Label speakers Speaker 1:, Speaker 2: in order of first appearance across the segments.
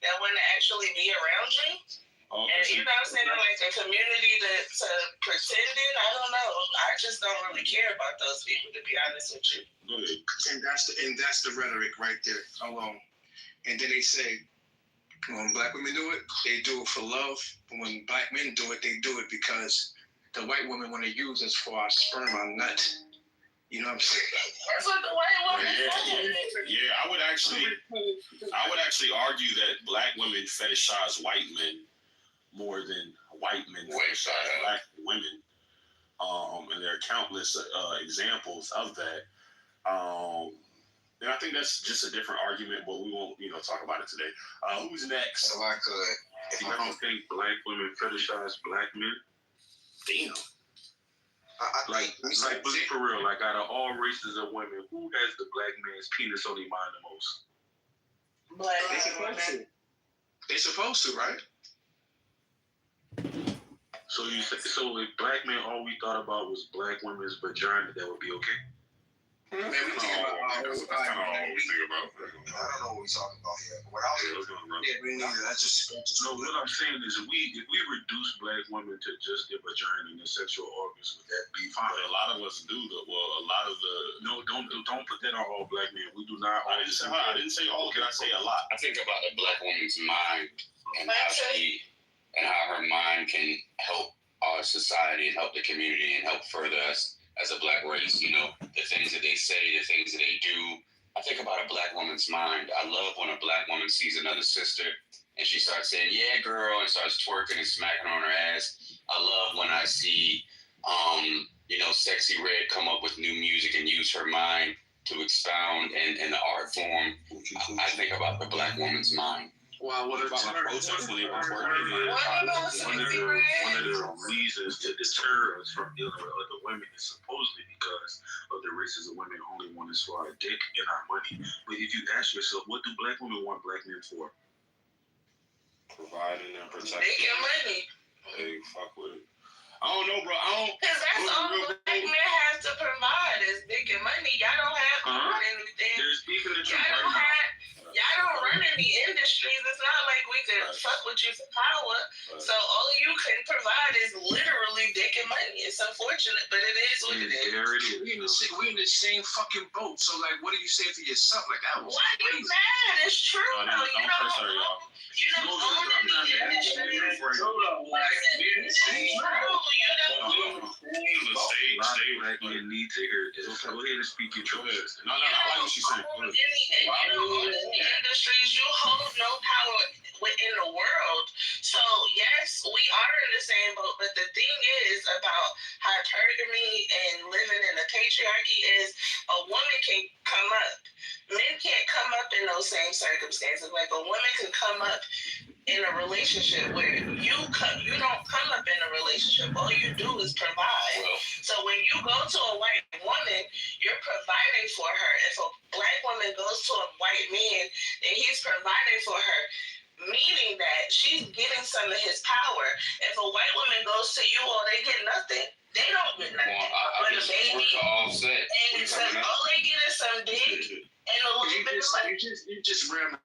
Speaker 1: that want to actually be around you. And you know what I'm saying, like a community to pretend in, I don't know. I just don't really care about those people, to be honest with you.
Speaker 2: And that's the rhetoric right there alone. And then they say, when black women do it, they do it for love. When black men do it, they do it because the white women want to use us for our sperm or nut. You know what I'm saying?
Speaker 1: That's what the white women say.
Speaker 3: Yeah, I would actually argue that black women fetishize white men more than white men fetishize black women. And there are countless examples of that. And I think that's just a different argument, but we won't, talk about it today. Who's next?
Speaker 4: If I could, I don't think black women fetishize black men.
Speaker 3: Damn.
Speaker 4: Like for real, like out of all races of women, who has the black man's penis on their mind the most?
Speaker 1: Black women.
Speaker 2: They're supposed to, right?
Speaker 4: So if black men all we thought about was black women's vagina, that would be okay?
Speaker 2: Man, we think about
Speaker 4: I don't know what we're talking about here. What I was that's just no. What I'm saying is, if we reduce black women to just their vagina and their sexual organs, would that be fine?
Speaker 3: But a lot of us do.
Speaker 4: Don't put that on all black men. We do not.
Speaker 3: I didn't say all. Can I say a lot?
Speaker 5: I think about a black woman's mind and how her mind can help our society and help the community and help further us as a black race. The things that they say, the things that they do. I think about a black woman's mind. I love when a black woman sees another sister and she starts saying, "Yeah, girl," and starts twerking and smacking her on her ass. I love when I see, Sexy Red come up with new music and use her mind to expound in the art form. I think about the black woman's mind.
Speaker 4: Well, one of the reasons to deter us from dealing with other women is supposedly because other races of women only want us for our dick and our money. But if you ask yourself, what do black women want black men for?
Speaker 3: Providing and protecting.
Speaker 1: Making money.
Speaker 3: Hey, fuck with it. I don't know, bro.
Speaker 1: Because that's all black men have to provide is making money. Y'all don't have to run anything.
Speaker 4: They're speaking the truth
Speaker 1: y'all don't run any industries. It's not like we can fuck with you for power. So all you can provide is literally dick and money. It's unfortunate, but it is what it is.
Speaker 4: There it is.
Speaker 2: We in the same fucking boat. So, like, what do you say for yourself? Like, that was
Speaker 1: why are you mad? It's true, though.
Speaker 3: Don't press her, y'all.
Speaker 1: You don't own any industry.
Speaker 3: Stay
Speaker 4: black men need to hear this. Go ahead and speak your truth.
Speaker 3: No, I like what she's saying.
Speaker 1: You don't own any industries. You hold no power within the world. So yes, we are in the same boat. But the thing is about hypergamy and living in a patriarchy is a woman can come up. Men can't come up in those same circumstances. Like a woman can come up in a relationship where you don't come up in a relationship. All you do is provide. So when you go to a white woman, you're providing for her. If a black woman goes to a white man, then he's providing for her, meaning that she's getting some of his power. If a white woman goes to you, they get nothing. They don't get nothing. But a baby, and all they get is some dick. And a little bit of money.
Speaker 2: You just ran.
Speaker 3: No.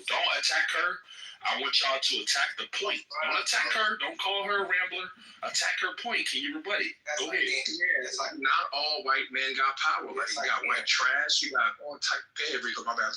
Speaker 3: Don't attack her. I want y'all to attack the point. Don't attack her. Don't call her a rambler. Attack her point. Can you rebut it? Go ahead.
Speaker 2: Yeah, it's like not all white men got power. Like you got white trash. You got all type. Go ahead, Rico. My bad.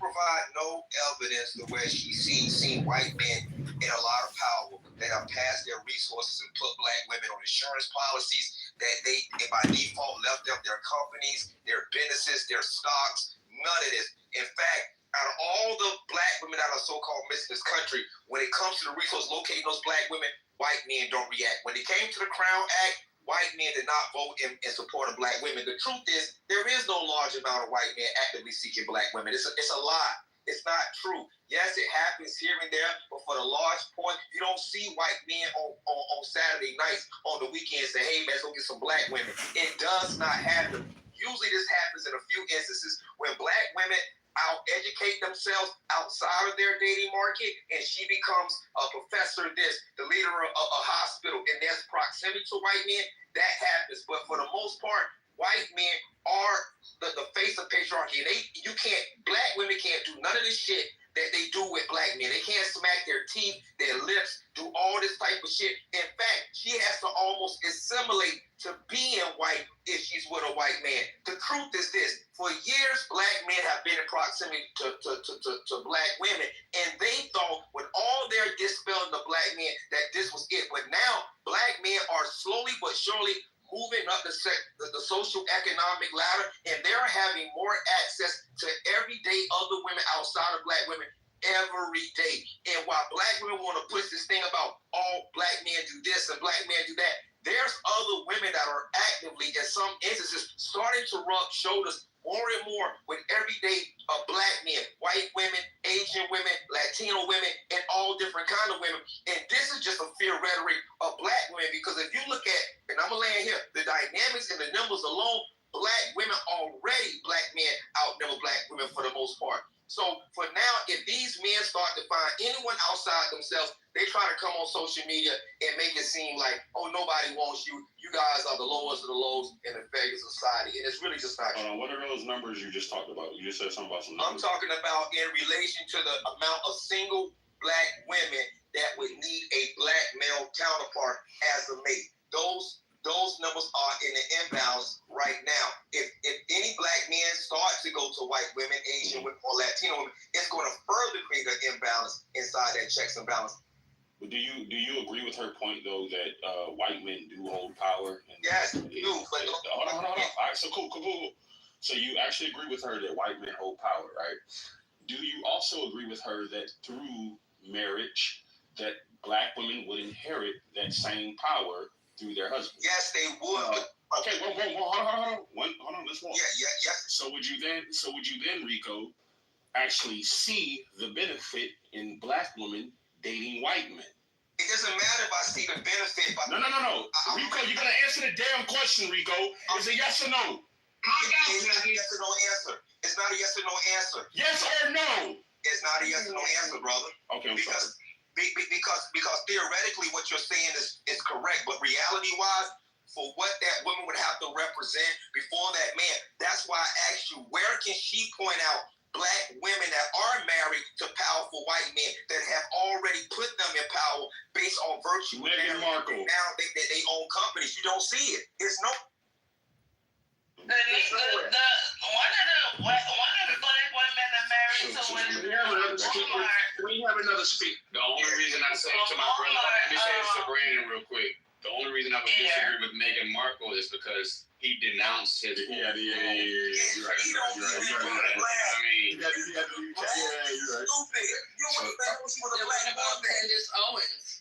Speaker 6: Provide no evidence the way she's seen white men in a lot of power that have passed their resources and put black women on insurance policies that they by default left up their companies, their businesses, their stocks. None of this. In fact, out of all the black women that are so-called missing this country, when it comes to the resource locating those black women, white men don't react. When it came to the Crown Act, white men did not vote in support of black women. The truth is, there is no large amount of white men actively seeking black women. It's a lie. It's not true. Yes, it happens here and there, but for the large point, you don't see white men on Saturday nights, on the weekends, say, "Hey, man, let's go get some black women." It does not happen. Usually this happens in a few instances when black women out-educate themselves outside of their dating market, and she becomes a professor of this, the leader of a hospital, and there's proximity to white men. That happens. But for the most part, white men are patriarchy. Black women can't do none of this shit that they do with black men. They can't smack their teeth, their lips, do all this type of shit. In fact, she has to almost assimilate to being white if she's with a white man. The truth is this: for years, black men have been in proximity to black women, and they thought with all their dispelling the black men that this was it. But now, black men are slowly but surely moving up the social economic ladder, and they're having more access to everyday other women outside of black women every day. And while black women want to push this thing about all black men do this and black men do that, there's other women that are actively, in some instances, starting to rub shoulders more and more with everyday black men, white women, Asian women, Latino women, and all different kind of women. And this is just a fear rhetoric of black women, because if you look at, and I'm gonna land here, the dynamics and the numbers alone, black women already, black men outnumber black women for the most part. So for now, if these men start to find anyone outside themselves, they try to come on social media and make it seem like, oh, nobody wants you. You guys are the lowest of the lows in the Vegas society. And it's really just not true.
Speaker 3: What are those numbers you just talked about? You just said something about some
Speaker 6: numbers. I'm talking about in relation to the amount of single black women that would need a black male counterpart as a mate. Those numbers are in an imbalance right now. If any black men start to go to white women, Asian women, or Latino women, it's going to further create an imbalance inside that checks and balance.
Speaker 3: But do you agree with her point though that white men do hold power?
Speaker 6: Yes, do. But
Speaker 3: hold on. All right, so cool. So you actually agree with her that white men hold power, right? Do you also agree with her that through marriage, that black women would inherit that same power through their husbands?
Speaker 6: Yes, they would.
Speaker 3: Okay, hold on. Let's walk.
Speaker 6: Yeah.
Speaker 3: So would you then, Rico, actually see the benefit in black women dating white men?
Speaker 6: It doesn't matter if I see the benefit.
Speaker 3: No. Rico, you gotta answer the damn question, Rico. Is it yes or no?
Speaker 6: It's not a yes or no answer. It's not a yes or no answer.
Speaker 3: Yes or no?
Speaker 6: It's not a yes or no answer, brother.
Speaker 3: Okay,
Speaker 6: because theoretically what you're saying is correct, but reality-wise, for what that woman would have to represent before that man, that's why I asked you, where can she point out black women that are married to powerful white men that have already put them in power based on virtue?
Speaker 3: Meghan Markle.
Speaker 6: Now they own companies. You don't see it. It's no.
Speaker 1: One of the black women that married to Walmart.
Speaker 5: We have another speak. The only reason I say to my brother, let me say this to Brandon real quick. The only reason I would disagree with Meghan Markle is because he denounced his.
Speaker 3: Yeah. You're right.
Speaker 5: I mean,
Speaker 6: You're right. Stupid. You wouldn't think she was a black woman.
Speaker 1: Candace Owens.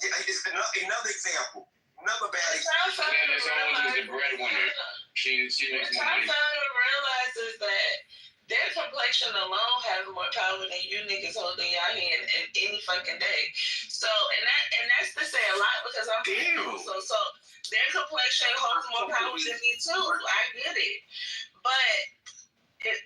Speaker 6: Yeah, it's another example. Another bad example.
Speaker 5: Candace Owens was the breadwinner. She makes more money.
Speaker 1: What I'm trying to realize is that their complexion alone has more power than you niggas holding y'all hand in any fucking day. So, and that's to say a lot because I'm
Speaker 3: damn.
Speaker 1: So their complexion holds more power than me too. I get it, but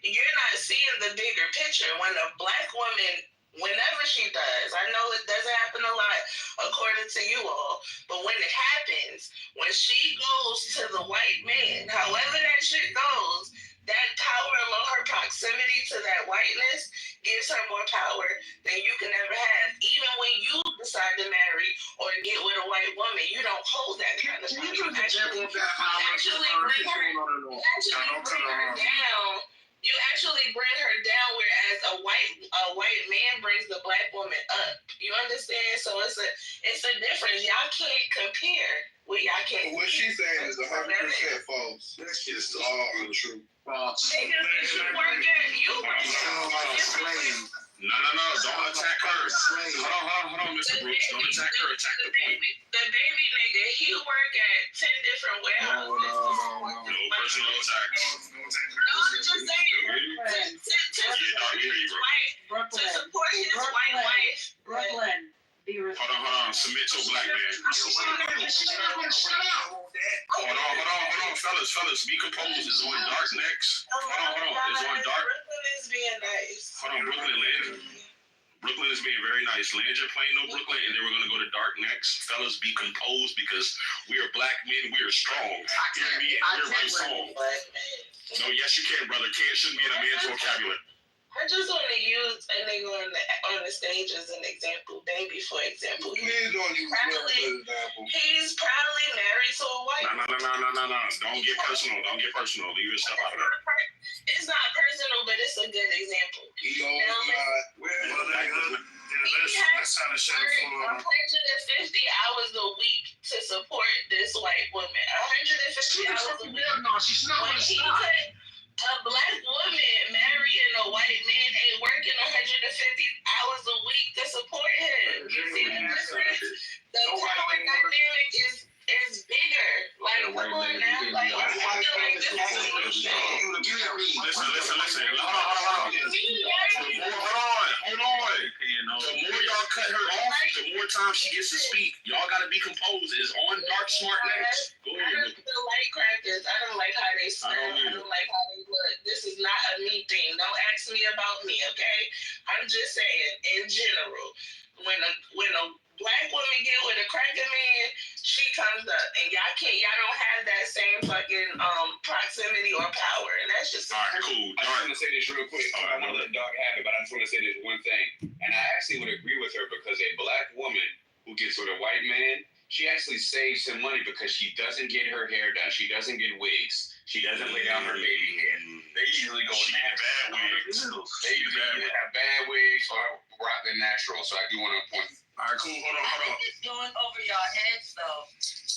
Speaker 1: you're not seeing the bigger picture. When a black woman, whenever she does, I know it doesn't happen a lot according to you all, but when it happens, when she goes to the white man, however that shit goes, that power alone, her proximity to that whiteness, gives her more power than you can ever have. Even when you decide to marry or get with a white woman, you don't hold that kind of power. You actually bring her down. You actually bring her down, whereas a white man brings the black woman up. You understand? So it's a difference. Y'all can't compare.
Speaker 2: What she's saying is 100% false. That shit is all untrue.
Speaker 3: False.
Speaker 1: Niggas, you work at you.
Speaker 3: No. Don't attack her. Hold on, Mr. Brooks. Don't attack her. Attack the point.
Speaker 1: The baby nigga, he work at 10 different warehouses.
Speaker 3: No personal attacks.
Speaker 1: No, I'm just saying. To support his white wife.
Speaker 7: Brooklyn.
Speaker 3: Hold on. Submit to a black man. Hold on, fellas. Be composed. It's on dark next. Hold on. It's on dark.
Speaker 1: Brooklyn is being nice.
Speaker 3: Hold on, Brooklyn is being very nice. Land your plane, no Brooklyn, and then we're gonna go to dark next. Fellas, be composed because we are black men. We are strong. Hear me? We're very strong. No, yes, you can, brother. Can't shouldn't be in a man's vocabulary.
Speaker 1: I just want to use a nigga on the stage as an example. Baby, for example.
Speaker 2: Please don't use me as an example.
Speaker 1: He's probably married to a white
Speaker 3: No. Don't get personal. Leave your stuff out of there.
Speaker 1: It's not personal, but it's a good example.
Speaker 2: Let's have a show for
Speaker 1: 150 hours a week to support this white woman. 150 hours a week.
Speaker 2: No, she's not
Speaker 1: When
Speaker 2: going to
Speaker 1: he
Speaker 2: stop.
Speaker 1: said a black woman marrying a white man ain't working 150 hours a week to support him. You see the difference? The power dynamic is bigger. Like, come on now. Like, I feel like this is
Speaker 3: Listen. Hold on. The more y'all cut her off, the more time she gets to speak. Y'all gotta be composed. It's on Dark Smart next. Go
Speaker 1: I
Speaker 3: ahead.
Speaker 1: don't feel like crackers. I don't like how they smell. I don't like how they look. This is not a me thing. Don't ask me about me, okay? I'm just saying, in general, when a black woman get with a cracker man, she comes up, and y'all don't have that same fucking proximity or power, and that's just
Speaker 3: All right, cool.
Speaker 5: I just want to say this real quick. I want to let Doc have it, but I just want to say this one thing. And I actually would agree with her because a black woman who gets with a white man, she actually saves some money because she doesn't get her hair done. She doesn't get wigs. She doesn't lay down her baby hair. They usually go natural. They usually have bad wigs or rock the natural. So I do want to point.
Speaker 2: All right, cool. Hold on.
Speaker 7: It's going over y'all heads though,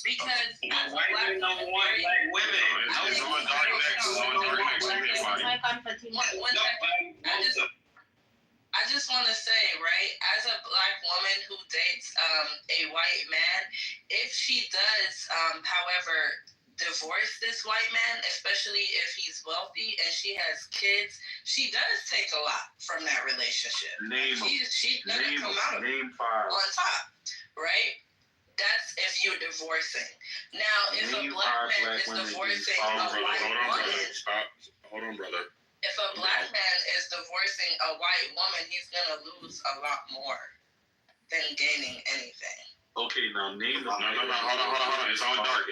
Speaker 7: because
Speaker 4: White men don't want black women.
Speaker 3: It's on Dark next.
Speaker 7: I just want to say, right, as a black woman who dates a white man, if she does, however, divorce this white man, especially if he's wealthy and she has kids, she does take a lot from that relationship. She's gonna come out on top, right? That's if you're divorcing. Now, if a black man is divorcing a white woman,
Speaker 3: Hold on, brother.
Speaker 7: if a black man is divorcing a white woman, he's gonna lose a lot more than gaining anything.
Speaker 4: Okay, now name the.
Speaker 3: No. Hold on. It's on Dark.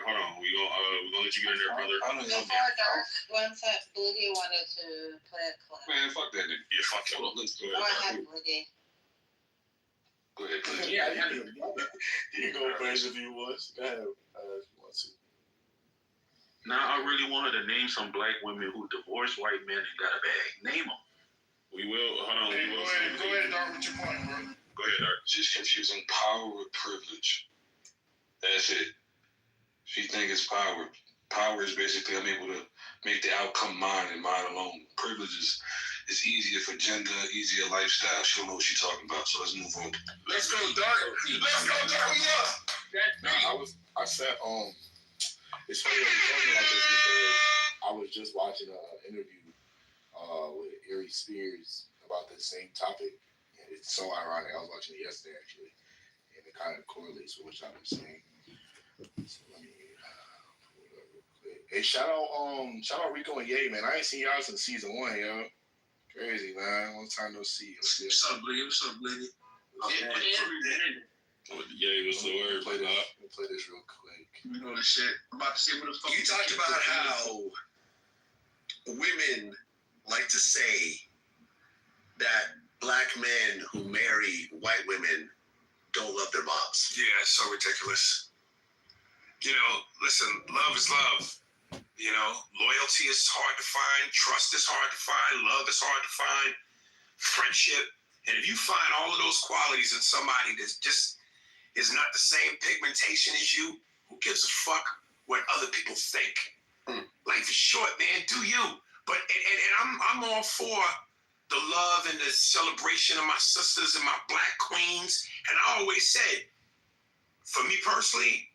Speaker 3: Hold on. We gonna let you get in there, brother.
Speaker 8: Before Dark, one time Boogie wanted to play a clip.
Speaker 5: Man, fuck that nigga.
Speaker 3: Yeah, fuck you. Let's go
Speaker 8: Go ahead, Boogie.
Speaker 5: Go ahead, please.
Speaker 9: Yeah, you can go first if you want. Go ahead, if you want to.
Speaker 4: Now I really want her to name some black women who divorced white men and got a bag. Name them.
Speaker 3: We will. Hold on.
Speaker 2: Hey, go ahead, Dark, with your point, bro.
Speaker 3: Go ahead, Dark.
Speaker 5: She's confusing power with privilege. That's it. She thinks it's power. Power is basically I'm able to make the outcome mine and mine alone. Privilege is easier for gender, easier lifestyle. She don't know what she's talking about, so let's move on.
Speaker 2: Let's go, Dark. We up.
Speaker 9: I said, it's funny that you're talking about this because I was just watching an interview with Ari Spears about the same topic, and it's so ironic. I was watching it yesterday actually, and it kind of correlates with what y'all been saying. So let me pull it up real quick. Hey, shout out Rico and Ye, man. I ain't seen y'all since season 1, yo. Crazy, man. Long time no see.
Speaker 2: What's up, Blitty?
Speaker 3: Yeah, what's the word?
Speaker 9: Play this real quick.
Speaker 2: You know the shit. I'm about to say what the fuck.
Speaker 10: You talked about how women like to say that black men who marry white women don't love their moms.
Speaker 11: Yeah, it's so ridiculous. You know, listen, love is love. You know, loyalty is hard to find. Trust is hard to find. Love is hard to find. Friendship. And if you find all of those qualities in somebody that just is not the same pigmentation as you, who gives a fuck what other people think? Life is short, man. Do you? But and I'm all for the love and the celebration of my sisters and my black queens. And I always said, for me personally,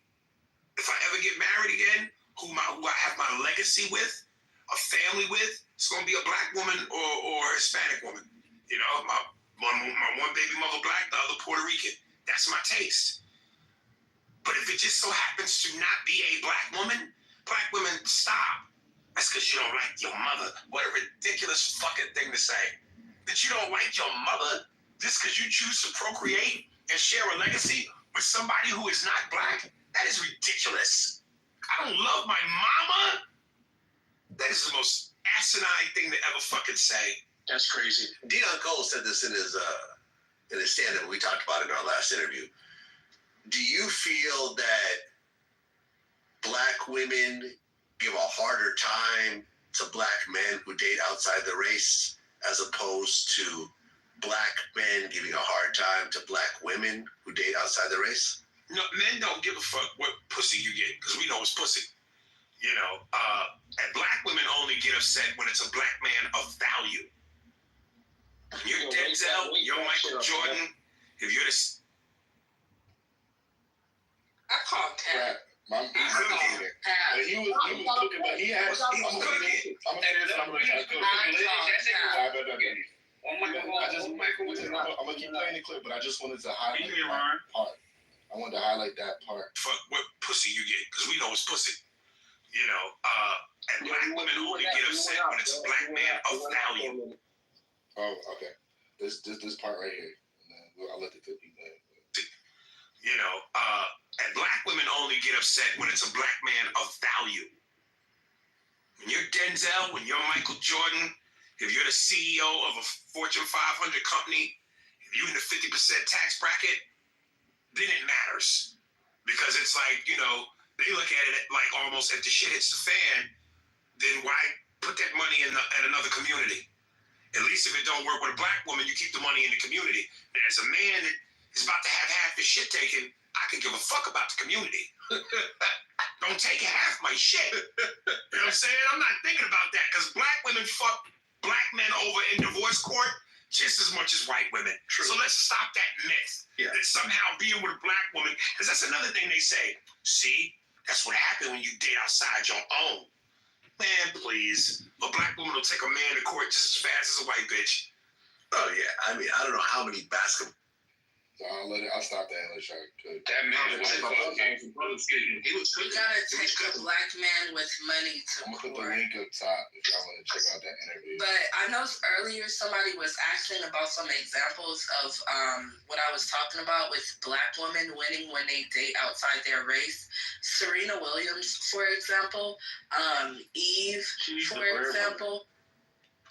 Speaker 11: if I ever get married again, who I have my legacy with, a family with, it's gonna be a black woman or a Hispanic woman. You know, my one baby mother black, the other Puerto Rican. That's my taste. But if it just so happens to not be a black women, stop. That's because you don't like your mother. What a ridiculous fucking thing to say. That you don't like your mother just because you choose to procreate and share a legacy with somebody who is not black? That is ridiculous. I don't love my mama. That is the most asinine thing to ever fucking say.
Speaker 2: That's crazy.
Speaker 10: Deion Cole said this in his stand-up. We talked about it in our last interview. Do you feel that black women give a harder time to black men who date outside the race as opposed to black men giving a hard time to black women who date outside the race?
Speaker 11: No, men don't give a fuck what pussy you get because we know it's pussy. You know, and black women only get upset when it's a black man of value. When you're Denzel, when you're Michael Jordan, if you're this.
Speaker 7: I call Cat.
Speaker 9: My he was cooking, but he has. I'm gonna say this. I'm gonna keep playing the clip, but I just wanted to highlight that part. I wanted to highlight that part.
Speaker 11: Fuck what pussy you get, because we know it's pussy. You know, and black women only get upset when it's a black man of value.
Speaker 9: Oh, okay. This part right here. I'll let the clip be played.
Speaker 11: You know, and black women only get upset when it's a black man of value. When you're Denzel, when you're Michael Jordan, if you're the CEO of a Fortune 500 company, if you're in the 50% tax bracket, then it matters. Because it's like, you know, they look at it like almost if the shit hits the fan, then why put that money in another community? At least if it don't work with a black woman, you keep the money in the community. And as a man that is about to have half his shit taken, I can give a fuck about the community. Don't take half my shit. You know what I'm saying? I'm not thinking about that because black women fuck black men over in divorce court just as much as white women. True. So let's stop that myth that somehow being with a black woman, because that's another thing they say. See, that's what happened when you date outside your own. Man, please. A black woman will take a man to court just as fast as a white bitch.
Speaker 10: Oh, yeah. I mean, I don't know how many basketball.
Speaker 9: I'll stop that and let y'all cook.
Speaker 5: That man was fucking.
Speaker 7: We gotta take a black man with money to
Speaker 9: I'm gonna put the
Speaker 7: court.
Speaker 9: link up top if y'all want to check out that interview.
Speaker 7: But I know earlier somebody was asking about some examples of what I was talking about with black women winning when they date outside their race. Serena Williams, for example, Eve, for example.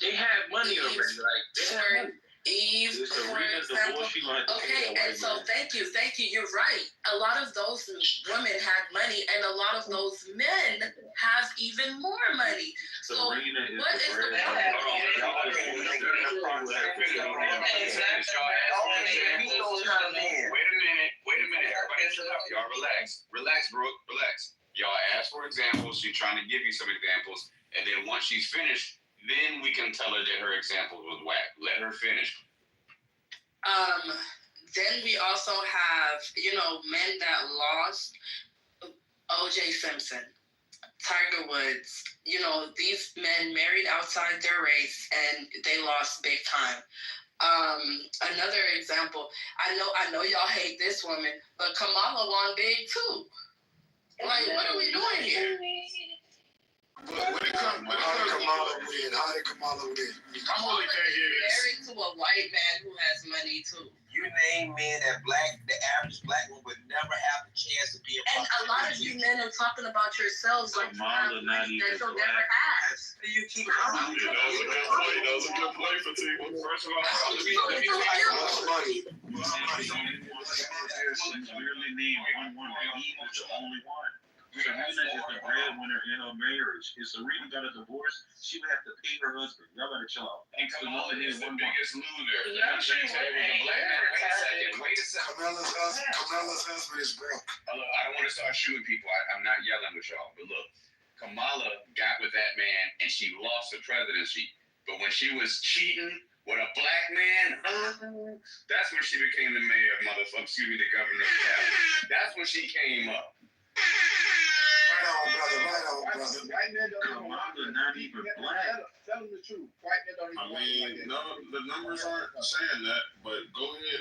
Speaker 4: They had money already, like they had money.
Speaker 7: Eve, for example. Okay, and so thank you. You're right. A lot of those women had money, and a lot of those men have even more money. So what is the
Speaker 5: Wait a minute. Everybody shut up. Y'all relax, Brooke, relax. Y'all ask for examples. She's trying to give you some examples, and then once she's finished, then we can tell her that her example was whack. Let her finish.
Speaker 7: Then we also have, men that lost. O.J. Simpson, Tiger Woods. These men married outside their race and they lost big time. Another example. I know y'all hate this woman, but Kamala won big too. Like, what are we doing here?
Speaker 9: How did Kamala win? I'm only
Speaker 7: married to a white man who has money too.
Speaker 6: You name men that the average black woman would never have a chance to be a
Speaker 7: And a lot of you men are talking about yourselves like
Speaker 4: Kamala not even
Speaker 7: that you'll
Speaker 4: black.
Speaker 7: never have.
Speaker 6: You keep
Speaker 9: That was a good point for T1. First of all,
Speaker 4: Clearly named one. Eve is the only one. Serena is the breadwinner in her marriage. If Serena got a divorce, she would have to pay her husband. Y'all better chill out.
Speaker 5: And Kamala is the biggest loser.
Speaker 10: Kamala's husband is broke.
Speaker 5: Look, I don't want to start shooting people. I'm not yelling with y'all. But look, Kamala got with that man and she lost the presidency. But when she was cheating with a black man, that's when she became the mayor of the governor of Cali. That's when she came up.
Speaker 10: Right on, brother.
Speaker 4: White men don't not even black.
Speaker 12: Tell them the truth. White men don't even
Speaker 3: I mean, no, the numbers aren't saying that, but go ahead,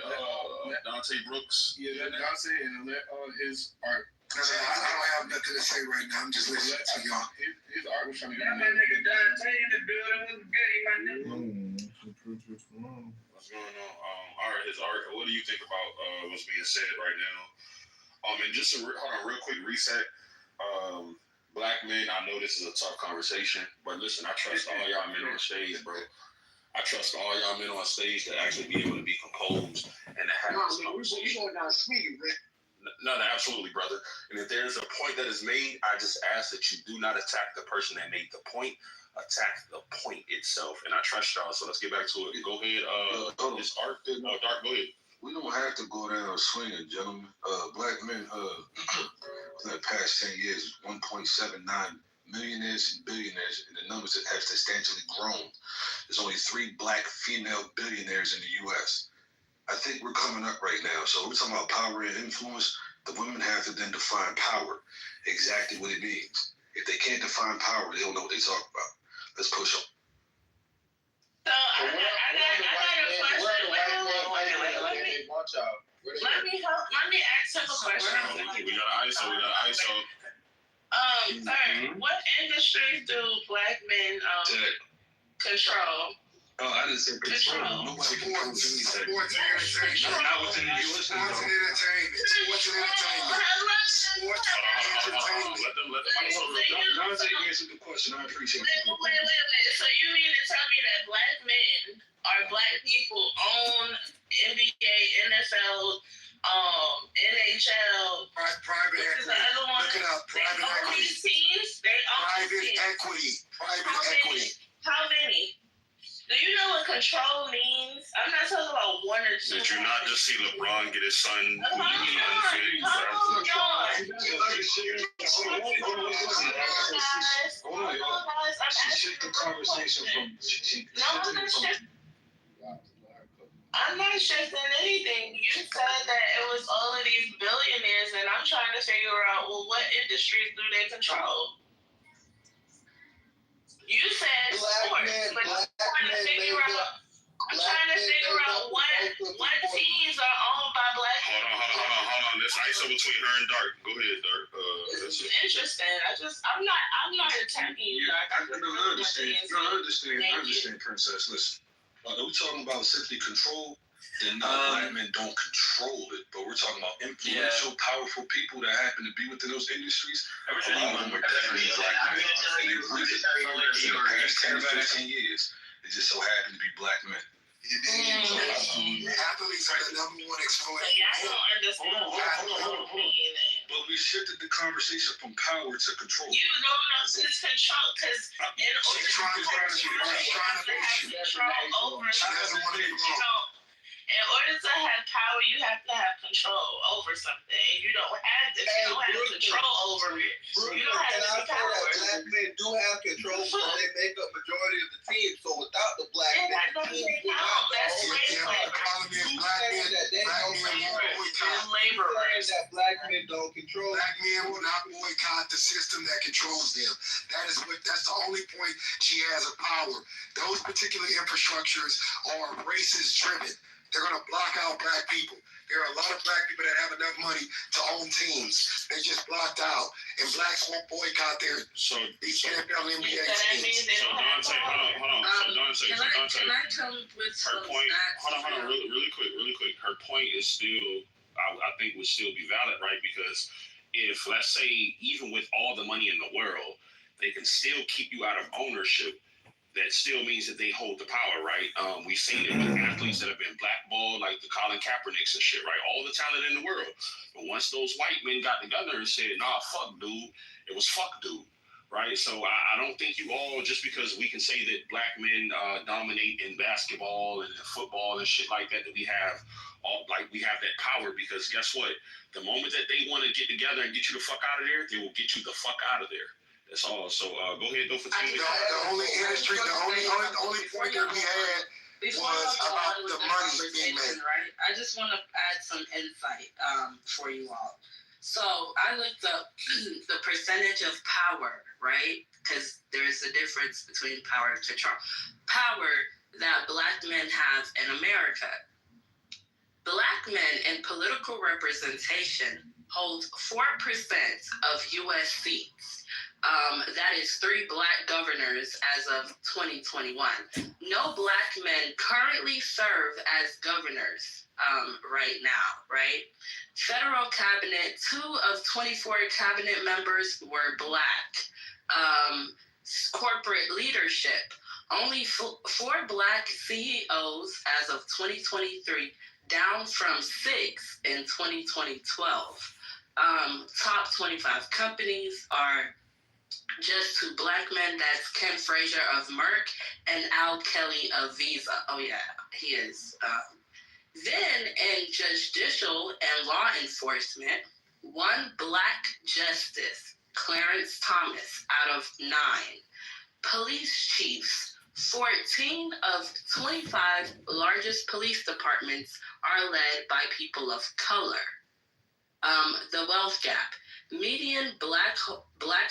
Speaker 3: Dante Brooks.
Speaker 9: Yeah, let Dante and let his art.
Speaker 10: I don't have nothing to say right now. I'm just listening to y'all.
Speaker 9: His art was trying to get
Speaker 5: My nigga Dante in the building was goody, my nigga.
Speaker 3: What's going on? All right, his art. What do you think about what's being said right now? And just hold on, real quick reset. black men, I know this is a tough conversation, but listen, I trust all y'all men on stage, bro. I trust all y'all men on stage to actually be able to be composed and to have this conversation. No, absolutely, brother. And if there's a point that is made, I just ask that you do not attack the person that made the point. Attack the point itself. And I trust y'all. So let's get back to it. Go ahead. It's Art. Dark, go ahead.
Speaker 13: We don't have to go down swinging, gentlemen. Black men, in the past 10 years, 1.79 millionaires and billionaires, and the numbers have substantially grown. There's only 3 black female billionaires in the U.S. I think we're coming up right now. So we're talking about power and influence. The women have to then define power, exactly what it means. If they can't define power, they don't know what they talk about. Let's push on.
Speaker 1: So I got a question. Wait. Let me ask him a question.
Speaker 3: We got ISO.
Speaker 1: Sir, what industries do black men control?
Speaker 13: Oh, I didn't say control. Nobody controls anything.
Speaker 11: Sports and entertainment.
Speaker 3: Not within the U.S.
Speaker 11: Sports and entertainment.
Speaker 3: Let them
Speaker 13: Dante answered the question. I appreciate it.
Speaker 1: Wait. So you mean to tell me that black men or black people own NBA, NFL, NHL,
Speaker 11: private equity. Look it up. Private equity.
Speaker 1: These teams, they own
Speaker 11: private equity.
Speaker 1: How many? Do you know what control means? I'm not talking about 1 or 2.
Speaker 3: Did you not just see LeBron get his son?
Speaker 1: Hold on.
Speaker 13: She the conversation from.
Speaker 1: I'm not shifting anything. You said that it was all of these billionaires, and I'm trying to figure out, well, what industries do they control? You said sports, but I'm trying to figure out what teams are owned by black people.
Speaker 3: Hold on. There's ISO between her and Dark. Go ahead, Dark.
Speaker 1: It's interesting. I'm not attacking you, Dark.
Speaker 13: I understand, Princess. Listen, we're talking about simply control. Then black men don't control it, but we're talking about influential, powerful people that happen to be within those industries. A lot of them are definitely black men, and they really in the past 10 to 15 years, it just so happened to be black men.
Speaker 11: Athletes are the number one exponent.
Speaker 1: So y'all don't understand.
Speaker 13: Hold on. But we shifted the conversation from power to control.
Speaker 1: You don't know this control because in order to have control over in order to have power, you have to have control over something. And you don't have this. You don't have control over it. You don't have any power.
Speaker 6: Black men do have control because they make up majority of the team. So without the black men,
Speaker 1: that's laborers.
Speaker 6: That black men don't control.
Speaker 11: Black men will not boycott the system that controls them. That's the only point she has of power. Those particular infrastructures are racist driven. They're going to block out black people. There are a lot of black people that have enough money to own teams. They just blocked out. And blacks won't boycott their NFL NBA teams.
Speaker 3: So Dante, hold on. So Dante,
Speaker 7: can I come with
Speaker 3: her point? Hold on, really quick. Her point is still, I think, would still be valid, right? Because if, let's say, even with all the money in the world, they can still keep you out of ownership. That still means that they hold the power, right? We've seen it with athletes that have been blackballed, like the Colin Kaepernicks and shit, right? All the talent in the world. But once those white men got together and said, nah, fuck dude, it was fuck dude, right? So I don't think you all, just because we can say that black men dominate in basketball and football and shit like that, that we have that power, because guess what? The moment that they want to get together and get you the fuck out of there, they will get you the fuck out of there. That's all. So go ahead, go for 2 minutes.
Speaker 11: The only point that we had was about the money being made.
Speaker 7: Right? I just want to add some insight for you all. So I looked up the percentage of power, right? Because there's a difference between power and control. Power that black men have in America. Black men in political representation hold 4% of U.S. seats. That is 3 Black governors as of 2021. No Black men currently serve as governors right now, right? Federal cabinet, 2 of 24 cabinet members were Black. Corporate leadership, only 4 Black CEOs as of 2023, down from 6 in 2012. Top 25 companies are just 2 Black men. That's Ken Frazier of Merck and Al Kelly of Visa. Oh yeah, he is. Then in judicial and law enforcement, 1 Black justice, Clarence Thomas, out of 9. Police chiefs, 14 of 25 largest police departments are led by people of color. The wealth gap. Median black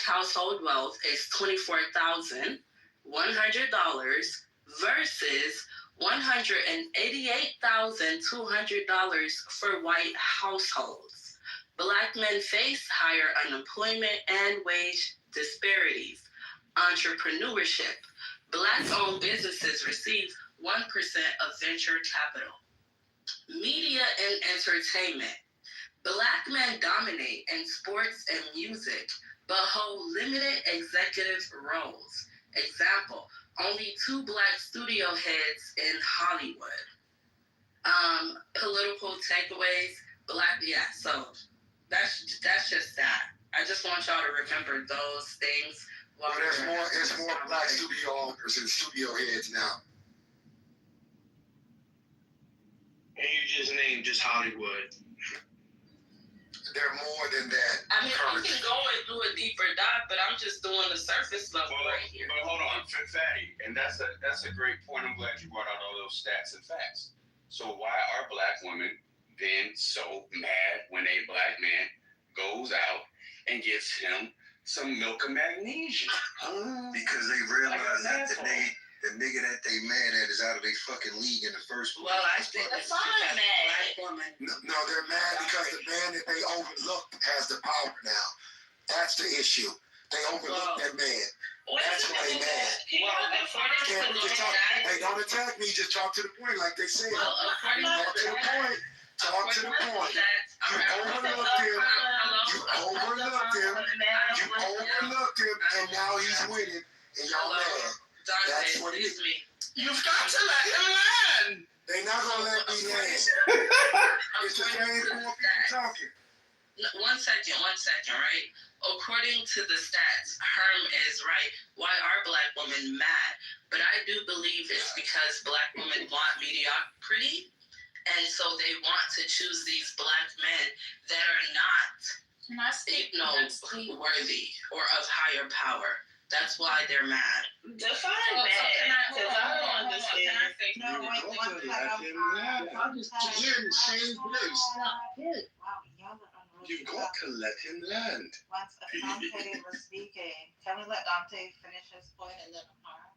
Speaker 7: household wealth is $24,100 versus $188,200 for white households. Black men face higher unemployment and wage disparities. Entrepreneurship. Black-owned businesses receive 1% of venture capital. Media and entertainment. Black men dominate in sports and music, but hold limited executive roles. Example, only 2 Black studio heads in Hollywood. Political takeaways, so that's just that. I just want y'all to remember those things.
Speaker 14: Well, there's more Black studio owners and studio heads now.
Speaker 2: And you just named just Hollywood.
Speaker 14: They're more than that.
Speaker 7: I mean, I can go and do a deeper dive, but I'm just doing the surface level right here.
Speaker 3: But hold on, Fatty, and that's a great point. I'm glad you brought out all those stats and facts.
Speaker 5: So why are Black women then so mad when a Black man goes out and gives him some milk of magnesia?
Speaker 10: Because they realize that the nigga that they mad at is out of their fucking league in the first place.
Speaker 7: Well, I think that's fine, Black woman.
Speaker 14: No, they're mad because the man that they overlooked has the power now. That's the issue. They overlooked that man. That's why they mad. Hey, don't attack me. Just talk to the point, like they said. Talk to the point. Talk to the point. You overlooked him. And now he's winning, and y'all mad. That's what it is.
Speaker 7: You've got to let him land.
Speaker 14: They're not gonna let me land. It's the same for more people talking.
Speaker 7: One second, right? According to the stats, Herm is right. Why are Black women mad? But I do believe it's because Black women want mediocrity, and so they want to choose these Black men that are not worthy or of higher power. That's why they're mad.
Speaker 1: Define mad, because I don't understand.
Speaker 9: You're in the same place. You've got to let him land.
Speaker 8: Once Dante was speaking, can we let Dante finish his point and then Amara?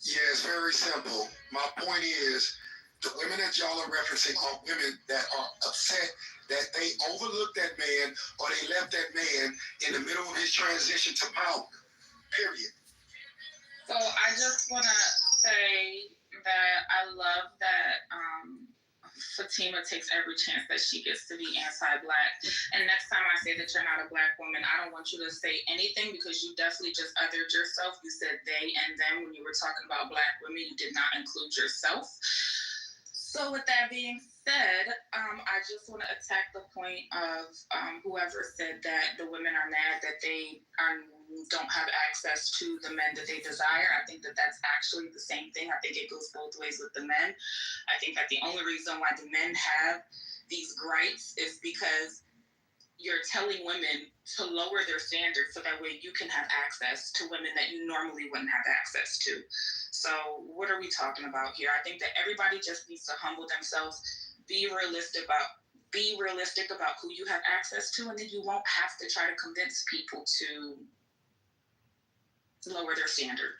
Speaker 14: Yeah, it's very simple. My point is, the women that y'all are referencing are women that are upset that they overlooked that man or they left that man in the middle of his transition to power. Period.
Speaker 15: So I just want to say that I love that Fatima takes every chance that she gets to be anti-Black. And next time I say that you're not a Black woman, I don't want you to say anything because you definitely just othered yourself. You said they and them when you were talking about Black women. You did not include yourself. So with that being said, I just want to attack the point of whoever said that the women are mad that they don't have access to the men that they desire. I think that that's actually the same thing. I think it goes both ways with the men. I think that the only reason why the men have these gripes is because you're telling women to lower their standards so that way you can have access to women that you normally wouldn't have access to. So what are we talking about here? I think that everybody just needs to humble themselves, be realistic about who you have access to, and then you won't have to try to convince people to lower their standard.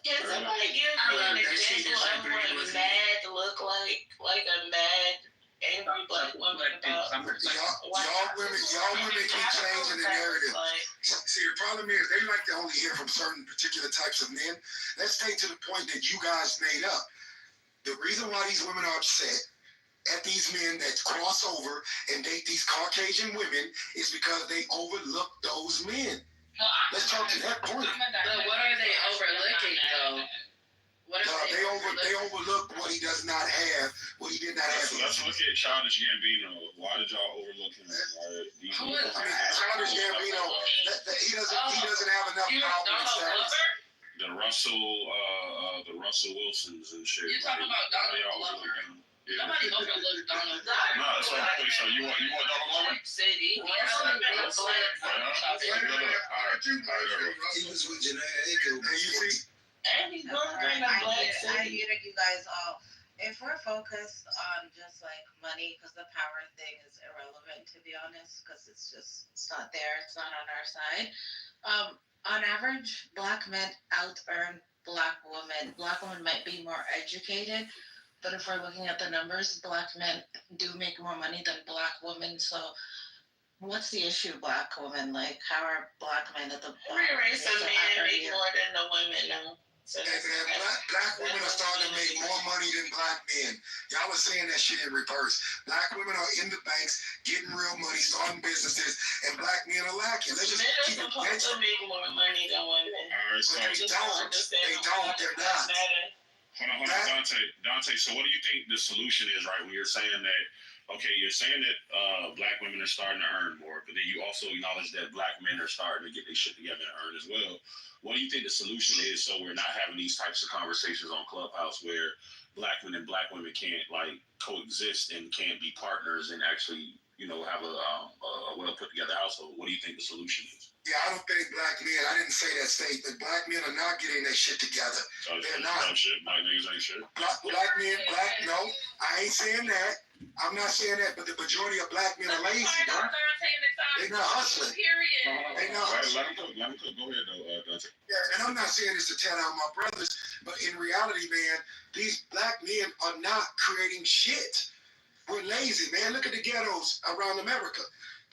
Speaker 1: Can somebody give me an example of what mad look like a mad angry black women about
Speaker 14: y'all women keep changing the narrative. See, the problem is they like to only hear from certain particular types of men. Let's take to the point that you guys made up. The reason why these women are upset at these men that cross over and date these Caucasian women is because they overlook those men. Let's talk to that point.
Speaker 7: But what are they overlooking though?
Speaker 14: They overlook what he does not have, what he did not have.
Speaker 3: Let's look at Childish Gambino. Why did y'all overlook him?
Speaker 14: Childish Gambino, he doesn't have enough power and status.
Speaker 3: The Russell Wilsons and shit.
Speaker 7: You talking about Donald Glover?
Speaker 3: Yeah.
Speaker 7: Nobody overlooked Donald Glover.
Speaker 3: No, that's what I'm saying. So you want Donald Glover?
Speaker 7: City.
Speaker 6: He was with Janae Aiko.
Speaker 8: I get it, you guys all. If we're focused on just like money, because the power thing is irrelevant, to be honest, because it's not there, it's not on our side. On average, black men out-earn black women. Black women might be more educated, but if we're looking at the numbers, black men do make more money than black women. So what's the issue, black women? Like, how are black men at the
Speaker 1: every race of men make more than the women now?
Speaker 14: And black women are starting to make more money than black men. Y'all are saying that shit in reverse. Black women are in the banks, getting real money, starting businesses, and black men are lacking. Let's just keep it
Speaker 1: supposed to make more money than women.
Speaker 3: All right, so
Speaker 14: they don't. They're not.
Speaker 3: Hold on, Dante. So what do you think the solution is, right? When you're saying that, okay, you're saying that black women are starting to earn more, but then you also acknowledge that black men are starting to get their shit together and earn as well. What do you think the solution is so we're not having these types of conversations on Clubhouse where black men and black women can't like coexist and can't be partners and actually, have a well put together household? What do you think the solution is?
Speaker 14: Yeah, I don't think black men, I didn't say that statement. Black men are not getting their shit together. They're not.
Speaker 3: Black niggas ain't shit.
Speaker 14: No, I ain't saying that. I'm not saying that, but the majority of black men are lazy, bro. They're not hustling. They're not hustling.
Speaker 3: Let me cook. Go ahead, though, Dante.
Speaker 14: Yeah, and I'm not saying this to tear down my brothers, but in reality, man, these black men are not creating shit. We're lazy, man. Look at the ghettos around America.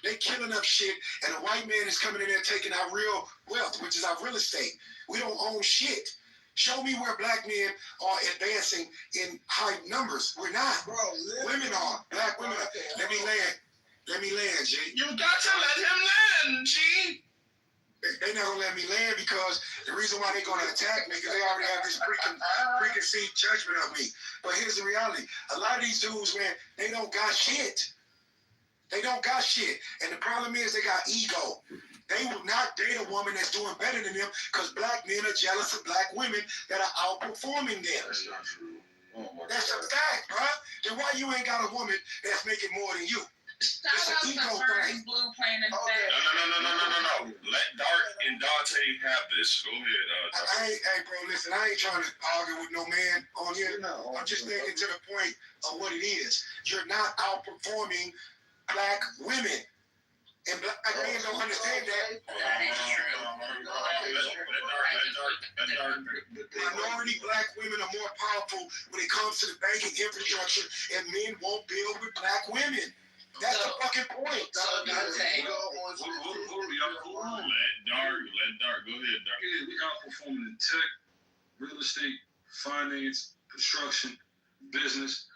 Speaker 14: They killing up shit, and a white man is coming in there taking our real wealth, which is our real estate. We don't own shit. Show me where black men are advancing in high numbers. We're not. Bro, women are. Black women are. Let me land, G.
Speaker 11: You got to let him land, G.
Speaker 14: They're not going to let me land because the reason why they're going to attack me because they already have this preconceived judgment of me. But here's the reality. A lot of these dudes, man, they don't got shit. They don't got shit. And the problem is they got ego. They will not date a woman that's doing better than them because black men are jealous of black women that are outperforming them. That's not true. That's a fact, bro. Then why you ain't got a woman that's making more than you?
Speaker 15: Shout out to Fergie Blue playing in the
Speaker 3: No. Let Dark and Dante have this. Go ahead.
Speaker 14: Hey, bro, listen, I ain't trying to argue with no man on here. I'm just thinking to the point of what it is. You're not outperforming black women. And black men don't understand that. Minority black women are more powerful when it comes to the banking infrastructure, and men won't build with black women. That's the fucking point.
Speaker 3: Let Dark. Go ahead, Dark.
Speaker 13: Yeah, we outperforming in tech, real estate, finance, construction, business,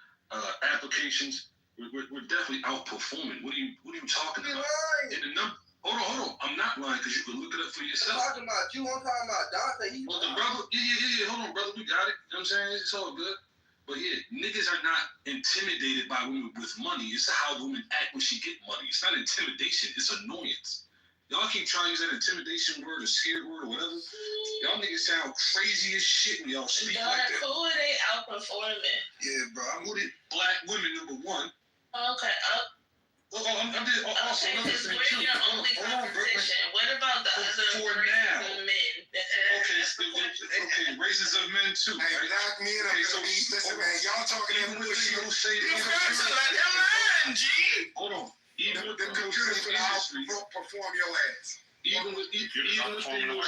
Speaker 13: applications. We're definitely outperforming. What are you talking about? Hold on. I'm not lying because you can look it up for yourself.
Speaker 6: I'm talking about you. I'm talking about Dante.
Speaker 13: Well, the brother, yeah. Hold on, brother. We got it. You know what I'm saying? It's all good. But yeah, niggas are not intimidated by women with money. It's how women act when she get money. It's not intimidation. It's annoyance. Y'all keep trying to use that intimidation word or scared word or whatever. Y'all niggas sound crazy as shit when y'all speak like that.
Speaker 1: Who are they outperforming?
Speaker 13: Yeah, bro. I'm with it. Black women, number one.
Speaker 1: Okay.
Speaker 13: Well, I'm also another thing too.
Speaker 1: We're your only competition. What about the other races of men?
Speaker 13: Okay, races of men too.
Speaker 14: Hey, black men are listen, man. Y'all talking that bullshit.
Speaker 11: You got to let him land, G.
Speaker 13: Hold on. Even with
Speaker 14: the computers can outperform your ass.
Speaker 13: Even within those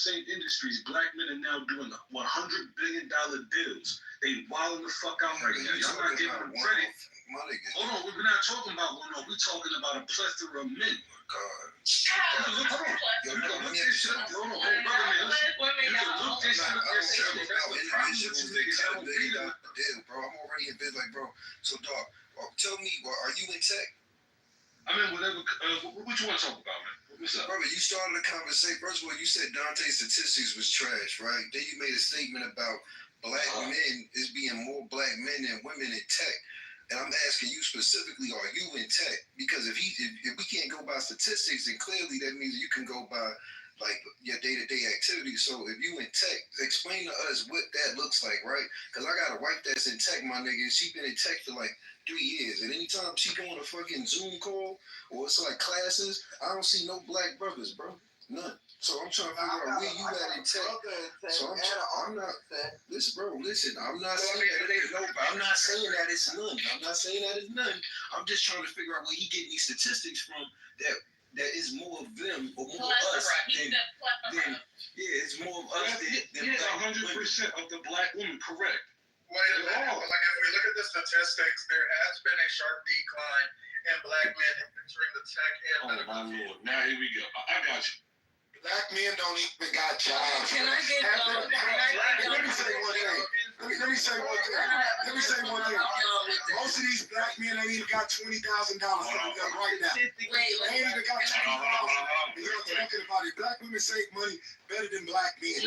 Speaker 13: same industries, black men are now doing $100 billion deals. They wilding the fuck out right now. Y'all not giving them credit. Hold on, we're not talking about one-off. We're talking about a plethora of men. You can look this shit up. Hold on, brother man. You can look this shit up yourself. That's the problem with you niggas. Y'all don't read them.
Speaker 6: Bro, I'm already in business. Like, bro, so dog, tell me, are you in tech?
Speaker 13: I mean, whatever. What you want to talk about, man? What's up?
Speaker 6: Brother, you started a conversation. First of all, you said Dante's statistics was trash, right? Then you made a statement about black men is being more black men than women in tech. And I'm asking you specifically, are you in tech? Because if we can't go by statistics, then clearly that means you can go by like your day-to-day activities. So if you in tech, explain to us what that looks like, right? Because I got a wife that's in tech, my nigga. She been in tech for like 3 years. And anytime she go on a fucking Zoom call or it's like classes, I don't see no black brothers, bro. None. So I'm trying to figure out where you at in tech. So I'm not. Listen. I'm not saying that it ain't nobody. I'm not saying that it's none. I'm not saying that it's none. I'm just trying to figure out where he getting these statistics from that is more of them or more of us than it's more of us than
Speaker 13: 100% of the black women, correct.
Speaker 12: Well, like if we look at the statistics, there has been a sharp decline in black men entering the tech and
Speaker 13: medical field. Now here we go. I got you.
Speaker 14: Black men don't even got jobs.
Speaker 7: Can I get
Speaker 14: Let me say one thing. Let me say one thing. Most of these black men ain't even got $20,000 right now. They ain't even got $20,000. You're talking about it. Black women save money better than black men.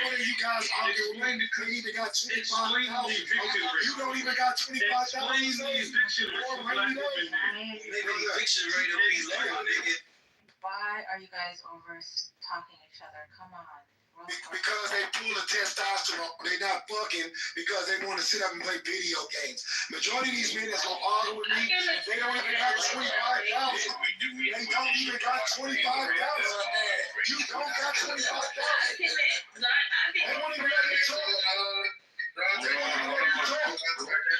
Speaker 14: One of you guys argue with me, they either got $25,000. You don't even got $25,000.
Speaker 6: Eviction rate will be low, nigga.
Speaker 8: Why are you guys over talking each other? Come on.
Speaker 14: Because they full of testosterone. They not fucking because they want to sit up and play video games. Majority of these men that's gonna argue with me, they don't even got $25,000. They don't even got $25,000. You don't got $25,000. They won't even let me talk.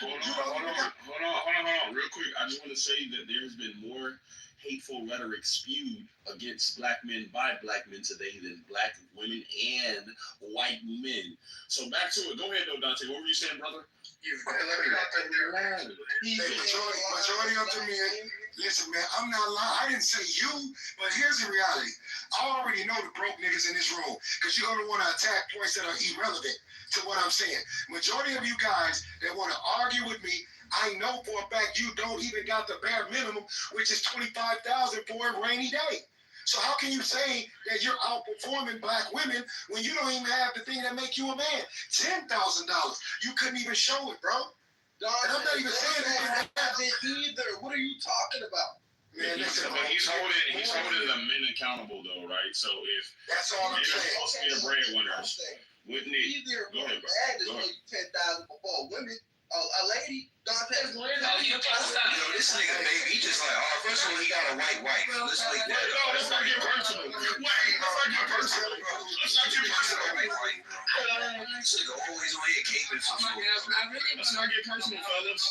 Speaker 3: Hold on. Real quick, I just want to say that there's been more hateful rhetoric spewed against black men by black men today than black women and white men. So back to it. Go ahead, though, Dante. What were you saying, brother?
Speaker 14: Majority of the men. Listen, man, I'm not lying. I didn't say you, but here's the reality. I already know the broke niggas in this room because you're going to want to attack points that are irrelevant to what I'm saying. Majority of you guys that want to argue with me, I know for a fact you don't even got the bare minimum, which is $25,000 for a rainy day. So how can you say that you're outperforming black women when you don't even have the thing that make you a man? $10,000. You couldn't even show it, bro. And I'm not even saying that
Speaker 12: either. What are you talking about?
Speaker 3: Man, he's holding the men accountable though, right? So if
Speaker 14: that's all I'm saying,
Speaker 3: supposed to be the breadwinners, wouldn't it?
Speaker 12: Easier for a man to make $10,000 before women. A lady, Dante's lawyer.
Speaker 6: This nigga, baby, he just like, first of all, he got a white wife. Let's like that.
Speaker 3: Let's not get personal. Let's not get personal.
Speaker 6: This nigga always on here caping some shit.
Speaker 3: Let's not get personal, fellas.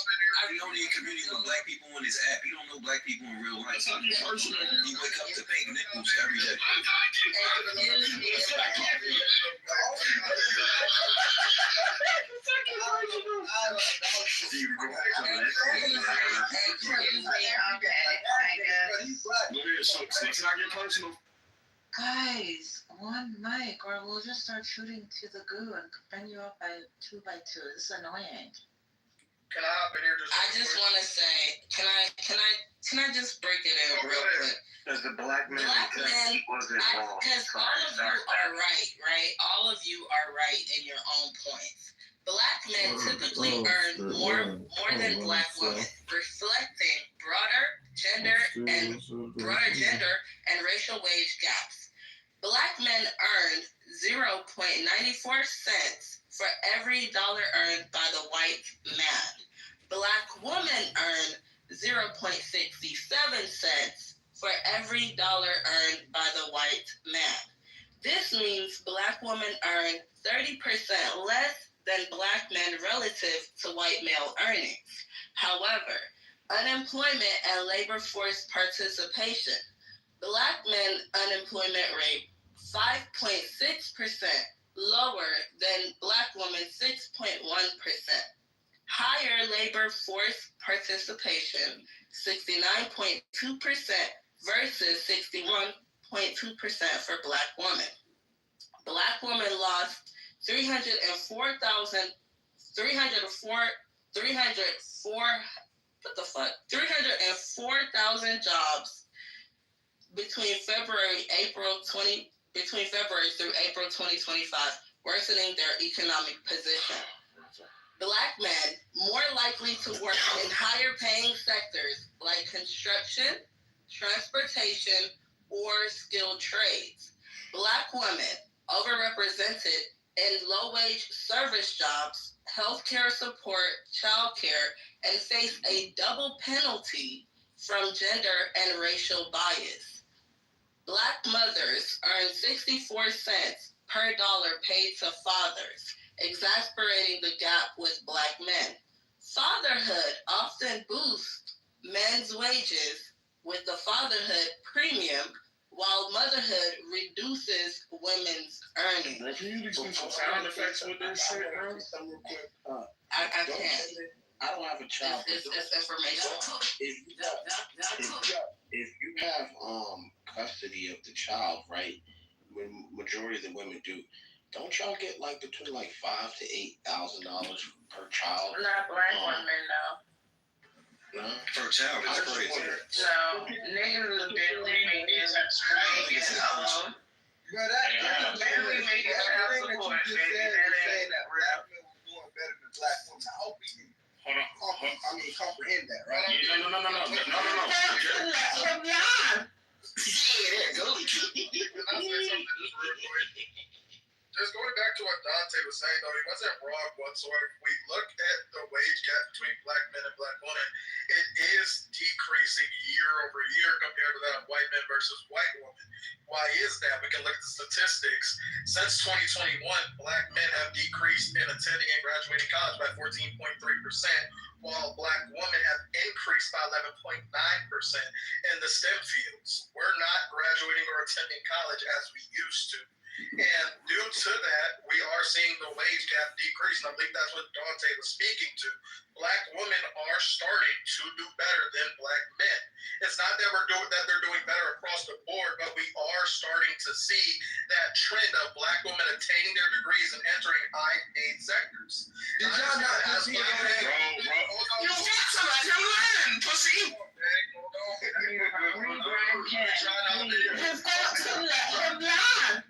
Speaker 6: He only in community with black people on his app. He don't know black people in real life.
Speaker 3: Let's not get personal.
Speaker 6: He wake up to fake nickels every day.
Speaker 3: Let's not get personal.
Speaker 8: Guys, one mic, or we'll just start shooting to the goo and bring you up by 2 by 2. This is annoying.
Speaker 12: Can I hop in here
Speaker 7: I just want to say, can I just break it in real quick?
Speaker 16: Because the black men wasn't wrong.
Speaker 7: Because all of you are right? All of you are right in your own points. Black men typically earn more than black women, reflecting broader gender and racial wage gaps. Black men earned 0.94 cents for every dollar earned by the white man. Black women earn 0.67 cents for every dollar earned by the white man. This means black women earn 30% less than black men relative to white male earnings. However, unemployment and labor force participation, Black men unemployment rate 5.6% lower than black women 6.1%. Higher labor force participation 69.2% versus 61.2% for black women. Black women lost 304,000 jobs between February through April 2025, worsening their economic position. Black men more likely to work in higher paying sectors like construction, transportation, or skilled trades. Black women overrepresented in low-wage service jobs, healthcare support, childcare, and face a double penalty from gender and racial bias. Black mothers earn 64 cents per dollar paid to fathers, exasperating the gap with black men. Fatherhood often boosts men's wages with the fatherhood premium, while motherhood reduces women's earnings.
Speaker 9: Can you do some sound effects with this shit, bro?
Speaker 7: I can't.
Speaker 17: I don't have a child.
Speaker 7: It's information.
Speaker 17: If you have custody of the child, right? When majority of the women do, don't y'all get like between like $5,000 to $8,000 per child?
Speaker 7: Not black women, though.
Speaker 17: No,
Speaker 10: per child is crazy.
Speaker 7: No, niggas is barely making it.
Speaker 12: But that barely making child support, baby. Saying that black men were doing better than black women. I hope we can comprehend that, right?
Speaker 3: No.
Speaker 12: Yeah, there goes. Just going back to what Dante was saying, though, he wasn't wrong whatsoever. If we look at the wage gap between black men and black women, it is decreasing year over year compared to that of white men versus white women. Why is that? We can look at the statistics. Since 2021, black men have decreased in attending and graduating college by 14.3%, while black women have increased by 11.9% in the STEM fields. We're not graduating or attending college as we used to. And due to that, we are seeing the wage gap decrease. And I think that's what Dante was speaking to. Black women are starting to do better than black men. It's not that they're doing better across the board, but we are starting to see that trend of black women attaining their degrees and entering high-paid sectors. Did y'all not just see that? You got to let him learn, pussy. You've got to let him learn.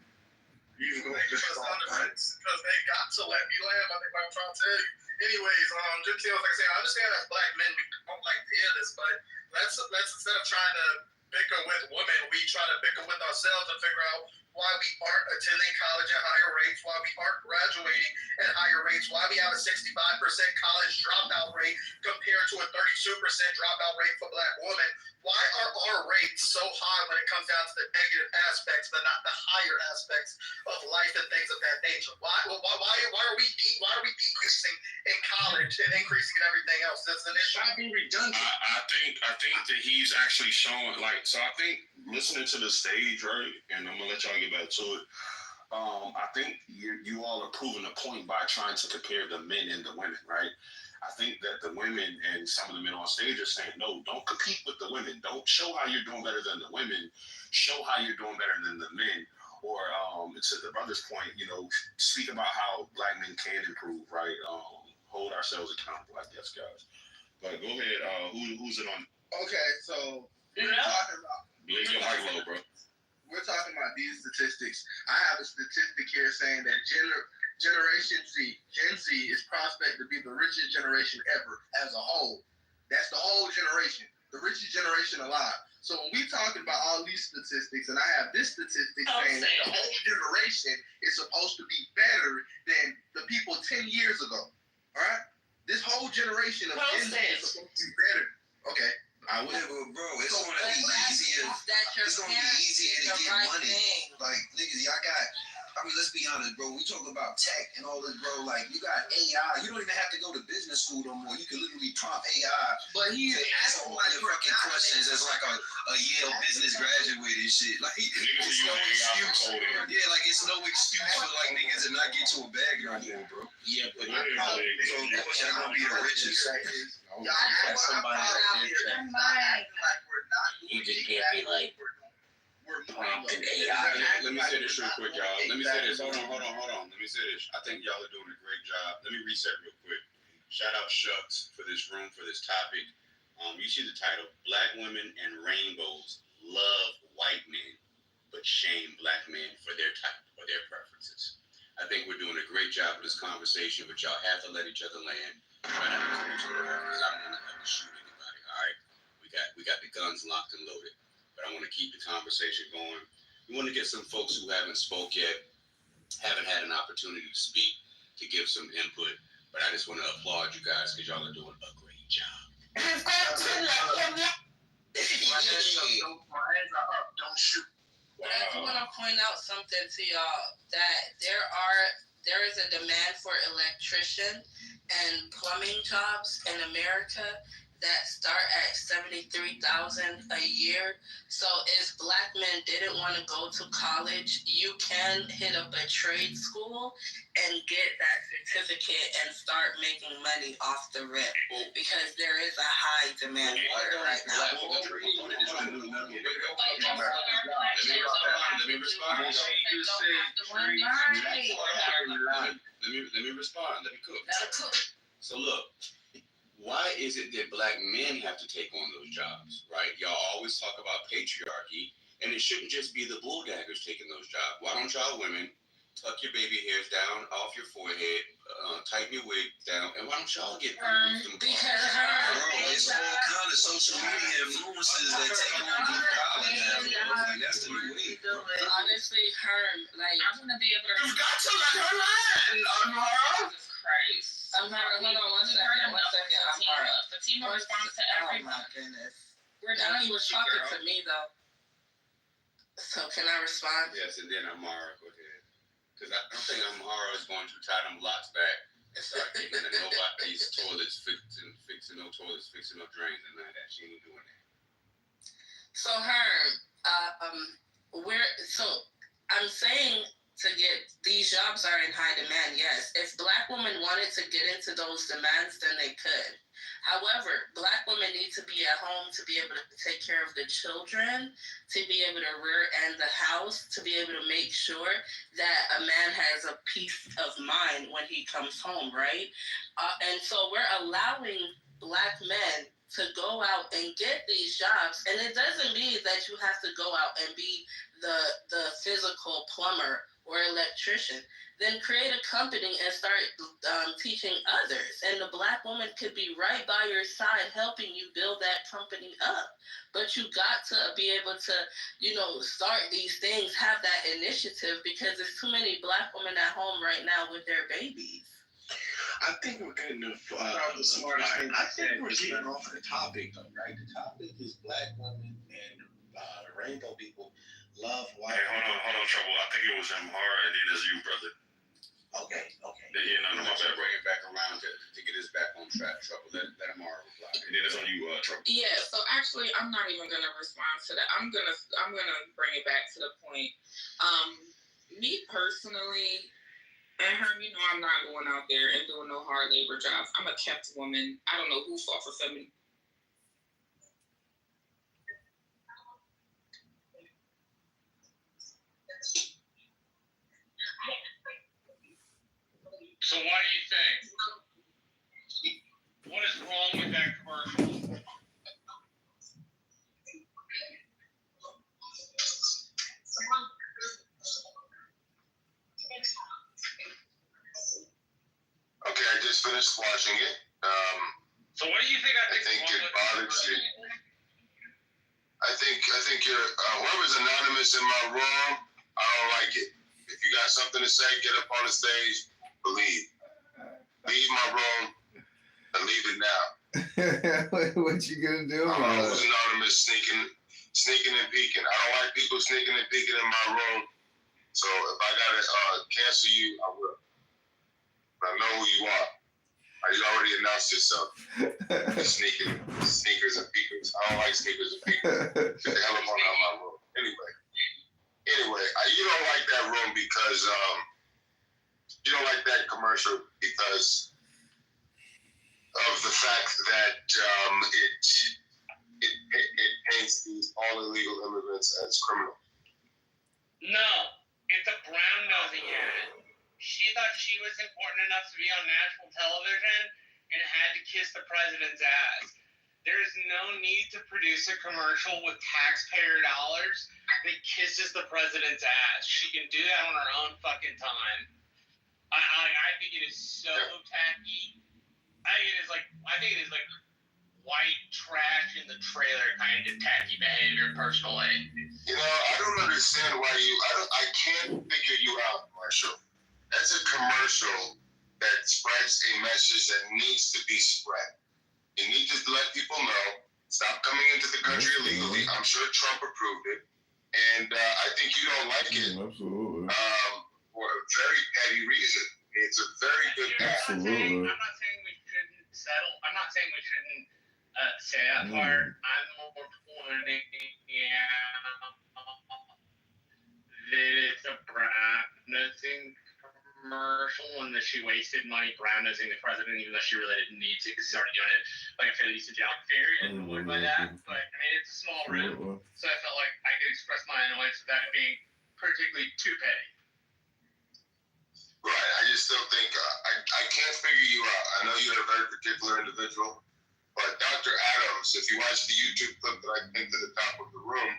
Speaker 12: Because they got to let me land. I think I'm trying to tell you. Anyways, just like I say, I understand that black men, we don't like to hear this, but let's instead of trying to bicker with women, we try to bicker with ourselves and figure out why we aren't attending college at higher rates, why we aren't graduating at higher rates, why we have a 65% college dropout rate compared to a 32% dropout rate for black women. Why are our rates so high when it comes down to the negative aspects, but not the higher aspects of life and things of that nature? Why are we decreasing in college and increasing in everything else? That's an issue.
Speaker 3: Be redundant. I think that he's actually showing so I think listening to the stage, right, and I'm gonna let y'all get back to it. I think you all are proving a point by trying to compare the men and the women, right? I think that the women and some of the men on stage are saying, no, don't compete with the women. Don't show how you're doing better than the women. Show how you're doing better than the men. Or to the brother's point, speak about how black men can improve, right? Hold ourselves accountable, I guess, guys. But go ahead. Who's it on?
Speaker 12: Okay, so we're talking about.
Speaker 3: Leave your mic low, bro.
Speaker 12: We're talking about these statistics. I have a statistic here saying that Generation Gen Z is prospect to be the richest generation ever as a whole. That's the whole generation, the richest generation alive. So when we talking about all these statistics, and I have this statistic saying that the whole generation is supposed to be better than the people 10 years ago. All right? This whole generation of Gen Z is supposed to be better. Okay.
Speaker 10: I would, bro. It's gonna be easier. It's gonna be easier to get money. Like niggas, y'all got. I mean, let's
Speaker 6: be honest, bro. We talk about tech and all this, bro. Like, you got AI. You don't even have to go to business school no more. You can literally prompt AI. But he answer all your fucking questions as like a Yale business graduate and shit. Like, it's no excuse. Yeah, like it's no excuse for like niggas to not get to a bag no more, bro. Yeah, but so of course y'all gonna be the richest.
Speaker 17: Y'all got somebody that did that. You just can't be like.
Speaker 3: Let me say this real quick, y'all. Let me say this. Hold on. Let me say this. I think y'all are doing a great job. Let me reset real quick. Shout out Shucks for this room, for this topic. You see the title: Black women and rainbows love white men, but shame black men for their type or their preferences. I think we're doing a great job of this conversation, but y'all have to let each other land. Try not to cut each other off because I don't want to have to shoot anybody. All right, we got the guns locked and loaded. But I want to keep the conversation going. We want to get some folks who haven't spoke yet, haven't had an opportunity to speak, to give some input. But I just want to applaud you guys because y'all are doing a great job.
Speaker 8: My hands are up. Don't shoot.
Speaker 7: But I do want to point out something to y'all that there is a demand for electrician and plumbing jobs in America that start at $73,000 a year. So if black men didn't want to go to college, you can hit up a trade school and get that certificate and start making money off the rip because there is a high demand for it right now.
Speaker 3: Let me respond. Let me respond. Let me cook. So look. Why is it that black men have to take on those jobs, right? Y'all always talk about patriarchy, and it shouldn't just be the bulldaggers taking those jobs. Why don't y'all women tuck your baby hairs down off your forehead, tighten your wig down, and why don't y'all get some
Speaker 6: because it's all kind of social media influences that take on blue collar now. Like, that's the new way.
Speaker 7: Honestly, like
Speaker 15: I'm gonna be able to.
Speaker 6: You've got to let her learn, Amara.
Speaker 15: Jesus Christ.
Speaker 7: Hold on one second.
Speaker 15: Fatima responds to everyone.
Speaker 7: Oh my goodness.
Speaker 15: We're done.
Speaker 7: He was talking to me though. So can I respond?
Speaker 3: Yes, and then Amara, go ahead. Because I don't think Amara is going to tie them locks back and start getting into nobody's toilets, fixing no toilets, fixing no drains, and none of that. She ain't doing that.
Speaker 7: So I'm saying to get these jobs are in high demand, yes. If black women wanted to get into those demands, then they could. However, black women need to be at home to be able to take care of the children, to be able to rear end the house, to be able to make sure that a man has a peace of mind when he comes home, right? And so we're allowing black men to go out and get these jobs. And it doesn't mean that you have to go out and be the physical plumber or electrician. Then create a company and start teaching others. And the black woman could be right by your side helping you build that company up. But you got to be able to, start these things, have that initiative, because there's too many black women at home right now with their babies.
Speaker 17: I think we're getting I think we're getting off the topic, though, right? The topic is black women and rainbow people love white.
Speaker 11: Hey, hold on, Trouble. I think it was Amara and then it's you, brother.
Speaker 17: Okay.
Speaker 3: Yeah, no, my bad. Bring it back around to get us back on track, Trouble. Let Amara reply. And then it's on you, Trouble.
Speaker 15: Yeah, so actually, I'm not even gonna respond to that. I'm gonna bring it back to the point. Me personally, and Herm, I'm not going out there and doing no hard labor jobs. I'm a kept woman. I don't know who fought for feminism.
Speaker 18: So what do you think? What is wrong with that commercial?
Speaker 19: Okay, I just finished watching it.
Speaker 18: So what do you think?
Speaker 19: I think it bothers you. I think you're whoever's anonymous in my room. I don't like it. If you got something to say, get up on the stage. Leave my room and leave it now.
Speaker 20: What you gonna do?
Speaker 19: I don't know who's anonymous sneaking and peeking. I don't like people sneaking and peeking in my room. So if I gotta cancel you, I will. I know who you are. You already announced yourself. Sneakers and peekers. I don't like sneakers and peekers. Get the hell up on out of my room. Anyway, you don't like that room because you don't like that commercial because of the fact that it paints these all illegal immigrants as criminals.
Speaker 18: No, it's a brown nosing ad. She thought she was important enough to be on national television and had to kiss the president's ass. There is no need to produce a commercial with taxpayer dollars that kisses the president's ass. She can do that on her own fucking time. I think it is so tacky. I think it is like white trash in the trailer kind of tacky behavior, personally.
Speaker 19: You know, I don't understand why I can't figure you out, Marshall. That's a commercial that spreads a message that needs to be spread. You need to let people know, stop coming into the country illegally. I'm sure Trump approved it. And I think you don't like it.
Speaker 20: Absolutely.
Speaker 19: For a very petty reason. It's a very good ad.
Speaker 18: I'm not saying we shouldn't settle. I'm not saying we shouldn't say that part. I'm more pointing out that it's a brown nosing commercial and that she wasted money brown nosing the president even though she really didn't need to because he's already doing it like a fairly decent job. Very annoyed by that, but I mean it's a small room, so I felt like I could express my annoyance without being particularly too petty.
Speaker 19: Right, I just still think I can't figure you out. I know you're a very particular individual, but Dr. Adams, if you watch the YouTube clip that I pinned to the top of the room,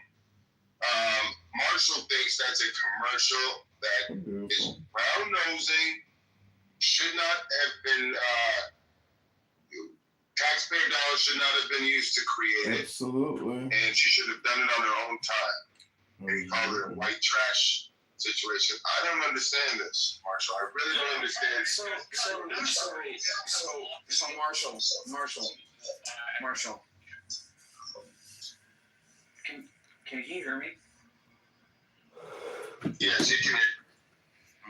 Speaker 19: Marshall thinks that's a commercial that is brown nosing, should not have been taxpayer dollars should not have been used to create it.
Speaker 20: Absolutely.
Speaker 19: And she should have done it on her own time. And he called it a white trash situation. I don't understand this, Marshall. I really don't understand.
Speaker 21: So Marshall. Can you hear me?
Speaker 19: Yes, you can.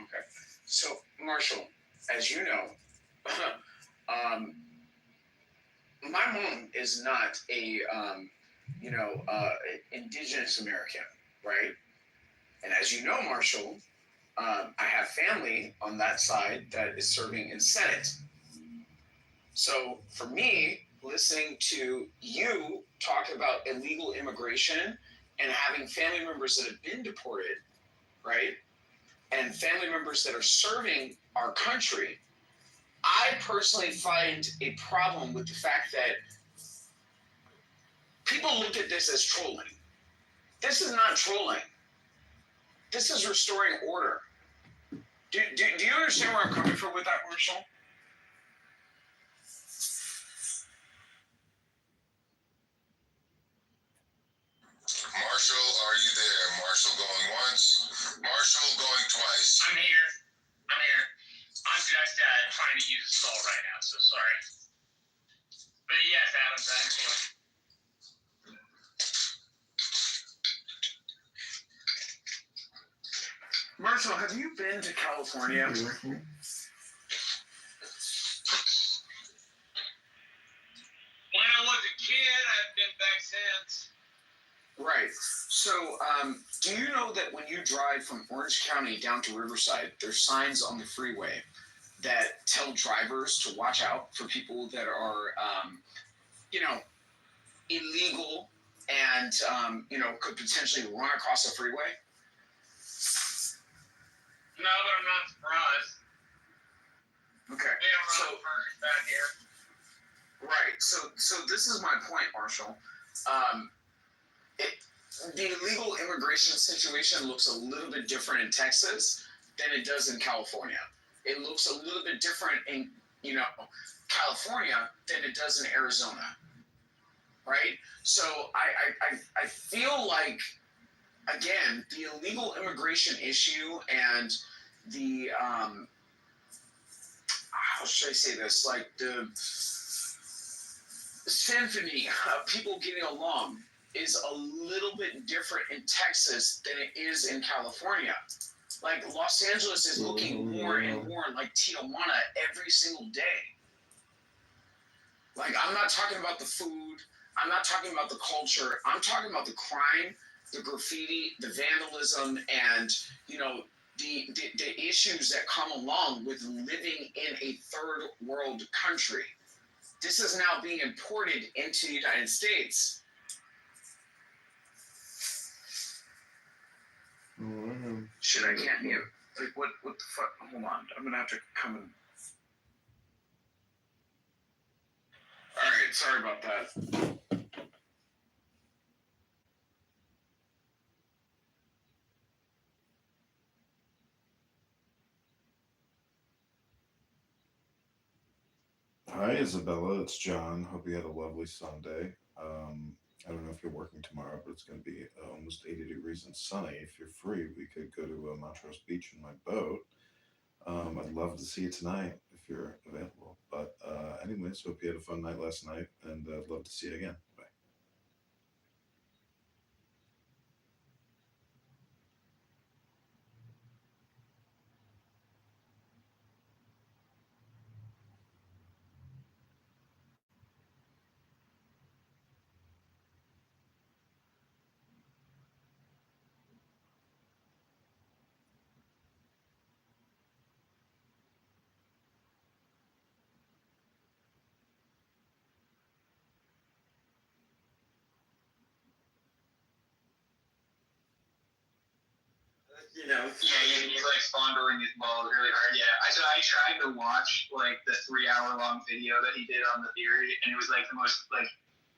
Speaker 21: Okay. So Marshall, as you know, my mom is not a indigenous American, right? And as you know, Marshall, I have family on that side that is serving in Senate. So for me, listening to you talk about illegal immigration and having family members that have been deported, right? And family members that are serving our country, I personally find a problem with the fact that people look at this as trolling. This is not trolling. This is restoring order. Do you understand where I'm coming from with that, Marshall?
Speaker 19: Marshall, are you there? Marshall going once. Marshall going twice.
Speaker 18: I'm here. I'm just trying to use a stall right now, so sorry. But yes, Adam, thank you.
Speaker 21: Marshall, have you been to California?
Speaker 18: When I was a kid, I've been back since.
Speaker 21: Right. So, do you know that when you drive from Orange County down to Riverside, there's signs on the freeway that tell drivers to watch out for people that are, illegal and, could potentially run across the freeway?
Speaker 18: No, but I'm not surprised.
Speaker 21: Okay.
Speaker 18: So back here.
Speaker 21: Right. So this is my point, Marshall. The illegal immigration situation looks a little bit different in Texas than it does in California. It looks a little bit different in, California than it does in Arizona. Right? So I feel like, again, the illegal immigration issue and the, how should I say this? Like the symphony of people getting along is a little bit different in Texas than it is in California. Like Los Angeles is looking more and more like Tijuana every single day. Like, I'm not talking about the food. I'm not talking about the culture. I'm talking about the crime, the graffiti, the vandalism, and, you know, the issues that come along with living in a third world country. This is now being imported into the United States.
Speaker 11: Shit, I can't mute. Like, what the fuck? Hold on. I'm gonna have to come and... Alright, sorry about that.
Speaker 4: Hi, Isabella. It's John. Hope you had a lovely Sunday. I don't know if you're working tomorrow, but it's going to be almost 80 degrees and sunny. If you're free, we could go to Montrose Beach in my boat. I'd love to see you tonight if you're available. But anyways, hope you had a fun night last night, and I'd love to see you again. Bye.
Speaker 22: You know, he's like fondling his balls really hard. Yeah, I tried to watch like the 3-hour long video that he did on the theory, and it was like the most like,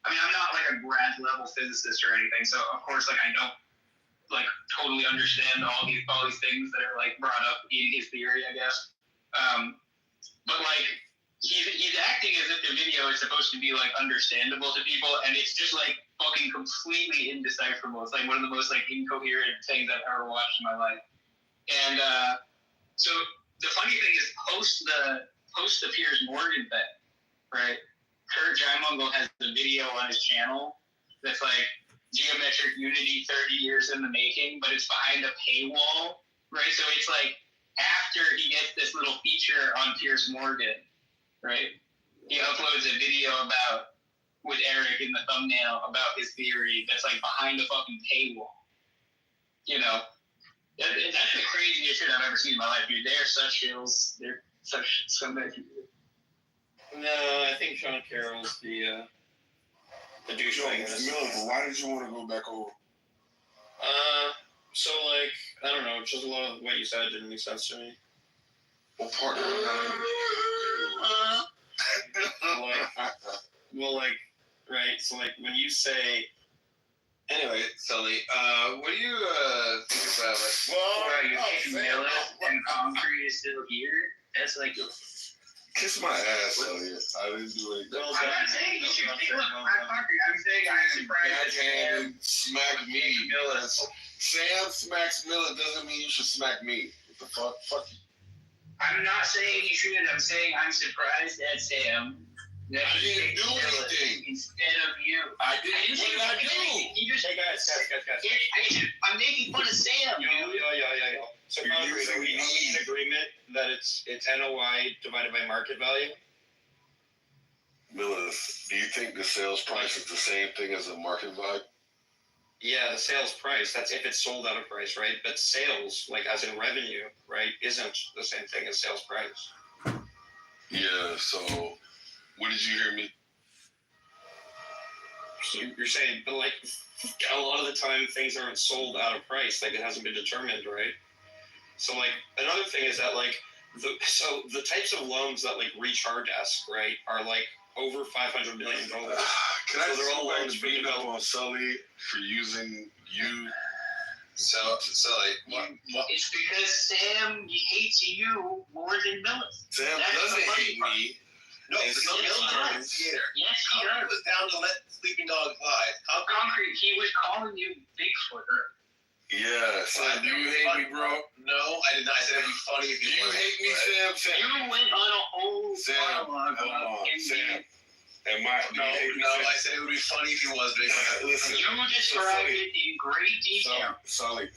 Speaker 22: I mean, I'm not like a grad level physicist or anything, so of course like I don't like totally understand all these things that are like brought up in his theory, I guess. But like he's acting as if the video is supposed to be like understandable to people, and it's just like fucking completely indecipherable. It's like one of the most like incoherent things I've ever watched in my life. And so the funny thing is, post the Piers Morgan thing, right? Kurt Jaimungal has the video on his channel that's like geometric unity 30 years in the making, but it's behind a paywall, right? So it's like after he gets this little feature on Piers Morgan, right? He uploads a video with Eric in the thumbnail about his theory that's like behind a fucking paywall. You know, that's the craziest shit I've ever seen in my life, dude. They are such shills. They're such scumbags.
Speaker 23: No, I think Sean Carroll's the douchebag.
Speaker 9: Why did you want to go back over?
Speaker 23: So like, I don't know, just a lot of what you said didn't make sense to me.
Speaker 9: What part?
Speaker 23: Well, like, right, so like, when you say...
Speaker 24: Anyway, Sully, what do you think about, like...
Speaker 22: Well, you humility and concrete is still here? That's like...
Speaker 9: Kiss my ass, Sully. I didn't do anything.
Speaker 22: I'm not saying you should look, I'm saying I'm surprised
Speaker 9: Backhand smack me. Sam smacks Miller doesn't mean you should smack me. What the fuck? Fuck you.
Speaker 22: I'm not saying you should. I'm saying I'm surprised at Sam. That
Speaker 9: I didn't do anything.
Speaker 22: Instead of you.
Speaker 9: I didn't. What did I do?
Speaker 22: You just,
Speaker 23: hey guys.
Speaker 22: I'm making fun of Sam.
Speaker 23: Yo. So concrete, are we in agreement that it's NOI divided by market value?
Speaker 9: Miller, do you think the sales price is the same thing as the market value?
Speaker 23: Yeah, the sales price, that's if it's sold at a price, right? But sales, like as in revenue, right, isn't the same thing as sales price.
Speaker 9: Yeah, so what did you hear me?
Speaker 23: So you're saying, but like a lot of the time things aren't sold at a price, like it hasn't been determined, right? So like another thing is that like the types of loans that like Reach our desk, right, are like over $500 million.
Speaker 9: Can I just all loans for beat up on Sully for using you?
Speaker 22: Sully, it's because Sam hates you more than Miller.
Speaker 9: Sam doesn't hate me.
Speaker 22: No, Sam does. Yes, he does.
Speaker 10: Was down to let sleeping dog fly.
Speaker 22: Concrete, he was calling you Bigfoot.
Speaker 9: Yeah, Sam, do you hate me, bro?
Speaker 10: No, I did not. I said it'd be funny if you
Speaker 9: hate me, Sam?
Speaker 22: You went on a whole
Speaker 9: Sam,
Speaker 22: monologue
Speaker 9: hold on, Sam.
Speaker 19: And I said it would be funny if he was. Listen,
Speaker 18: You described it in great detail.
Speaker 19: Sully,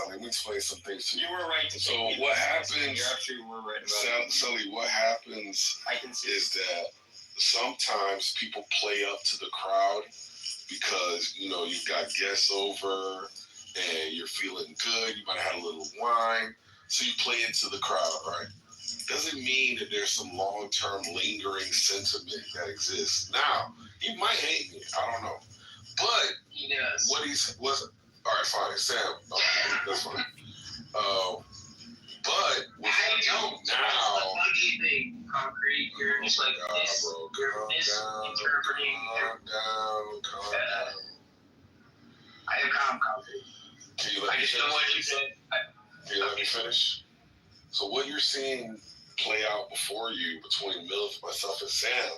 Speaker 19: let me explain some things to you.
Speaker 23: You were right to
Speaker 19: So
Speaker 23: say
Speaker 19: what
Speaker 23: it.
Speaker 19: happens?
Speaker 23: You actually were right about it.
Speaker 19: Sully, what happens
Speaker 23: I can see
Speaker 19: is that sometimes people play up to the crowd because you've got guests over and you're feeling good. You might have had a little wine, so you play into the crowd, right? Doesn't mean that there's some long-term lingering sentiment that exists. Now, he might hate me. I don't know. But
Speaker 18: He does.
Speaker 19: all right, fine, Sam. That's fine. But
Speaker 18: I don't.
Speaker 19: now,
Speaker 18: That's the funny thing, Concrete. You're just like this.
Speaker 19: bro,
Speaker 18: You're misinterpreting.
Speaker 19: calm down.
Speaker 18: I am calm, Concrete.
Speaker 19: Can you let
Speaker 18: I
Speaker 19: me
Speaker 18: just
Speaker 19: finish?
Speaker 18: know what you said.
Speaker 19: Can you let me finish? So what you're seeing play out before you between Mills, myself, and Sam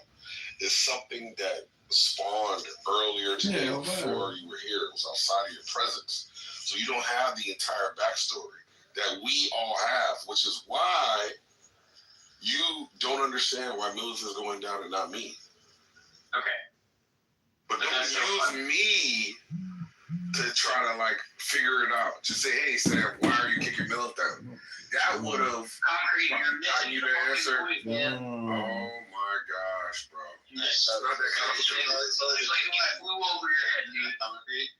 Speaker 19: is something that spawned earlier today before you were here. It was outside of your presence. So you don't have the entire backstory that we all have, which is why you don't understand why Mills is going down and not me.
Speaker 18: Okay.
Speaker 19: But don't use me to try to figure it out. Just say, hey Sam, why are you kicking Mills down? That would have gotten you to answer.
Speaker 18: Yeah.
Speaker 19: Oh my gosh, bro.
Speaker 18: It's
Speaker 19: not that complicated.
Speaker 18: like it flew over your head, dude.
Speaker 1: Concrete.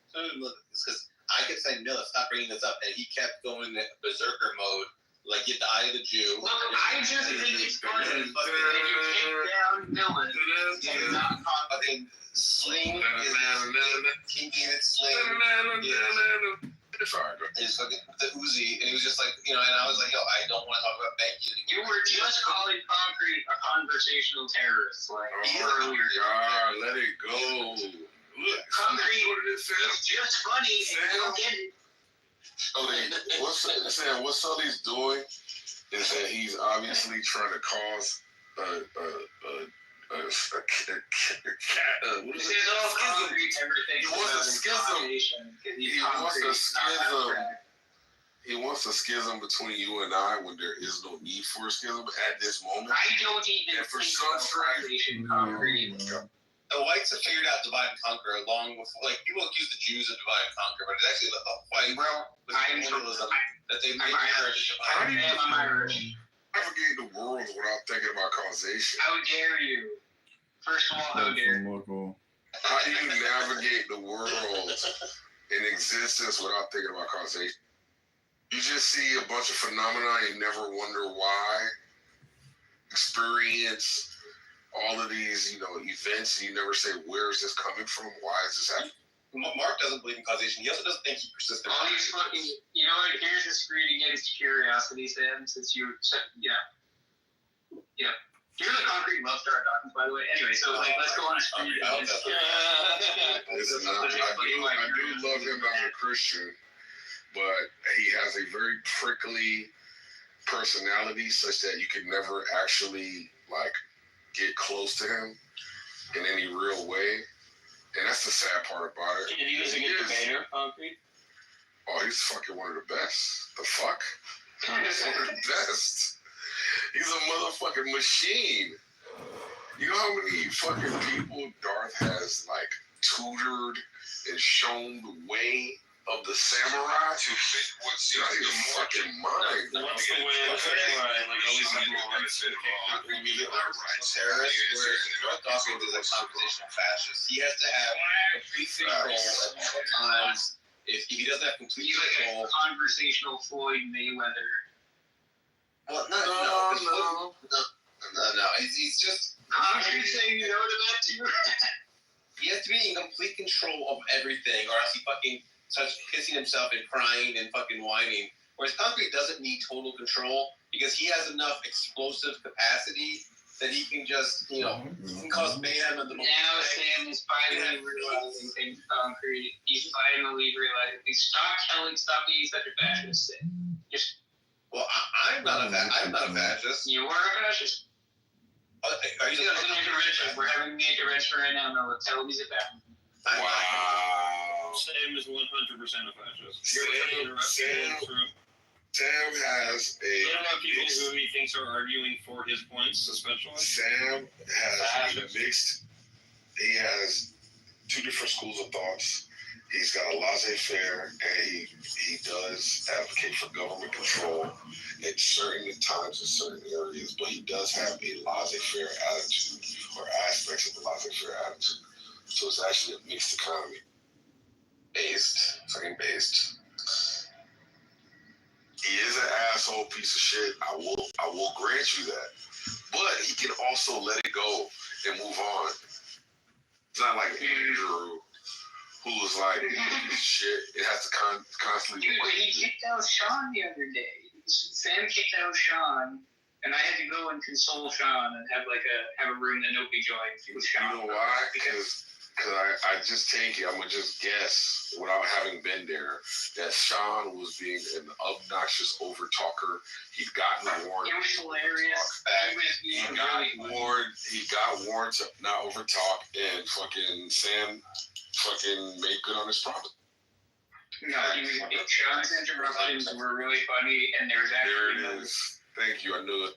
Speaker 1: So look, it's because I kept saying, Miller, stop bringing this up, and he kept going in berserker mode, like get the eye of the Jew.
Speaker 18: Look, I just think it's funny that you take down Dylan.
Speaker 1: He's not fucking sling. Kinky in its sling.
Speaker 19: Sorry,
Speaker 1: It's fucking the Uzi, and he was just like, and I was like, yo, I don't want to talk about banking
Speaker 18: You
Speaker 1: anymore.
Speaker 18: were just calling Concrete a conversational terrorist, earlier.
Speaker 19: God, let it go. Look,
Speaker 18: Concrete is just funny, and you don't get it.
Speaker 19: Sam, what Sully's doing is that he's obviously trying to cause He wants a schism between you and I when there is no need for a schism at this moment.
Speaker 18: I don't even
Speaker 19: and for
Speaker 18: think
Speaker 19: some
Speaker 18: causation, Concrete.
Speaker 1: The whites have figured out divide and conquer long before. People accuse the Jews of divide and conquer, but it's actually the white colonialism that they made Irish.
Speaker 19: How do you
Speaker 18: I'm Irish.
Speaker 19: navigate the world without thinking about causation?
Speaker 18: How dare you? First of all, how dare you?
Speaker 19: How do you navigate the world in existence without thinking about causation? You just see a bunch of phenomena and you never wonder why. Experience all of these, events, and you never say, where is this coming from? Why is this happening?
Speaker 1: Mark doesn't believe in causation. He also doesn't think he persists.
Speaker 18: All these fucking, you know what? Here's a screen to get his curiosity, Sam, since you, yeah. You're the Concrete love star doctors, by the way. Anyway, so let's go on a screen.
Speaker 19: I do love him as a Christian, but he has a very prickly personality such that you can never actually get close to him in any real way. And that's the sad part about it.
Speaker 23: And he was a good debater, Concrete?
Speaker 19: Oh, he's fucking one of the best. The fuck? He's one of the best. He's a motherfucking machine. You know how many fucking people Darth has tutored and shown the way of the samurai to fit what's in his fucking mind?
Speaker 23: What's the way of the samurai?
Speaker 1: Terrorists, we're talking to the composition of fascists. He has to have complete control at all times. If he doesn't have complete control,
Speaker 18: a conversational Floyd Mayweather.
Speaker 1: Well, no. He's just.
Speaker 18: Concrete saying no to that too.
Speaker 1: He has to be in complete control of everything, or else he fucking starts pissing himself and crying and fucking whining. Whereas Concrete doesn't need total control because he has enough explosive capacity that he can just, he can cause mayhem in the moment.
Speaker 18: Now Sam is finally realizing things, Concrete. He's finally realizing things. Stop being such a fascist.
Speaker 1: Well, I'm not a fascist.
Speaker 18: You are a fascist.
Speaker 1: Are you
Speaker 18: an intervention? We're having an intervention right now. No, tell him he's a fascist.
Speaker 19: Wow.
Speaker 23: Sam is 100% a fascist.
Speaker 19: Sam has a.
Speaker 23: What about people who he he thinks are arguing for his points, especially?
Speaker 9: Sam has mixed. He has two different schools of thoughts. He's got a laissez-faire, and he does advocate for government control at certain times in certain areas, but he does have a laissez-faire attitude or aspects of a laissez-faire attitude. So it's actually a mixed economy. Fucking based. He is an asshole piece of shit. I will grant you that. But he can also let it go and move on. It's not like Andrew, who was like, shit, it has to constantly...
Speaker 18: Dude, he kicked out Sean the other day. Sam kicked out Sean, and I had to go and console Sean and have a room that nobody joined.
Speaker 9: You know why? Because I just take it, I'm going to just guess, without having been there, that Sean was being an obnoxious overtalker. He'd gotten warned.
Speaker 18: It was hilarious.
Speaker 9: He got warned to not overtalk, and fucking Sam fucking made good on his promise.
Speaker 18: No, Sean's interruptions were really funny, and there was actually...
Speaker 9: There it is. Thank you, I knew it.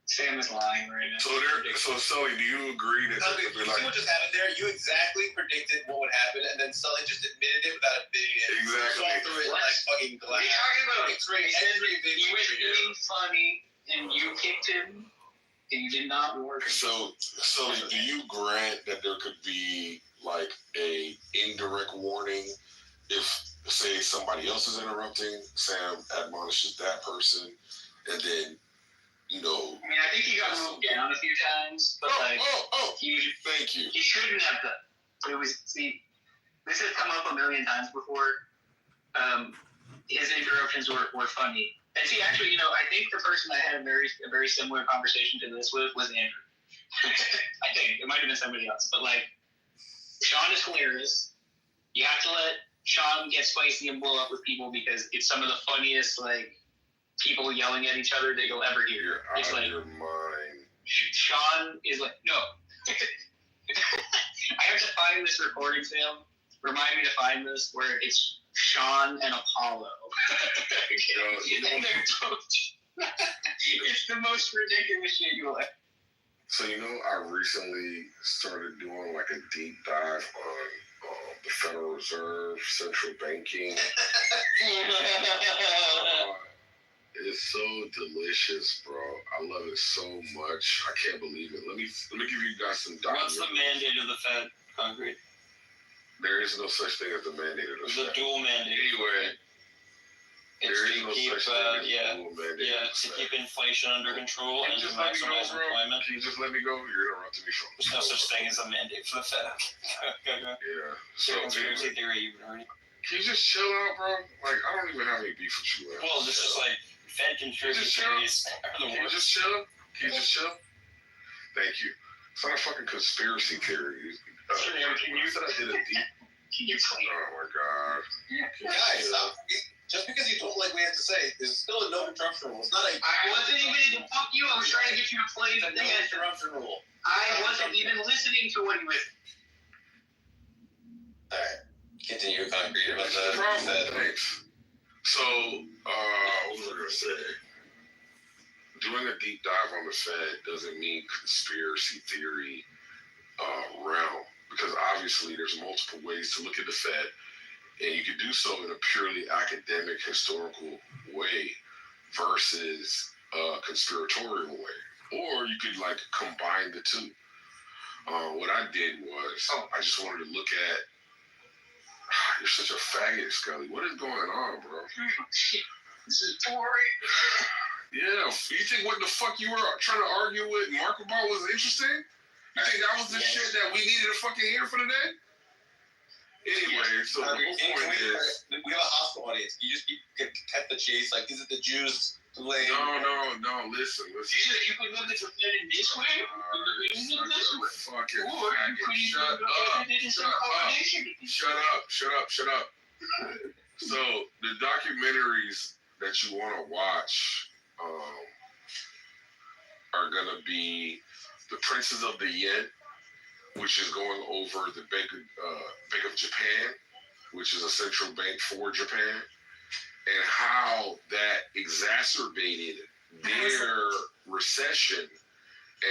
Speaker 18: Sam is lying right now.
Speaker 9: So Sully, do you agree that...
Speaker 1: You see what just happened there? You exactly predicted what would happen, and then Sully just admitted it without admitting it.
Speaker 9: Exactly.
Speaker 1: Saw through it like fucking glass.
Speaker 18: We're talking about
Speaker 1: He
Speaker 18: was being funny, and you kicked him, and you did not work.
Speaker 9: So Sully, do you grant that there could be like a indirect warning if, say, somebody else is interrupting, Sam admonishes that person, and then, you know...
Speaker 18: I mean, I think he got moved down a few times, but
Speaker 9: thank you.
Speaker 18: He shouldn't have done. It was, see, this has come up a million times before. His interruptions were funny. And see, actually, you know, I think the person I had a very similar conversation to this with was Andrew. I think. It might have been somebody else. But, like, Sean is hilarious. You have to let Sean get spicy and blow up with people because it's some of the funniest, like, people yelling at each other that you'll ever hear. It's like,
Speaker 9: your mind.
Speaker 18: Sean is like, no. I have to find this recording, Sam. Remind me to find this where it's Sean and Apollo. It's the most ridiculous shit you'll ever.
Speaker 9: So, you know, I recently started doing like a deep dive on the Federal Reserve, central banking. It's so delicious, bro. I love it so much. I can't believe it. Let me give you guys some documents.
Speaker 23: What's the mandate of the Fed, Concrete?
Speaker 9: There is no such thing as the mandate of the Fed.
Speaker 23: The dual mandate.
Speaker 9: Anyway,
Speaker 23: It's to keep inflation under control and to maximize employment.
Speaker 9: Can you just let me go? You're interrupting me.
Speaker 23: There's no such thing as a mandate for the Fed.
Speaker 9: Yeah.
Speaker 23: So conspiracy theory, you've already.
Speaker 9: Can you just chill out, bro? Like, I don't even have any beef with you, man.
Speaker 23: Well, this is like Fed conspiracy theories are the worst.
Speaker 9: Can you just chill? Thank you. It's not a fucking conspiracy theory.
Speaker 18: Can you
Speaker 9: said I did a deep.
Speaker 18: Can you play?
Speaker 9: Oh my god.
Speaker 1: Guys, stop. Just because you don't like what we have to say, there's still a no interruption rule. It's not a.
Speaker 18: I wasn't even fuck you. I was trying to get you to play the
Speaker 1: no interruption rule.
Speaker 18: I wasn't even listening to what he was.
Speaker 1: All right, continue Concrete about
Speaker 9: that. So, what was I gonna say? Doing a deep dive on the Fed doesn't mean conspiracy theory realm, because obviously there's multiple ways to look at the Fed. And you can do so in a purely academic, historical way versus a conspiratorial way. Or you could, like, combine the two. What I did was, I just wanted to look at... You're such a faggot, Scully. What is going on, bro?
Speaker 18: This is boring.
Speaker 9: Yeah, you think what the fuck you were trying to argue with Mark about was interesting? You think that was the shit that we needed to fucking hear for today? Anyway, so the whole point is...
Speaker 1: We have a hostile audience. You just cut the chase. Like, is it the Jews to blame?
Speaker 9: No, listen.
Speaker 18: You could look at the Fed in this way.
Speaker 9: Fucking
Speaker 18: or you could
Speaker 9: Shut up. So, the documentaries that you want to watch are going to be The Princes of the Yen, which is going over the Bank of Japan, which is a central bank for Japan.
Speaker 19: and how that exacerbated their recession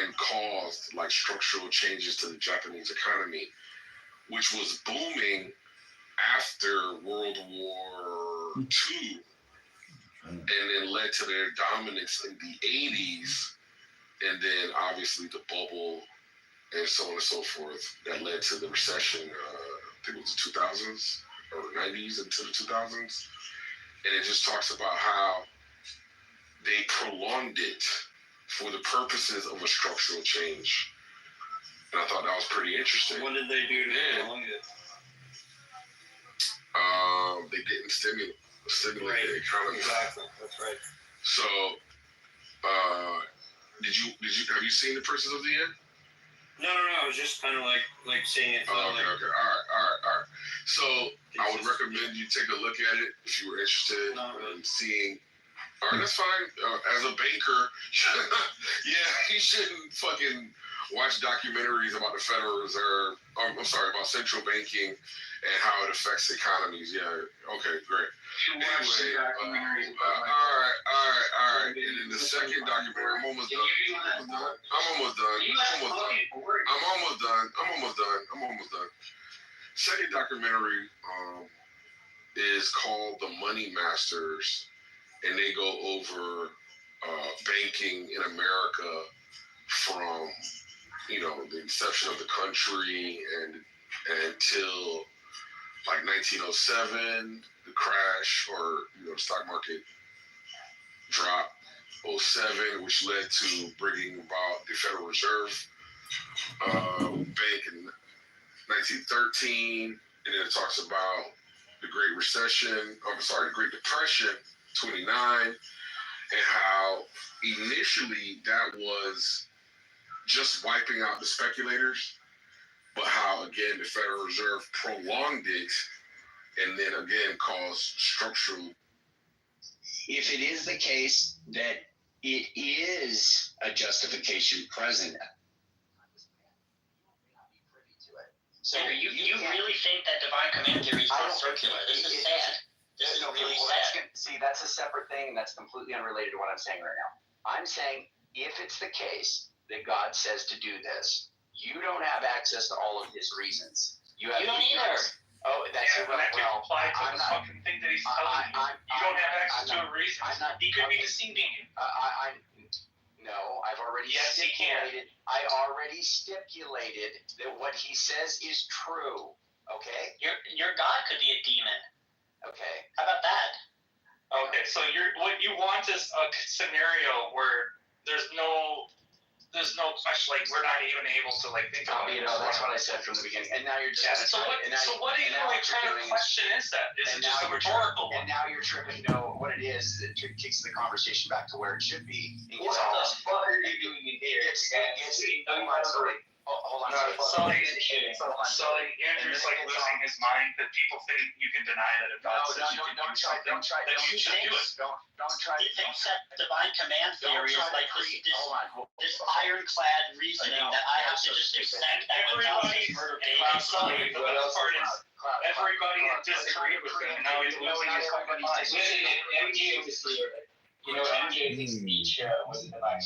Speaker 19: and caused like structural changes to the Japanese economy, which was booming after World War II, and then led to their dominance in the 80s, and then obviously the bubble and so on and so forth that led to the recession. I think it was the 2000s or 90s into the 2000s, and it just talks about how they prolonged it for the purposes of a structural change. And I thought that was pretty interesting.
Speaker 23: What did they do to prolong it?
Speaker 19: They didn't stimulate the economy.
Speaker 23: Exactly, that's right.
Speaker 19: So, have you seen The Princes of the End?
Speaker 23: No, I was just kind of like seeing it.
Speaker 19: Okay. All right. So I would recommend you take a look at it if you were interested in seeing. All right, that's fine. As a banker, yeah, you shouldn't fucking watch documentaries about the Federal Reserve. I'm sorry, about central banking and how it affects economies. Yeah, okay, great. Anyway, all right. And then the second documentary, I'm almost done. Second documentary is called The Money Masters, and they go over banking in America from the inception of the country and until like 1907, the crash, or the stock market drop, 07, which led to bringing about the Federal Reserve Bank in 1913, and then it talks about the Great Depression, 29, and how initially that was just wiping out the speculators, but how, again, the Federal Reserve prolonged it and then, again, caused structural.
Speaker 2: If it is the case that it is a justification present.
Speaker 5: So you really think that divine command theory is not circular? This is sad. This is really sad.
Speaker 2: See, that's a separate thing. That's completely unrelated to what I'm saying right now. I'm saying if it's the case that God says to do this, you don't have access to all of his reasons. You don't either. Oh, that's
Speaker 18: that could apply to the fucking thing that he's telling you. You don't have access to a reason. He could be deceiving you.
Speaker 2: No, I've already
Speaker 18: stipulated.
Speaker 2: I already stipulated that what he says is true. Okay.
Speaker 5: Your God could be a demon.
Speaker 2: Okay.
Speaker 5: How about that?
Speaker 18: Okay, so what you want is a scenario where there's no question, like we're not even able to think about it.
Speaker 2: That's what I said from the beginning. And now you're just
Speaker 18: So what are you trying to question is that? Is it just a rhetorical one?
Speaker 2: And now you're tripping. No, what it is, it kicks the conversation back to where it should be.
Speaker 5: What the fuck are you doing in here?
Speaker 2: Hold on.
Speaker 18: Sully, Andrew's losing his mind that people think you can deny that if God says you can do something, that you should do it.
Speaker 2: Don't try.
Speaker 5: He thinks that divine command theory is like this ironclad reasoning that I have to just accept.
Speaker 18: Everybody disagreed with him. Now he's losing his fucking mind.
Speaker 2: MJ's speech was in the back.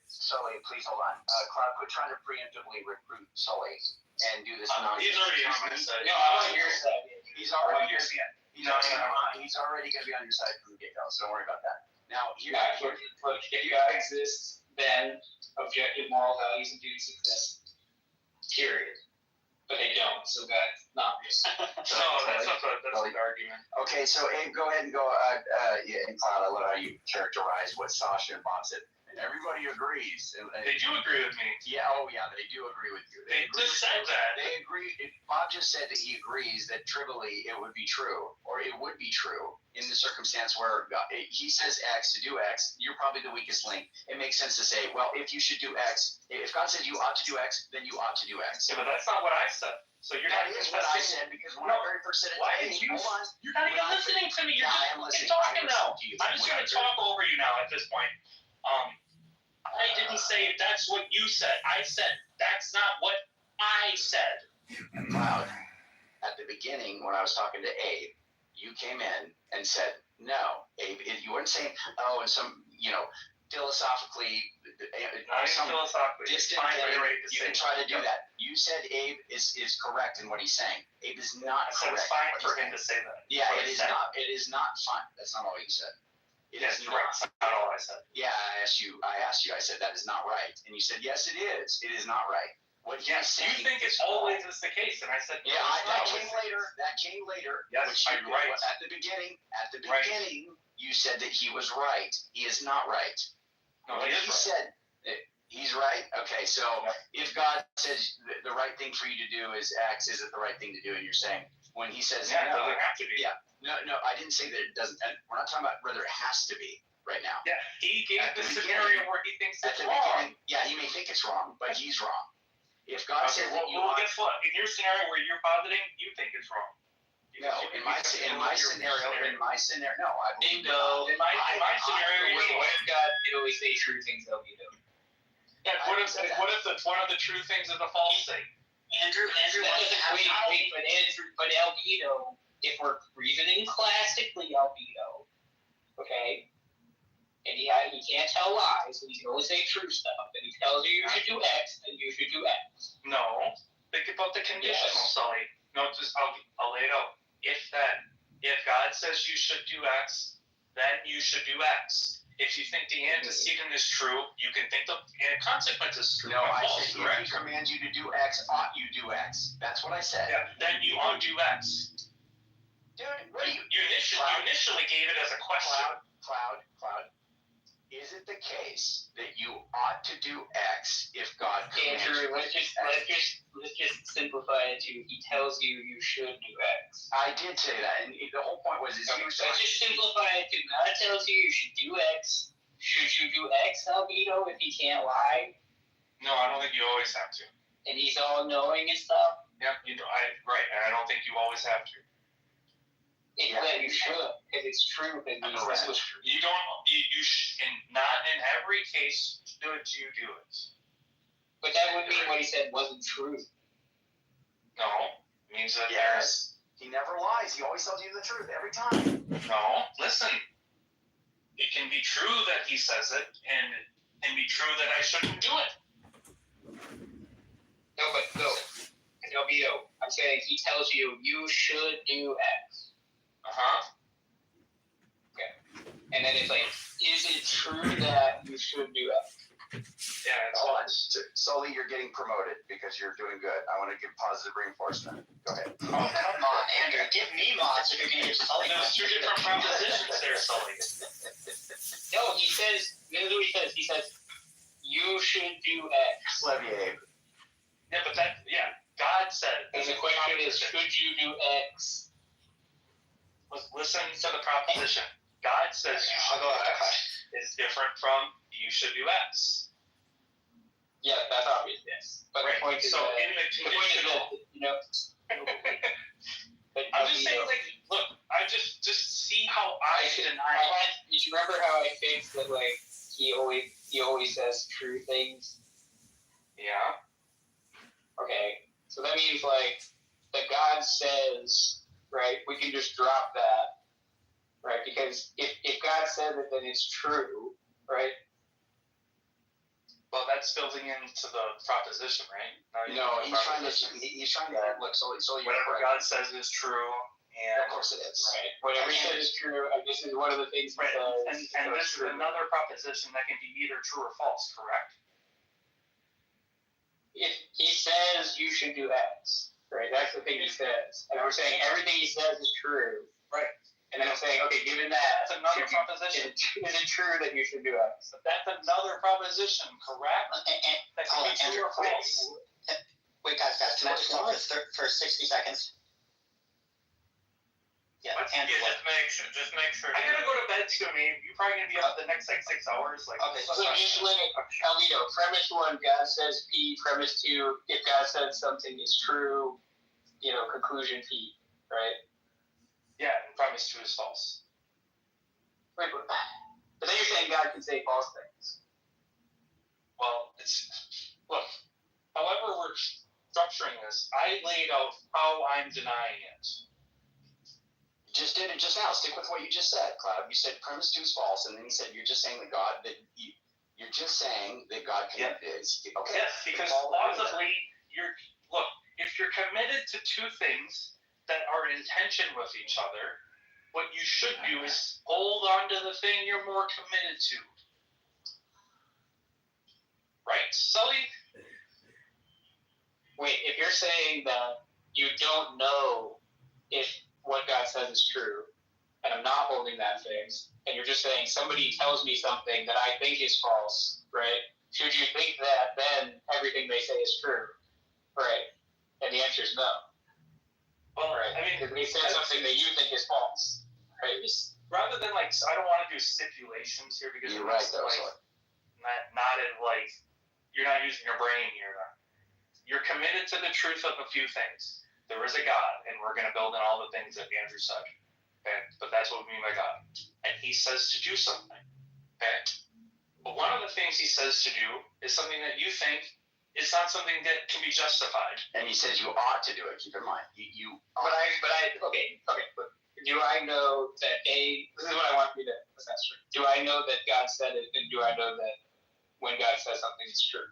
Speaker 2: Sully, please hold on. Cloud, quit trying to preemptively recruit Sully and do this nonsense.
Speaker 18: He's already on my side.
Speaker 2: No, I want your side. He's already going to be on your side from the get-go, so don't worry about that. Now,
Speaker 13: look, if God exists, then objective moral values and duties exist. Period. But they don't, so that's not real.
Speaker 18: That's the argument.
Speaker 2: Okay, so Abe, go ahead and go. And Cloud, I love how you characterize what Sasha and Bob said. Everybody agrees.
Speaker 18: They do agree with me.
Speaker 2: Yeah, they do agree with you.
Speaker 18: They just said that.
Speaker 2: They agree. Bob just said that he agrees that trivially it would be true, or it would be true in the circumstance where he says X to do X, you're probably the weakest link. It makes sense to say, well, if you should do X, if God says you ought to do X, then you ought to do X.
Speaker 18: Yeah, but that's not what I said. So you're
Speaker 2: that is what I said, because when I very first said it,
Speaker 18: you're not even listening to me. You're just talking now. I'm just going to talk over you now at this point. I didn't say that's what you said. I said that's not what I said.
Speaker 2: Cloud, at the beginning when I was talking to Abe, you came in and said No, Abe, you weren't saying, oh, and some, philosophically, some distant thing, you can try to do that. You said Abe is correct in what he's saying. Abe is not correct.
Speaker 18: It's fine for him to say that.
Speaker 2: Yeah, it is not. It is not fine. That's not all you said. It is not.
Speaker 18: That's not all I said.
Speaker 2: Yeah, I asked you. I said that is not right, and you said yes, it is. It is not right. What
Speaker 18: you think it's always is the case, and I said no,
Speaker 2: that came later. That came later.
Speaker 18: Yes, I'm right.
Speaker 2: At the beginning, you said that he was right. He is not right.
Speaker 18: No,
Speaker 2: he said he's right. Okay, so if God says the right thing for you to do is X, is it the right thing to do? And you're saying when he says
Speaker 18: it doesn't have to be.
Speaker 2: Yeah. No, I didn't say that it doesn't. We're not talking about whether it has to be right now.
Speaker 18: Yeah, he gave the scenario where he thinks it's wrong.
Speaker 2: Yeah, he may think it's wrong, but he's wrong. If God says that
Speaker 18: guess what? In your scenario where you're positing, you think it's wrong.
Speaker 2: No, in my scenario, no.
Speaker 13: Bingo. In my scenario, if God could always say true things, they'll be doing.
Speaker 18: Yeah, what if one of the true things is a false thing?
Speaker 13: Andrew but albedo, if we're reasoning classically albedo, okay, and he can't tell lies, and he can only say true stuff, and he tells you should do X, then you should do X.
Speaker 18: No, think about the conditional, Sully. No, I'll lay it out. If God says you should do X, then you should do X. If you think the antecedent is true, you can think the consequence is true.
Speaker 2: No, I said if he commands you to do X, ought you do X. That's what I said.
Speaker 18: Yeah, then you ought do X.
Speaker 2: Dude, what are you?
Speaker 18: You initially gave it as a question.
Speaker 2: Cloud. Is it the case that you ought to do X if God commands you?
Speaker 13: Andrew, let's just simplify it to he tells you should do X.
Speaker 2: I did say that, and the whole point was
Speaker 13: let's just simplify it to God tells you should do X. Should you do X, albedo, if he can't lie?
Speaker 18: No, I don't think you always have to.
Speaker 13: And he's all knowing and stuff.
Speaker 18: Yeah, right, and I don't think you always have to.
Speaker 13: That you should, because it's true. That
Speaker 18: you don't. Not in every case should you do it.
Speaker 13: But that would mean what he said wasn't true.
Speaker 18: No, it means that
Speaker 2: he never lies. He always tells you the truth every time.
Speaker 18: No, listen. It can be true that he says it, and it can be true that I shouldn't do it.
Speaker 13: No. Albedo, I'm saying he tells you should do X. Okay. And then it's like, is it true that you should do X?
Speaker 2: Yeah, Sully, you're getting promoted because you're doing good. I want to give positive reinforcement. Go ahead.
Speaker 5: Oh, come on, Andrew. Give me mods if you're going to give Sully.
Speaker 18: There's two different propositions there, Sully.
Speaker 13: No, he says, this is what he says. He says, you should do X.
Speaker 2: Love you, Abe.
Speaker 18: Yeah, but God said.
Speaker 13: And the question is, should you do X?
Speaker 18: Listen to the proposition. God says you should do X is different from you should do X.
Speaker 13: Yeah, that's obvious. Yes. But
Speaker 18: right.
Speaker 13: The point is
Speaker 18: I'm just saying, look, I just see how I deny it.
Speaker 13: You remember how I think that he always says true things?
Speaker 18: Yeah.
Speaker 13: Okay. So that means that God says, right, we can just drop that, right? Because if God says it, then it's true, right?
Speaker 18: Well, that's building into the proposition, right?
Speaker 2: No, he's trying to look. So
Speaker 18: whatever God says is true, and
Speaker 2: of course it is.
Speaker 13: Right. Whatever he says is true. This is one of the things.
Speaker 18: Right. And this is another proposition that can be either true or false, correct?
Speaker 13: If he says you should do X, right? That's the thing he says, and we're saying everything he says is true,
Speaker 18: right?
Speaker 13: And then I'm saying, okay, given that,
Speaker 18: that's another proposition.
Speaker 13: Is it true that you should do X?
Speaker 18: But that's another proposition, correct? That can be true or false.
Speaker 5: Wait, guys, can I just talk for 60 seconds? Yeah, Andrew,
Speaker 18: just make sure. I gotta go to bed too, man. You're probably gonna be up the next 6 hours.
Speaker 13: Okay, so just Albedo, premise 1, God says P. Premise 2, if God says something is true, conclusion P, right?
Speaker 18: Yeah, and premise 2 is false.
Speaker 13: Wait, but then you're saying God can say false things.
Speaker 18: Well, look. However we're structuring this, I laid out how I'm denying it.
Speaker 2: just did it just now. Stick with what you just said, Cloud. You said premise 2 is false, and then you said you're just saying that God you're just saying that God can. Okay.
Speaker 8: Yes, because plausibly, if you're committed to two things that are in tension with each other, what you should do is hold on to the thing you're more committed to. Right, Sully?
Speaker 13: Wait, if you're saying that you don't know if what God says is true, and I'm not holding that thing, and you're just saying somebody tells me something that I think is false, right? Should you think that then everything they say is true, right? And the answer is no.
Speaker 8: Well,
Speaker 13: right.
Speaker 8: I mean,
Speaker 13: because they said something that you think is false, right?
Speaker 8: Rather than I don't want to do stipulations here because
Speaker 2: you're right, though.
Speaker 8: Not in you're not using your brain here. You're committed to the truth of a few things. There is a God, and we're going to build in all the things that Andrew said. Okay, but that's what we mean by God. And He says to do something. Okay, but one of the things He says to do is something that you think is not something that can be justified.
Speaker 2: And He says you ought to do it. Keep in mind,
Speaker 13: okay. But do I know that this is what I want you to assess. Do I know that God said it, and do I know that when God says something, it's true?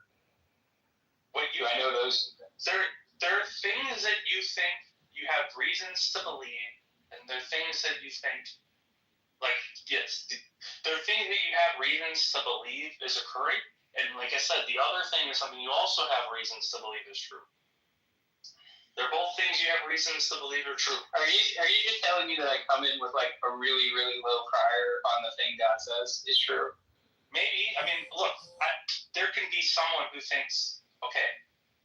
Speaker 13: Do I know those?
Speaker 8: There are things that you think you have reasons to believe, and there are things that you think, yes, there are things that you have reasons to believe is occurring, and like I said, the other thing is something you also have reasons to believe is true. They're both things you have reasons to believe are true.
Speaker 13: Are you just telling me that I come in with a really, really low prior on the thing God says is true?
Speaker 8: Maybe. I mean, look, there can be someone who thinks, okay,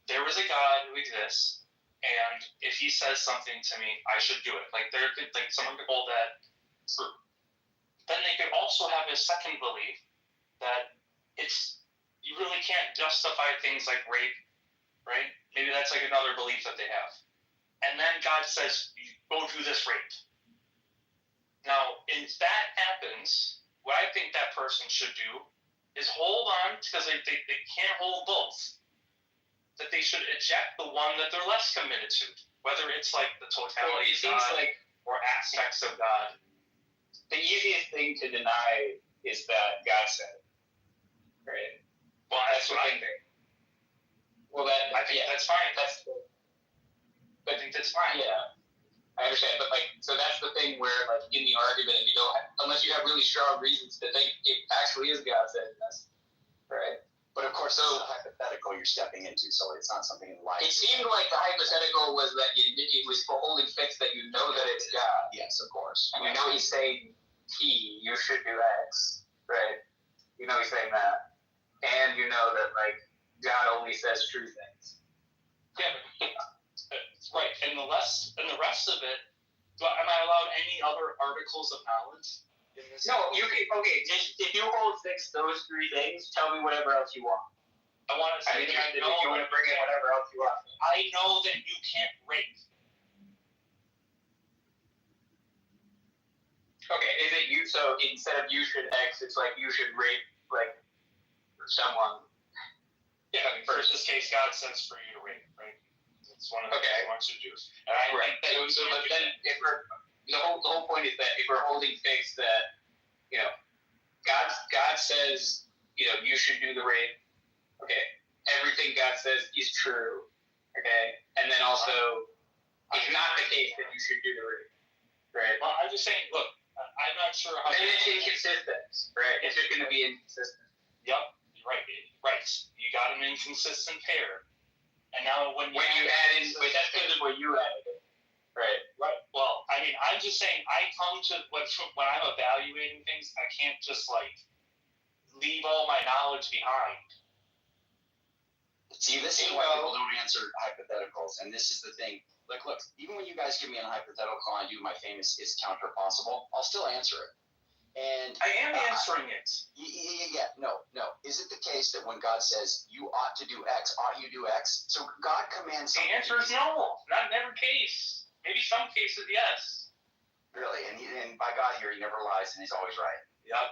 Speaker 8: there is a God who exists, and if He says something to me, I should do it. Someone could hold that true. Then they could also have a second belief that you really can't justify things like rape, right? Maybe that's another belief that they have. And then God says, go do this rape. Now, if that happens, what I think that person should do is hold on, because they can't hold both, that they should eject the one that they're less committed to, whether it's the totality of God or aspects of God.
Speaker 13: The easiest thing to deny is that God said it, right?
Speaker 8: Well, that's what I think.
Speaker 13: Well,
Speaker 8: I think that's fine.
Speaker 13: I think that's fine. Yeah, I understand, but so that's the thing where, in the argument, if you don't, unless you have really strong reasons to think it actually is God saying this, right?
Speaker 2: But of course, it's a hypothetical you're stepping into, so it's not something in life.
Speaker 13: It seemed like the hypothetical was that it was for holding fixed that you know that it's God.
Speaker 2: Yes, of course.
Speaker 13: And you know He's saying you should do X, right? You know He's saying that, and you know that God only says true things.
Speaker 8: Yeah, right. And the rest of it, am I allowed any other articles of knowledge?
Speaker 13: No, you can. Okay, if you hold fixed those three things, tell me whatever else you want.
Speaker 8: I want to say
Speaker 13: that you want to bring in whatever else you want.
Speaker 8: I know that you can't rape.
Speaker 13: Okay, is it you? So instead of you should X, it's you should rape someone.
Speaker 8: Yeah, I mean, for this case, God says for you to rape, right? It's one of the things He wants you to do. And I think that
Speaker 13: but then if we're the whole point is that if we're holding fixed that God says you should do the rape, okay, everything God says is true, okay, and then also it's not the case that you should do the rape, right?
Speaker 8: Well, I'm just saying, look, I'm not sure how.
Speaker 13: And it's inconsistent, right? It's just going to be inconsistent.
Speaker 8: Yep, right. You got an inconsistent pair, and now when you
Speaker 13: add in, but that's because of what you added in. Right.
Speaker 8: Well, I mean, I'm just saying, I come to when I'm evaluating things, I can't just leave all my knowledge behind.
Speaker 2: See, this is why people don't answer hypotheticals, and this is the thing. Look, even when you guys give me a hypothetical and I do my famous "is counter possible," I'll still answer it. And
Speaker 8: I am answering it.
Speaker 2: Yeah, no. Is it the case that when God says you ought to do X, ought you do X? So God commands something.
Speaker 8: The answer is no. Not in every case. Maybe some cases, yes.
Speaker 2: Really, and by God here, He never lies and He's always right.
Speaker 8: Yep,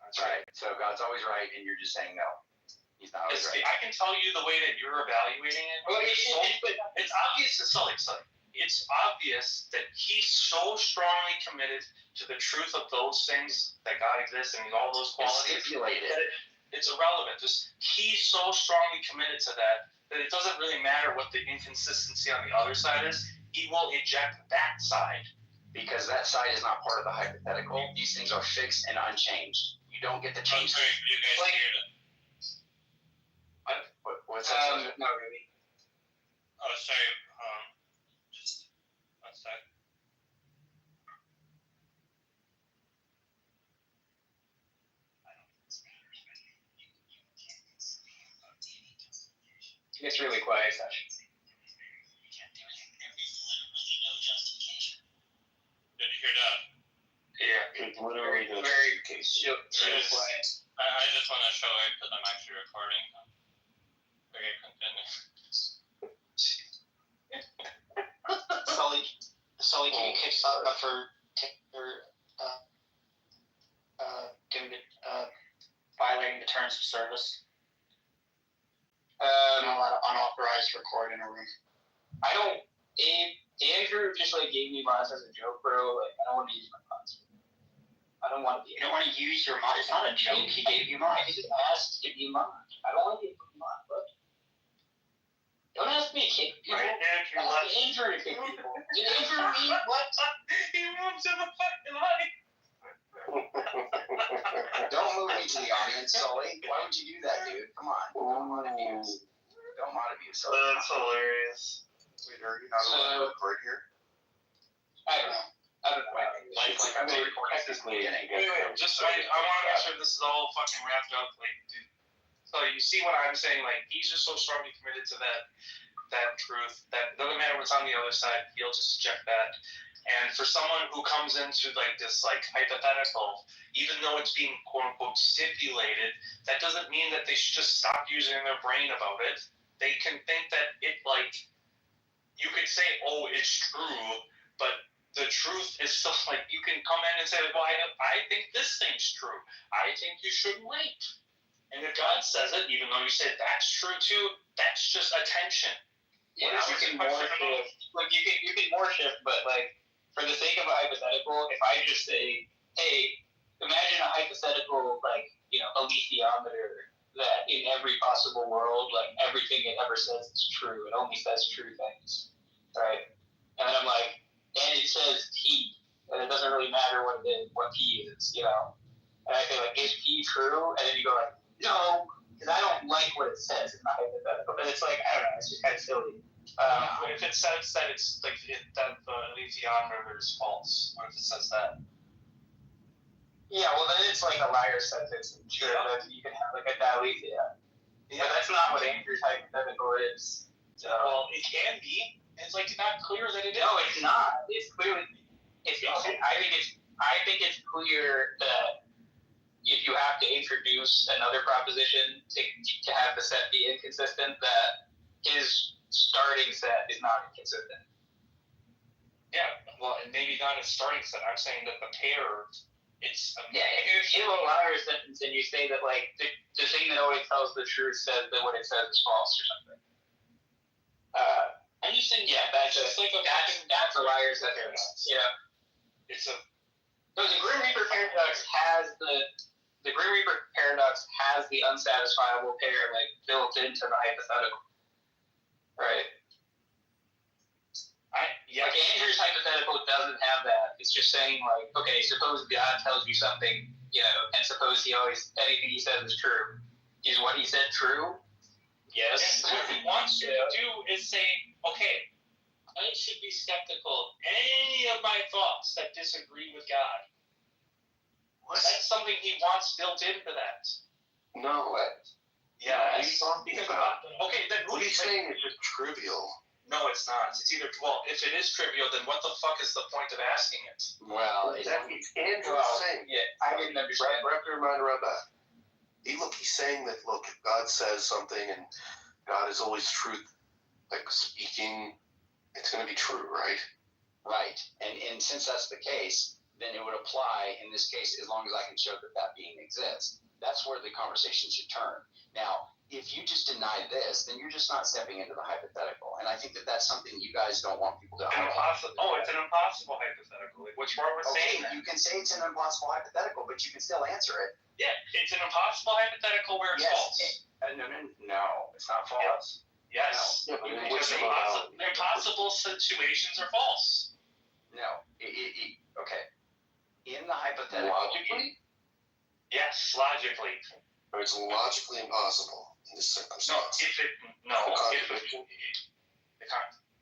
Speaker 8: that's right.
Speaker 2: So God's always right, and you're just saying no. He's not always right.
Speaker 8: I can tell you the way that you're evaluating it.
Speaker 13: Well,
Speaker 8: it's obvious to Sully. it's obvious that he's so strongly committed to the truth of those things, that God exists and all those qualities. It's irrelevant. He's so strongly committed to that it doesn't really matter what the inconsistency on the other side is. He will eject that side.
Speaker 2: Because that side is not part of the hypothetical. These things are fixed and unchanged. You don't get to change them. What's that?
Speaker 13: Not really.
Speaker 8: Oh, sorry. Just one sec.
Speaker 13: It's really quiet, Sasha.
Speaker 8: Did you hear that?
Speaker 17: Yeah, it's literally
Speaker 13: very quiet.
Speaker 8: I just want to show it because I'm actually recording. Okay, continue.
Speaker 5: Sully, can you kick up for violating the terms of service? Not allowed to unauthorized record in a room.
Speaker 13: I don't. Andrew just gave me mods as a joke, bro. I don't want to use my mods. I don't want to be.
Speaker 5: You don't want to use your mod. It's not a joke. He gave you mods.
Speaker 13: He just asked to give me a mod. I don't want to give him a mod, bro. Don't ask me to kick people. Ask Andrew to kick people. Did Andrew mean what?
Speaker 8: He moves in the fucking line.
Speaker 2: Don't move me to the audience, Sully. Why would you do that, dude? Come on. Don't mod abuse. Don't mod abuse, Sully.
Speaker 8: That's hilarious.
Speaker 2: Wait, are you not allowed to record here?
Speaker 13: I don't know. I'm
Speaker 2: technically.
Speaker 8: Anyway, just I want to make sure this is all fucking wrapped up. Dude. So you see what I'm saying? He's just so strongly committed to that truth that doesn't matter what's on the other side. He'll just check that. And for someone who comes into this hypothetical, even though it's being quote unquote stipulated, that doesn't mean that they should just stop using their brain about it. They can think that you could say, oh, it's true, but the truth is still you can come in and say, well, I think this thing's true. I think you should wait. And if God says it, even though you say that's true too, that's just attention.
Speaker 13: Yeah, you can more shift. You can more shift, but for the sake of a hypothetical, if I just say, hey, imagine a hypothetical a lithiameter that in every possible world, everything it ever says is true. It only says true things, right? And I'm and it says P, and it doesn't really matter what P is, And I say is P true? And then you go no, because I don't like what it says in the hypothetical. But it's I don't know, it's just kind of silly.
Speaker 8: If it says that it's that the lithiameter is false, what if it says that?
Speaker 13: Yeah, well then it's a liar sentence. Sure, that you can have a dilethia. Yeah, but that's not what Andrew's hypothetical is. So.
Speaker 8: Well, it can be. It's not clear that it is.
Speaker 13: No, it's not. It's clearly. I think it's clear that if you have to introduce another proposition to have the set be inconsistent, that his starting set is not inconsistent.
Speaker 8: Yeah, well, maybe not a starting set. I'm saying that the pair, it's.
Speaker 13: If you have a liar sentence and you say that the thing that always tells the truth says that what it says is false or something.
Speaker 5: I'm just saying.
Speaker 13: Yeah, that's a liar sentence. Yeah.
Speaker 8: It's a.
Speaker 13: No, the Grim Reaper paradox has the Grim Reaper paradox has the unsatisfiable pair built into the hypothetical. Right. Andrew's hypothetical doesn't have that. It's just saying okay, suppose God tells you something, and suppose anything he says is true. Is what he said true? Yes.
Speaker 8: And what he wants you to do is say, okay, I should be skeptical of any of my thoughts that disagree with God. What? That's something he wants built into that.
Speaker 17: No.
Speaker 8: Yeah.
Speaker 17: What are you talking about?
Speaker 8: Okay, then
Speaker 17: what he's saying is just trivial.
Speaker 8: No, it's not. It's either if it is trivial, then what the fuck is the point of asking it?
Speaker 2: Well,
Speaker 17: Andrew's saying.
Speaker 13: Yeah, I didn't understand.
Speaker 17: Wrap your mind around that. He's saying that if God says something and God is always truth, speaking, it's going to be true, right?
Speaker 2: Right, and since that's the case, then it would apply in this case as long as I can show that being exists. That's where the conversation should turn. Now, if you just deny this, then you're just not stepping into the hypothetical. And I think that that's something you guys don't want people to
Speaker 8: it's an impossible hypothetical. Like, what's wrong with saying that?
Speaker 2: You can say it's an impossible hypothetical, but you can still answer it.
Speaker 8: Yeah, it's an impossible hypothetical where it's false.
Speaker 2: No, it's not false.
Speaker 8: Yes.
Speaker 2: No.
Speaker 8: Because impossible situations are false.
Speaker 2: No. Okay. In the hypothetical.
Speaker 19: Logically?
Speaker 8: Yes, logically.
Speaker 19: But it's logically impossible in this circumstance.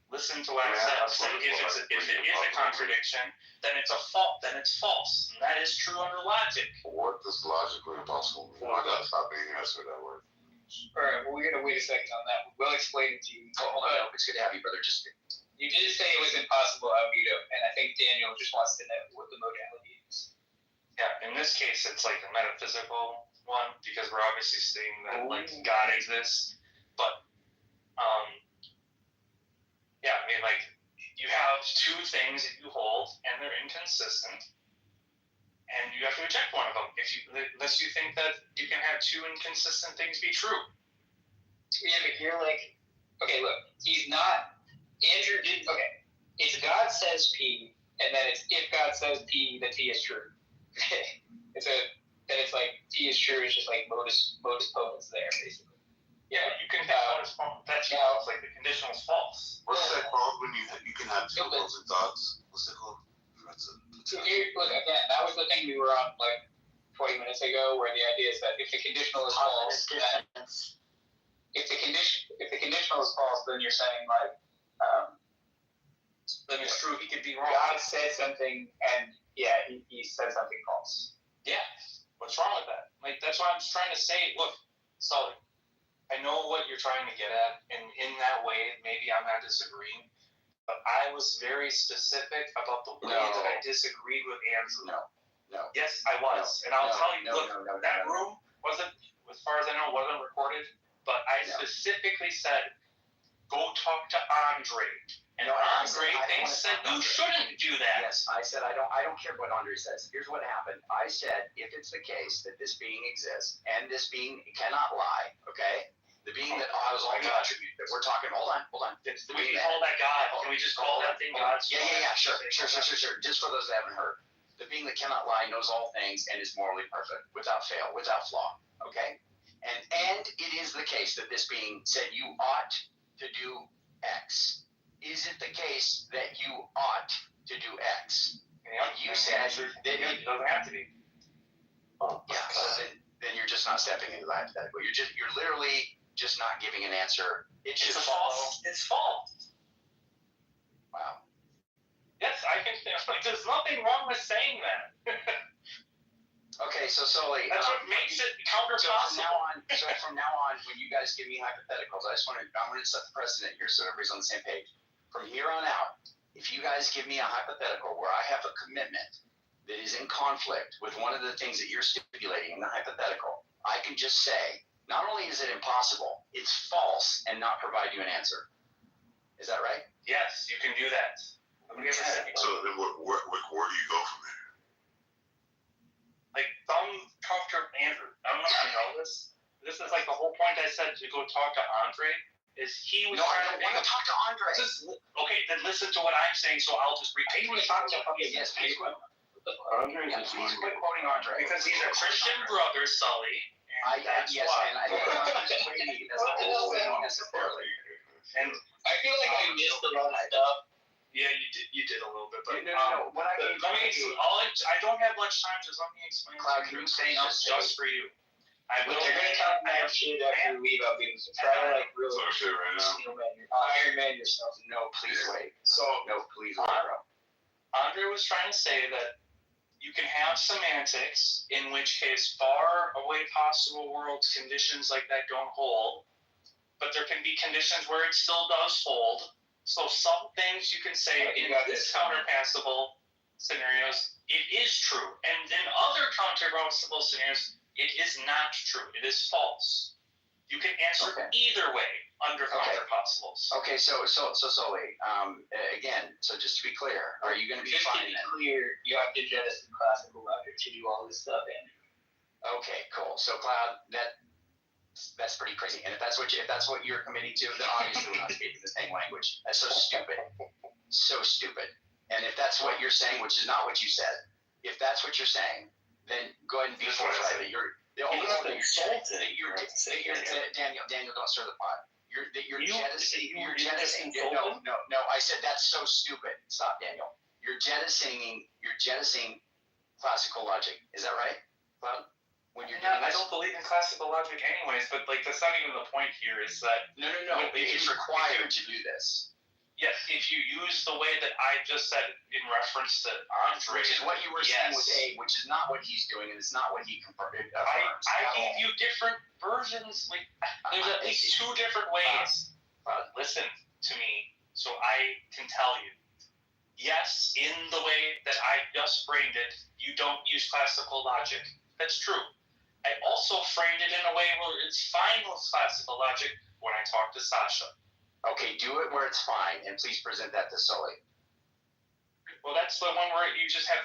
Speaker 8: Listen to what I said. If it is a contradiction, then it's a fault. Then it's false, and that is true under logic.
Speaker 19: What does logically impossible mean? I gotta stop being asked for that word.
Speaker 13: All right, well, we're gonna wait a second on that. We'll explain it to you.
Speaker 2: Hold on, it's good to have you, brother.
Speaker 13: You did say it was impossible, Albedo, and I think Daniel just wants to know what the modality is.
Speaker 8: Yeah, in this case, it's like a metaphysical one because we're obviously saying that like God exists, but yeah, I mean, like, you have two things that you hold, and they're inconsistent, and you have to reject one of them unless you think that you can have two inconsistent things be true.
Speaker 13: Yeah, but you're like, okay, look, Andrew didn't, okay, it's God says P, and then it's if God says P, then P is true. Then it's like P is true, it's just like modus ponens there, basically.
Speaker 8: Yeah, you can have modus ponens. That's false, like the conditional is false.
Speaker 19: What's that called when you can have two opposing thoughts? What's it called?
Speaker 13: Look, again, that was the thing we were on like 20 minutes ago, where the idea is that if the conditional is false, then if the conditional is false, then you're saying like,
Speaker 8: then it's true. He could be wrong.
Speaker 13: God said something, and yeah, he said something false.
Speaker 8: Yeah, what's wrong with that? Like, that's why I'm just trying to say, look, Sully, I know what you're trying to get at, and in that way, maybe I'm not disagreeing, but I was very specific about the way that I disagreed with Andrew.
Speaker 2: No.
Speaker 8: Yes, I was, and I'll tell you, look, that room wasn't, as far as I know, wasn't recorded, but I specifically said, go talk to Andre. And Andre said you shouldn't do that.
Speaker 2: Yes, I said I don't care what Andre says. Here's what happened. I said if it's the case that this being exists and this being cannot lie, okay? The being that has all the attributes that we're talking. Hold on. It's the
Speaker 8: We
Speaker 2: being
Speaker 8: can call that God. Can we just call that thing God?
Speaker 2: Yeah. Sure. Just for those that haven't heard, the being that cannot lie knows all things and is morally perfect, without fail, without flaw. Okay, and it is the case that this being said you ought to do X. Is it the case that you ought to do X? And you said that
Speaker 8: it doesn't have to be.
Speaker 2: Yeah, so then you're just not stepping into that. You're literally just not giving an answer. It's
Speaker 8: false. It's false.
Speaker 2: Wow.
Speaker 8: Yes, I can. Like, there's nothing wrong with saying that.
Speaker 2: Okay, so Sully,
Speaker 8: that's what makes it counterpossible.
Speaker 2: So from now on, when you guys give me hypotheticals, I'm going to set the precedent here so everybody's on the same page. From here on out, if you guys give me a hypothetical where I have a commitment that is in conflict with one of the things that you're stipulating in the hypothetical, I can just say, not only is it impossible, it's false and not provide you an answer. Is that right?
Speaker 8: Yes, you can do that.
Speaker 19: So then where do you go from there?
Speaker 8: Like, talk to Andrew. I don't know if you know this. This is like the whole point I said to go talk to Andre. Is he was
Speaker 2: trying to talk to Andre.
Speaker 8: Okay, then listen to what I'm saying, so I'll just repeat.
Speaker 2: Yes, please quit. Please quit quoting Andre.
Speaker 8: Because he's a Christian brother, Sully.
Speaker 2: And I don't want to persuade you necessarily.
Speaker 8: And
Speaker 13: I feel like I missed a lot of stuff.
Speaker 8: Yeah, you did a little bit, but
Speaker 2: no. What I mean,
Speaker 8: I don't have much time. Just let me explain.
Speaker 2: Cloud, can you say
Speaker 8: just for you?
Speaker 13: They're gonna tell me that shit after we leave out being so try to like really Iron Man yourself.
Speaker 2: No, please wait. Please wait, bro.
Speaker 8: Andre was trying to say that you can have semantics, in which case far away possible worlds conditions like that don't hold, but there can be conditions where it still does hold. So some things you can say in this counterpassable scenarios, it is true, and in other counterpassable scenarios, it is not true. It is false. You can answer either way under counterpossibles.
Speaker 2: Okay, so Sully, again, so just to be clear, are you going to be fine?
Speaker 13: Just to be clear, you have to jettison classical logic to do all this stuff, Andrew.
Speaker 2: Okay, cool. So Cloud, that That's pretty crazy. And if that's what you're committing to, then obviously we're not speaking the same language. That's so stupid. So stupid. And if that's what you're saying, which is not what you said, if that's what you're saying, then go ahead and be forthright. Daniel, don't stir the pot. You're jettisoning. No. I said that's so stupid. Stop, Daniel. You're jettisoning classical logic. Is that right, Cloud? When you're doing
Speaker 8: I don't believe in classical logic anyways, but like that's not even the point here. Is that
Speaker 2: no. It's required to do this.
Speaker 8: Yes, if you use the way that I just said in reference to Andre,
Speaker 2: which is what you were saying with A, which is not what he's doing, and it's not what he confirmed.
Speaker 8: I gave you different versions. Like there's at least two different ways. Listen to me, so I can tell you. Yes, in the way that I just framed it, you don't use classical logic. That's true. I also framed it in a way where it's fine with classical logic when I talk to Sasha.
Speaker 2: Okay, do it where it's fine, and please present that to Sully.
Speaker 8: Well, that's the one where you just have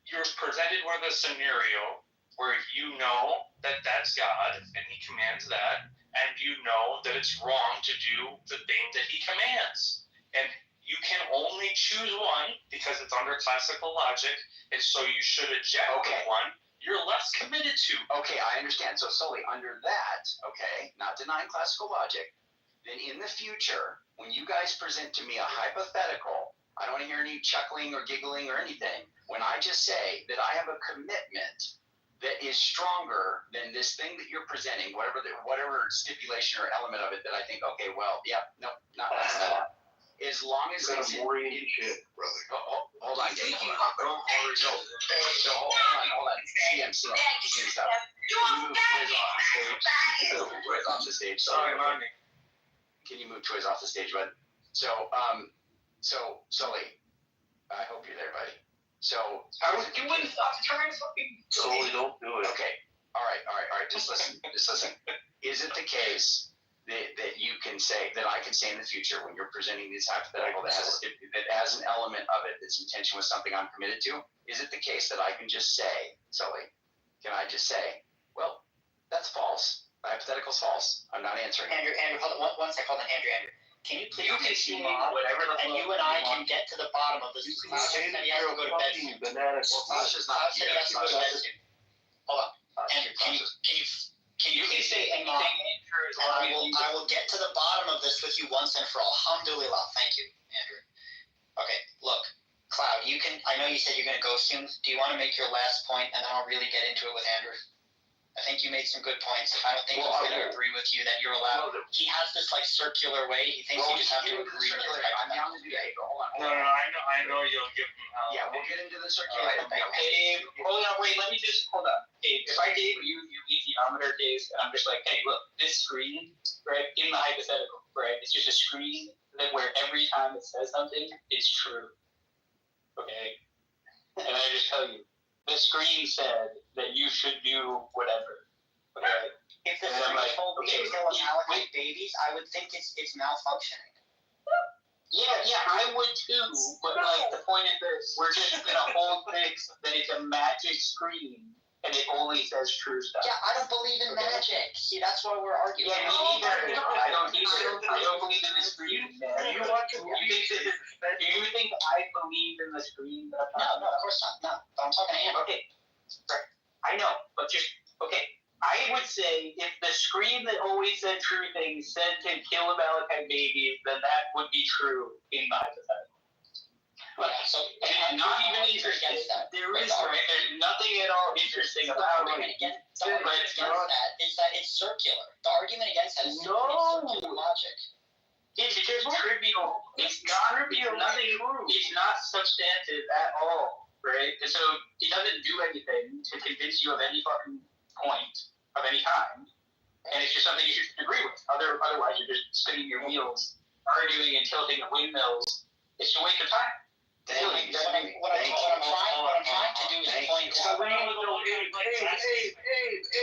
Speaker 8: you're presented with a scenario where you know that that's God, and he commands that, and you know that it's wrong to do the thing that he commands. And you can only choose one because it's under classical logic, and so you should eject the one you're less committed to.
Speaker 2: Okay, I understand. So, Sully, under that, not denying classical logic, then in the future, when you guys present to me a hypothetical, I don't want to hear any chuckling or giggling or anything. When I just say that I have a commitment that is stronger than this thing that you're presenting, whatever stipulation or element of it that I think, not that. As long as it's
Speaker 9: more in shit, brother.
Speaker 2: Hold on, Dave. Hold on. CM stuff. Can you move Twiz off the stage? Sorry, Marty. Can you move Twiz off the stage, bud? So Sully, I hope you're there, buddy. So
Speaker 13: I was doing stuff to try and fucking.
Speaker 9: Sully, don't do it.
Speaker 2: Okay. All right. Just listen. Is it the case that you can say that I can say in the future when you're presenting this hypothetical that has an element of it that's in tension with something I'm committed to? Is it the case that I can just say, Sully? Can I just say, well, that's false. The hypothetical's false. I'm not answering.
Speaker 5: Andrew, hold on one second. Hold on, Andrew. Can you please
Speaker 2: see
Speaker 5: whatever and you and I can get to the bottom of this? Sasha said he has to go to bed soon.
Speaker 2: Sasha's not here.
Speaker 5: Hold on, Andrew. Can you please say anything? And I will get to the bottom of this with you once and for all. Alhamdulillah. Thank you, Andrew. Okay, look, Cloud, I know you said you're going to go soon. Do you want to make your last point, and then I'll really get into it with Andrew? I think you made some good points. I don't think he's going to agree with you that you're allowed. He has this circular way. He thinks you just have to agree with it.
Speaker 2: I'm down to do that.
Speaker 8: No, I know you'll give him help.
Speaker 2: Yeah, we'll get into the circular.
Speaker 13: Dave, hold on, wait. Let me just hold up. Dave, if I gave you geometer, Dave, and I'm just like, hey, look, this screen, right, in the hypothetical, right, it's just a screen that where every time it says something, it's true. Okay, and I just tell you, the screen said that you should do whatever. Okay.
Speaker 5: If the screen told me to allocate babies, I would think it's malfunctioning.
Speaker 13: Yeah, I would too. But the point is this: we're just gonna hold things that it's a magic screen and it only says true stuff.
Speaker 5: Yeah, I don't believe in magic. See, that's why we're arguing.
Speaker 13: Yeah, me neither. I don't either. I don't believe in the screen. Do you think I believe in the screen?
Speaker 5: No, of course not. No, but I'm talking to Andrew.
Speaker 13: Okay, I know, but just okay. I would say if the screen that always said true things said to kill Amalekai babies, then that would be true in my hypothetical.
Speaker 5: But so
Speaker 13: not even interesting. There's nothing at all interesting about it.
Speaker 5: The argument against that is that it's circular. The argument against that is circular logic.
Speaker 13: It's just trivial. It's not trivial. Nothing. It's not substantive at all, right? And so it doesn't do anything to convince you of any fucking point of any kind, and it's just something you should agree with. Otherwise, you're just spinning your wheels, arguing and tilting the windmills. It's a waste of time.
Speaker 5: What I'm trying to do is point out.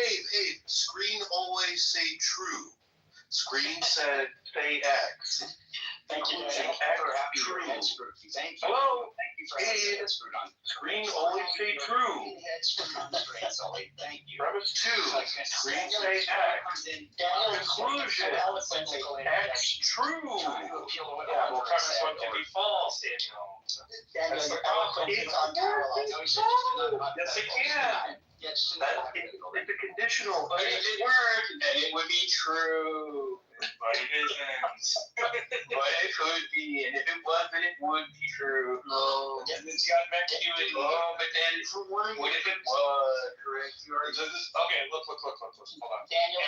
Speaker 9: Abe, screen always say true. Screen said say X.
Speaker 2: Thank you.
Speaker 9: True.
Speaker 2: Thank you.
Speaker 9: Hello.
Speaker 2: Thank you for
Speaker 9: Screen always say true.
Speaker 2: Thank you.
Speaker 9: Premise
Speaker 2: Conclusion.
Speaker 8: That's true. Yeah, well, premise one can be false, Daniel. That's the problem. Yes, it can. It's a conditional.
Speaker 13: But if it weren't, then it would be true.
Speaker 8: But it isn't.
Speaker 13: But it could be, and if it wasn't, it would be true.
Speaker 8: No. And it's got ambiguity.
Speaker 13: Oh, but then what if it was? Correct.
Speaker 8: Okay, look. Hold on.
Speaker 13: Daniel,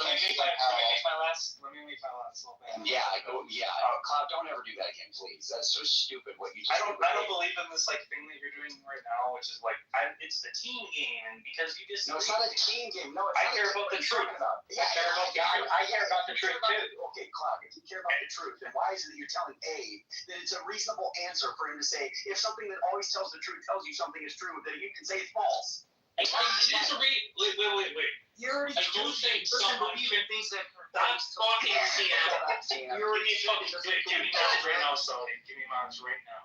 Speaker 8: Let me make my last little thing.
Speaker 2: Yeah, Cloud, don't ever do that again, please. That's so stupid what you just
Speaker 8: I don't believe in this like thing that you're doing right now, which is like it's the team game, and because you just
Speaker 2: No, it's not a team game. No,
Speaker 8: I care about the truth.
Speaker 2: Yeah,
Speaker 13: I care about the truth too.
Speaker 2: Okay, Cloud, if you care about the truth, then why is it that you're telling Abe that it's a reasonable answer for him to say if something that always tells the truth tells you something is true, that you can say it's false?
Speaker 8: Wait.
Speaker 2: You already
Speaker 18: I do think someone should
Speaker 2: things that
Speaker 18: stop talking Seattle.
Speaker 8: You already give me mine right now, Sully. Give me mine right now.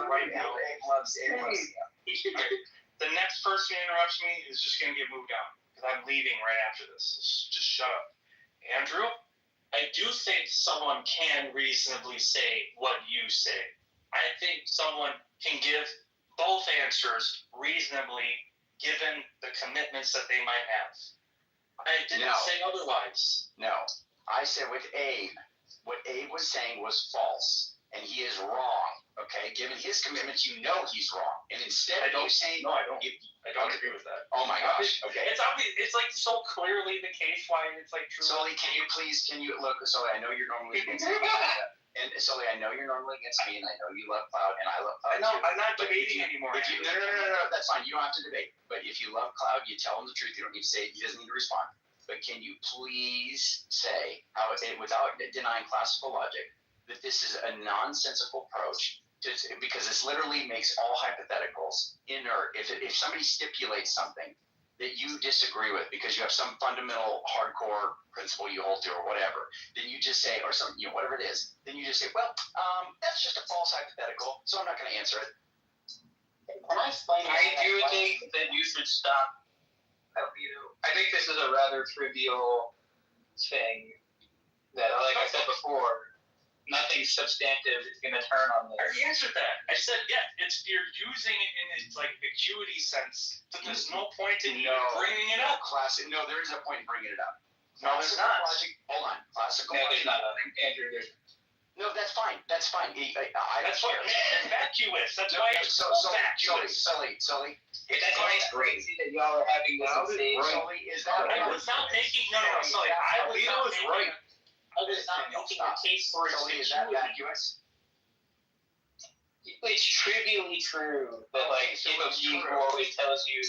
Speaker 2: Right now, Abe loves
Speaker 8: The next person who interrupts me is just going to get moved down because I'm leaving right after this. Just shut up. Andrew?
Speaker 18: I do think someone can reasonably say what you say. I think someone can give both answers reasonably given the commitments that they might have. I didn't say otherwise.
Speaker 2: No. I said with Abe, what Abe was saying was false, and he is wrong. Okay? Given his commitments, you know he's wrong. And instead of you saying...
Speaker 8: No, I don't. I don't agree with that.
Speaker 2: Oh my gosh. Okay.
Speaker 8: It's obvious. It's like so clearly the case why it's like true.
Speaker 2: Sully, can you look, Sully, I know you're normally against me. And Sully, I know you're normally against me, and I know you love Cloud, and I love Cloud.
Speaker 8: No, I'm not debating anymore.
Speaker 2: No, that's fine. You don't have to debate. But if you love Cloud, you tell him the truth. You don't need to say it. He doesn't need to respond. But can you please say, without denying classical logic, that this is a nonsensical approach? Because this literally makes all hypotheticals inert. If somebody stipulates something that you disagree with because you have some fundamental hardcore principle you hold to or whatever, then you just say, or some, whatever it is, then you just say, well, that's just a false hypothetical, so I'm not going to answer it.
Speaker 13: Can I explain? I do think that you should stop. I think this is a rather trivial thing that, like I said before, nothing substantive is going to turn on this.
Speaker 8: I already answered that. I said, yeah, you're using it in its like acuity sense. So there's no point in bringing it up.
Speaker 2: No, there is a point in bringing it up.
Speaker 8: No, there's not.
Speaker 2: Hold on. Classical
Speaker 13: logic.
Speaker 2: There's not. Andrew, no, that's fine. That's fine.
Speaker 8: That's what it's vacuous. That's why it's so vacuous.
Speaker 2: Sully.
Speaker 13: That's why it's crazy that y'all are having this debate.
Speaker 2: Sully, is that
Speaker 8: I was not making. No, Sully. I was not making.
Speaker 13: I was not making a case for it.
Speaker 2: Sully, is that vacuous?
Speaker 13: It's trivially true that like Timothy always tells you.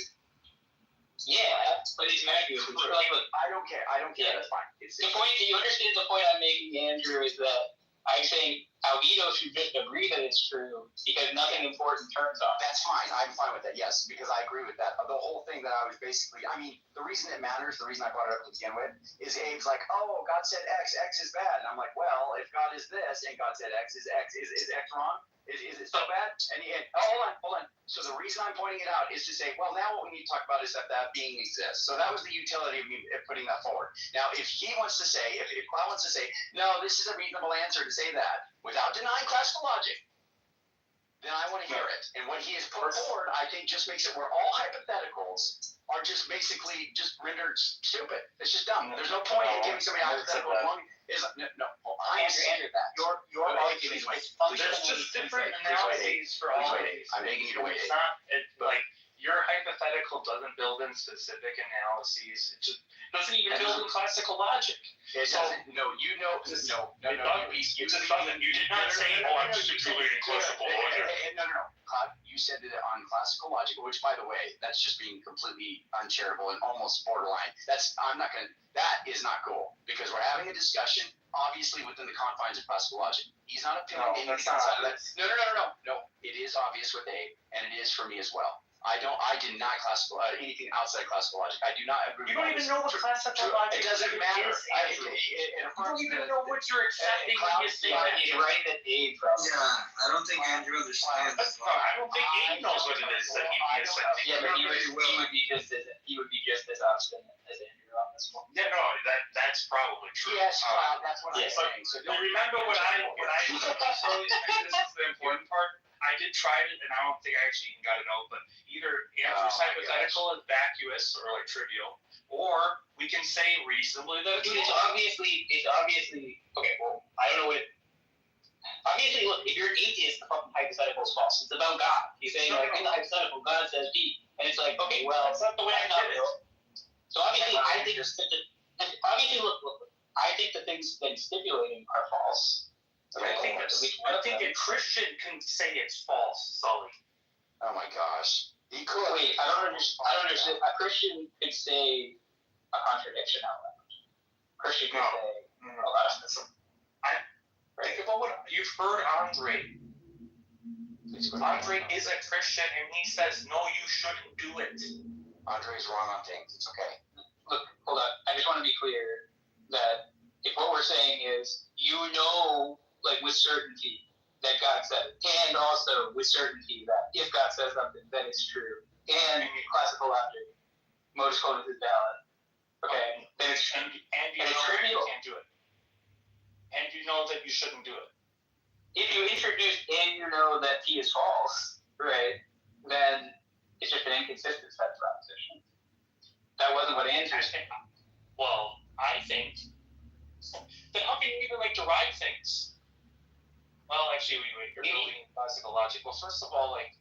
Speaker 13: Yeah, but it's vacuous. Like, look,
Speaker 2: I don't care. That's fine.
Speaker 13: The point. Do you understand the point I'm making, Andrew? Is that I'm saying Albedo should just agree that it's true because nothing important turns on.
Speaker 2: That's fine. I'm fine with that, yes, because I agree with that. The whole thing that I was basically, the reason it matters, the reason I brought it up to begin with, is Abe's like, oh, God said X is bad. And I'm like, well, if God is this and God said X, is X wrong? Is it so bad? And hold on. So the reason I'm pointing it out is to say, well, now what we need to talk about is that being exists. So that was the utility of me putting that forward. Now, if he wants to say, if Cloud wants to say, no, this is a reasonable answer to say that, without denying classical logic, then I want to hear it. And what he has put forward, I think, just makes it where all hypotheticals are just basically just rendered stupid. It's just dumb. There's no point in giving somebody a hypothetical wrong. I answered that. Your argument is
Speaker 8: there's just different analyses for all of these.
Speaker 2: I'm making you to wait.
Speaker 8: It's not like your hypothetical doesn't build in specific analyses. It just doesn't even build in classical logic.
Speaker 2: It doesn't. No.
Speaker 8: You did not say, "Oh, I'm stipulating classical logic."
Speaker 2: No. You said it on classical logic, which, by the way, that's just being completely uncharitable and almost borderline. That is not cool because we're having a discussion, obviously within the confines of classical logic. He's not appealing to anything outside of that. No. It is obvious with Abe, and it is for me as well. I did not classical anything outside classical logic. I do not agree.
Speaker 8: You don't even know what classical logic
Speaker 2: is. It doesn't matter.
Speaker 8: You don't even know what you're accepting when you say that.
Speaker 13: You're right that Abe probably.
Speaker 6: Yeah, I don't think Andrew understands.
Speaker 8: No, I don't think Abe knows what it is that he'd be accepting.
Speaker 13: Yeah, but he would be just as obstinate as Andrew on this one.
Speaker 8: Yeah, no, that's probably true.
Speaker 2: Yes, that's what I'm saying. So
Speaker 8: remember what I so this is the important part. I did try it, and I don't think I actually even got it out, but either Andrew's hypothetical is vacuous or like trivial, or we can say reasonably that
Speaker 13: Dude, it's obviously okay. Well, I don't know what. Obviously, look, if you're an atheist, the fucking hypothetical is false. It's about God. He's saying like in the hypothetical, God says be, and it's like okay, well,
Speaker 8: that's not the way I did it.
Speaker 13: So obviously, I think obviously, look, I think the things that he's stipulating are false.
Speaker 8: I think a Christian can say it's false, Sully.
Speaker 2: Oh my gosh. He could.
Speaker 13: Wait, I don't understand. A Christian could say a contradiction out loud. Christian could say a lot of stuff.
Speaker 8: Think about what you've heard Andre. Andre is a Christian and he says, no, you shouldn't do it.
Speaker 2: Andre's wrong on things. It's okay.
Speaker 13: Look, hold on. I just want to be clear that if what we're saying is, like with certainty that God said it, and also with certainty that if God says something, then it's true, and classical logic, modus ponens is valid. Okay, then it's
Speaker 8: and you know that you can't do it, and you know that you shouldn't do it.
Speaker 13: If you introduce and you know that P is false, right? Then it's just an inconsistent set of propositions. That wasn't what Andrew said.
Speaker 8: Well, I think. Then how can you even like derive things? Well, actually, you're building classical logic. Well, first of all, like,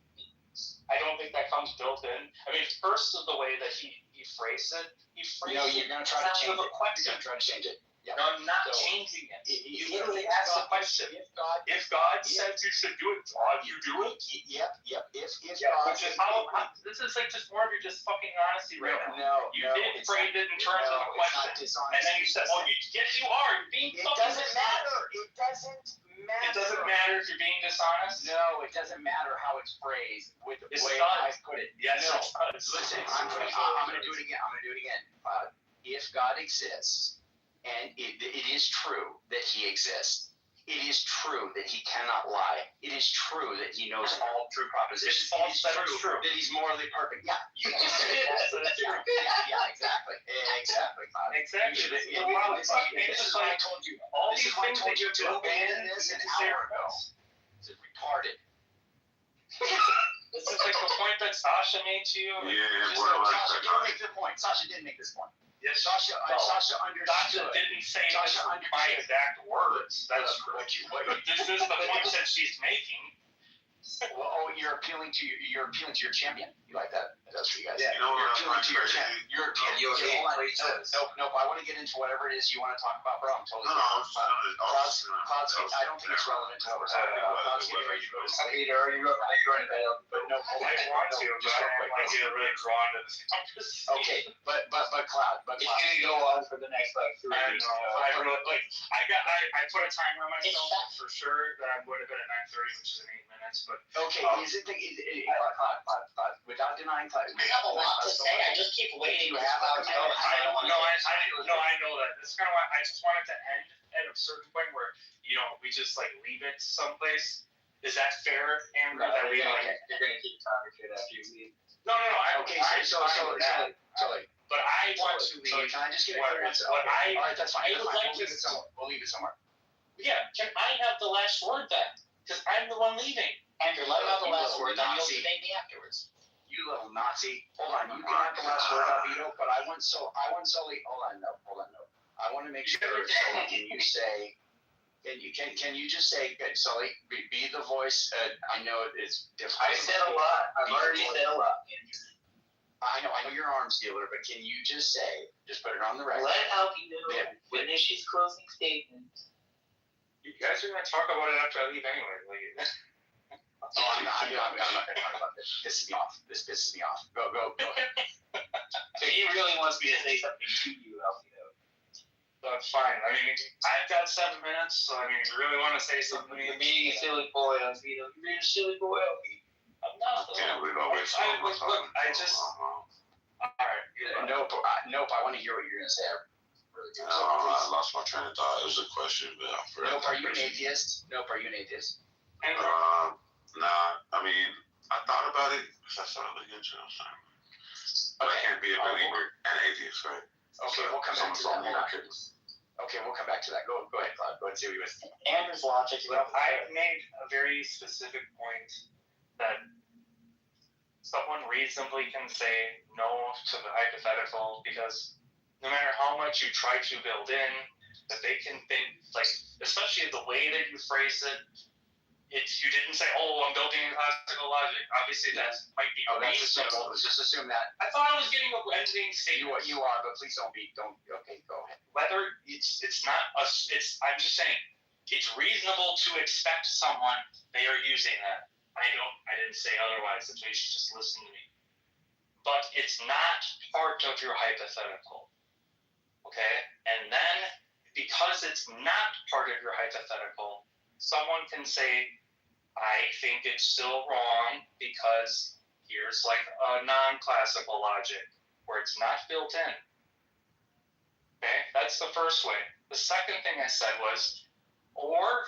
Speaker 8: I don't think that comes built in. I mean, first of the way that he phrased it,
Speaker 2: you're going to try to change it. You're going to try to change it.
Speaker 8: Yeah. No, I'm not changing it. You literally asked the question. If God says you should do it, you do it?
Speaker 2: Yep. If
Speaker 8: God says this is like just more of your just fucking honesty right now. You did frame it in terms of a question. And then you said, well, yes, you are. You're being fucking dishonest.
Speaker 2: It doesn't matter.
Speaker 8: It doesn't matter if you're being dishonest?
Speaker 2: No, it doesn't matter how it's phrased with the way I put it.
Speaker 8: Yes,
Speaker 2: no.
Speaker 8: it does.
Speaker 2: Listen, I'm going to do it again. If God exists, and it is true that he exists, it is true that he cannot lie, it is true that he knows all true propositions,
Speaker 8: it is true
Speaker 2: that he's morally perfect. Yeah, you just said it. Yeah, exactly. This is why I told you.
Speaker 8: All these things that you
Speaker 2: to abandon this an hour ago. It's retarded.
Speaker 8: This is like the point that Sasha made to you.
Speaker 2: Sasha didn't make the point. Sasha didn't make this point.
Speaker 8: Yes,
Speaker 2: Sasha understood.
Speaker 8: Sasha didn't say my exact words. That's what this is the point that she's making.
Speaker 2: Well, you're appealing to your champion. You like that? That's for you guys.
Speaker 19: Yeah,
Speaker 2: you're appealing to your champion.
Speaker 19: Nope.
Speaker 2: I want to get into whatever it is you want to talk about, bro. I'm totally.
Speaker 19: Cloud's,
Speaker 2: I don't think it's relevant to what we're talking about. Cloud's getting ready to go to sleep.
Speaker 13: Are you going to bed?
Speaker 2: But no,
Speaker 8: I want to, but I want to get really drawn to this conversation.
Speaker 2: Okay, but Cloud,
Speaker 13: it's gonna go on for the next like 3 weeks.
Speaker 8: I put a timer on myself for sure that I'm going to bed at 9:30, which is in 8 minutes. But
Speaker 2: okay, Cloud, without denying Cloud,
Speaker 5: we have a lot to say. I just keep waiting.
Speaker 8: I know that. This is kind of why I just want it to end at a certain point where we just like leave it someplace. Is that fair, Amber?
Speaker 13: That we you're gonna keep talking after you leave.
Speaker 8: No. But I want to leave.
Speaker 2: So can I just get a clear answer? All right, that's fine. We'll leave it somewhere.
Speaker 8: Yeah, can I have the last word then? Because I'm the one leaving.
Speaker 13: Andrew, let him have the last word, then you'll debate me afterwards.
Speaker 2: You little Nazi. Hold on, you can have the last word, Albedo, but I want Sully. Hold on, no. I want to make sure. Sully, can you say? Can you just say, Sully, be the voice? I know it's difficult.
Speaker 13: I said a lot. I've already said a lot.
Speaker 2: I know you're an arms dealer, but can you just put it on the record?
Speaker 13: Let Albedo finish his closing statement.
Speaker 8: You guys are going to talk about it after I leave anyway.
Speaker 2: I'm not going to talk about this. This pisses me off. Go.
Speaker 13: So he really wants me to say something to you, Albedo.
Speaker 8: That's fine. I mean, I've got 7 minutes, so I mean, if you really want to say something to me.
Speaker 13: You're being a silly boy, Albedo. You're being a silly boy, Albedo.
Speaker 8: I'm
Speaker 19: Can't believe I waste all my time.
Speaker 8: Look, I just. All right.
Speaker 2: Nope. I want to hear what you're going to say. I really do.
Speaker 19: I lost my train of thought. It was a question, but I forgot.
Speaker 2: Nope. Are you an atheist? Nope. Are you an atheist?
Speaker 19: Nah. I mean, I thought about it. I started looking into it. But I can't be a believer and atheist, right?
Speaker 2: Okay, we'll come back to that. Okay, we'll come back to that. Go ahead, Claude. Go ahead and see what you think.
Speaker 5: Andrew's logic.
Speaker 8: Well, I made a very specific point that someone reasonably can say no to the hypothetical because no matter how much you try to build in, that they can think, like, especially the way that you phrase it, you didn't say, oh, I'm building in classical logic. Obviously, that might be reasonable.
Speaker 2: Just assume that.
Speaker 8: I thought I was getting a ending statement.
Speaker 2: You are, but please don't. Okay, go ahead.
Speaker 8: Whether it's not I'm just saying, it's reasonable to expect someone, they are using that. I didn't say otherwise, so you should just listen to me. But it's not part of your hypothetical. Okay? And then, because it's not part of your hypothetical, someone can say, I think it's still wrong because here's like a non-classical logic where it's not built in. Okay? That's the first way. The second thing I said was, or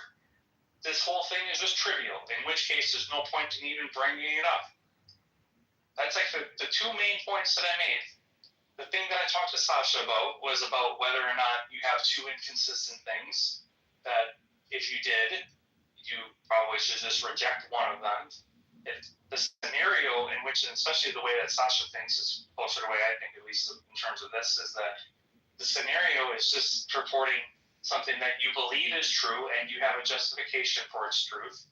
Speaker 8: this whole thing is just trivial, in which case there's no point in even bringing it up. That's like the two main points that I made. The thing that I talked to Sasha about was about whether or not you have two inconsistent things, that if you did, you probably should just reject one of them. If the scenario in which, and especially the way that Sasha thinks is closer to the way I think, at least in terms of this, is that the scenario is just purporting something that you believe is true and you have a justification for its truth.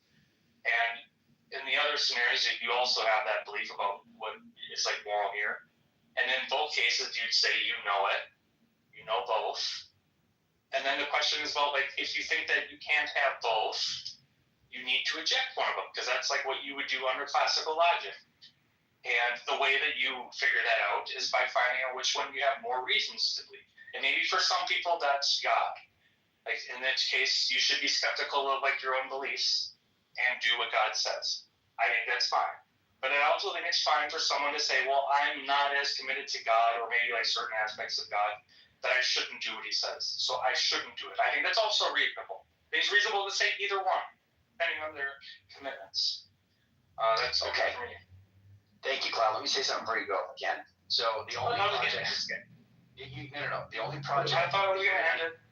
Speaker 8: And in the other scenarios, you also have that belief about what is like moral here. And in both cases, you'd say you know it. You know both. And then the question is about, like, if you think that you can't have both, you need to eject one of them, because that's like what you would do under classical logic. And the way that you figure that out is by finding out which one you have more reasons to believe. And maybe for some people, that's God. Like, in this case, you should be skeptical of, like, your own beliefs and do what God says. I think that's fine. But I also think it's fine for someone to say, well, I'm not as committed to God, or maybe like certain aspects of God, that I shouldn't do what he says. So I shouldn't do it. I think that's also reasonable. It's reasonable to say either one, depending on their commitments. That's okay for me.
Speaker 2: Thank you, Cloud. Let me say something before you go again. So the only project. No. The only project.
Speaker 8: I thought I was going to end it.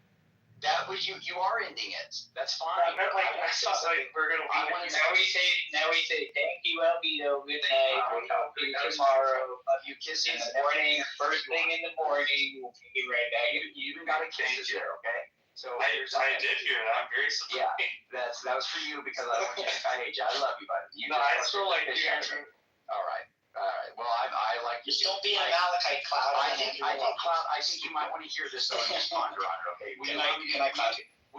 Speaker 2: That was you. You are ending it. That's fine.
Speaker 8: I meant like I thought like we're gonna.
Speaker 13: Now we say thank you, Albedo. Good night. We'll talk to you tomorrow.
Speaker 2: You kissing
Speaker 13: in the morning. First thing in the morning. We'll kick you right back.
Speaker 2: You even got a kiss there, okay? So
Speaker 8: I did hear that. I'm very surprised.
Speaker 2: Yeah, that was for you because I hate you. I love you, buddy.
Speaker 8: I still like you, Andrew.
Speaker 2: All right. Well, I like.
Speaker 5: Just don't be an Amalekite, Cloud.
Speaker 2: I think Cloud. I think you might want to hear this though and just ponder on it. Okay. Will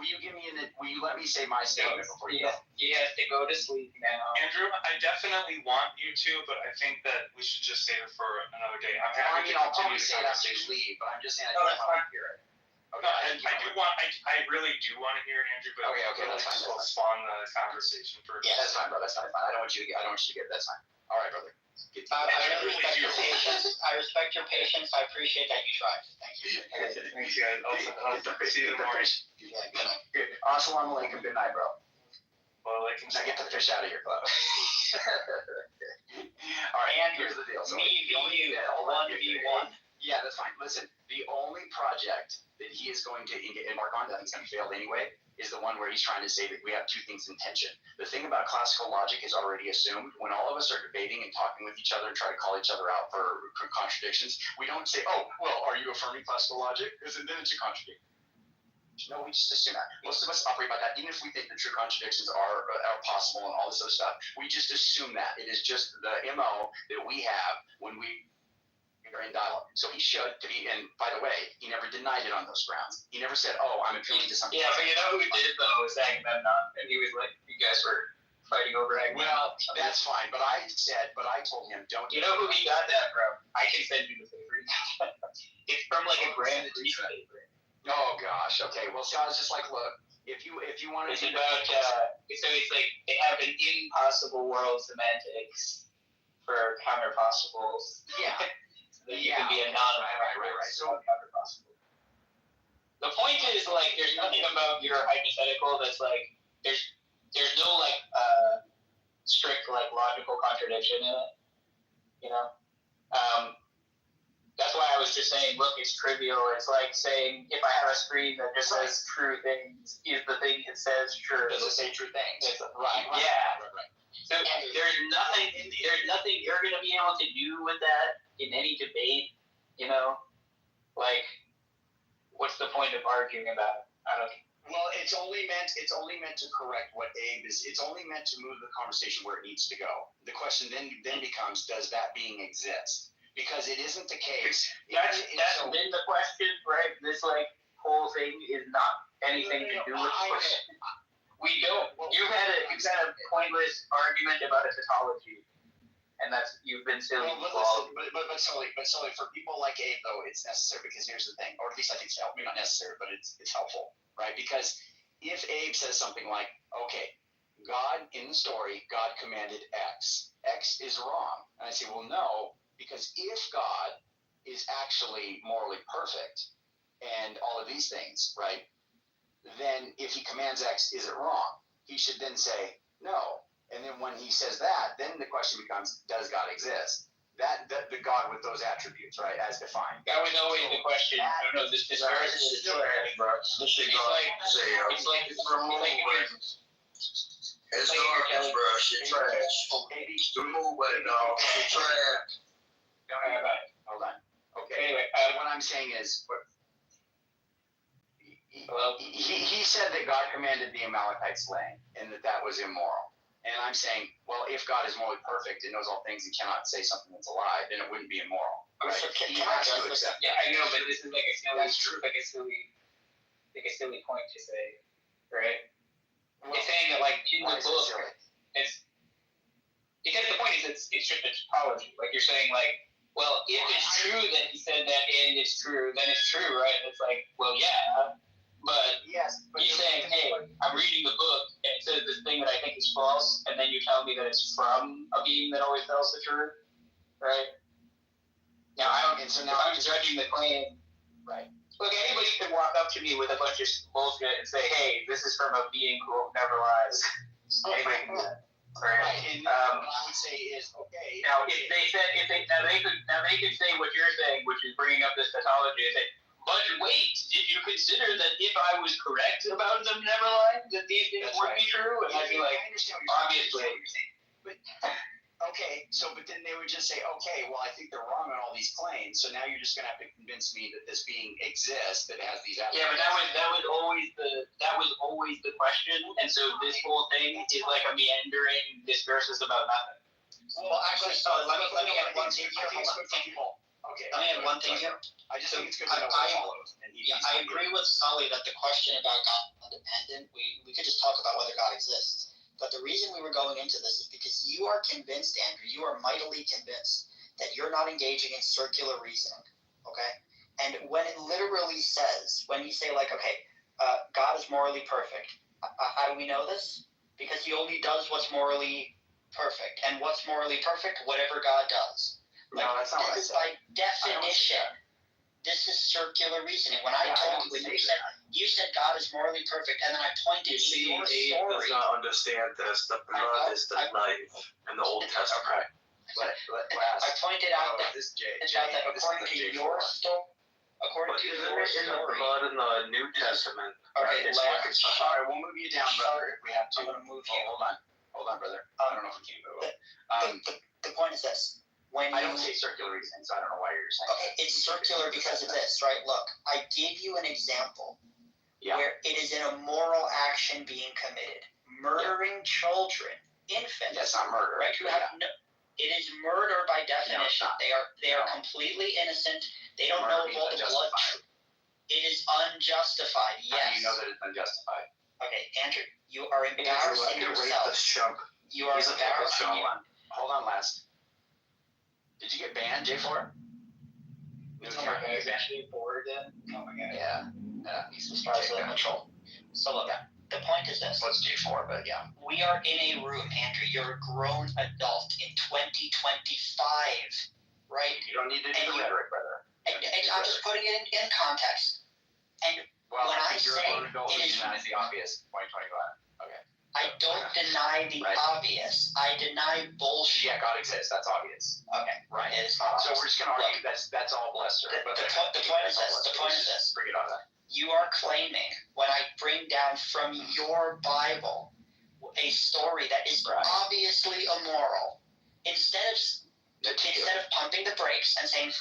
Speaker 2: you let me say my statement before you go?
Speaker 13: You have to go to sleep now.
Speaker 8: Andrew, I definitely want you to, but I think that we should just save it for another day.
Speaker 2: I'll probably say it after you leave, but I'm just saying I don't want to hear it.
Speaker 8: Okay. No, I really do want to hear it, Andrew. But
Speaker 2: okay, that's fine.
Speaker 8: We'll spawn the conversation first.
Speaker 2: Yeah, that's fine, bro. That's fine. I don't want you to get. That's fine. All right, brother.
Speaker 5: I respect your patience. I appreciate that you tried. Thank you.
Speaker 8: Thanks, guys. I'll see you in the morning.
Speaker 2: Assalamu alaikum. Good night, bro.
Speaker 8: Well, I can
Speaker 2: get the fish out of your club. All right, and here's the deal. So
Speaker 13: me v you, 1v1.
Speaker 2: Yeah, that's fine. Listen, the only project that he is going to embark on that he's going to fail anyway is the one where he's trying to say that we have two things in tension. The thing about classical logic is already assumed. When all of us are debating and talking with each other and try to call each other out for contradictions, we don't say, oh, well, are you affirming classical logic? Because then it's a contradiction. No, we just assume that. Most of us operate by that. Even if we think the true contradictions are possible and all this other stuff, we just assume that. It is just the MO that we have when we are in dialogue. So he should be, and by the way, he never denied it on those grounds. He never said, oh, I'm appealing to something.
Speaker 13: Yeah, but you know who did, though, was Agamemnon. And he was like, you guys were fighting over Agamemnon.
Speaker 2: Well, that's fine. But I told him, don't.
Speaker 13: You know who he got that from? I can send you the paper. It's from like a Grand newspaper.
Speaker 2: Oh gosh. Okay. Well, so I was just like, look, if you wanted
Speaker 13: to. It's about. So it's like they have an impossible world semantics. for counter possibles.
Speaker 2: Yeah.
Speaker 13: So that you can be a
Speaker 2: Right.
Speaker 13: So counter possible. The point is, like, there's nothing about your hypothetical that's like there's no like strict like logical contradiction in it. You know. That's why I was just saying, look, it's trivial. It's like saying, if I have a screen that just says true things, is the thing it says true?
Speaker 2: Does it say true things?
Speaker 13: Right. Yeah. So there's nothing you're going to be able to do with that in any debate. You know, like, what's the point of arguing about it? I don't.
Speaker 2: Well, it's only meant to correct what Abe is. It's only meant to move the conversation where it needs to go. The question then becomes, does that being exist? Because it isn't the case.
Speaker 13: That's been the question, right? This like whole thing is not anything to do with question. We don't. You've had a pointless argument about a tautology, and you've been silly.
Speaker 2: But Sully, for people like Abe though, it's necessary because here's the thing, or at least I think it's helpful. Not necessary, but it's helpful, right? Because if Abe says something like, "Okay, God in the story, God commanded X. X is wrong," and I say, "Well, no." Because if God is actually morally perfect and all of these things, right, then if he commands X, is it wrong? He should then say no. And then when he says that, then the question becomes, does God exist? That the God with those attributes, right, as defined.
Speaker 13: That was always the question. I don't know, this verse is still it's like
Speaker 10: It's garbage, bro. Shit trash. Remove it, dog. Shit trash.
Speaker 2: Hold on. Okay.
Speaker 13: Anyway,
Speaker 2: what I'm saying is, he said that God commanded the Amalekites slaying, and that was immoral. And I'm saying, well, if God is morally perfect and knows all things and cannot say something that's a lie, then it wouldn't be immoral. Right? He has to accept that.
Speaker 13: Yeah, I know, but this is like a silly, silly point to say, right? Well, it's saying that, like, in the book, it's because the point is it's just a topology. Like, you're saying, like, well, if it's true that he said that and it's true, then it's true, right? And it's like, well, yeah, but
Speaker 2: yes, but
Speaker 13: you're saying, hey, I'm reading the book and it says this thing that I think is false, and then you tell me that it's from a being that always tells the truth, right? Now, I'm judging the claim, right? Look, anybody can walk up to me with a bunch of bullshit and say, hey, this is from a being who never lies. Anybody can do that.
Speaker 2: Right. And what I would say is, okay.
Speaker 13: Now, if they could say what you're saying, which is bringing up this tautology, and say, but wait, did you consider that if I was correct about them never lying, that these things would be true? And I'd be like, obviously.
Speaker 2: But okay, but then they would just say, okay, well, I think they're wrong on all these claims, so now you're just gonna have to convince me that this being exists, that it has these attributes.
Speaker 13: Yeah, but that was always the question, and so this whole thing is like a meandering discourses about nothing.
Speaker 5: Well, actually, so let me add one thing here.
Speaker 2: Okay.
Speaker 5: Let me add one thing here.
Speaker 2: I just think it's good to know what follows.
Speaker 5: I agree with Sully that the question about God independent, we could just talk about whether God exists. But the reason we were going into this is because you are convinced, Andrew, you are mightily convinced that you're not engaging in circular reasoning, okay? And when it literally says, when you say like, okay, God is morally perfect, how do we know this? Because he only does what's morally perfect. And what's morally perfect? Whatever God does.
Speaker 2: Like, no, that's not what I said.
Speaker 5: By definition, this is circular reasoning. When I told you, when you said God is morally perfect, and then I pointed to your story.
Speaker 7: Does not understand this. The blood is the life in the Old Testament.
Speaker 5: I pointed out that according to your story,
Speaker 7: in the blood in the New Testament.
Speaker 2: Okay, sorry, we'll move you down, brother, if we have to. I'm gonna move you. Hold on, brother. I don't know if we can move.
Speaker 5: The point is this.
Speaker 2: I don't say circular reasoning, so I don't know why you're saying.
Speaker 5: Okay, it's circular because of this, right? Look, I gave you an example where it is an immoral action being committed, murdering children, infants.
Speaker 2: That's not murder,
Speaker 5: right? It is murder by definition.
Speaker 2: No,
Speaker 5: they are completely innocent. They don't know about the blood. It is unjustified. Yes.
Speaker 2: How do you know that it's unjustified?
Speaker 5: Okay, Andrew, you are embarrassing yourself. You are embarrassing.
Speaker 2: Hold on, last. Did you get banned, J4?
Speaker 5: J4 again? Oh my god.
Speaker 2: Yeah.
Speaker 5: He's as far as control. So look, The point is this.
Speaker 2: Let's do 4, but yeah.
Speaker 5: We are in a room, Andrew. You're a grown adult in 2025, right?
Speaker 2: You don't need to do the rhetoric, brother.
Speaker 5: I'm just putting it in context. And
Speaker 2: well,
Speaker 5: when I
Speaker 2: you're
Speaker 5: say
Speaker 2: a grown adult,
Speaker 5: it is
Speaker 2: the obvious. 2025. Okay.
Speaker 5: I don't deny the obvious. I deny bullshit.
Speaker 2: Yeah, God exists. That's obvious.
Speaker 5: Okay.
Speaker 2: Right.
Speaker 5: It is not
Speaker 2: so
Speaker 5: obvious.
Speaker 2: we're just gonna argue that's all blessed.
Speaker 5: The point is this. The point is this.
Speaker 2: Bring it on that.
Speaker 5: You are claiming when I bring down from your Bible a story that is obviously immoral, instead of pumping the brakes and saying,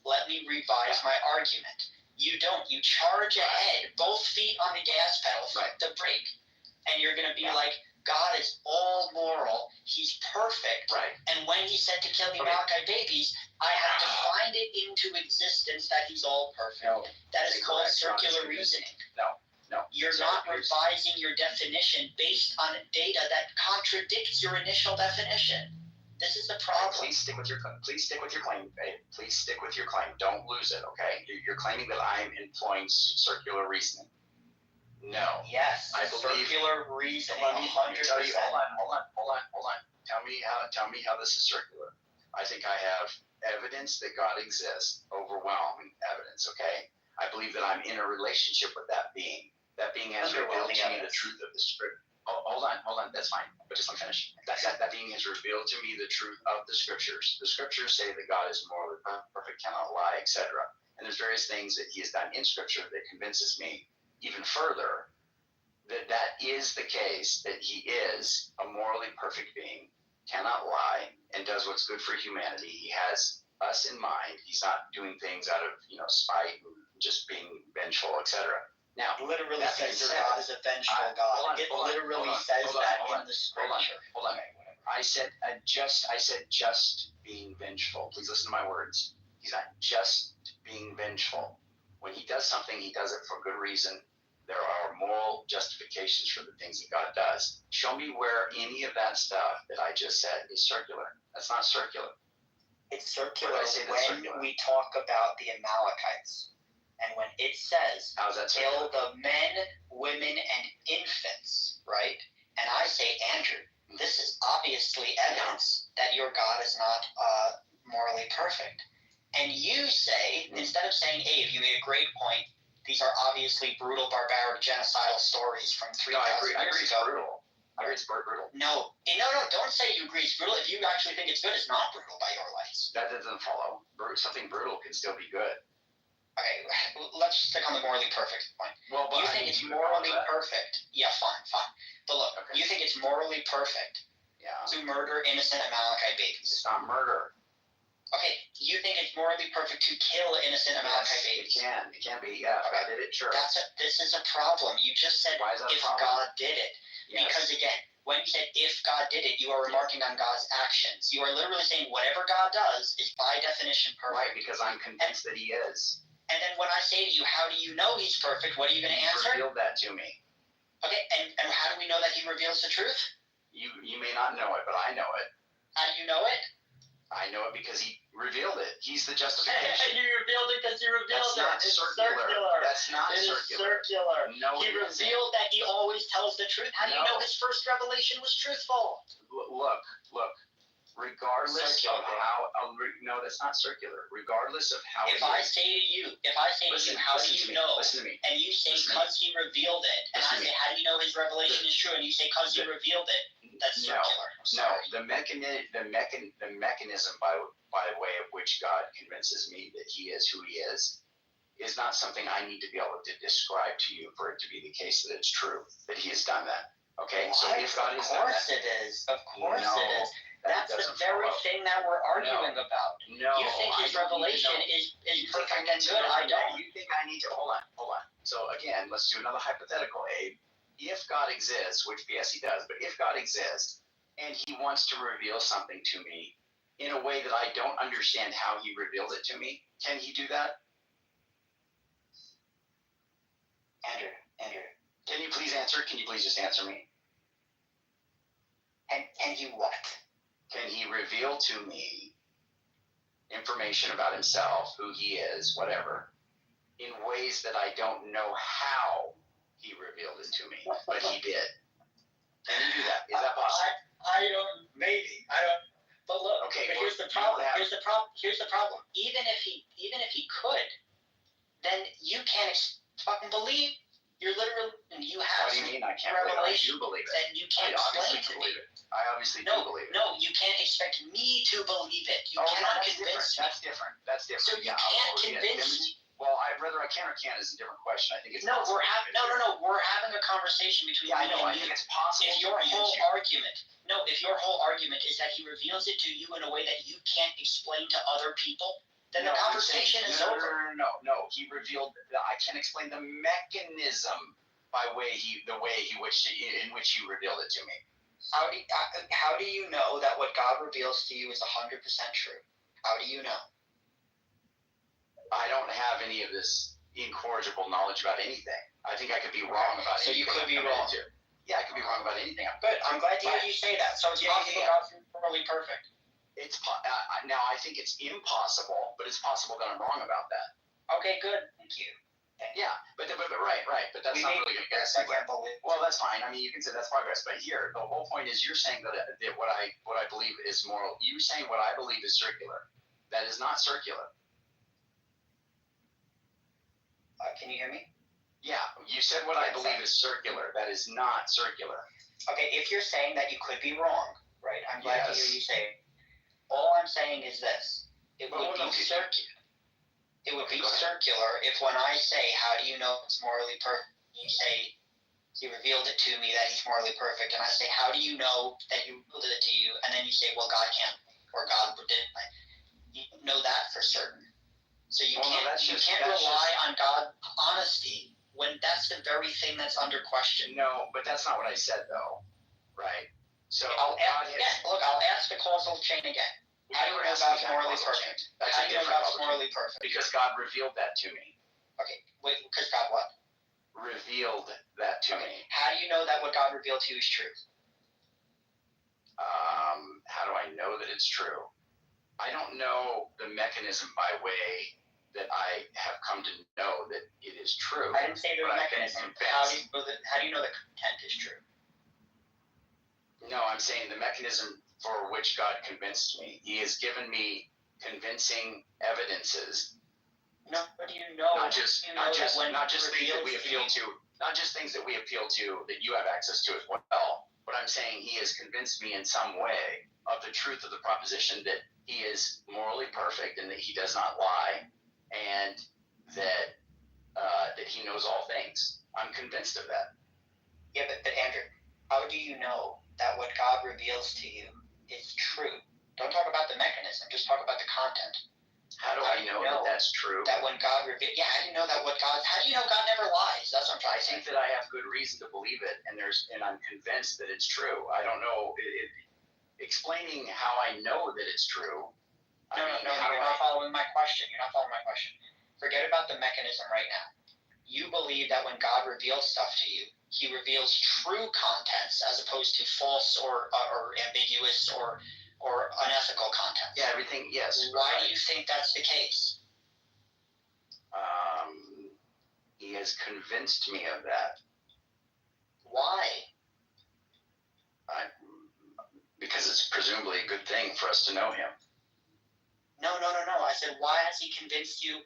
Speaker 5: let me revise my argument. You don't. You charge ahead, both feet on the gas pedal, flip the brake, and you're going to be like, God is all moral. He's perfect.
Speaker 2: Right.
Speaker 5: And when he said to kill the Amalekite babies, I have to find it into existence that he's all perfect.
Speaker 2: No.
Speaker 5: That is called circular reasoning.
Speaker 2: No.
Speaker 5: You're not revising your definition based on data that contradicts your initial definition. This is the problem.
Speaker 2: Please stick with your claim, babe. Please stick with your claim. Don't lose it, okay? You're claiming that I'm employing circular reasoning. No.
Speaker 5: Yes.
Speaker 2: I believe
Speaker 5: circular reasoning.
Speaker 2: Let me tell you. Hold on. Tell me how this is circular. I think I have evidence that God exists, overwhelming evidence. Okay. I believe that I'm in a relationship with that being. That being has revealed to me the truth of the Scripture. Oh, hold on. That's fine. But just let me finish. That being has revealed to me the truth of the Scriptures. The Scriptures say that God is morally perfect, cannot lie, etc. And there's various things that He has done in Scripture that convinces me even further that is the case, that He is a morally perfect being, cannot lie, and does what's good for humanity. He has us in mind. He's not doing things out of spite and just being vengeful, etc. Now,
Speaker 5: literally says your God is a vengeful God. It literally says that in the Scripture.
Speaker 2: Hold on. I said just being vengeful. Please listen to my words. He's not just being vengeful. When He does something, He does it for good reason. There are moral justifications for the things that God does. Show me where any of that stuff that I just said is circular. That's not circular.
Speaker 5: It's circular when we talk about the Amalekites. And when it says, kill the men, women, and infants, right? And I say, Andrew, this is obviously evidence that your God is not morally perfect. And you say, instead of saying, Abe, you made a great point, these are obviously brutal, barbaric, genocidal stories from 3,000 years ago.
Speaker 2: I agree it's brutal.
Speaker 5: No, don't say you agree it's brutal. If you actually think it's good, it's not brutal by your lights.
Speaker 2: That doesn't follow. Something brutal can still be good.
Speaker 5: Okay, let's stick on the morally perfect point.
Speaker 2: Well,
Speaker 5: you think it's morally perfect? Yeah, fine. But look, you think it's morally perfect to murder innocent Amalekite babies?
Speaker 2: It's not murder.
Speaker 5: Okay, you think it's morally perfect to kill innocent Amalekite babies?
Speaker 2: It can be, yeah. If I did it, sure.
Speaker 5: This is a problem. You just said if God did it. Yes. Because again, when you said if God did it, you are remarking on God's actions. You are literally saying whatever God does is by definition perfect.
Speaker 2: Right, because I'm convinced that He is.
Speaker 5: And then when I say to you, how do you know He's perfect? What are you going to answer?
Speaker 2: He revealed that to me.
Speaker 5: Okay, and how do we know that He reveals the truth?
Speaker 2: You may not know it, but I know it.
Speaker 5: How do you know it?
Speaker 2: I know it because He revealed it. He's the justification.
Speaker 5: And you revealed it because He revealed it.
Speaker 2: It's circular. That's not
Speaker 5: circular. It is circular.
Speaker 2: No,
Speaker 5: He revealed that He always tells the truth. How do you know His first revelation was truthful?
Speaker 2: Look. Regardless of how, no, that's not circular. Regardless of how.
Speaker 5: If I say to you, how do you know?
Speaker 2: Listen to me.
Speaker 5: And you say because He revealed it, and I say, how do you know His revelation is true? And you say because He revealed it. That's circular.
Speaker 2: No, the mechanism by way of which God convinces me that He is who He is not something I need to be able to describe to you for it to be the case that it's true that He has done that. Okay, so if God has done that,
Speaker 5: of course it is. Of course it is. That's the very thing that we're arguing about.
Speaker 2: No,
Speaker 5: you think His revelation is perfect and good. I don't.
Speaker 2: You think I need to hold on. So again, let's do another hypothetical, Abe. If God exists, which yes, He does, but if God exists and He wants to reveal something to me in a way that I don't understand how He revealed it to me, can He do that? Andrew, can you please answer? Can you please just answer me?
Speaker 5: And He what?
Speaker 2: Can He reveal to me information about Himself, who He is, whatever, in ways that I don't know how he revealed it to me, but he did. Can you do that? Is that possible?
Speaker 5: I don't. Maybe I don't. But look.
Speaker 2: Okay.
Speaker 5: But
Speaker 2: Well,
Speaker 5: here's the problem. Here's the problem. Even if he could, then you can't fucking believe. You're literally. You have.
Speaker 2: What do you mean? I can't believe it. I do believe it.
Speaker 5: Then you can't explain to me.
Speaker 2: I obviously do believe it.
Speaker 5: No, you can't expect me to believe it. You cannot convince me.
Speaker 2: That's different. That's different.
Speaker 5: So you can't convince me.
Speaker 2: Well, whether I can or can't is a different question. I think it's
Speaker 5: no. We're having We're having a conversation between
Speaker 2: I
Speaker 5: me
Speaker 2: know.
Speaker 5: and
Speaker 2: I
Speaker 5: you.
Speaker 2: think it's possible.
Speaker 5: If your whole argument is that he reveals it to you in a way that you can't explain to other people, then the conversation is over.
Speaker 2: No. He revealed. I can't explain the mechanism in which he revealed it to me.
Speaker 5: How do you know that what God reveals to you is 100% true? How do you know?
Speaker 2: I don't have any of this incorrigible knowledge about anything. I think I could be wrong about anything.
Speaker 5: So you could be wrong.
Speaker 2: Yeah, I could be wrong about anything.
Speaker 5: Good. I'm glad to hear you say that. So it's possible God's morally perfect.
Speaker 2: Now I think it's impossible, but it's possible that I'm wrong about that.
Speaker 5: Okay, good. Thank you.
Speaker 2: Yeah, but right. But that's not really good. Well, that's fine. I mean, you can say that's progress. But here, the whole point is you're saying that what I believe is moral. You're saying what I believe is circular. That is not circular.
Speaker 5: Can you hear me?
Speaker 2: Yeah, you said what I believe is circular. That is not circular.
Speaker 5: Okay, if you're saying that you could be wrong, right? I'm glad to hear you say it. All I'm saying is this. It would be circular. It would be circular if when I say, how do you know it's morally perfect? You say, he revealed it to me that he's morally perfect. And I say, how do you know that he revealed it to you? And then you say, well, God can't. Or God didn't. You know that for certain. So you can't rely on God's honesty when that's the very thing that's under question.
Speaker 2: No, but that's not what I said, though. Right? So
Speaker 5: I'll ask the causal chain again. How do you know God's morally perfect? How do you know God's morally perfect?
Speaker 2: Because God revealed that to me.
Speaker 5: Okay, wait, because God what?
Speaker 2: Revealed that to me.
Speaker 5: How do you know that what God revealed to you is true?
Speaker 2: How do I know that it's true? I don't know the mechanism by way that I have come to know that it is true.
Speaker 5: I didn't say the mechanism. How do you know the content is true?
Speaker 2: No, I'm saying the mechanism for which God convinced me. He has given me convincing evidences.
Speaker 5: No, but do you know?
Speaker 2: Not just things that we appeal to. Not just things that we appeal to that you have access to as well. But I'm saying he has convinced me in some way of the truth of the proposition that he is morally perfect and that he does not lie, and that he knows all things. I'm convinced of that.
Speaker 5: Yeah, but Andrew, how do you know that what God reveals to you is true? Don't talk about the mechanism. Just talk about the content.
Speaker 2: How do I know that that's true?
Speaker 5: That when God reveals, how do you know that how do you know God never lies? That's what I'm trying to say.
Speaker 2: I think that I have good reason to believe it, and I'm convinced that it's true. I don't know. Explaining how I know that it's true.
Speaker 5: No, you're not following my question. Forget about the mechanism right now. You believe that when God reveals stuff to you, he reveals true contents as opposed to false or ambiguous or unethical contents.
Speaker 2: Yeah, everything, yes.
Speaker 5: Why do you think that's the case?
Speaker 2: He has convinced me of that.
Speaker 5: Why?
Speaker 2: Because it's presumably a good thing for us to know him.
Speaker 5: No. I said, why has he convinced you?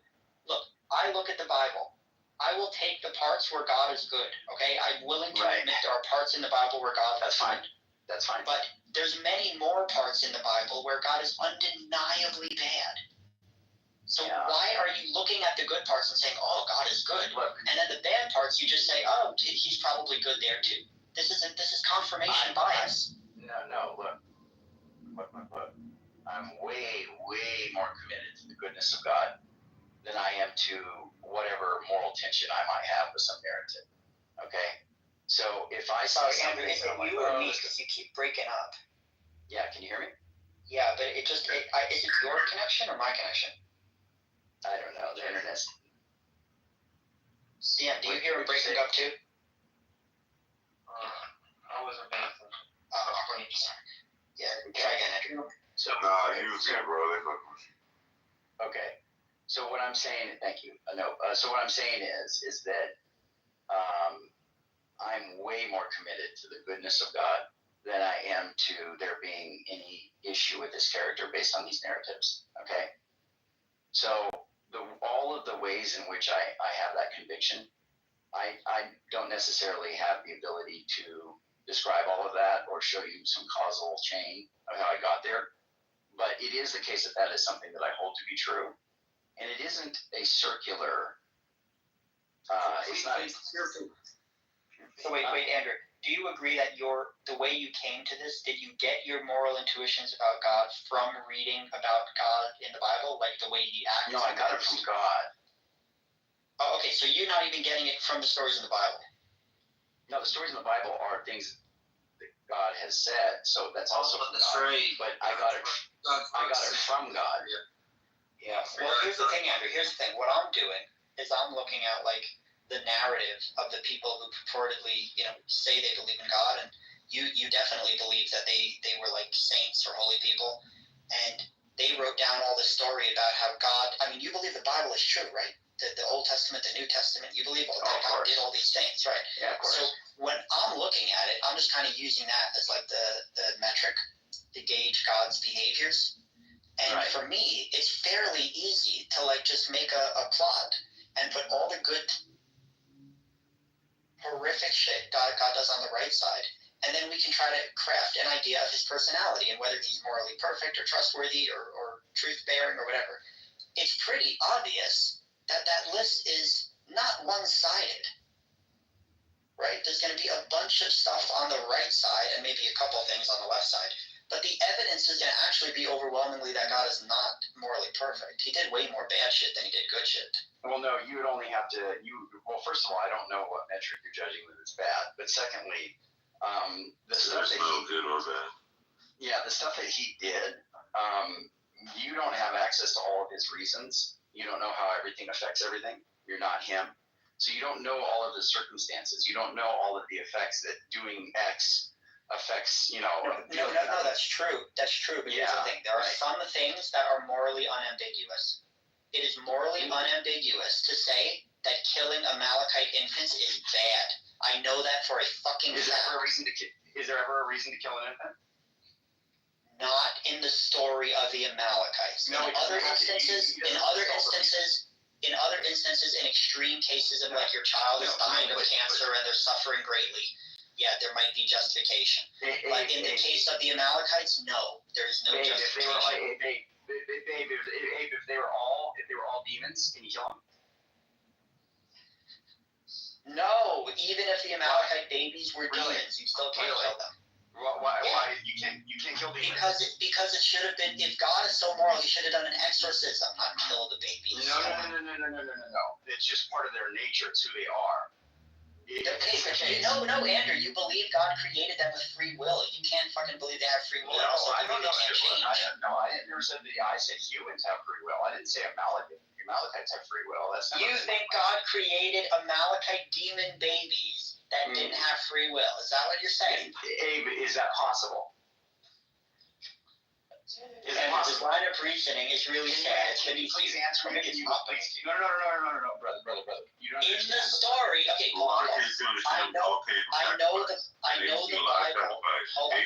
Speaker 5: Look, I look at the Bible. I will take the parts where God is good, okay? I'm willing to admit there are parts in the Bible where God is good.
Speaker 2: That's fine.
Speaker 5: But there's many more parts in the Bible where God is undeniably bad. So why are you looking at the good parts and saying, oh, God is good?
Speaker 2: Look,
Speaker 5: and then the bad parts, you just say, oh, he's probably good there too. This is confirmation bias.
Speaker 2: No, look. I'm way more committed to the goodness of God than I am to whatever moral tension I might have with some narrative. Okay? So if I saw something...
Speaker 5: Is it you or me? Because you keep breaking up.
Speaker 2: Yeah, can you hear me?
Speaker 5: Yeah, but is it your connection or my connection?
Speaker 2: I don't know. The internet.
Speaker 5: Yeah, do you hear him breaking up too?
Speaker 8: I wasn't paying attention.
Speaker 5: Yeah, try again, Andrew.
Speaker 2: So,
Speaker 19: you can, bro.
Speaker 2: Okay. So what I'm saying, thank you. No. So what I'm saying is that I'm way more committed to the goodness of God than I am to there being any issue with this character based on these narratives. Okay? So all of the ways in which I have that conviction, I don't necessarily have the ability to describe all of that or show you some causal chain of how I got there. But it is the case that is something that I hold to be true. And it isn't a circular, it's not a circular.
Speaker 5: So wait, Andrew. Do you agree that the way you came to this, did you get your moral intuitions about God from reading about God in the Bible, like the way He acts?
Speaker 2: No, I got it from God.
Speaker 5: Oh, okay. So you're not even getting it from the stories in the Bible.
Speaker 2: No, the stories in the Bible are things that God has said, so that's also from God.
Speaker 22: Right.
Speaker 2: But I got it from God.
Speaker 5: Yeah. Well, here's the thing, Andrew. Here's the thing. What I'm doing is I'm looking at like the narrative of the people who purportedly, say they believe in God, and you definitely believe that they were like saints or holy people, and they wrote down all this story about how God. I mean, you believe the Bible is true, right? The Old Testament, the New Testament. You believe that God did all these things, right?
Speaker 2: Yeah, of course.
Speaker 5: So when I'm looking at it, I'm just kind of using that as like the metric to gauge God's behaviors. And for me, it's fairly easy to like just make a plot and put all the good, horrific shit God does on the right side, and then we can try to craft an idea of his personality and whether he's morally perfect or trustworthy or truth-bearing or whatever. It's pretty obvious that list is not one-sided, right? There's going to be a bunch of stuff on the right side and maybe a couple of things on the left side. But the evidence is going to actually be overwhelmingly that God is not morally perfect. He did way more bad shit than he did good shit.
Speaker 2: Well, no, you would only have to. Well, first of all, I don't know what metric you're judging with as bad. But secondly, the stuff that
Speaker 19: no good or bad.
Speaker 2: Yeah, the stuff that he did, you don't have access to all of his reasons. You don't know how everything affects everything. You're not him. So you don't know all of the circumstances. You don't know all of the effects that doing X affects,
Speaker 5: No, that's true. That's true. But here's the thing. There are some things that are morally unambiguous. It is morally unambiguous to say that killing Amalekite infants is bad. I know that for a fucking fact.
Speaker 2: Is there ever a reason to kill an infant?
Speaker 5: Not in the story of the Amalekites.
Speaker 2: No,
Speaker 5: in other instances, in extreme cases of like your child is dying of cancer and they're suffering greatly, yeah, there might be justification. But in the case of the Amalekites, no, there's no justification.
Speaker 2: If they were all demons, can you kill them?
Speaker 5: No, even if the Amalekite babies were demons, you still can't kill them.
Speaker 2: Why you can't kill demons?
Speaker 5: Because it should have been. If God is so moral, He should have done an exorcism, not kill the babies.
Speaker 2: No. It's just part of their nature. It's who they are.
Speaker 5: No, Andrew, you believe God created them with free will. You can't fucking believe they have free will.
Speaker 2: No, I don't know. I never said that. I said humans have free will. I didn't say Amalekites have free will.
Speaker 5: You think God created Amalekite demon babies that didn't have free will? Is that what you're saying?
Speaker 2: Abe, is that possible?
Speaker 5: This line of reasoning is really sad.
Speaker 2: Please answer me. No, brother. You don't
Speaker 5: in the story, okay, hold on. I know the Bible. Hold on.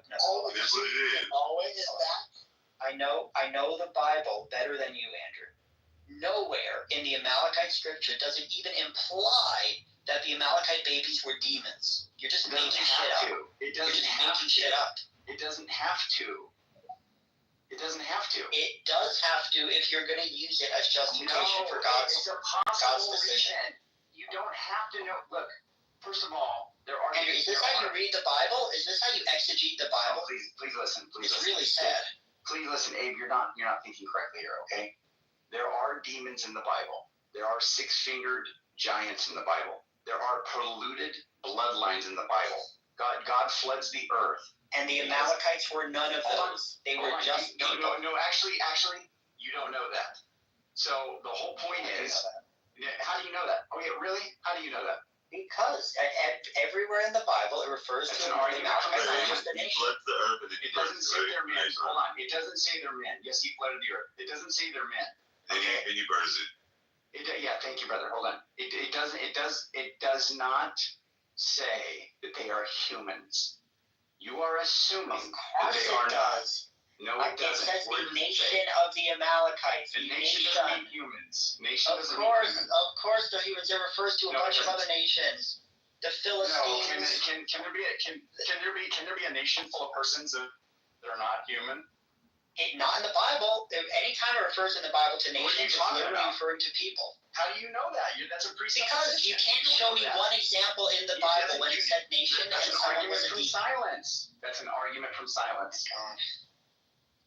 Speaker 19: That's what it is.
Speaker 5: Always is that. I know the Bible better than you, Andrew. Nowhere in the Amalekite scripture does it even imply that the Amalekite babies were demons. You're just making shit up.
Speaker 2: It doesn't have to. It doesn't have to. It doesn't have to.
Speaker 5: It does have to if you're going to use it as justification for God's decision.
Speaker 2: You don't have to know. Look, first of all, there are.
Speaker 5: Andrew, is this how you read the Bible? Is this how you exegete the Bible?
Speaker 2: Please listen.
Speaker 5: It's really sad.
Speaker 2: Please listen, Abe. You're not thinking correctly here. Okay. There are demons in the Bible. There are six-fingered giants in the Bible. There are polluted bloodlines in the Bible. God floods the earth.
Speaker 5: And the Amalekites were none of those. They were just
Speaker 2: no. Actually, you don't know that. So the whole point is, how do you know that? Oh yeah, really? How do you know that?
Speaker 5: Because everywhere in the Bible it refers to the Amalekites as the nation.
Speaker 2: It doesn't say they're men. Hold on. It doesn't say they're men. Yes, he flooded the earth. It doesn't say they're men.
Speaker 19: Okay. And he burns it.
Speaker 2: Yeah, thank you, brother. Hold on. It does not say that they are humans. You are assuming
Speaker 5: Of
Speaker 2: that
Speaker 5: course
Speaker 2: they
Speaker 5: it
Speaker 2: are not.
Speaker 5: does.
Speaker 2: No,
Speaker 5: It
Speaker 2: it doesn't.
Speaker 5: says
Speaker 2: Where
Speaker 5: the
Speaker 2: does it
Speaker 5: nation
Speaker 2: say?
Speaker 5: of the Amalekites.
Speaker 2: The nation doesn't mean humans. Nation
Speaker 5: Of
Speaker 2: doesn't
Speaker 5: course,
Speaker 2: mean humans.
Speaker 5: of course, they're humans. It refers to a
Speaker 2: No, it
Speaker 5: bunch of
Speaker 2: doesn't.
Speaker 5: other nations. The
Speaker 2: No,
Speaker 5: Philistines.
Speaker 2: can there be a nation full of persons that are not human?
Speaker 5: Not in the Bible. Anytime it refers in the Bible to
Speaker 2: What are you
Speaker 5: nations, it's
Speaker 2: talking
Speaker 5: literally
Speaker 2: about?
Speaker 5: referring to people.
Speaker 2: How do you know that? That's a presupposition.
Speaker 5: Because you can't show me one example in the Bible when it said nation and
Speaker 2: That's an
Speaker 5: someone
Speaker 2: argument
Speaker 5: was a
Speaker 2: from
Speaker 5: demon.
Speaker 2: silence. That's an argument from silence.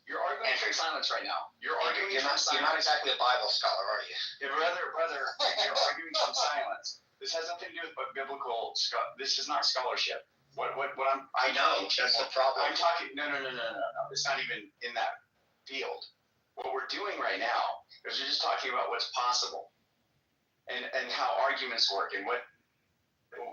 Speaker 2: You're arguing from silence right now. You're arguing
Speaker 5: You're
Speaker 2: from
Speaker 5: not
Speaker 2: silence.
Speaker 5: exactly a Bible scholar, are you?
Speaker 2: Yeah, brother, you're arguing from silence. This has nothing to do with biblical. This is not scholarship. I know
Speaker 5: that's the problem.
Speaker 2: I'm talking. No. It's not even in that field. What we're doing right now is we're just talking about what's possible, and how arguments work, and what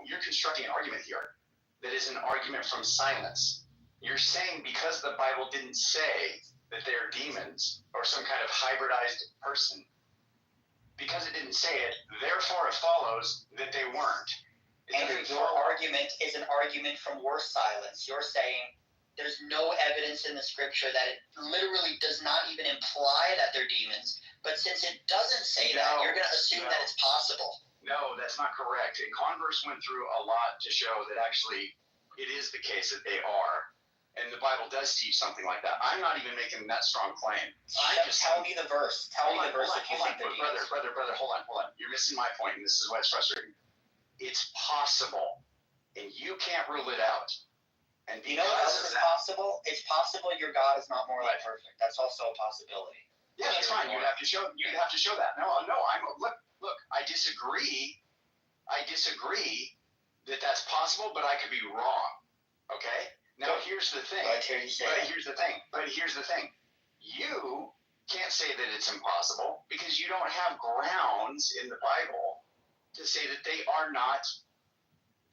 Speaker 2: you're constructing an argument here that is an argument from silence. You're saying because the Bible didn't say that they're demons or some kind of hybridized person, because it didn't say it, therefore it follows that they weren't.
Speaker 5: Andrew, your argument is an argument from worse silence. You're saying there's no evidence in the scripture that it literally does not even imply that they're demons. But since it doesn't say that, you're going to assume that it's possible.
Speaker 2: No, that's not correct. Converse went through a lot to show that actually it is the case that they are. And the Bible does teach something like that. I'm not even making that strong claim.
Speaker 5: Tell me the verse. Tell me the verse if you think they're demons.
Speaker 2: Brother, hold on. You're missing my point, and this is why it's frustrating. It's possible, and you can't rule it out. And
Speaker 5: you know what else is possible? It's possible your God is not morally perfect. That's also a possibility.
Speaker 2: Yeah, that's fine. You'd have to show that. No. Look. I disagree that that's possible, but I could be wrong. Okay. Now here's the thing. Here's the thing. You can't say that it's impossible because you don't have grounds in the Bible to say that they are not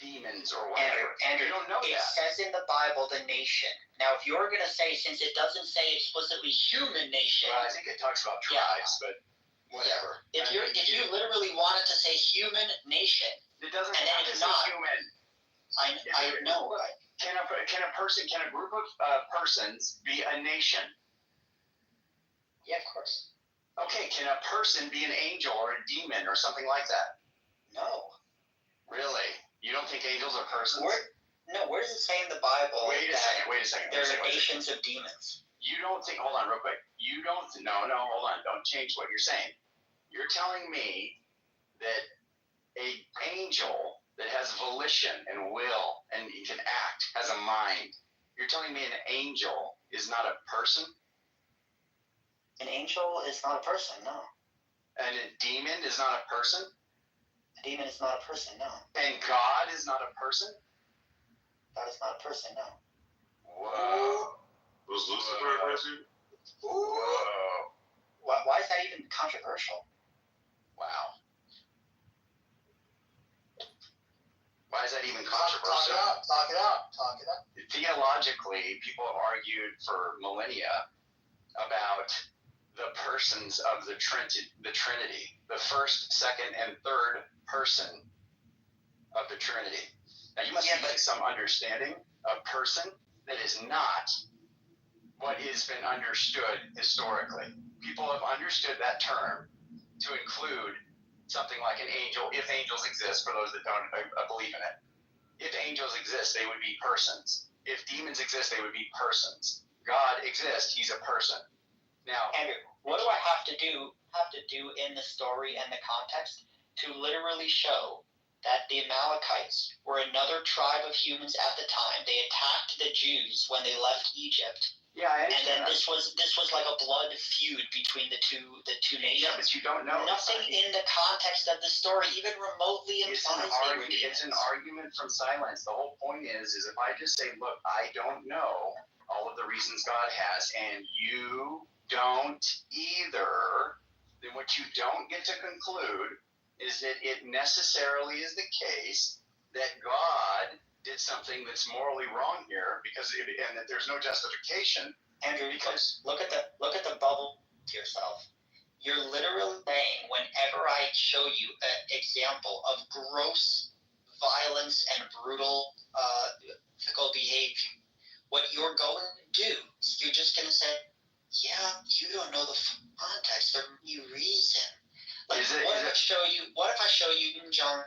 Speaker 2: demons or whatever.
Speaker 5: Andrew,
Speaker 2: you don't know
Speaker 5: it
Speaker 2: that.
Speaker 5: says in the Bible the nation. Now, if you're going to say, since it doesn't say explicitly human nation.
Speaker 2: Well, I think it talks about tribes, but whatever.
Speaker 5: If you literally wanted to say human nation,
Speaker 2: it doesn't
Speaker 5: and
Speaker 2: have
Speaker 5: then
Speaker 2: to
Speaker 5: it's
Speaker 2: say
Speaker 5: not.
Speaker 2: human.
Speaker 5: I know.
Speaker 2: Can a group of persons be a nation?
Speaker 5: Yeah, of course.
Speaker 2: Okay, can a person be an angel or a demon or something like that?
Speaker 5: No.
Speaker 2: Really? You don't think angels are persons?
Speaker 5: Where does it say in the Bible?
Speaker 2: Wait a second.
Speaker 5: There are nations of demons.
Speaker 2: You don't think? Hold on, real quick. No. Hold on. Don't change what you're saying. You're telling me that a angel that has volition and will and can act, has a mind. You're telling me an angel is not a person?
Speaker 5: An angel is not a person, no.
Speaker 2: And a demon is not a person?
Speaker 5: A demon is not a person, no.
Speaker 2: And God is not a person?
Speaker 5: God is not a person, no.
Speaker 2: Whoa.
Speaker 19: Was Lucifer a person?
Speaker 2: Whoa.
Speaker 5: Why is that even controversial?
Speaker 2: Wow. Why is that even controversial?
Speaker 5: Talk it up.
Speaker 2: Theologically, people have argued for millennia about the persons of the Trinity, the first, second, and third person of the Trinity. Now, you must have some understanding of person that is not what has been understood historically. People have understood that term to include something like an angel, if angels exist, for those that don't believe in it. If angels exist, they would be persons. If demons exist, they would be persons. God exists, he's a person. Now,
Speaker 5: Andrew, what do I have to do in the story and the context to literally show that the Amalekites were another tribe of humans at the time? They attacked the Jews when they left Egypt.
Speaker 2: Yeah, I
Speaker 5: And
Speaker 2: understand.
Speaker 5: then this was like a blood feud between the two nations.
Speaker 2: Yeah, but you don't know.
Speaker 5: Nothing in the context of the story even remotely implies they were demons.
Speaker 2: It's an argument from silence. The whole point is if I just say, look, I don't know all of the reasons God has, and you don't either, then what you don't get to conclude is that it necessarily is the case that God did something that's morally wrong here and that there's no justification.
Speaker 5: Andrew, because look at the bubble to yourself. You're literally saying whenever I show you an example of gross violence and brutal physical behavior, what you're going to do is you're just going to say, yeah, you don't know the context or the reason. Like, what if I show you Kim Jong-un,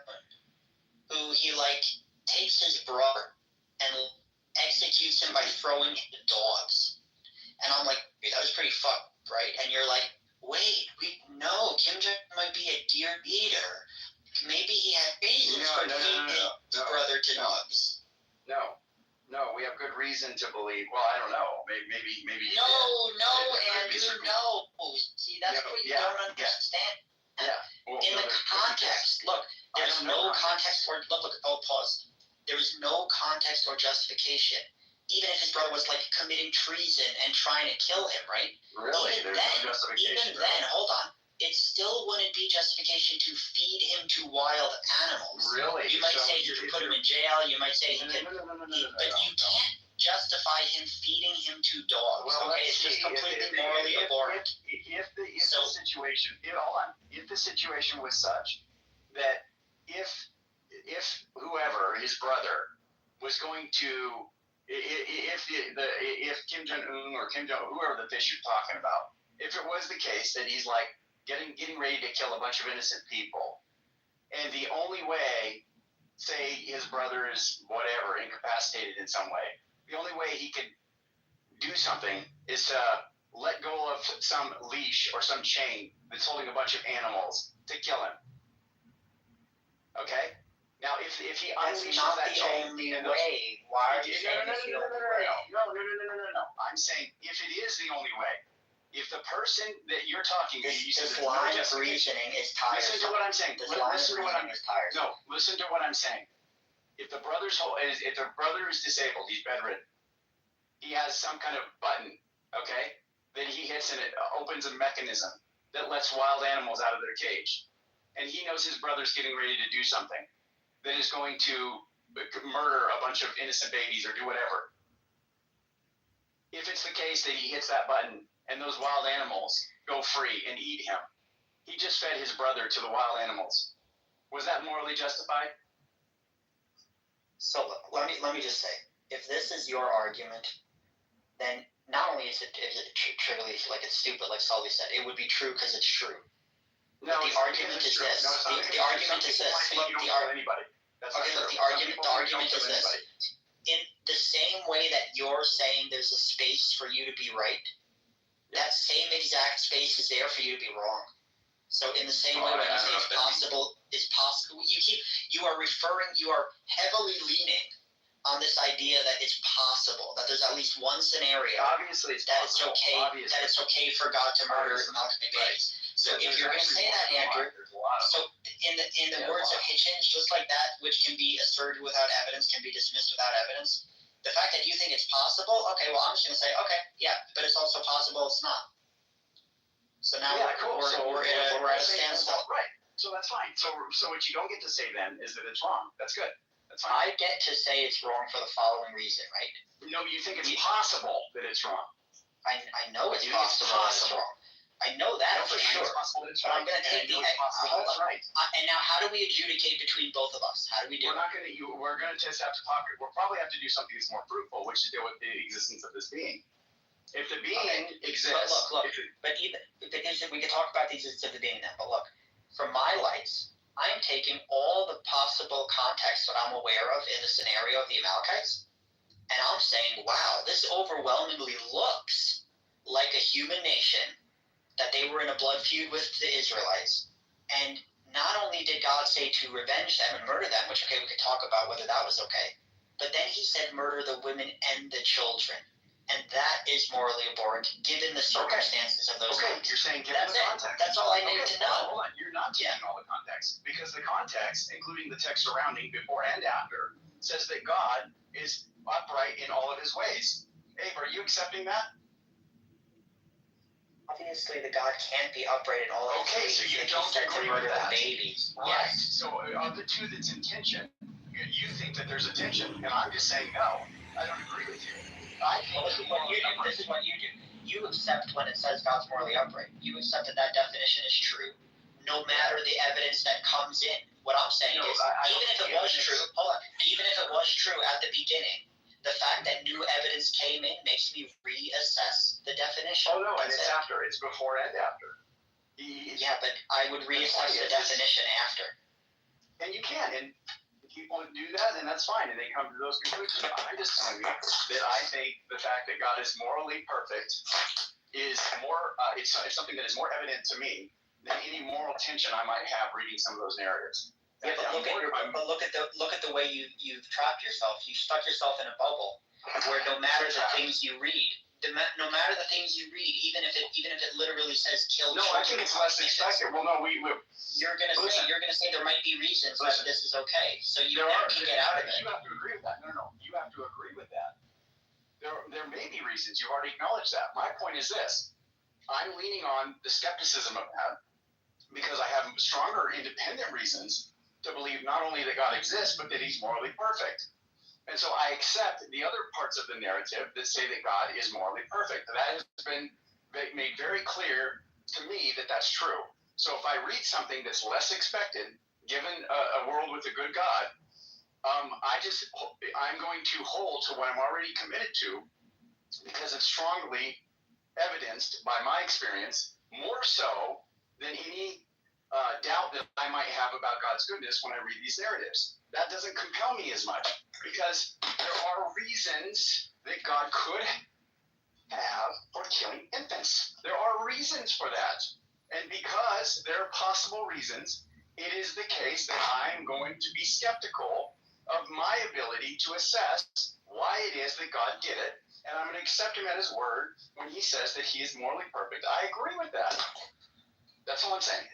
Speaker 5: who he, like, takes his brother and executes him by throwing him to dogs. And I'm like, that was pretty fucked, right? And you're like, wait, we know Kim Jong-un might be a deer eater. Maybe he had reasons for feeding his brother to dogs.
Speaker 2: No, we have good reason to believe. Well, I don't know. Maybe.
Speaker 5: No, Andrew, no. See, that's what you don't understand.
Speaker 2: Yeah. Well,
Speaker 5: in the context, look, there's no context or look. Pause. There is no context or justification. Even if his brother was like committing treason and trying to kill him, right?
Speaker 2: Really? There's no justification.
Speaker 5: Even then, hold on. It still wouldn't be justification to feed him to wild animals.
Speaker 2: Really?
Speaker 5: You might say you could put him in jail. You might say he could, but you can't justify him feeding him to dogs.
Speaker 2: Well,
Speaker 5: okay, it's just completely morally abhorrent.
Speaker 2: If the situation was such that if whoever his brother was going to, if Kim Jong-un or Kim Jong, whoever the fish you're talking about, if it was the case that he's like getting ready to kill a bunch of innocent people, and the only way, say his brother is whatever, incapacitated in some way, the only way he could do something is to let go of some leash or some chain that's holding a bunch of animals to kill him. Okay? Now, if he unleashes that chain,
Speaker 5: No. Why are you saying it's the only way?
Speaker 2: No. I'm saying if it is the only way, if the person that you're talking to,
Speaker 5: this line of reasoning is tiresome.
Speaker 2: Listen to what I'm saying.
Speaker 5: This line of reasoning is tiresome.
Speaker 2: No, listen to what I'm saying. If the brother is disabled, he's bedridden, he has some kind of button, okay, that he hits and it opens a mechanism that lets wild animals out of their cage. And he knows his brother's getting ready to do something that is going to murder a bunch of innocent babies or do whatever. If it's the case that he hits that button and those wild animals go free and eat him, he just fed his brother to the wild animals. Was that morally justified?
Speaker 5: So look, let me just say, if this is your argument, then not only is it trivially like it's stupid, like Sully said, it would be true because it's true.
Speaker 2: No,
Speaker 5: the argument is this. The argument is this. Look, the argument is this. In the same way that you're saying there's a space for you to be right, that same exact space is there for you to be wrong. So in the same way when you say it's possible, you are heavily leaning on this idea that it's possible, that there's at least one scenario
Speaker 2: obviously it's
Speaker 5: that it's okay for God to murder Malcolm babies. So if you're going to say that, Andrew, so in the words of Hitchens, just like that, which can be asserted without evidence, can be dismissed without evidence, the fact that you think it's possible, okay, well, I'm just going to say, okay, yeah, but it's also possible it's not. So now we're at a standstill.
Speaker 2: Right. So that's fine. So what you don't get to say then is that it's wrong. That's good. That's fine.
Speaker 5: I get to say it's wrong for the following reason, right?
Speaker 2: No, you think it's possible that it's wrong.
Speaker 5: I know it's possible that it's wrong. I know that for sure. But I'm going to take the
Speaker 2: that's right.
Speaker 5: And now, how do we adjudicate between both of us? How do we do it?
Speaker 2: We're going to just have to talk. We'll probably have to do something that's more fruitful, which is deal with the existence of this being. If the being exists,
Speaker 5: look. But we can talk about the existence of the being then. But look, from my lights, I'm taking all the possible context that I'm aware of in the scenario of the Amalekites, and I'm saying, wow, this overwhelmingly looks like a human nation, that they were in a blood feud with the Israelites, and not only did God say to revenge them and murder them, which, okay, we could talk about whether that was okay, but then he said murder the women and the children, and that is morally abhorrent given the circumstances of those times.
Speaker 2: You're saying given the context.
Speaker 5: That's all I need to know.
Speaker 2: Hold on, you're not taking all the context, because the context, including the text surrounding before and after, says that God is upright in all of his ways. Abe, are you accepting that?
Speaker 5: Obviously, the God can't be upright in all of his ways.
Speaker 2: Okay, so you don't agree with that.
Speaker 5: Babies.
Speaker 2: Right.
Speaker 5: Yes.
Speaker 2: So of the two that's in tension, you think that there's a tension, and I'm just saying no. I don't agree with you.
Speaker 5: This is what you do. This is what you do. You accept when it says God's morally upright. You accept that definition is true, no matter the evidence that comes in. What I'm saying is, even if it was true, even if it was true at the beginning, the fact that new evidence came in makes me reassess the definition.
Speaker 2: Oh no, and it's after. It's before and after.
Speaker 5: Yeah, but I would reassess the definition after.
Speaker 2: And you can, and if people do that, then that's fine, and they come to those conclusions. I'm just telling you that I think the fact that God is morally perfect is more. It's something that is more evident to me than any moral tension I might have reading some of those narratives.
Speaker 5: Yeah, but look at the way you've trapped yourself. You stuck yourself in a bubble where no matter the things you read, even if it literally says kill.
Speaker 2: No, I think it's less expected. Well, no,
Speaker 5: you're gonna say there might be reasons that this is okay, so you never can get out of it.
Speaker 2: You have to agree with that. No, you have to agree with that. There may be reasons. You've already acknowledged that. My point is this: I'm leaning on the skepticism of that because I have stronger independent reasons to believe not only that God exists, but that He's morally perfect. And so I accept the other parts of the narrative that say that God is morally perfect. That has been made very clear to me that that's true. So if I read something that's less expected, given a world with a good God, I'm going to hold to what I'm already committed to because it's strongly evidenced by my experience, more so than any doubt that I might have about God's goodness when I read these narratives. That doesn't compel me as much because there are reasons that God could have for killing infants. There are reasons for that. And because there are possible reasons, it is the case that I'm going to be skeptical of my ability to assess why it is that God did it. And I'm going to accept Him at His word when He says that He is morally perfect. I agree with that. That's all I'm saying.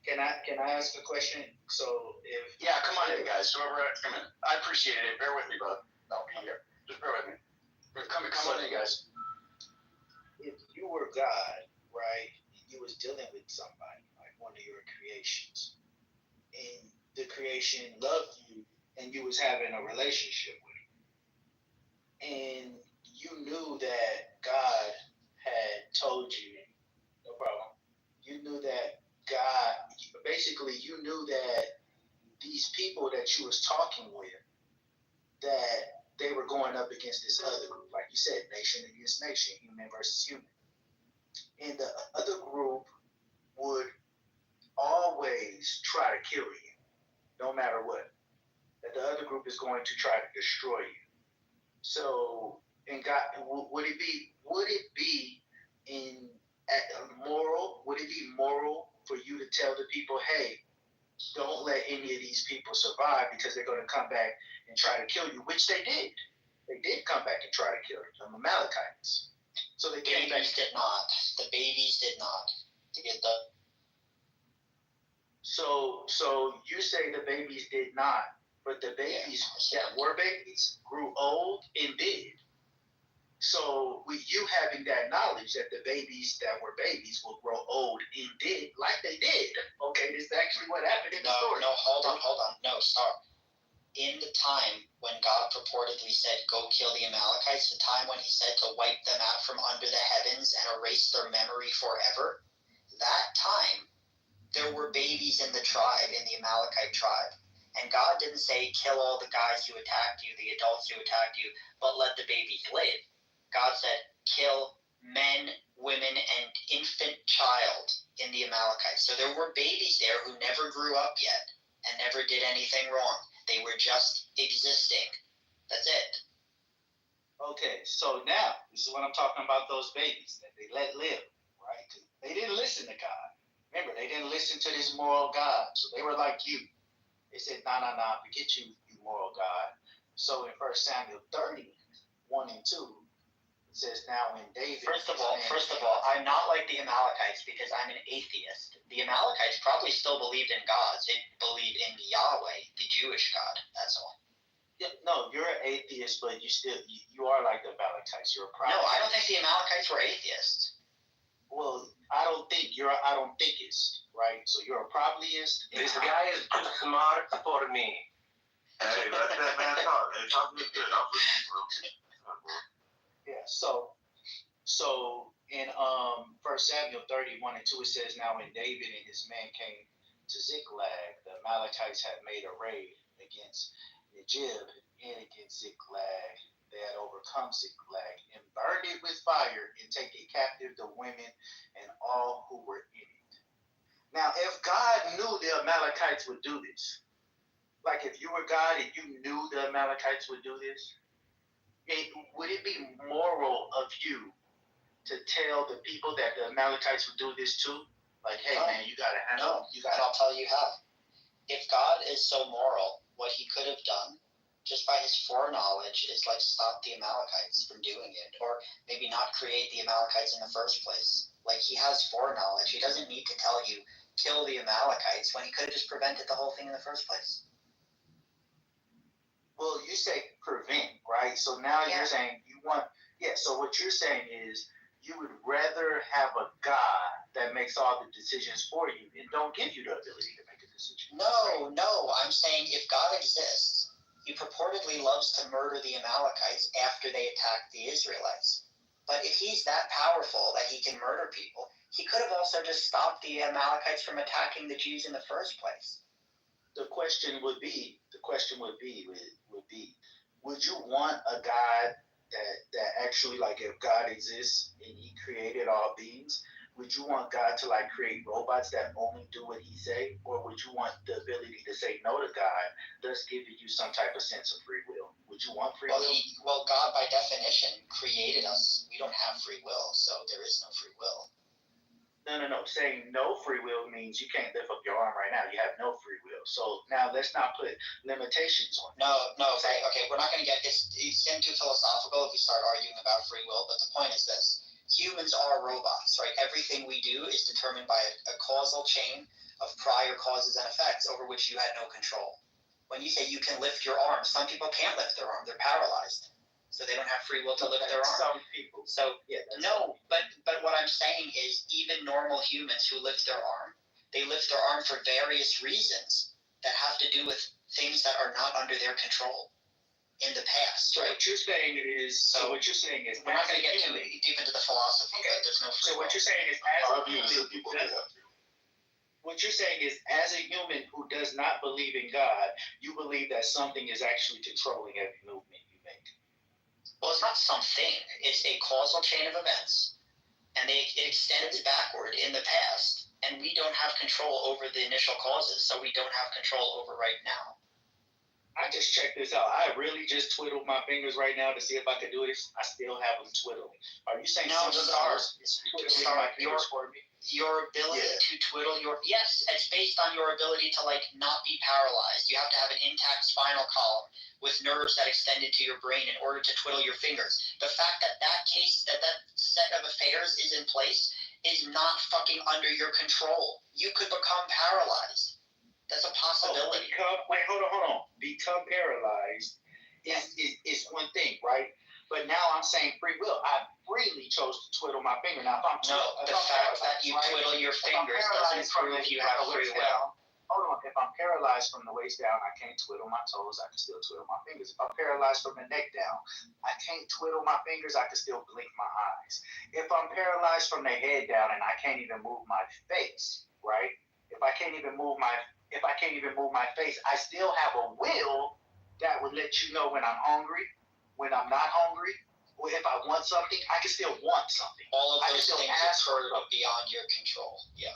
Speaker 3: Can I ask a question? So if
Speaker 2: come on in, guys. Whoever, come in. I appreciate it. Bear with me, brother. I'll be here. Just bear with me. Come on in, guys.
Speaker 3: If you were God, right, and you was dealing with somebody, like one of your creations, and the creation loved you, and you was having a relationship with him, and you knew that God had told you, no problem. You knew that you knew that these people that you was talking with, that they were going up against this other group, like you said, nation against nation, human versus human. And the other group would always try to kill you, no matter what. That the other group is going to try to destroy you. So, and God, would it be moral for you to tell the people, hey, don't let any of these people survive because they're going to come back and try to kill you, which they did. They did come back and try to kill them, the Amalekites. So they came back.
Speaker 5: Did not. The babies did not. To get the.
Speaker 3: So you say the babies did not, but the babies that were babies grew old and did. So with you having that knowledge that the babies that were babies will grow old and did, like they did. Okay, this is actually what happened in the story.
Speaker 5: No, hold on. No, stop. In the time when God purportedly said, go kill the Amalekites, the time when He said to wipe them out from under the heavens and erase their memory forever, that time, there were babies in the tribe, in the Amalekite tribe. And God didn't say, kill all the guys who attacked you, the adults who attacked you, but let the babies live. God said, kill men, women, and infant child in the Amalekites. So there were babies there who never grew up yet and never did anything wrong. They were just existing. That's it.
Speaker 3: Okay, so now, this is what I'm talking about, those babies that they let live, right? Because they didn't listen to God. Remember, they didn't listen to this moral God. So they were like you. They said, nah, forget you moral God. So in 1 Samuel 30, 1 and 2, it says, now when David...
Speaker 5: First of all, I'm not like the Amalekites because I'm an atheist. The Amalekites probably still believed in gods. They believe in Yahweh, the Jewish God. That's all.
Speaker 3: Yeah, no, you're an atheist, but you are like the Amalekites. You're a prophet.
Speaker 5: No, I don't think the Amalekites were atheists.
Speaker 3: Well, I don't thinkist, right? So you're a proplyist.
Speaker 7: This guy is too smart for me. Hey, let that man talk. Hey, talk to me good.
Speaker 3: Yeah, so in 1 Samuel 31 and 2, it says, now when David and his men came to Ziklag, the Amalekites had made a raid against Negib and against Ziklag. They had overcome Ziklag and burned it with fire and taken captive the women and all who were in it. Now, if God knew the Amalekites would do this, like if you were God and you knew the Amalekites would do this, would it be moral of you to tell the people that the Amalekites would do this too? Like, hey, man, you got to handle it.
Speaker 5: And I'll tell you how. If God is so moral, what he could have done, just by his foreknowledge, is like stop the Amalekites from doing it, or maybe not create the Amalekites in the first place. Like, he has foreknowledge. He doesn't need to tell you, kill the Amalekites, when he could have just prevented the whole thing in the first place.
Speaker 3: Well, you say prevent, right? So now you're saying you want, so what you're saying is you would rather have a God that makes all the decisions for you and don't give you the ability to make a decision.
Speaker 5: No, I'm saying if God exists, he purportedly loves to murder the Amalekites after they attack the Israelites. But if he's that powerful that he can murder people, he could have also just stopped the Amalekites from attacking the Jews in the first place.
Speaker 3: The question would be, would you want a God that actually, like, if God exists and he created all beings, would you want God to like create robots that only do what he say, or would you want the ability to say no to God, thus giving you some type of sense of free will? Would you want free will?
Speaker 5: Well, God by definition created us. We don't have free will, so there is no free will.
Speaker 3: No. Saying no free will means you can't lift up your arm right now. You have no free will. So now let's not put limitations on it.
Speaker 5: No. Okay. We're not going to get it's getting too philosophical if we start arguing about free will. But the point is this: humans are robots, right? Everything we do is determined by a causal chain of prior causes and effects over which you had no control. When you say you can lift your arm, some people can't lift their arm; they're paralyzed. So they don't have free will to lift their arm.
Speaker 3: Some people.
Speaker 5: So but what I'm saying is even normal humans who lift their arm, they lift their arm for various reasons that have to do with things that are not under their control in the past.
Speaker 3: So
Speaker 5: right?
Speaker 3: What you're saying is
Speaker 5: we're not going to get too deep into the philosophy, but there's no free will.
Speaker 3: So what you're saying is what you're saying is, as a human who does not believe in God, you believe that something is actually controlling every movement you make.
Speaker 5: Well, it's not something. It's a causal chain of events, and it extends backward in the past, and we don't have control over the initial causes, so we don't have control over right now.
Speaker 3: I just checked this out. I really just twiddled my fingers right now to see if I could do this. I still have them twiddling. Are you saying some stars twiddling my fingers for me?
Speaker 5: Your ability to twiddle yes, it's based on your ability to not be paralyzed. You have to have an intact spinal column with nerves that extended to your brain in order to twiddle your fingers. The fact that that set of affairs is in place is not fucking under your control. You could become paralyzed. That's a possibility.
Speaker 3: Hold on. Become paralyzed is one thing, right? But now I'm saying free will. I freely chose to twiddle my finger. Now,
Speaker 5: the fact that you twiddle your fingers doesn't prove you have free will.
Speaker 3: Hold on. If I'm paralyzed from the waist down, I can't twiddle my toes. I can still twiddle my fingers. If I'm paralyzed from the neck down, I can't twiddle my fingers. I can still blink my eyes. If I'm paralyzed from the head down and I can't even move my face, right? If I can't even move my face, I still have a will that would let you know when I'm hungry, when I'm not hungry, or if I want something, I can still want something.
Speaker 5: All of those things are beyond your control. Yeah.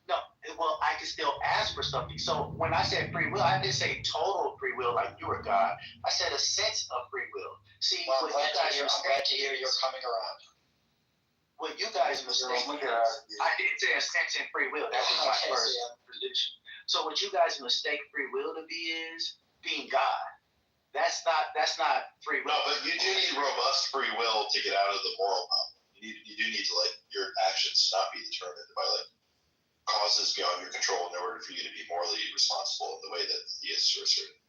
Speaker 3: No, well, I can still ask for something. So when I said free will, I didn't say total free will like you were God. I said a sense of free will. See,
Speaker 5: I'm glad to hear you're coming around.
Speaker 3: What you guys mistake I did say a sense in free will. That was my first prediction. So what you guys mistake free will to be is being God. That's not free will.
Speaker 12: No, but you do need robust free will to get out of the moral problem. You do need to your actions to not be determined by causes beyond your control in order for you to be morally responsible in the way that theists are asserting.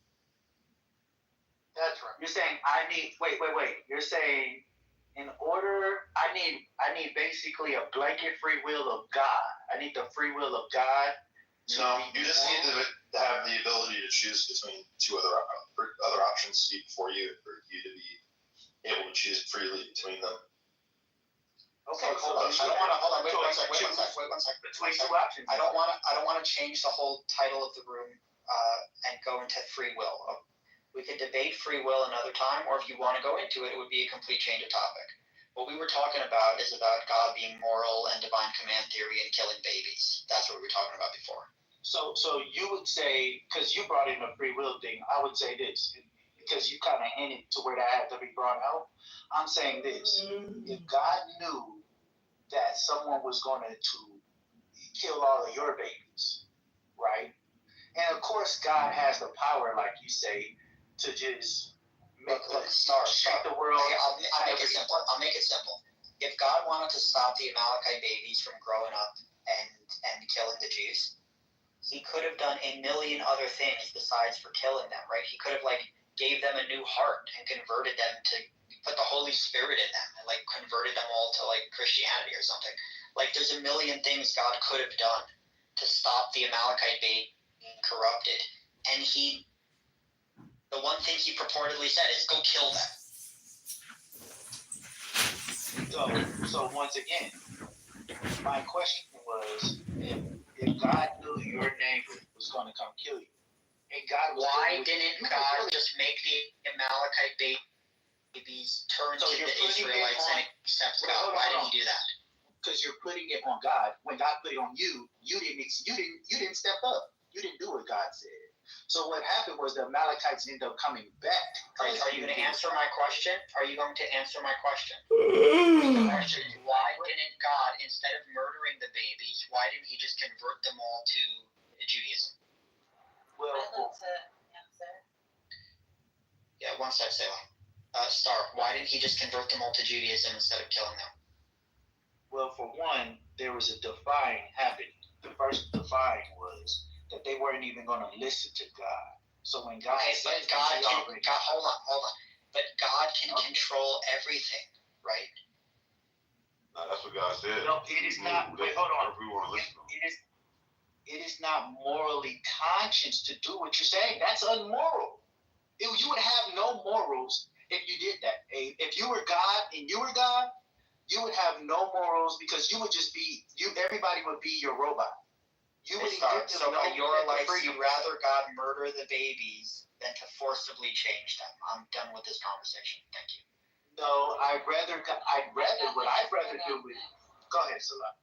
Speaker 3: That's right. You're saying wait. You're saying I need basically a blanket free will of God. I need the free will of God.
Speaker 12: No, you just need to have the ability to choose between two other options before you, for you to be able to choose freely between them.
Speaker 3: Okay,
Speaker 5: hold on. I don't want to. Hold on. Wait one sec.
Speaker 3: Between two options.
Speaker 5: I don't want to change the whole title of the room and go into free will. We could debate free will another time, or if you want to go into it, it would be a complete change of topic. What we were talking about is about God being moral and divine command theory and killing babies. That's what we were talking about before.
Speaker 3: So you would say, because you brought in a free will thing, I would say this, because you kind of hinted to where that had to be brought out. I'm saying this: if God knew that someone was going to kill all of your babies, right? And of course, God has the power, like you say, to just shake the world.
Speaker 5: Okay, I'll make it simple. If God wanted to stop the Amalekite babies from growing up and killing the Jews, he could have done a million other things besides for killing them, right? He could have gave them a new heart and converted them to put the Holy Spirit in them and converted them all to Christianity or something. There's a million things God could have done to stop the Amalekite being corrupted, and the one thing he purportedly said is go kill them.
Speaker 3: So once again, my question was, if God knew your neighbor was going to come kill you, and God was
Speaker 5: why didn't God just make the Amalekite babies turn to the Israelites and accept God? Why didn't he do that?
Speaker 3: Because you're putting it on God. When God put it on you, you didn't step up. You didn't do what God said. So what happened was the Amalekites ended up coming back.
Speaker 5: Are you going to answer my question? Are you going to answer my question? Why didn't God, instead of murdering the babies, why didn't he just convert them all to Judaism?
Speaker 3: Well,
Speaker 14: I'd like to answer.
Speaker 5: Yeah, one sec, Selah. Star, why didn't he just convert them all to Judaism instead of killing them?
Speaker 3: Well, for one, there was a defying happening. The first defying was that they weren't even going to listen to God. So when God
Speaker 5: hold on. But God can control everything, right?
Speaker 19: No, that's what God said.
Speaker 3: No, it is not. Wait, hold on.
Speaker 19: We want to listen.
Speaker 3: It is not morally conscious to do what you're saying. That's unmoral. You would have no morals if you did that. If you were God and you were God, you would have no morals because you would just be everybody would be your robot. You would
Speaker 5: so by your life, you'd rather God murder the babies than to forcibly change them. I'm done with this conversation. Thank you.
Speaker 3: No, I'd rather do with. Go ahead, Salah.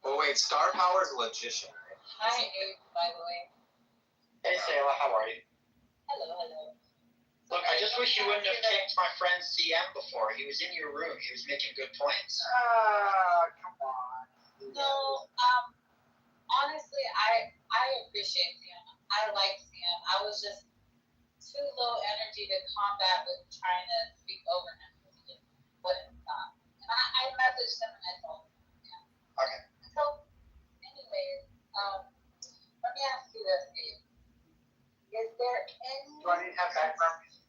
Speaker 15: Well, wait, Star Power's a logician, right?
Speaker 14: Hi, Abe, by the way.
Speaker 5: Hey, Selah, how are you?
Speaker 14: Hello.
Speaker 5: Look, I just wish you wouldn't have kicked my friend CM before. He was in your room. He was making good points.
Speaker 3: Come on.
Speaker 14: No, honestly, I appreciate CM. I like CM. I was just too low energy to combat with trying to speak over him. He just wouldn't stop. And I messaged him and I told him. Yeah.
Speaker 5: Okay.
Speaker 14: So, anyways, let me ask you this, Abe. Is there any...
Speaker 3: Do I need to have background music?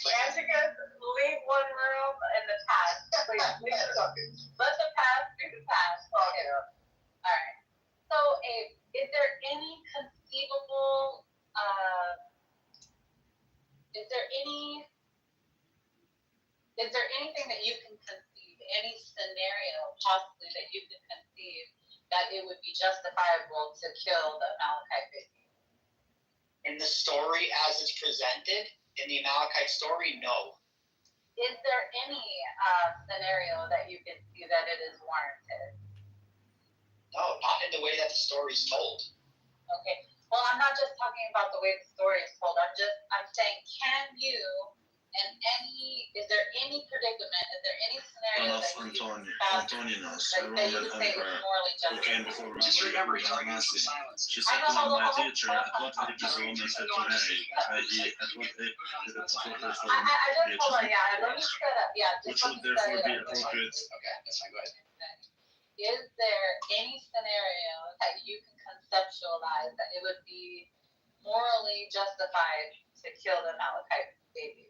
Speaker 14: Angela, leave one room in the past. Please. Let the past be the past. Okay. All right. So, Abe, is there any conceivable, is there anything that you can conceive, any scenario possibly that you can conceive that it would be justifiable to kill the Amalekite baby?
Speaker 5: In the story as it's presented, in the Amalekite story, no.
Speaker 14: Is there any scenario that you can see that it is warranted?
Speaker 5: No, not in the way that the story's told.
Speaker 14: Okay. Well, I'm not just talking about the way the story is told. I'm saying, is there any predicament, is there any scenario that you can that you would say was morally justified?
Speaker 22: Just remember, he's arguing from silence.
Speaker 14: I know, hold on. I just hold on, yeah, let me set up, yeah, just let me set it up.
Speaker 22: Okay, that's fine, go ahead.
Speaker 14: Is there any scenario that you can conceptualize that it would be morally justified to kill the Amalekite babies?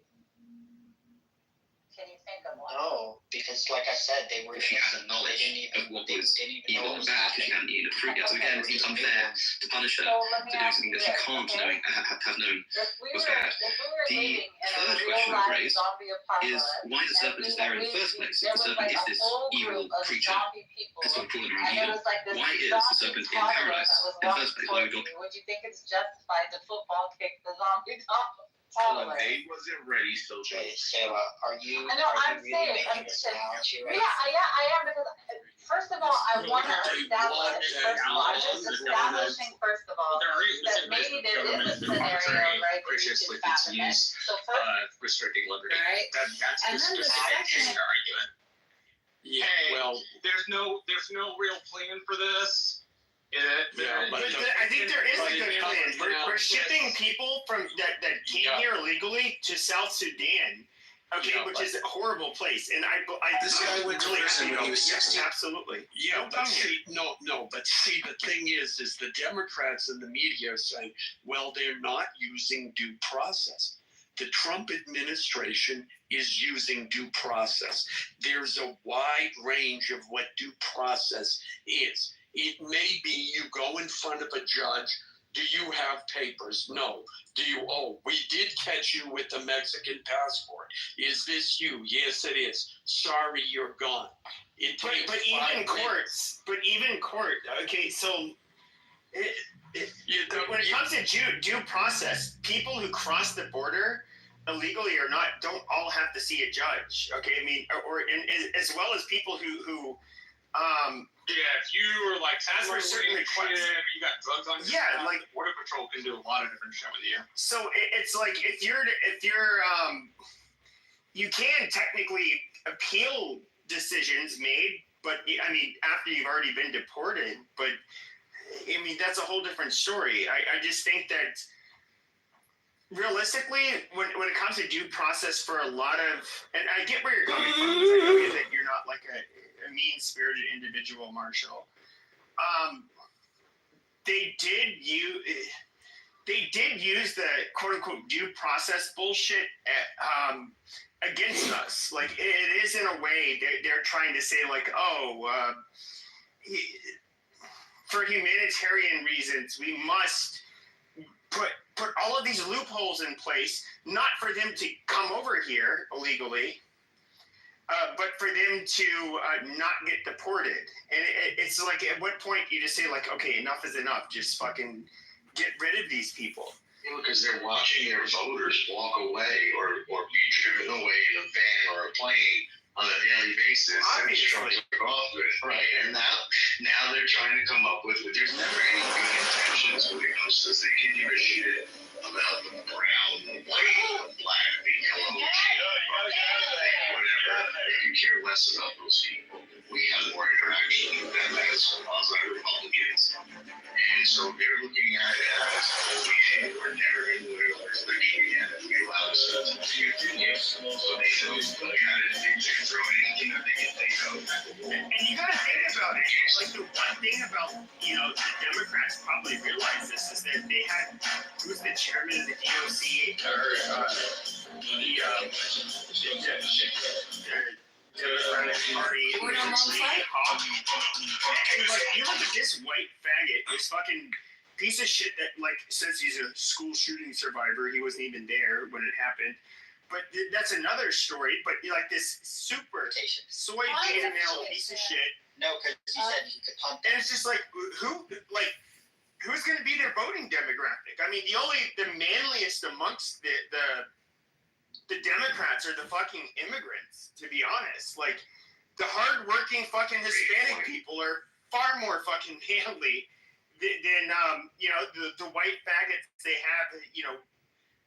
Speaker 14: Can you think of one?
Speaker 5: No, because like I said, they were.
Speaker 11: If you had knowledge of what was evil and bad, if you hadn't eaten the fruit yet. So again, it seems unfair to punish her for doing something that she can't have known was bad. The third question I've raised is why the serpent is there in the first place? If the serpent is this evil creature, that's what crawling around Eden, why is the serpent in paradise in the first place? Why would God?
Speaker 14: Would you think it's justified to football kick the zombie toddler?
Speaker 7: They wasn't ready, so
Speaker 5: Sarah, are you?
Speaker 14: I know,
Speaker 5: are
Speaker 14: I'm
Speaker 5: you really
Speaker 14: saying,
Speaker 5: making this analogy right?
Speaker 14: I am, because first of all, I want to establish, I'm just establishing, first of all, that maybe there is a scenario, right, that you can fathom it. So first,
Speaker 8: restricting liberty.
Speaker 14: right?
Speaker 8: That's
Speaker 14: And
Speaker 8: the
Speaker 14: then the
Speaker 8: specific
Speaker 14: second-
Speaker 8: argument.
Speaker 23: Yeah,
Speaker 8: Hey,
Speaker 23: well,
Speaker 8: there's no real plan for this.
Speaker 16: I think there is a good plan. We're shipping people from that came here illegally to South Sudan, okay, which is a horrible place. And
Speaker 10: This guy went to prison when he was 16.
Speaker 16: Absolutely.
Speaker 7: Yeah, but see, but see, the thing is the Democrats and the media are saying, well, they're not using due process. The Trump administration is using due process. There's a wide range of what due process is. It may be you go in front of a judge. Do you have papers? No. Do you? Oh, we did catch you with a Mexican passport. Is this you? Yes, it is. Sorry, you're gone.
Speaker 16: But even court. Okay, so when it comes to due process, people who cross the border illegally or not don't all have to see a judge. Okay, I mean, as well as people who
Speaker 8: if you were like
Speaker 16: for certain requests,
Speaker 8: you got drugs on your
Speaker 16: yeah,
Speaker 8: side,
Speaker 16: like
Speaker 8: Border Patrol can do a lot of different shit with you.
Speaker 16: So it's like if you're you can technically appeal decisions made, but I mean after you've already been deported. But I mean that's a whole different story. I just think that realistically, when it comes to due process for a lot of, and I get where you're coming from, because I know that you're not like a mean-spirited individual, Marshall. They did use the quote-unquote due process bullshit against us. Like it is in a way they're trying to say like, for humanitarian reasons, we must put all of these loopholes in place, not for them to come over here illegally, but for them to not get deported. And it's like, at what point you just say like, okay, enough is enough. Just fucking get rid of these people.
Speaker 17: Because they're watching their voters walk away or be driven away in a van or a plane on a daily basis.
Speaker 16: Obviously.
Speaker 17: Right. And now they're trying to come up with, there's never any good intentions when it comes to this. They can give a shit about the brown, the white, the black, the yellow, whatever. They can care less about those people. We have more interaction with them as Republicans. And so they're looking at it as, we're never going to lose our election again if we allow ourselves to continue. So they don't look at it, they can throw anything that they can think of.
Speaker 16: And you gotta think about it. Like the one thing about, the Democrats probably realize this is that they had, who's the chairman of the DOC, or the Democratic Party, and like, you look at this white faggot, this fucking piece of shit that like says he's a school shooting survivor. He wasn't even there when it happened. But that's another story. But like this super soy beta male piece of shit.
Speaker 5: No, because he said he could pump.
Speaker 16: And it's just like who's going to be their voting demographic? I mean, the manliest amongst the Democrats are the fucking immigrants. To be honest, like the hardworking fucking Hispanic people are far more fucking manly than the white faggots they have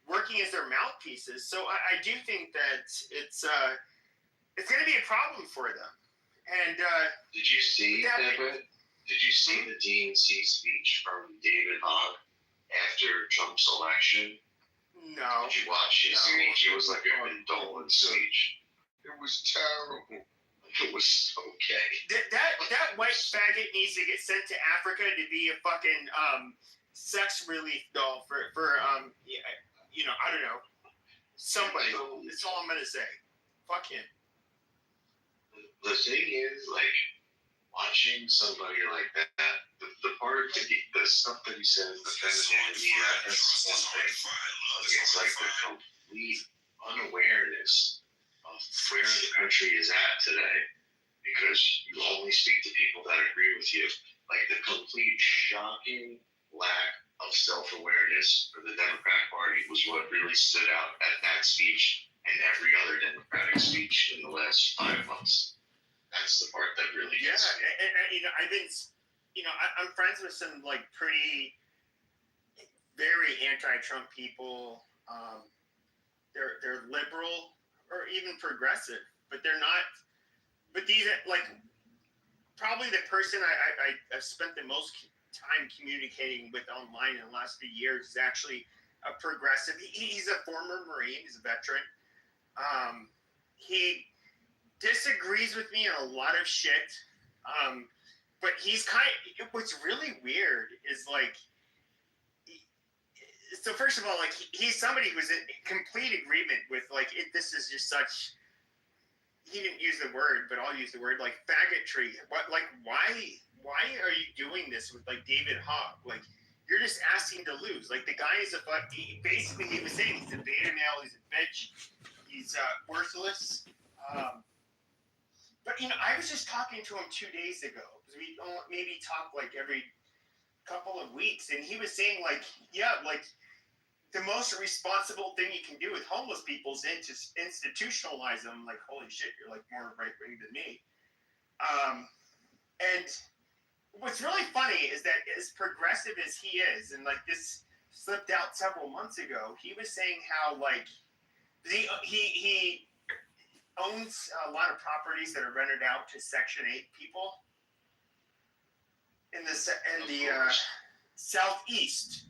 Speaker 16: working as their mouthpieces. So I do think that it's going to be a problem for them. And
Speaker 17: did you see the DNC speech from David Hogg after Trump's election?
Speaker 16: No.
Speaker 17: Did you watch his speech? It was like a condolence speech.
Speaker 7: It was terrible.
Speaker 17: It was okay.
Speaker 16: That white faggot needs to get sent to Africa to be a fucking sex relief doll for I don't know, somebody. That's all I'm gonna say. Fuck him.
Speaker 17: The thing is, like, watching somebody like that, the part that the stuff that he says, the femininity, that's one thing. It's like the complete unawareness of where the country is at today, because you only speak to people that agree with you. Like, the complete shocking lack of self-awareness for the Democratic Party was what really stood out at that speech and every other Democratic speech in the last 5 months. That's the part that really gets me.
Speaker 16: And I've been, I'm friends with some like pretty, very anti-Trump people. They're liberal or even progressive, but they're not. But these like probably the person I've spent the most time communicating with online in the last few years is actually a progressive. He's a former Marine. He's a veteran. He disagrees with me on a lot of shit, but he's what's really weird is like, so first of all, like he's somebody who's in complete agreement with like this is just such, he didn't use the word, but I'll use the word, like faggotry. What, like, why are you doing this with like David Hogg? Like, you're just asking to lose. Like, the guy is basically he was saying he's a beta male, he's a bitch, he's worthless. But I was just talking to him 2 days ago, because we maybe talk like every couple of weeks, and he was saying like, yeah, like the most responsible thing you can do with homeless people is to institutionalize them. Like, holy shit, you're like more right wing than me. And what's really funny is that as progressive as he is, and like this slipped out several months ago, he was saying how like he owns a lot of properties that are rented out to Section 8 people in the southeast.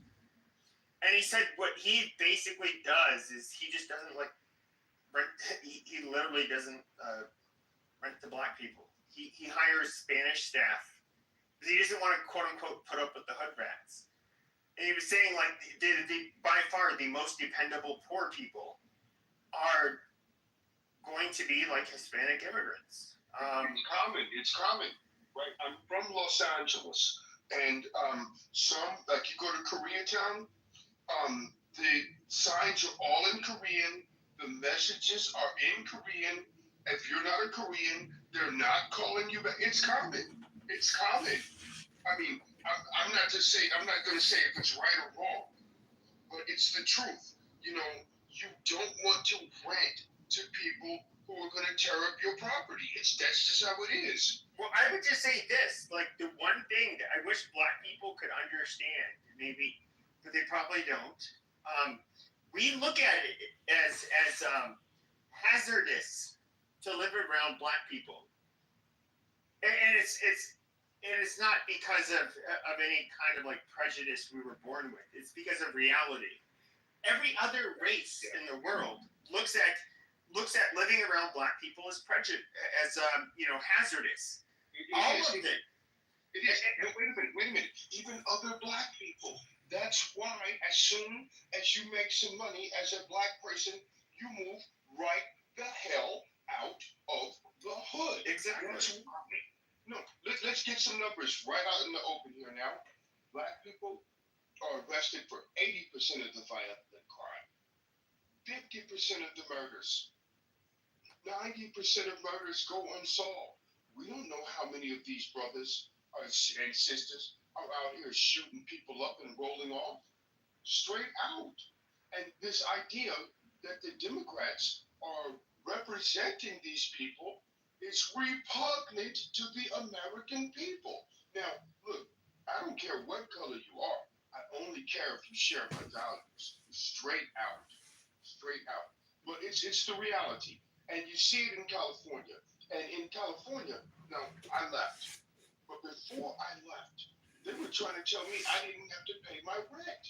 Speaker 16: And he said what he basically does is he just doesn't like rent. He literally doesn't rent to black people. He hires Spanish staff because he doesn't want to quote unquote put up with the hood rats. And he was saying like the by far the most dependable poor people are going to be like Hispanic immigrants.
Speaker 19: It's common, right? I'm from Los Angeles, and some, like you go to Koreatown, the signs are all in Korean, the messages are in Korean. If you're not a Korean, they're not calling you back. It's common. I mean, I'm not going to say if it's right or wrong, but it's the truth. You don't want to rent to people who are going to tear up your property. That's just how it is.
Speaker 16: Well, I would just say this, like the one thing that I wish black people could understand, maybe, but they probably don't. We look at it as hazardous to live around black people, and it's not because of any kind of like prejudice we were born with. It's because of reality. Every other race in the world looks at living around black people as hazardous. All of it.
Speaker 19: It is. No, wait a minute. Even other black people. That's why as soon as you make some money as a black person, you move right the hell out of the hood.
Speaker 16: Exactly.
Speaker 19: No, let's get some numbers right out in the open here now. Black people are arrested for 80% of the violent crime, 50% of the murders, 90% of murders go unsolved. We don't know how many of these brothers and sisters are out here shooting people up and rolling off straight out. And this idea that the Democrats are representing these people is repugnant to the American people. Now, look, I don't care what color you are. I only care if you share my values. Straight out. But it's the reality. And you see it in California. And in California, now, I left. But before I left, they were trying to tell me I didn't have to pay my rent.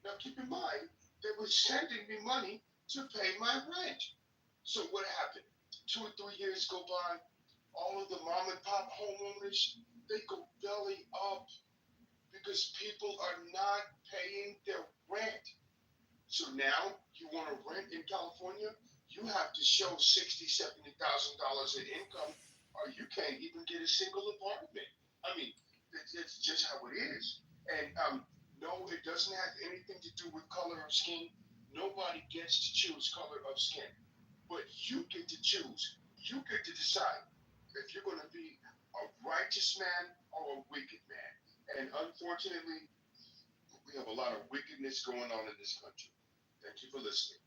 Speaker 19: Now, keep in mind, they were sending me money to pay my rent. So what happened? 2 or 3 years go by, all of the mom and pop homeowners, they go belly up because people are not paying their rent. So now you want to rent in California? you have to show $60,000-$70,000 in income, or you can't even get a single apartment. I mean, it's just how it is. And no, it doesn't have anything to do with color of skin. Nobody gets to choose color of skin, but you get to choose. You get to decide if you're going to be a righteous man or a wicked man. And unfortunately, we have a lot of wickedness going on in this country. Thank you for listening.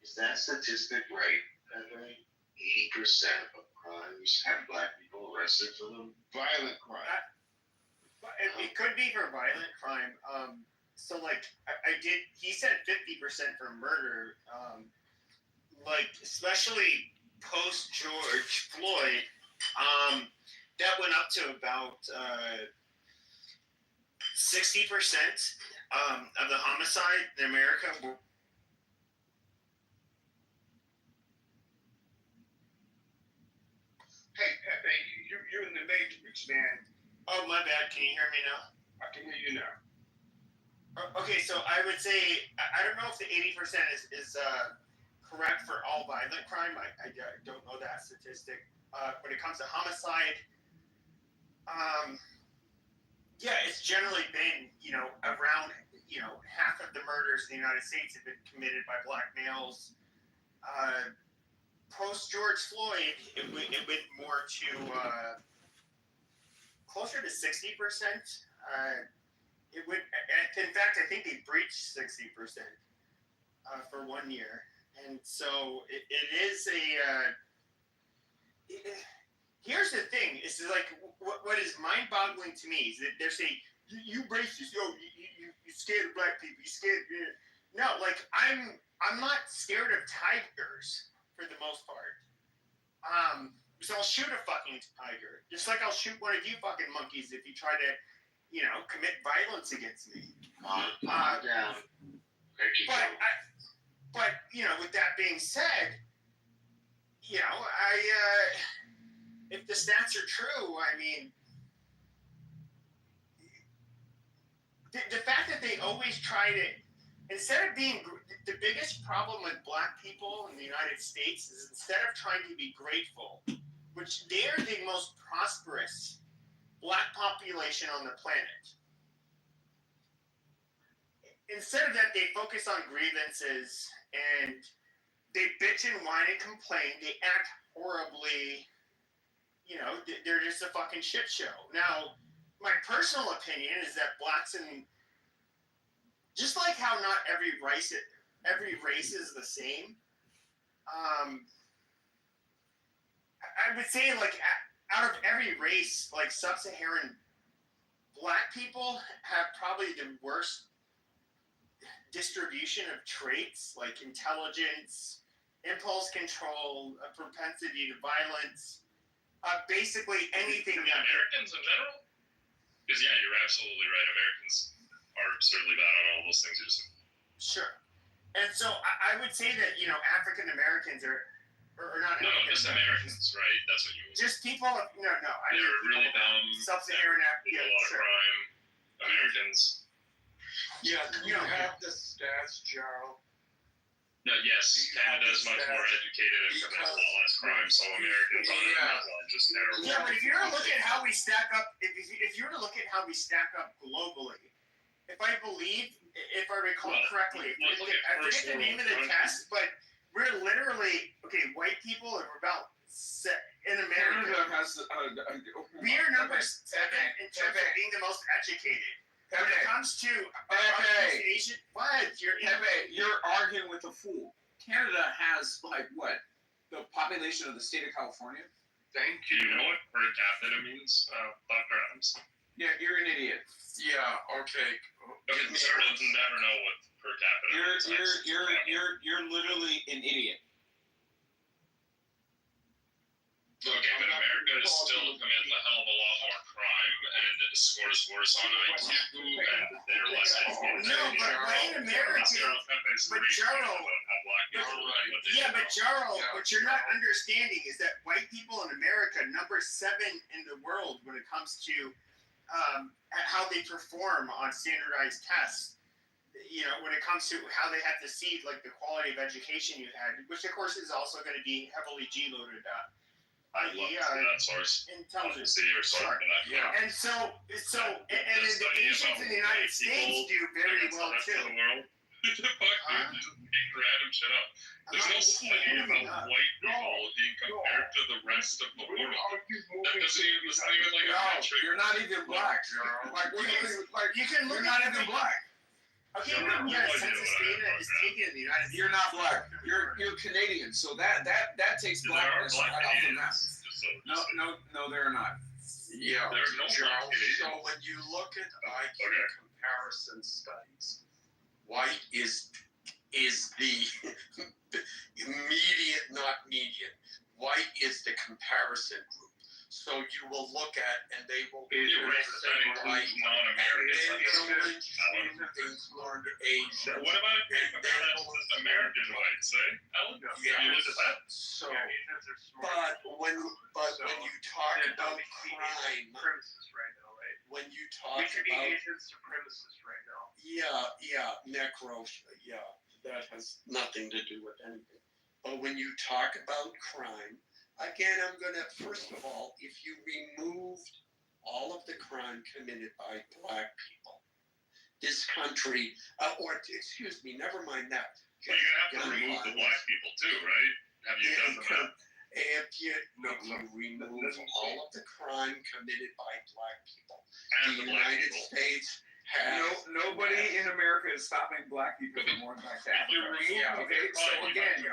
Speaker 17: Is that statistic right? That 80% of crimes have black people arrested for them?
Speaker 19: Violent crime.
Speaker 16: It could be for violent crime. So like he said 50% for murder. Like especially post George Floyd, that went up to about 60% of the homicide in America.
Speaker 19: Hey, Pepe, you're in the Matrix, man.
Speaker 16: Oh, my bad. Can you hear me now?
Speaker 19: I can hear you now.
Speaker 16: Okay, so I would say I don't know if the 80% is correct for all violent crime. I don't know that statistic. When it comes to homicide, yeah, it's generally been around half of the murders in the United States have been committed by black males. Post George Floyd, it went more to closer to 60%. It would, in fact, I think they breached 60% for 1 year, and so it is a. Here's the thing: is like what is mind-boggling to me is that they're saying you racist, you scared of black people, you scared. No, like I'm not scared of tigers for the most part. So I'll shoot a fucking tiger, just like I'll shoot one of you fucking monkeys if you try to. Commit violence against me.
Speaker 17: Down.
Speaker 16: But with that being said, if the stats are true, I mean, the fact that they always try to, instead of being, the biggest problem with black people in the United States is instead of trying to be grateful, which they're the most prosperous black population on the planet. Instead of that, they focus on grievances and they bitch and whine and complain. They act horribly. They're just a fucking shit show. Now, my personal opinion is that blacks and just like how not every race is the same. I would say like out of every race, like sub-Saharan black people have probably the worst distribution of traits like intelligence, impulse control, a propensity to violence, basically anything.
Speaker 4: Americans in general? Because yeah, you're absolutely right. Americans are absurdly bad on all those things you just said.
Speaker 16: Sure. And so I would say that, African Americans are not.
Speaker 4: No, just Americans, right? That's what you mean.
Speaker 16: Just people. No.
Speaker 4: They're really dumb.
Speaker 16: Sub-Saharan
Speaker 4: A lot of crime. Americans.
Speaker 20: Yeah, can you have the stats, Gerald?
Speaker 4: No, yes, Canada is much more educated and commits a lot less crime, so Americans on it are just terrible.
Speaker 16: Yeah, but if you were to look at how we stack up, if you were to look at how we stack up globally, if I recall correctly, I forget the name of the test, but we're literally, white people are about in America.
Speaker 20: Canada has
Speaker 16: we are number 7 in terms of being the most educated. When it comes to Asian,
Speaker 20: you're arguing with a fool. Canada has the population of the state of California.
Speaker 4: Thank you. You know what per capita means? Black crimes.
Speaker 20: Yeah, you're an idiot. Yeah. Okay.
Speaker 4: Conservatives never know what per capita means.
Speaker 20: You're literally an idiot.
Speaker 4: Okay, but America is still commits a hell of a lot more crime and scores worse on IQ and they're less educated.
Speaker 16: No, but white Americans. But Gerald. But Gerald, what you're not understanding is that white people in America number 7 in the world when it comes to how they perform on standardized tests. when it comes to how they have to see like the quality of education you had, which of course is also going to be heavily G-loaded up.
Speaker 4: I love to see that source.
Speaker 16: Intelligence.
Speaker 4: See your source for that.
Speaker 16: Yeah. And so, the Asians in the United States do very well too.
Speaker 4: Fuck, dude, just making random shit up. There's no study about white people being compared to the rest of the world. That's not even like a metric.
Speaker 20: You're not even black, Jarl. Like,
Speaker 16: you can look
Speaker 20: you're not even black.
Speaker 16: Okay, census data is taken in the United States.
Speaker 20: You're not black. You're Canadian, so that takes blackness right off the map. No, they're not.
Speaker 7: Yeah,
Speaker 4: There's no
Speaker 7: Charles.
Speaker 4: black
Speaker 7: So when you look at IQ comparison studies, white is the immediate, not median. White is the comparison group. So you will look at, and they will say white,
Speaker 4: non-American.
Speaker 7: include Asian.
Speaker 4: What about if you compare that to American whites, eh? Alan?
Speaker 7: Yeah.
Speaker 4: You look at that?
Speaker 7: So, but when you talk about crime, when you talk about
Speaker 1: Asian supremacists right now.
Speaker 7: yeah, necro, that has nothing to do with anything. But when you talk about crime, again, I'm gonna first of all, if you removed all of the crime committed by black people, this country, excuse me, never mind that.
Speaker 4: But you're gonna have to remove the black people too, right? Have you done that?
Speaker 7: If you remove all of the crime committed by black people,
Speaker 4: and
Speaker 7: the United States has
Speaker 20: nobody in America is stopping black people from going back to Africa. Okay, so again,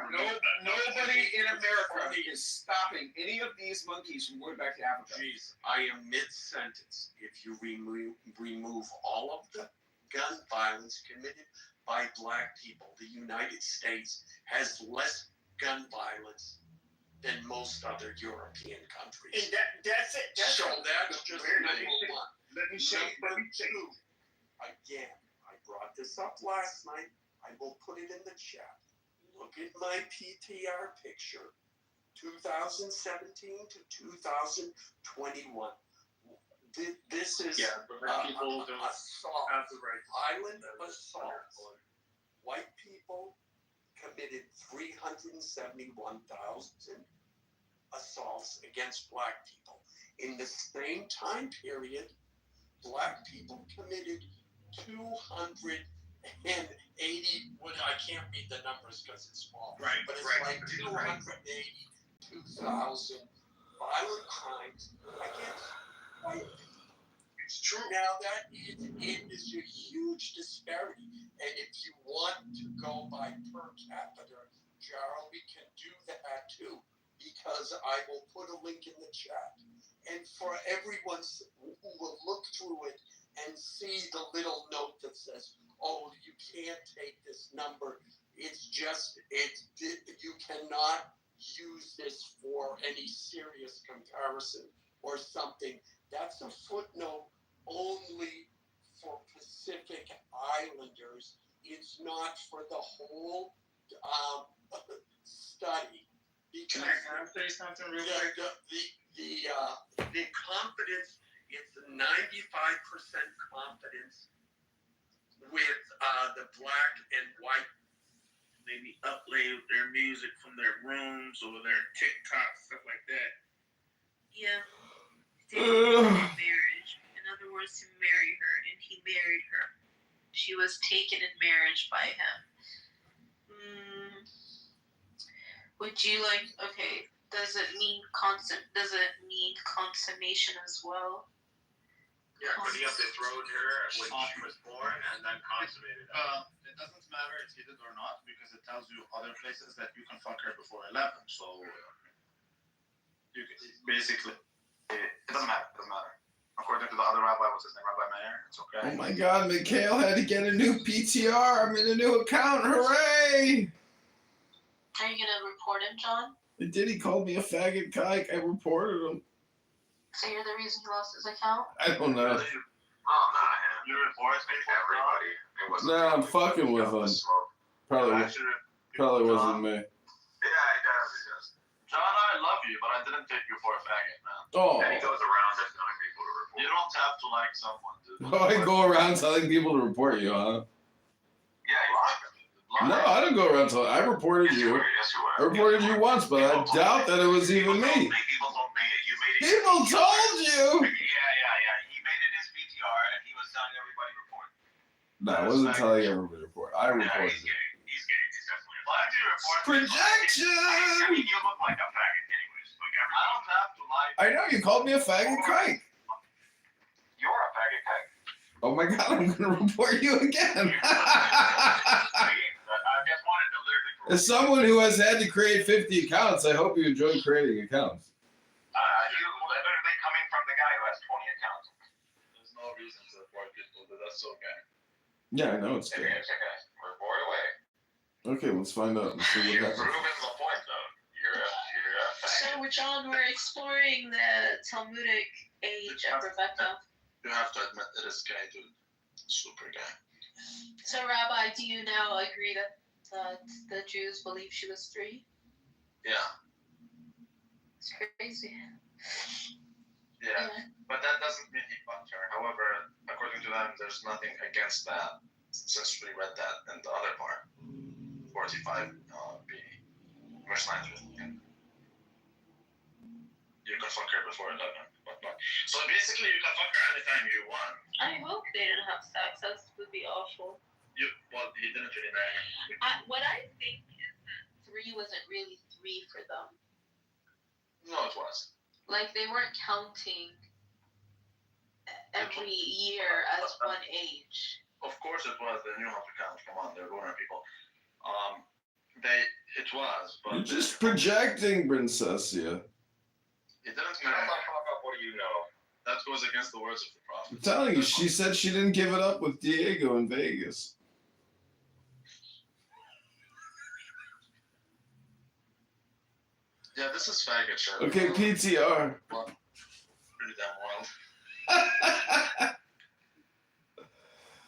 Speaker 20: nobody in America is stopping any of these monkeys from going back to Africa.
Speaker 7: Jeez, I am mid-sentence. If you remove all of the gun violence committed by black people, the United States has less gun violence than most other European countries.
Speaker 16: And that's it. That's
Speaker 7: just
Speaker 16: weird.
Speaker 7: number one.
Speaker 16: Let me show you.
Speaker 7: Again, I brought this up last night. I will put it in the chat. Look at my PTR picture, 2017 to 2021. This is
Speaker 1: people don't
Speaker 7: assault,
Speaker 1: have the right
Speaker 7: violent assaults. White people committed 371,000 assaults against black people. In the same time period, black people committed 280. Well, I can't read the numbers because it's small.
Speaker 20: Right,
Speaker 7: but it's
Speaker 20: right.
Speaker 7: like 282,000 violent crimes against white people.
Speaker 20: It's true.
Speaker 7: Now that is a huge disparity, and if you want to go by per capita, Jarl, we can do that too, because I will put a link in the chat. And for everyone who will look through it and see the little note that says, oh, you can't take this number. You cannot use this for any serious comparison or something. That's a footnote only for Pacific Islanders. It's not for the whole study.
Speaker 1: Can I say something real quick?
Speaker 7: The confidence, it's 95% confidence with the black and white.
Speaker 1: Maybe upload their music from their rooms or their TikTok, stuff like that.
Speaker 9: Yeah. Marriage. In other words, to marry her, and he married her. She was taken in marriage by him. Would you like? Okay. Does it mean consummation as well?
Speaker 1: Yeah, because he betrothed her when she was born and then consummated her. It doesn't matter if he did or not because it tells you other places that you can fuck her before 11. So you can, basically, it doesn't matter. It doesn't matter. According to the other rabbi, what's his name? Rabbi Meir. It's okay.
Speaker 21: Oh my God, Mikhail had to get a new PTR. I'm in a new account. Hooray!
Speaker 9: Are you gonna report him, John?
Speaker 21: It did. He called me a faggot kike. I reported him.
Speaker 9: So you're the reason he lost his account?
Speaker 21: I don't know.
Speaker 1: Oh, nah, you reported everybody. It wasn't
Speaker 21: No, I'm fucking with him. Probably wasn't me.
Speaker 1: Yeah, he does. John, I love you, but I didn't take you for a faggot, man.
Speaker 21: Oh.
Speaker 1: And he goes around just telling people to report. You don't have to like someone, dude.
Speaker 21: Oh, I go around telling people to report you, huh? No, I didn't go around telling. I reported you. I reported you once, but I doubt that it was even me.
Speaker 1: People told me you made it.
Speaker 21: People told you.
Speaker 1: Yeah. He made it his PTR, and he was telling everybody report.
Speaker 21: No, I wasn't telling everybody to report. I reported it.
Speaker 1: He's gay. He's definitely. Why did you report?
Speaker 21: Projection.
Speaker 1: I mean, you look like a faggot, anyways. Like I don't have to lie.
Speaker 21: I know you called me a faggot kike.
Speaker 1: You're a faggot kike.
Speaker 21: Oh my God, I'm gonna report you again. As someone who has had to create 50 accounts, I hope you enjoy creating accounts.
Speaker 1: You literally coming from the guy who has 20 accounts. There's no reason to report people, but that's okay.
Speaker 21: Yeah, I know it's good.
Speaker 1: Report away.
Speaker 21: Okay, let's find out. Let's see what
Speaker 1: You're
Speaker 21: happens.
Speaker 1: proving the point, though. You're a faggot.
Speaker 9: So, John, we're exploring the Talmudic age of Rebecca.
Speaker 1: You have to admit that this guy, dude, super guy.
Speaker 9: So, Rabbi, do you now agree that the Jews believe she was 3?
Speaker 1: Yeah.
Speaker 9: It's crazy.
Speaker 1: Yeah, but that doesn't mean he fucked her. However, according to them, there's nothing against that since we read that in the other part, 45b, verse 9. You can fuck her before 11. So basically, you can fuck her anytime you want.
Speaker 9: I hope they didn't have sex. That would be awful.
Speaker 1: Well, he didn't really marry.
Speaker 9: What I think is that 3 wasn't really 3 for them.
Speaker 1: No, it was.
Speaker 9: Like, they weren't counting every year as one age.
Speaker 1: Of course it was. They knew how to count. Come on, they're lunar people. It was, but...
Speaker 21: You're just projecting, Princessia.
Speaker 1: It doesn't matter. What do you know? That goes against the words of the prophet.
Speaker 21: I'm telling you, she said she didn't give it up with Diego in Vegas.
Speaker 1: Yeah, this is faggot shit.
Speaker 21: Okay, PTR.
Speaker 1: Well, pretty damn wild.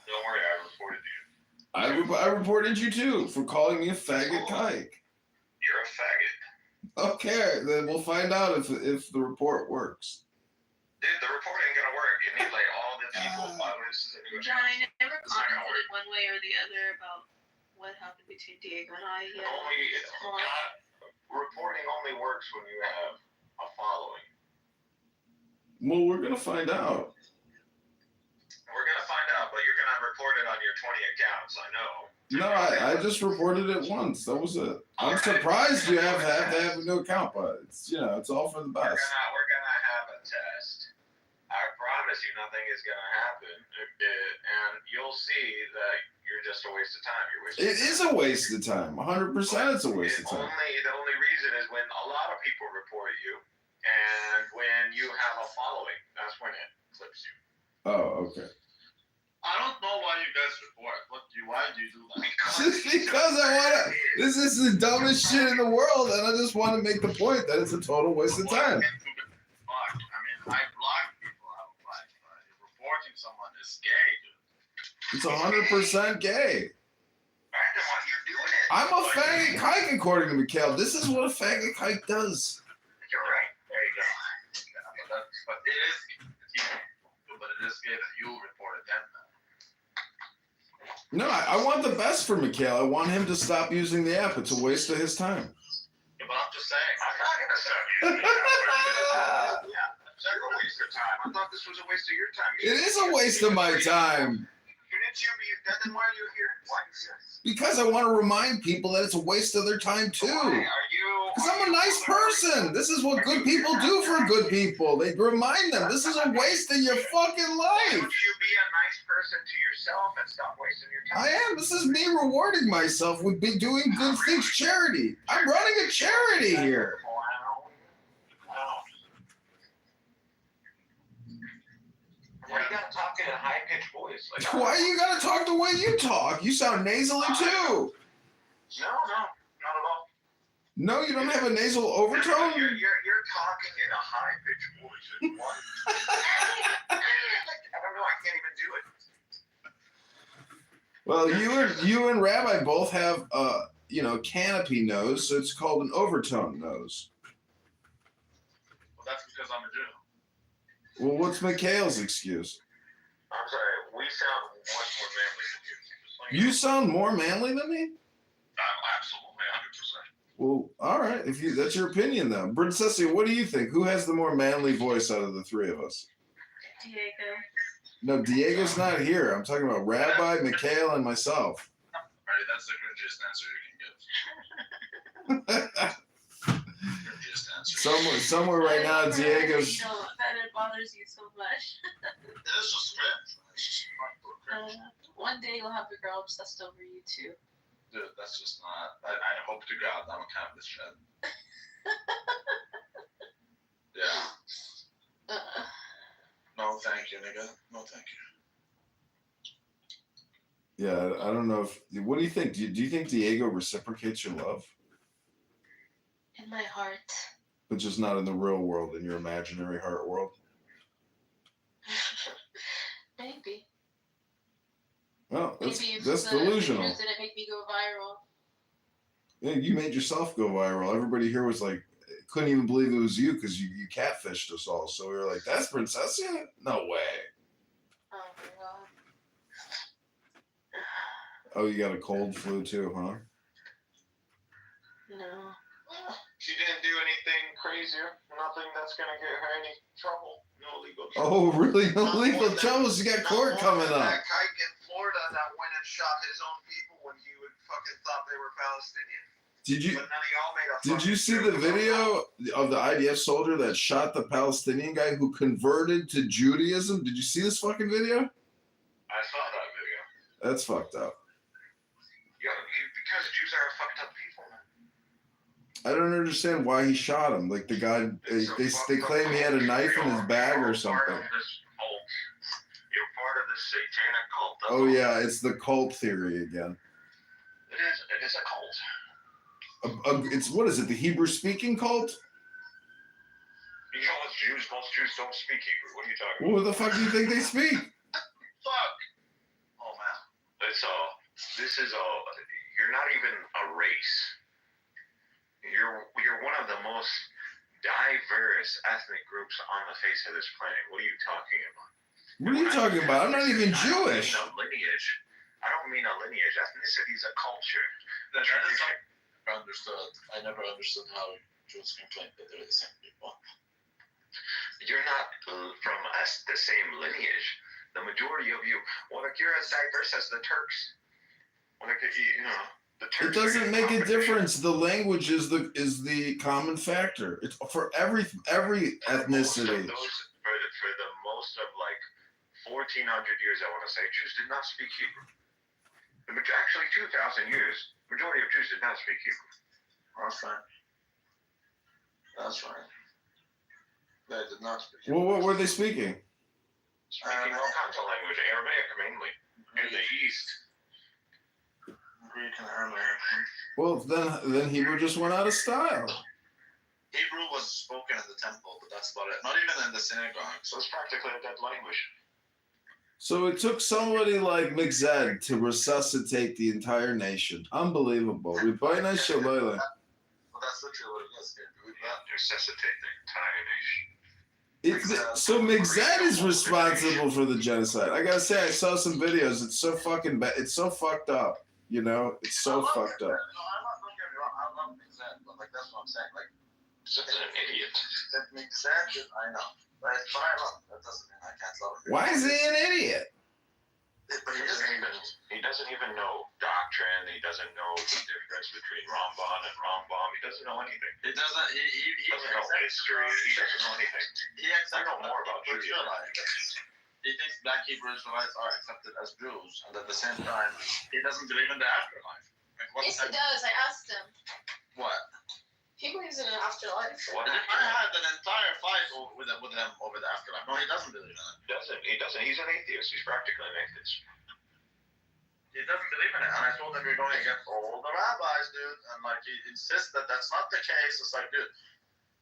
Speaker 1: Don't worry, I reported you.
Speaker 21: I reported you too for calling me a faggot kike.
Speaker 1: You're a faggot.
Speaker 21: Okay, then we'll find out if the report works.
Speaker 1: Dude, the report ain't gonna work. You need like all the people, followers.
Speaker 9: John, I never commented one way or the other about what happened between Diego and I.
Speaker 1: Reporting only works when you have a following.
Speaker 21: Well, we're gonna find out.
Speaker 1: We're gonna find out, but you're gonna report it on your 20 accounts. I know.
Speaker 21: No, I just reported it once. That was it. I'm surprised you have to have a new account, but it's it's all for the best.
Speaker 1: We're gonna have a test. I promise you, nothing is gonna happen, and you'll see that you're just a waste of time.
Speaker 21: It is a waste of time. 100%, it's a waste of time.
Speaker 1: The only reason is when a lot of people report you, and when you have a following, that's when it clips you.
Speaker 21: Oh, okay.
Speaker 1: I don't know why you guys report. Why do you do that?
Speaker 21: Just because I wanna. This is the dumbest shit in the world, and I just want to make the point that it's a total waste of time.
Speaker 1: I mean, I block people I don't like, but reporting someone is gay, dude.
Speaker 21: It's 100% gay. I'm a faggot kike, according to Mikhail. This is what a faggot kike does.
Speaker 1: You're right. There you go. But it is gay that you reported them.
Speaker 21: No, I want the best for Mikhail. I want him to stop using the app. It's a waste of his time.
Speaker 1: Yeah, but I'm just saying. I'm not going to stop using it. Yeah, it's a waste of time. I thought this was a waste of your time.
Speaker 21: It is a waste of my time.
Speaker 1: Then why are you here? Why are you here?
Speaker 21: Because I want to remind people that it's a waste of their time too. Because I'm a nice person. This is what good people do for good people. They remind them this is a waste of your fucking life.
Speaker 1: Would you be a nice person to yourself and stop wasting your time?
Speaker 21: I am. This is me rewarding myself with be doing good things, charity. I'm running a charity here.
Speaker 1: Why you gotta talk in a high-pitched voice?
Speaker 21: Why you gotta talk the way you talk? You sound nasally too.
Speaker 1: No, not at all.
Speaker 21: No, you don't have a nasal overtone?
Speaker 1: You're talking in a high-pitched voice. I don't know, I can't even do it.
Speaker 21: Well, you and Rabbi both have canopy nose, so it's called an overtone nose.
Speaker 1: Well, that's because I'm a Jew.
Speaker 21: Well, what's Mikhail's excuse?
Speaker 1: I'm sorry, we sound much more manly than you.
Speaker 21: You sound more manly than me? Well, all right. If that's your opinion, though. Princessia, what do you think? Who has the more manly voice out of the three of us?
Speaker 9: Diego.
Speaker 21: No, Diego's not here. I'm talking about Rabbi, Mikhail, and myself.
Speaker 12: All right, that's the cringiest answer you can give. Cringiest answer.
Speaker 21: Somewhere right now, Diego's.
Speaker 9: You know, that it bothers you so much.
Speaker 12: It's just cringe. It's just fucking cringe.
Speaker 9: One day you'll have a girl obsessed over you too.
Speaker 12: Dude, that's just not. I hope to God I'm kind of this shit. Yeah. No, thank you, nigga. No, thank you.
Speaker 21: Yeah, I don't know if. What do you think? Do you think Diego reciprocates your love?
Speaker 9: In my heart.
Speaker 21: But just not in the real world, in your imaginary heart world?
Speaker 9: Maybe.
Speaker 21: Well, that's
Speaker 9: Maybe
Speaker 21: delusional.
Speaker 9: Videos didn't make me go viral.
Speaker 21: Yeah, you made yourself go viral. Everybody here was like, couldn't even believe it was you because you catfished us all. So we were like, that's Princessia? No way.
Speaker 9: Oh my god.
Speaker 21: Oh, you got a cold flu too, huh?
Speaker 9: No.
Speaker 1: She didn't do anything crazier. Nothing that's gonna get her any trouble. No legal trouble.
Speaker 21: Oh, really? No legal troubles? You got court coming up.
Speaker 1: That kike in Florida that went and shot his own people when he would fucking thought they were Palestinian.
Speaker 21: Did you?
Speaker 1: But none of y'all made a
Speaker 21: Did you see the video of the IDF soldier that shot the Palestinian guy who converted to Judaism? Did you see this fucking video?
Speaker 1: I saw that video.
Speaker 21: That's fucked up.
Speaker 1: Yeah, because Jews are fucked up people, man.
Speaker 21: I don't understand why he shot him. Like the guy, they claim he had a knife in his bag or something.
Speaker 1: You're part of this satanic cult.
Speaker 21: Oh yeah, it's the cult theory again.
Speaker 1: It is a cult.
Speaker 21: It's what is it? The Hebrew speaking cult?
Speaker 1: You know, it's Jews. Most Jews don't speak Hebrew. What are you talking about?
Speaker 21: What the fuck do you think they speak?
Speaker 1: Fuck. Oh man, you're not even a race. You're one of the most diverse ethnic groups on the face of this planet. What are you talking about?
Speaker 21: What are you talking about? I'm not even Jewish.
Speaker 1: I don't mean a lineage. Ethnicity is a culture. The tradition. I never understood how Jews can claim that they're the same people. You're not from the same lineage. The majority of you, you're as diverse as the Turks. The Turks.
Speaker 21: It doesn't make a difference. The language is the common factor. It's for every ethnicity.
Speaker 1: For the most of 1,400 years, I want to say, Jews did not speak Hebrew. Actually, 2,000 years, majority of Jews did not speak Hebrew. That's fine. That's fine. They did not speak Hebrew.
Speaker 21: Well, what were they speaking?
Speaker 1: Speaking all kinds of language, Aramaic mainly, in the East. Greek and Aramaic.
Speaker 21: Well, then Hebrew just went out of style.
Speaker 1: Hebrew was spoken in the temple, but that's about it. Not even in the synagogue. So it's practically a dead language.
Speaker 21: So it took somebody like McZed to resuscitate the entire nation. Unbelievable.
Speaker 1: Well, that's literally what it is. Resuscitate the entire nation.
Speaker 21: So McZed is responsible for the genocide. I gotta say, I saw some videos. It's so fucking bad. It's so fucked up. You know, it's so fucked up.
Speaker 1: No, I'm not looking at it wrong. I love McZed, but that's what I'm saying. Just an idiot. That McZed, I know. But that doesn't mean I can't love him.
Speaker 21: Why is he an idiot?
Speaker 1: But he doesn't even know doctrine. He doesn't know the difference between Rambam and Rambam. He doesn't know anything. He doesn't know history. He doesn't know anything. I know more about Judaism. He thinks Black Hebrew Israelites are accepted as Jews, and at the same time, he doesn't believe in the afterlife.
Speaker 9: Yes, he does. I asked him.
Speaker 1: What?
Speaker 9: He believes in an afterlife.
Speaker 1: I had an entire fight with him over the afterlife. No, he doesn't believe in it. He doesn't. He's an atheist. He's practically an atheist. He doesn't believe in it. And I told him you're going against all the rabbis, dude. And he insists that that's not the case. It's like, dude,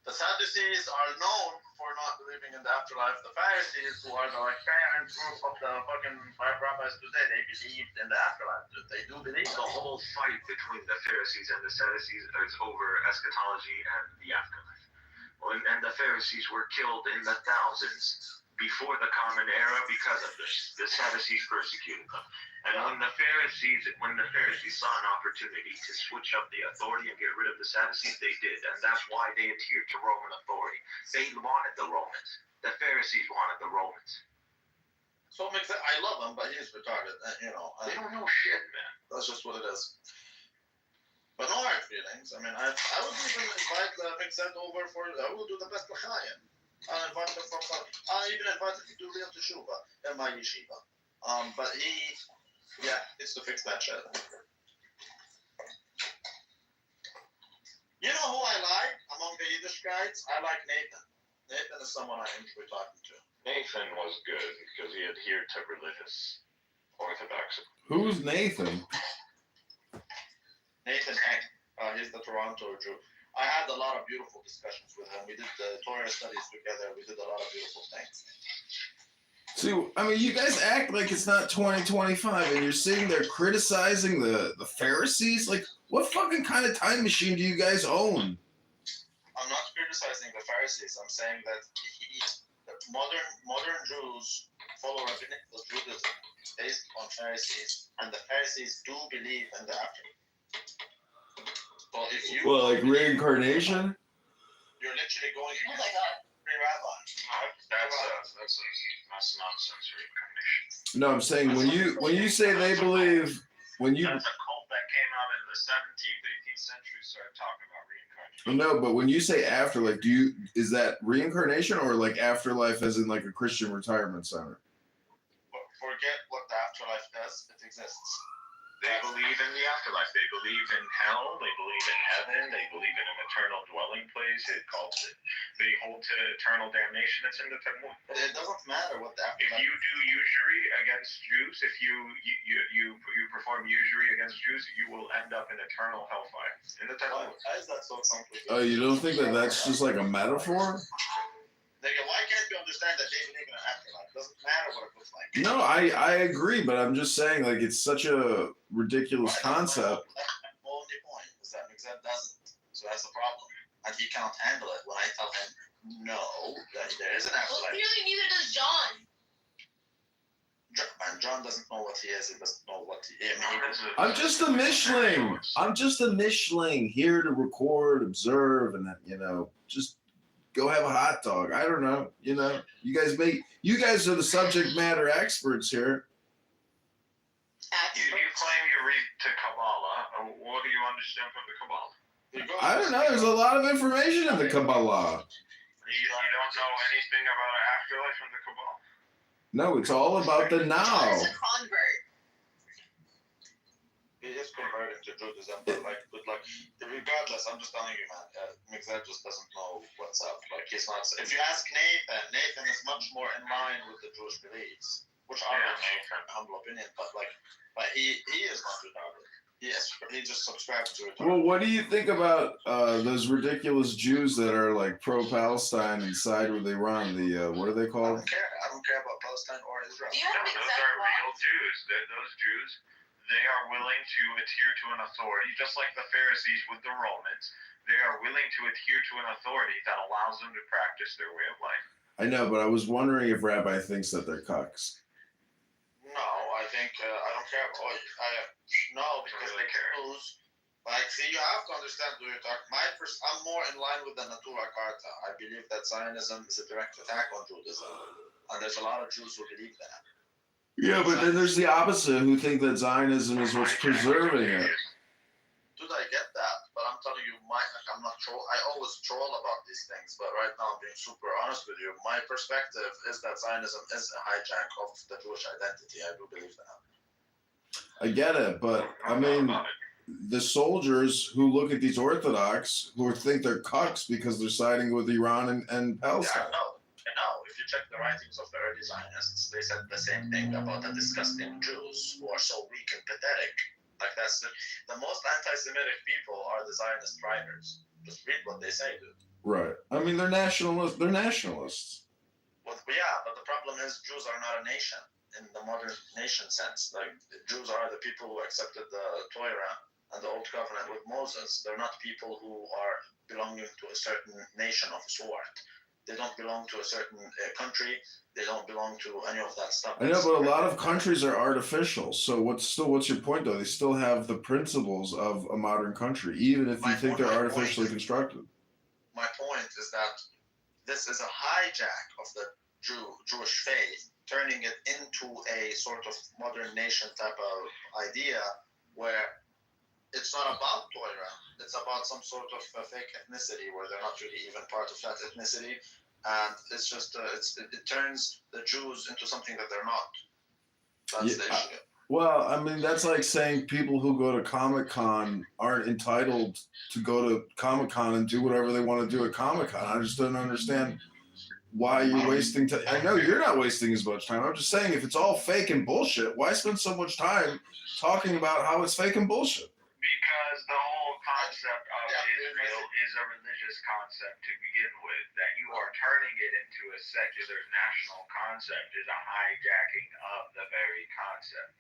Speaker 1: the Sadducees are known for not believing in the afterlife. The Pharisees, who are the parent group of the fucking five rabbis today, they believed in the afterlife. Dude. They do believe. The whole fight between the Pharisees and the Sadducees is over eschatology and the afterlife. And the Pharisees were killed in the thousands before the Common Era because of this. The Sadducees persecuted them. And when the Pharisees saw an opportunity to switch up the authority and get rid of the Sadducees, they did. And that's why they adhered to Roman authority. They wanted the Romans. The Pharisees wanted the Romans.
Speaker 6: So it makes I love him, but he's retarded. You know,
Speaker 1: They don't know shit, man.
Speaker 6: that's just what it is. But no hard feelings. I mean, I would even invite Mixed over for. I will do the best l'chaim. I'll invite him for fun. I'll even invite him to do real teshuva in my yeshiva. But it's to fix that shit. You know who I like among the Yiddish guys? I like Nathan. Nathan is someone I enjoy talking to.
Speaker 1: Nathan was good because he adhered to religious orthodoxy.
Speaker 21: Who's Nathan?
Speaker 6: Nathan Eck. He's the Toronto Jew. I had a lot of beautiful discussions with him. We did the Torah studies together. We did a lot of beautiful things.
Speaker 21: See, I mean, you guys act like it's not 2025, and you're sitting there criticizing the Pharisees. Like, what fucking kind of time machine do you guys own?
Speaker 6: I'm not criticizing the Pharisees. I'm saying that modern Jews follow rabbinical Judaism based on Pharisees, and the Pharisees do believe in the afterlife. So if you
Speaker 21: like reincarnation?
Speaker 6: You're literally going
Speaker 14: Oh my god.
Speaker 6: three rabbis.
Speaker 1: That's nonsense reincarnation.
Speaker 21: No, I'm saying when you say they believe,
Speaker 1: That's a cult that came out in the 17th, 18th century, started talking about reincarnation.
Speaker 21: No, but when you say afterlife, is that reincarnation or like afterlife as in like a Christian retirement center?
Speaker 6: Forget what the afterlife does. It exists.
Speaker 1: They believe in the afterlife. They believe in hell. They believe in heaven. They believe in an eternal dwelling place. They hold to eternal damnation. It's in the Talmud.
Speaker 6: But it doesn't matter what the
Speaker 1: If
Speaker 6: afterlife.
Speaker 1: you do usury against Jews, if you perform usury against Jews, you will end up in eternal hellfire. In the Talmud.
Speaker 6: Why is that so complicated?
Speaker 21: Oh, you don't think that that's just like a metaphor?
Speaker 6: Why can't you understand that they believe in an afterlife? It doesn't matter what it looks like.
Speaker 21: No, I agree, but I'm just saying like it's such a ridiculous concept.
Speaker 6: My only point is that Mixed doesn't. So that's the problem. And he cannot handle it when I tell him no, that there is an
Speaker 14: Well,
Speaker 6: afterlife.
Speaker 14: clearly neither does John.
Speaker 6: And John doesn't know what he is. He doesn't know what he is. I mean,
Speaker 21: I'm just a Mishling. I'm just a Mishling here to record, observe, and just go have a hot dog. I don't know. You guys are the subject matter experts here.
Speaker 1: You claim you read to Kabbalah. What do you understand from the Kabbalah?
Speaker 21: I don't know. There's a lot of information in the Kabbalah.
Speaker 1: You don't know anything about an afterlife from the Kabbalah?
Speaker 21: No, it's all about the now.
Speaker 14: John's a convert.
Speaker 6: he is converting to Judaism, but regardless, I'm just telling you, man, Mixed just doesn't know what's up. Like, he's not. If you ask Nathan is much more in line with the Jewish beliefs, which are my humble opinion, but he is not retarded. He just subscribes to it.
Speaker 21: Well, what do you think about those ridiculous Jews that are like pro-Palestine and side with Iran? What are they called?
Speaker 6: I don't care about Palestine or Israel.
Speaker 14: Do you have an
Speaker 1: Those
Speaker 14: exact
Speaker 1: are
Speaker 14: law?
Speaker 1: real Jews. Those Jews, they are willing to adhere to an authority, just like the Pharisees with the Romans. They are willing to adhere to an authority that allows them to practice their way of life.
Speaker 21: I know, but I was wondering if Rabbi thinks that they're cucks.
Speaker 6: No, I think I don't care. No, because they choose. See, you have to understand who you're talking. I'm more in line with the Natura Carta. I believe that Zionism is a direct attack on Judaism, and there's a lot of Jews who believe that.
Speaker 21: Yeah, but then there's the opposite who think that Zionism is what's preserving it.
Speaker 6: Dude, I get that, but I'm telling you, I'm not troll. I always troll about these things, but right now I'm being super honest with you. My perspective is that Zionism is a hijack of the Jewish identity. I do believe that.
Speaker 21: I get it, but I mean, the soldiers who look at these Orthodox who think they're cucks because they're siding with Iran and Palestine.
Speaker 6: Yeah, I know. If you check the writings of the early Zionists, they said the same thing about the disgusting Jews who are so weak and pathetic. Like, that's the most anti-Semitic people are the Zionist writers. Just read what they say, dude.
Speaker 21: Right. I mean, they're nationalists. They're nationalists.
Speaker 6: Well, yeah, but the problem is Jews are not a nation in the modern nation sense. Like, the Jews are the people who accepted the Torah and the Old Covenant with Moses. They're not people who are belonging to a certain nation of sort. They don't belong to a certain country. They don't belong to any of that stuff.
Speaker 21: I know, but a lot of countries are artificial. So what's your point though? They still have the principles of a modern country, even if you think they're artificially constructed.
Speaker 6: My point is that this is a hijack of the Jewish faith, turning it into a sort of modern nation type of idea where it's not about Torah. It's about some sort of fake ethnicity where they're not really even part of that ethnicity. And it's just, it turns the Jews into something that they're not. That's the issue.
Speaker 21: Well, I mean, that's like saying people who go to Comic-Con aren't entitled to go to Comic-Con and do whatever they want to do at Comic-Con. I just don't understand why you're wasting time. I know you're not wasting as much time. I'm just saying, if it's all fake and bullshit, why spend so much time talking about how it's fake and bullshit?
Speaker 1: Because the whole concept of Israel is a religious concept to begin with. That you are turning it into a secular national concept is a hijacking of the very concept.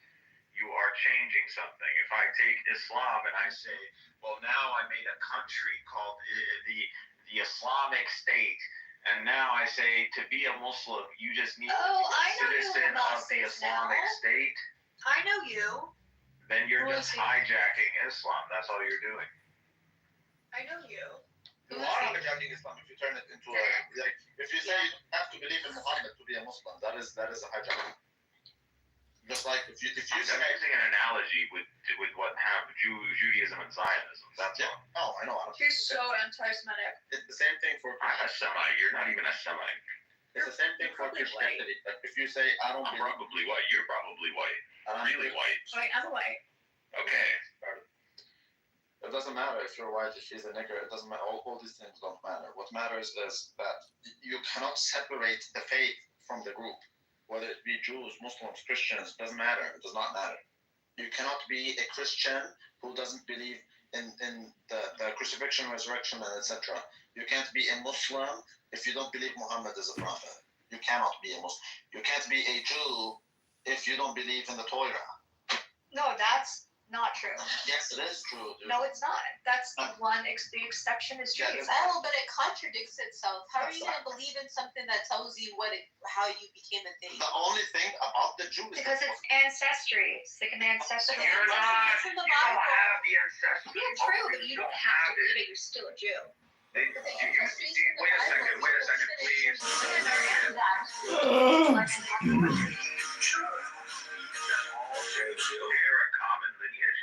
Speaker 1: You are changing something. If I take Islam and I say, well, now I made a country called the Islamic State, and now I say to be a Muslim, you just need to be a citizen of the Islamic State.
Speaker 9: I know you.
Speaker 1: Then you're just hijacking Islam. That's all you're doing.
Speaker 9: I know you.
Speaker 6: You are hijacking Islam if you turn it into a. Like, if you say you have to believe in Muhammad to be a Muslim, that is a hijacking. Just like if you
Speaker 1: I'm using an analogy with what happened Judaism and Zionism. That's all.
Speaker 6: Oh, I know.
Speaker 9: You're so anti-Semitic.
Speaker 6: It's the same thing for.
Speaker 1: I'm a Semite. You're not even a Semite.
Speaker 6: It's the same thing for Christianity. Like if you say I don't.
Speaker 1: I'm probably white. You're probably white. Really white.
Speaker 9: Wait, I'm white.
Speaker 1: Okay.
Speaker 6: It doesn't matter if you're white, if she's a nigger. It doesn't matter. All these things don't matter. What matters is that you cannot separate the faith from the group. Whether it be Jews, Muslims, Christians, doesn't matter. It does not matter. You cannot be a Christian who doesn't believe in the crucifixion, resurrection, and etc. You can't be a Muslim if you don't believe Muhammad is a prophet. You cannot be a Muslim. You can't be a Jew if you don't believe in the Torah.
Speaker 2: No, that's not true.
Speaker 6: Yes, it is true. Dude.
Speaker 2: No, it's not. That's the the exception is Judaism.
Speaker 14: Oh, but it contradicts itself. How are you going to believe in something that tells you how you became a thing?
Speaker 6: The only thing about the Jews
Speaker 2: because it's ancestry. It's like an ancestry.
Speaker 1: You're not. You don't have the ancestry.
Speaker 2: Yeah, true, but you don't have to believe it. You're still a Jew.
Speaker 1: Wait a second, please. Share a common lineage.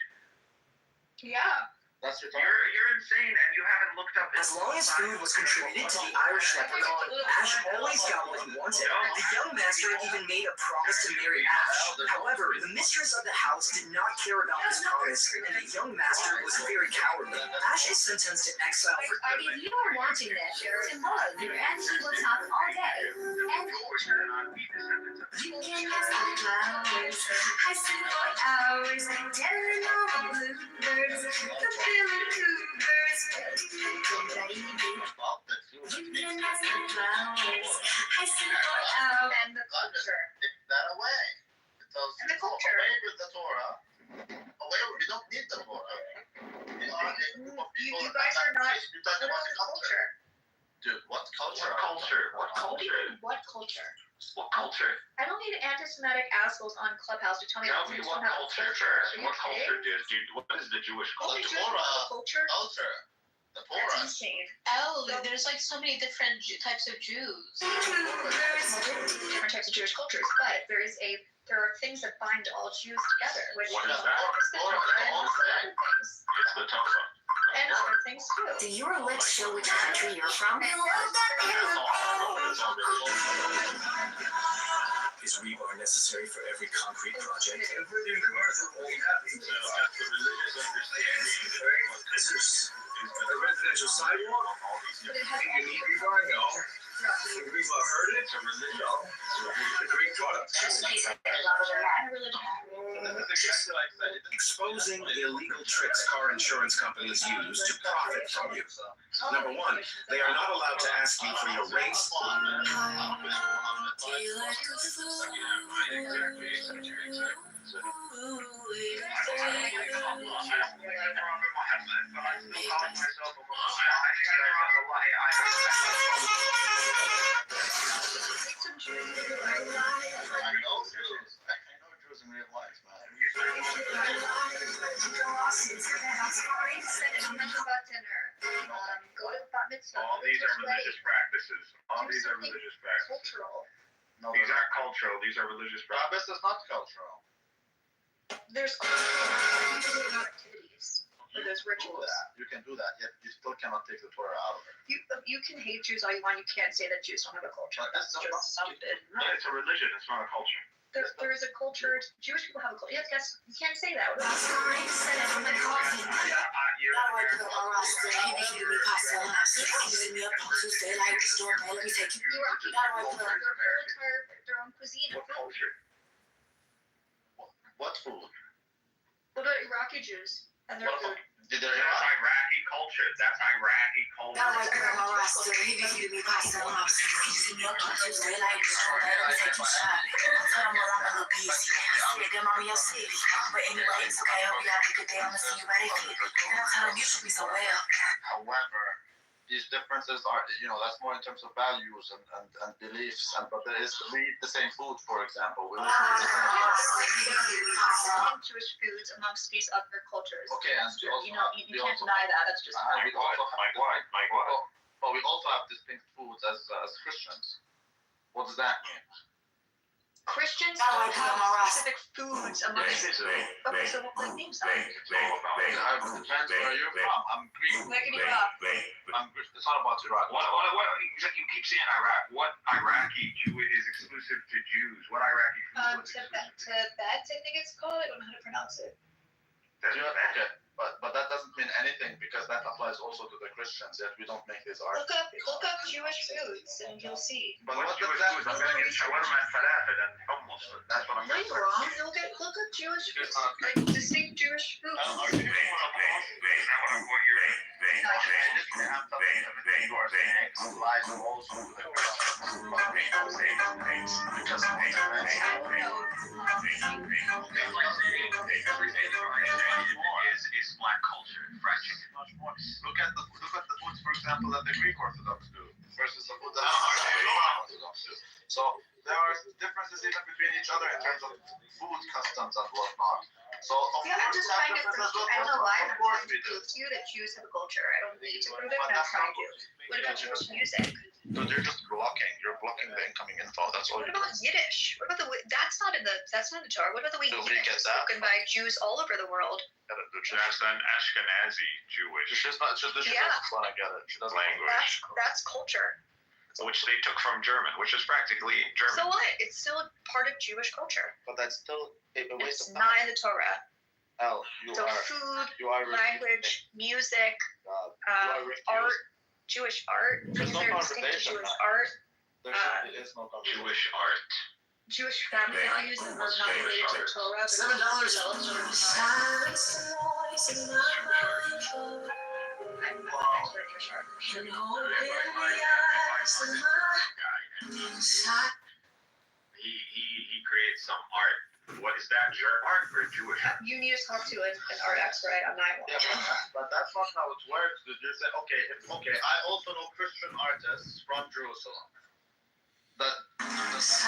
Speaker 2: Yeah.
Speaker 6: That's your
Speaker 1: You're insane, and you haven't looked up.
Speaker 13: As long as food was contributed to the Irish leprechaun, Ash always got what he wanted. The young master even made a promise to marry Ash. However, the mistress of the house did not care about his promise, and the young master was very cowardly. Ash is sentenced to exile for
Speaker 2: I mean, you are wanting this. You're in love, and he will talk all day. And
Speaker 18: you can ask the flowers, I see for hours, telling all the bluebirds, the billy cougars, baby. You can ask the flowers, I see for hours.
Speaker 2: And the culture.
Speaker 6: Take that away.
Speaker 2: And the culture.
Speaker 6: Away with the Torah. We don't need the Torah.
Speaker 2: You guys are not.
Speaker 6: You're talking about the culture. Dude, what culture?
Speaker 2: What culture?
Speaker 1: What culture?
Speaker 2: I don't need anti-Semitic assholes on Clubhouse to tell me.
Speaker 1: Tell me what culture first. What culture, dude? What is the Jewish culture?
Speaker 6: The Torah.
Speaker 2: Culture.
Speaker 6: The Torah.
Speaker 2: That's insane.
Speaker 14: Oh, there's like so many different types of Jews.
Speaker 2: Different types of Jewish cultures, but there are things that bind all Jews together. Which
Speaker 1: What is that?
Speaker 2: things.
Speaker 1: It's the Torah.
Speaker 2: And other things too.
Speaker 18: Do your lips show which country you're from?
Speaker 13: Is rebar necessary for every concrete project?
Speaker 1: That's the religious understanding.
Speaker 13: This is a residential sidewalk. You need rebar? No. We've heard it. It's a religion. It's a great product. Exposing the illegal tricks car insurance companies use to profit from you. Number one, they are not allowed to ask you for your race.
Speaker 2: Some Jews in real life.
Speaker 6: I know Jews in real life, man.
Speaker 2: About dinner. Go to the bat mitzvah.
Speaker 1: All these are religious practices. All these are religious practices.
Speaker 2: Cultural.
Speaker 6: No,
Speaker 1: These aren't cultural. These are religious practices.
Speaker 6: Shabbos is not cultural.
Speaker 2: There's cultural activities. Or there's rituals.
Speaker 6: You can do that, yet you still cannot take the Torah out of it.
Speaker 2: You can hate Jews all you want. You can't say that Jews don't have a culture. That's just something.
Speaker 1: It's a religion. It's not a culture.
Speaker 2: There is a culture. Jewish people have a culture. Yes, you can't say that. Their own cuisine.
Speaker 1: What culture?
Speaker 6: What food?
Speaker 2: What about Iraqi Jews and their food?
Speaker 6: Did they
Speaker 1: That's Iraqi culture. That's Iraqi culture.
Speaker 6: However, these differences are, that's more in terms of values and beliefs, but we eat the same food, for example. We
Speaker 2: Jewish foods amongst these other cultures.
Speaker 6: Okay, and
Speaker 2: you can't deny that. That's just
Speaker 1: Mike,
Speaker 6: but we also have distinct foods as Christians. What does that mean?
Speaker 2: Christians don't have specific foods amongst. Okay, so what names are?
Speaker 6: It depends where you're from. I'm Greek. It's not about Iraq.
Speaker 1: What you keep saying Iraq. What Iraqi Jew is exclusive to Jews? What Iraqi food is exclusive?
Speaker 2: Tibet, I think it's called. I don't know how to pronounce it.
Speaker 6: Okay, but that doesn't mean anything because that applies also to the Christians. Yet we don't make this argument.
Speaker 2: Look up Jewish foods and you'll see.
Speaker 6: But
Speaker 1: What's
Speaker 6: what
Speaker 1: Jewish
Speaker 6: does that
Speaker 1: food? I'm going to get shawarma and falafel and hummus. That's what I'm
Speaker 2: Are
Speaker 1: going
Speaker 2: you
Speaker 1: to
Speaker 2: wrong? Look up Jewish foods, like distinct Jewish foods.
Speaker 1: Is black culture, fried chicken.
Speaker 6: much more? Look at the foods, for example, that the Greek Orthodox do versus the food that the Orthodox do. So there are differences even between each other in terms of food customs and whatnot. So
Speaker 2: Yeah, I'm just trying to prove. I don't know why I'm trying to prove to you that Jews have a culture. I don't need to prove it, but I'm trying to. What about Jewish music?
Speaker 6: But you're just blocking. You're blocking the incoming info. That's all
Speaker 2: What
Speaker 6: you're
Speaker 2: about
Speaker 6: doing.
Speaker 2: Yiddish? What about that's not in the Torah. What about the way
Speaker 6: So we
Speaker 2: Yiddish
Speaker 6: get
Speaker 2: is
Speaker 6: that.
Speaker 2: spoken by Jews all over the world?
Speaker 1: That's an Ashkenazi Jewish
Speaker 6: She's not. She doesn't want to get it. She doesn't.
Speaker 1: language,
Speaker 2: That's culture.
Speaker 1: which they took from German, which is practically German.
Speaker 2: So what? It's still a part of Jewish culture.
Speaker 6: But that's still a waste
Speaker 2: It's
Speaker 6: of
Speaker 2: not
Speaker 6: time.
Speaker 2: in the Torah. So food, language, music, art, Jewish art.
Speaker 6: There's no
Speaker 2: These are distinct
Speaker 6: conversation,
Speaker 2: Jewish
Speaker 6: man.
Speaker 2: art.
Speaker 6: There simply is no conversation.
Speaker 1: Jewish art.
Speaker 2: Jewish family values that are not related to the Torah. but- I'm not an expert for sure.
Speaker 1: He creates some art. What is that? Your art or Jewish art?
Speaker 2: You need to talk to an art expert. I'm not one.
Speaker 6: Yeah, but that's not how it works. You say, okay, I also know Christian artists from Jerusalem. But
Speaker 2: Christian,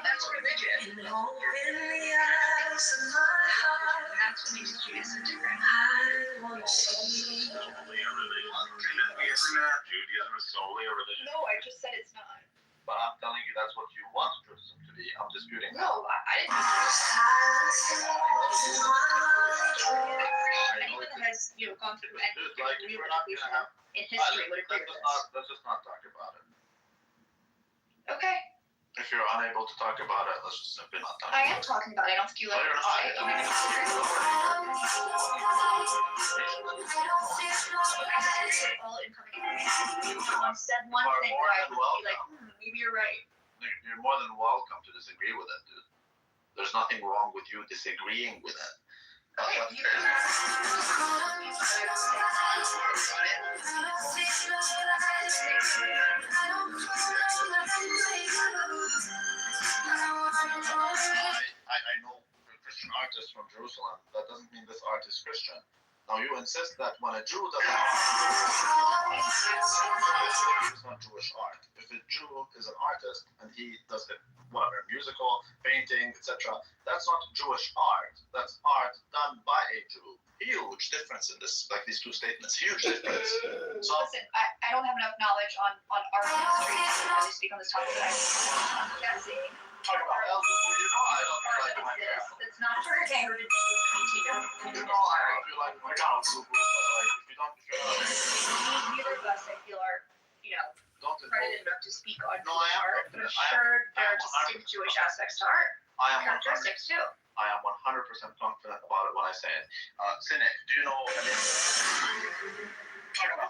Speaker 2: that's religion. That's what makes Judaism different.
Speaker 1: Judaism is solely a religion.
Speaker 2: No, I just said it's not.
Speaker 6: But I'm telling you that's what you want Judaism to be. I'm disputing that.
Speaker 2: No, I didn't. Anyone that has, gone through any real education in history would agree with this.
Speaker 6: Let's just not talk about it.
Speaker 2: Okay,
Speaker 6: If you're unable to talk about it, let's just simply not talk
Speaker 2: I
Speaker 6: about
Speaker 2: am talking about it. I don't think you like
Speaker 6: No,
Speaker 2: what
Speaker 6: you're
Speaker 2: I
Speaker 6: not.
Speaker 2: say. All incoming. You said one thing that I would be like, maybe you're right.
Speaker 6: You're more than welcome to disagree with it, dude. There's nothing wrong with you disagreeing with it. I know Christian artists from Jerusalem. That doesn't mean this art is Christian. Now you insist that when a Jew doesn't, it's not Jewish art. If a Jew is an artist and he does it, whatever, musical, painting, etc., that's not Jewish art. That's art done by a Jew. Huge difference in this, like these two statements. Huge difference. So
Speaker 2: listen, I don't have enough knowledge on art history to really speak on this topic. But I'm guessing.
Speaker 6: talk about I don't like my hair.
Speaker 2: It's not okay.
Speaker 6: I don't feel like my house, but like if you don't,
Speaker 2: Neither of us, I feel, are credited enough to speak on
Speaker 6: No, I am
Speaker 2: art, but I'm
Speaker 6: confident.
Speaker 2: sure there are distinct Jewish aspects to art.
Speaker 6: I am 100%.
Speaker 2: Characteristics too.
Speaker 6: I am 100% confident about it when I say it. Cynic, do you know? Talk about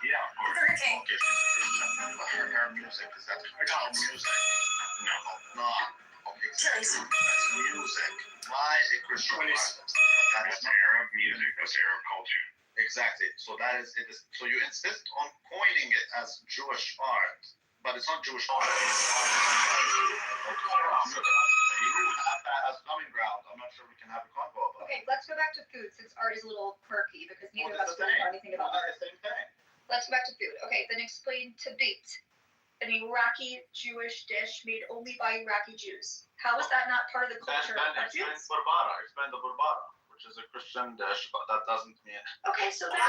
Speaker 6: yeah, of course.
Speaker 2: Okay.
Speaker 6: Okay, she's a Christian, but her music is that Arab music. No. Okay, that's music by a Christian artist. That is Arab music. That's Arab culture. Exactly. So that is it. So you insist on coining it as Jewish art, but it's not Jewish art. You have that as coming ground. I'm not sure we can have a convo about it.
Speaker 2: Okay, let's go back to food since art is a little quirky because neither of us really know anything about art.
Speaker 6: Same thing.
Speaker 2: Let's go back to food. Okay, then explain tabit, an Iraqi Jewish dish made only by Iraqi Jews. How is that not part of the culture of
Speaker 6: Explain
Speaker 2: Jews?
Speaker 6: burbara. Explain the burbara, which is a Christian dish, but that doesn't mean.
Speaker 2: Okay, so that's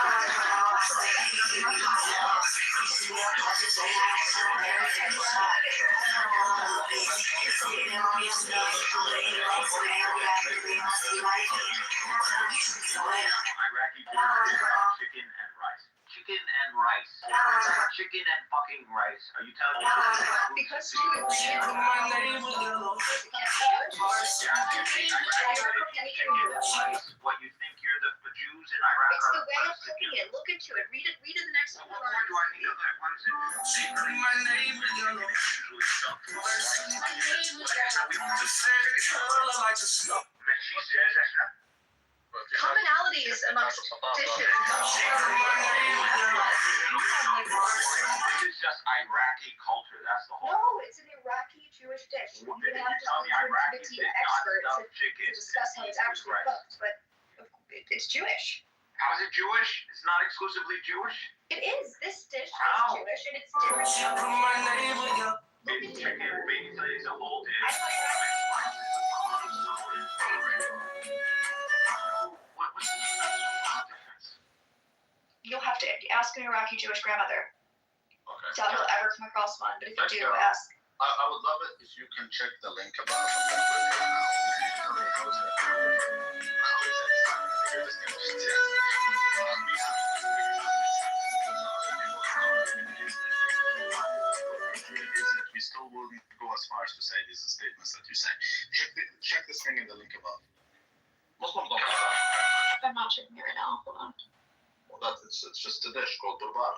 Speaker 3: Iraqi chicken and rice. Chicken and rice. Chicken and fucking rice. Are you telling me?
Speaker 2: Because two ingredients.
Speaker 3: What you think you're the Jews in Iraq?
Speaker 2: It's the way of cooking it. Look into it. Read it in the next one.
Speaker 3: What more do I need to learn? What is it?
Speaker 2: Commonalities amongst dishes.
Speaker 3: This is just Iraqi culture. That's the whole.
Speaker 2: No, it's an Iraqi Jewish dish. You would have to speak to an expert to discuss how it's actually cooked, but it's Jewish.
Speaker 3: How is it Jewish? It's not exclusively Jewish.
Speaker 2: It is. This dish is Jewish and it's different.
Speaker 3: It's chicken, basically, it's a whole dish.
Speaker 2: You'll have to ask an Iraqi Jewish grandmother.
Speaker 6: Okay.
Speaker 2: Doubt you'll ever come across one, but if you do, ask.
Speaker 6: I would love it if you can check the link about we still wouldn't go as far as to say these statements that you say. Check this thing in the link above. Muslims don't have that.
Speaker 2: I'm not checking it right now. Hold on.
Speaker 6: Well, it's just a dish called burbara,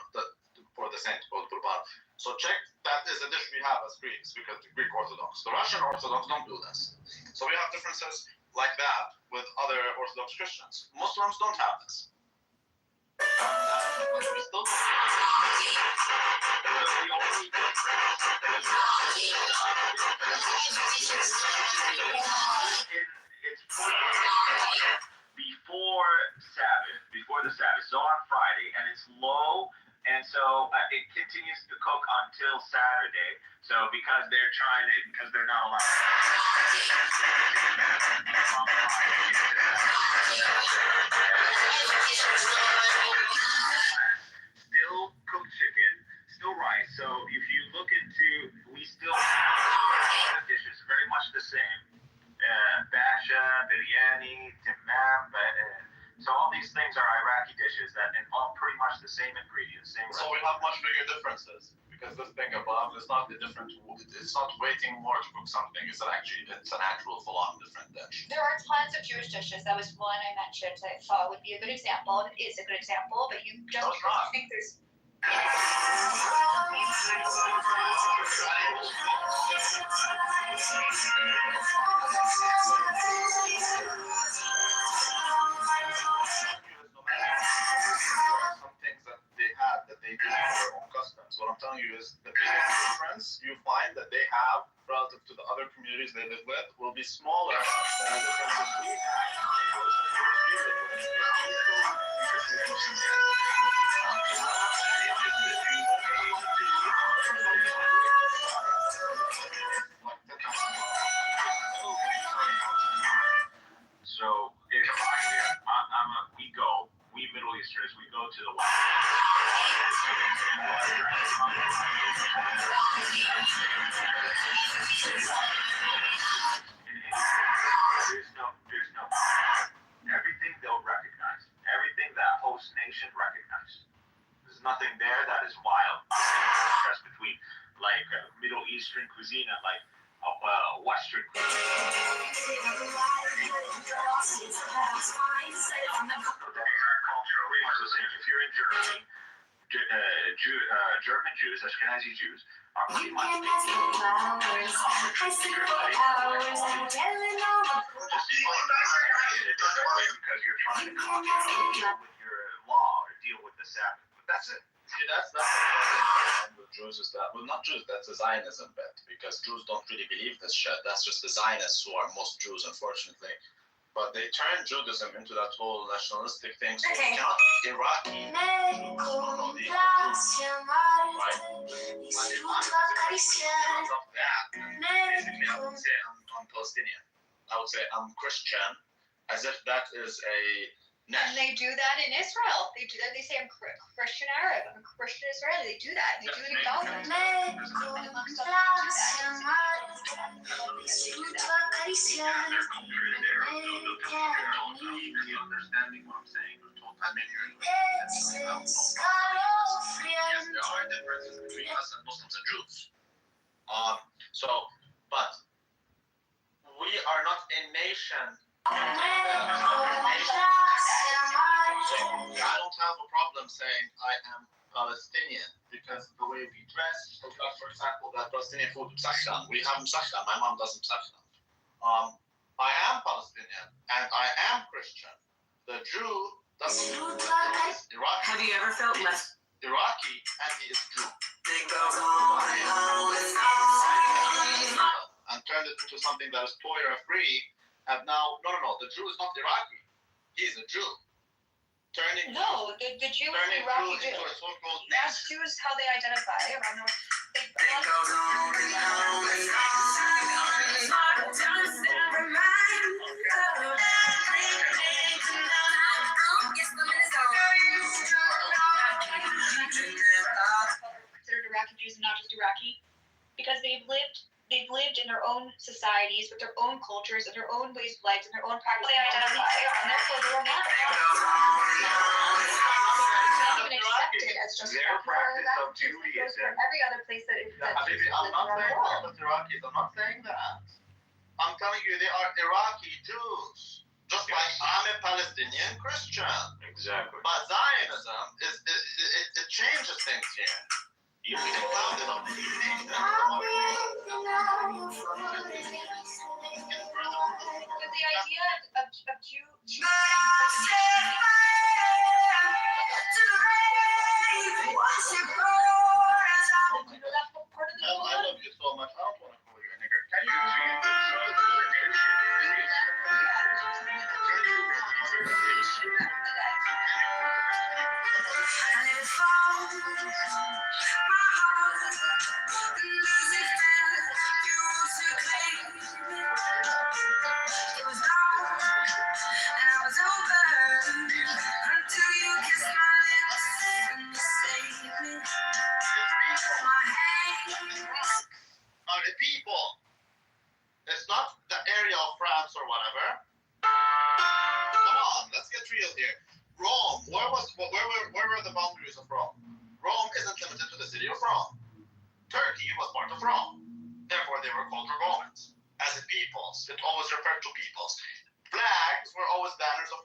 Speaker 6: for the saint called burbara. So check, that is a dish we have as Greeks, because the Greek Orthodox. The Russian Orthodox don't do this. So we have differences like that with other Orthodox Christians. Muslims don't have this. But we still
Speaker 3: before the Sabbath, so on Friday, and it's low, and so it continues to cook until Saturday. So because they're not allowed. Still cooked chicken, still rice. So if you look into, we still have dishes very much the same. Basha, biryani, timam, so all these things are Iraqi dishes that involve pretty much the same ingredients.
Speaker 6: So we have much bigger differences because this thing above is not the different. It's not waiting more to cook something. It's an actual full-on different dish.
Speaker 2: There are tons of Jewish dishes. That was one I mentioned that I thought would be a good example. It is a good example, but you just think there's.
Speaker 6: Some things that they had that they do their own customs. What I'm telling you is the biggest difference you find that they have relative to the other communities they live with will be smaller than the differences we have.
Speaker 3: So if we Middle Easterners, we go to the West. There's no everything they'll recognize. Everything that host nation recognizes. There's nothing there that is wild. That's between like Middle Eastern cuisine and like Western cuisine. Culturally, much the same. If you're in Germany, German Jews, Ashkenazi Jews, are pretty much because you're trying to deal with your law or deal with the Sabbath. But that's it.
Speaker 6: See, that's the problem with Jews is that, well, not Jews, that's the Zionism bit, because Jews don't really believe this shit. That's just the Zionists who are most Jews, unfortunately. But they turned Judaism into that whole nationalistic thing, so
Speaker 18: Okay.
Speaker 6: it cannot be Iraqi. Basically, I would say I'm Palestinian. I would say I'm Christian, as if that is a
Speaker 2: And they do that in Israel. They do that. They say I'm Christian Arab. I'm a Christian Israeli. They do that. And they do it in Gaza. And amongst others,
Speaker 3: Understanding what I'm saying.
Speaker 6: Yes, there are differences between us and Muslims and Jews. But we are not a nation. So I don't have a problem saying I am Palestinian because the way we dress, for example, that Palestinian food, msakhan. We have msakhan. My mom does msakhan. I am Palestinian and I am Christian. The Jew doesn't. Iraqi.
Speaker 13: Have you ever felt less
Speaker 6: Iraqi and he is Jew. And turned it into something that is Peoria free. And now, no, the Jew is not Iraqi. He's a Jew.
Speaker 2: the Jew is an Iraqi Jew. Ask Jews how they identify around the considered Iraqi Jews and not just Iraqi because they've lived in their own societies with their own cultures and their own ways of life and their own practices. They identify, and therefore they are not even accepted as just
Speaker 3: their practice of Judaism.
Speaker 2: every other place that is.
Speaker 6: I'm not saying that Iraqis. I'm not saying that. I'm telling you, they are Iraqi Jews. Just like I'm a Palestinian Christian.
Speaker 3: Exactly.
Speaker 6: But Zionism it changes things here. You can cloud it up.
Speaker 2: The idea of Jew.
Speaker 6: I love you so much. I don't want to call you a nigger. Can you? The people. It's not the area of France or whatever. Come on, let's get real here. Rome, where were the boundaries of Rome? Rome isn't limited to the city of Rome. Turkey was part of Rome. Therefore, they were called the Romans. As a peoples, it always referred to peoples. Flags were always banners of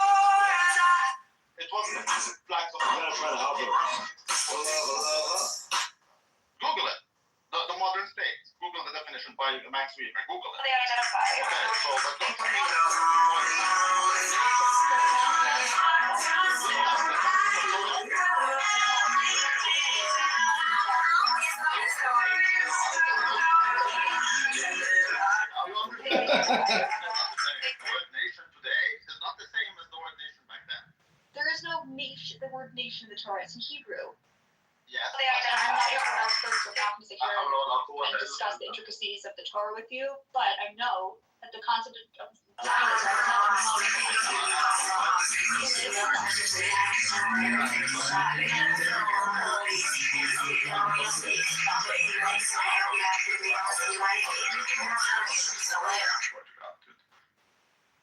Speaker 6: it wasn't flags of Google it. The modern state. Google the definition by Max Weber. Google it.
Speaker 2: They identify.
Speaker 6: Okay, so but don't tell me
Speaker 2: in the Torah, it's in Hebrew.
Speaker 5: Yeah.
Speaker 2: I'm not your expert, so I'm not going to sit here and discuss the intricacies of the Torah with you, but I know that the concept of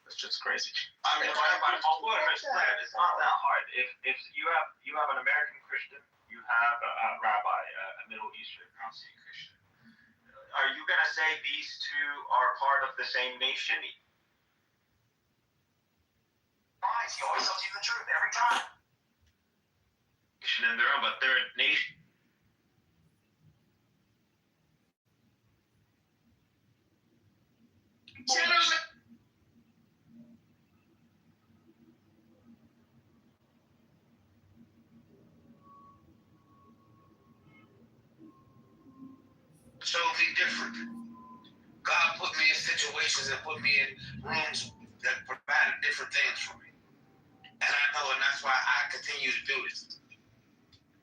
Speaker 3: It's just crazy. I mean, I'll put it flat. It's not that hard. If you have an American Christian, you have a rabbi, a Middle Eastern Christian. Are you gonna say these two are part of the same nation? Lies. He always tells you the truth every time. In their own, but they're a nation.
Speaker 11: Totally different. God put me in situations and put me in rooms that provided different things for me. And I know, and that's why I continue to do this.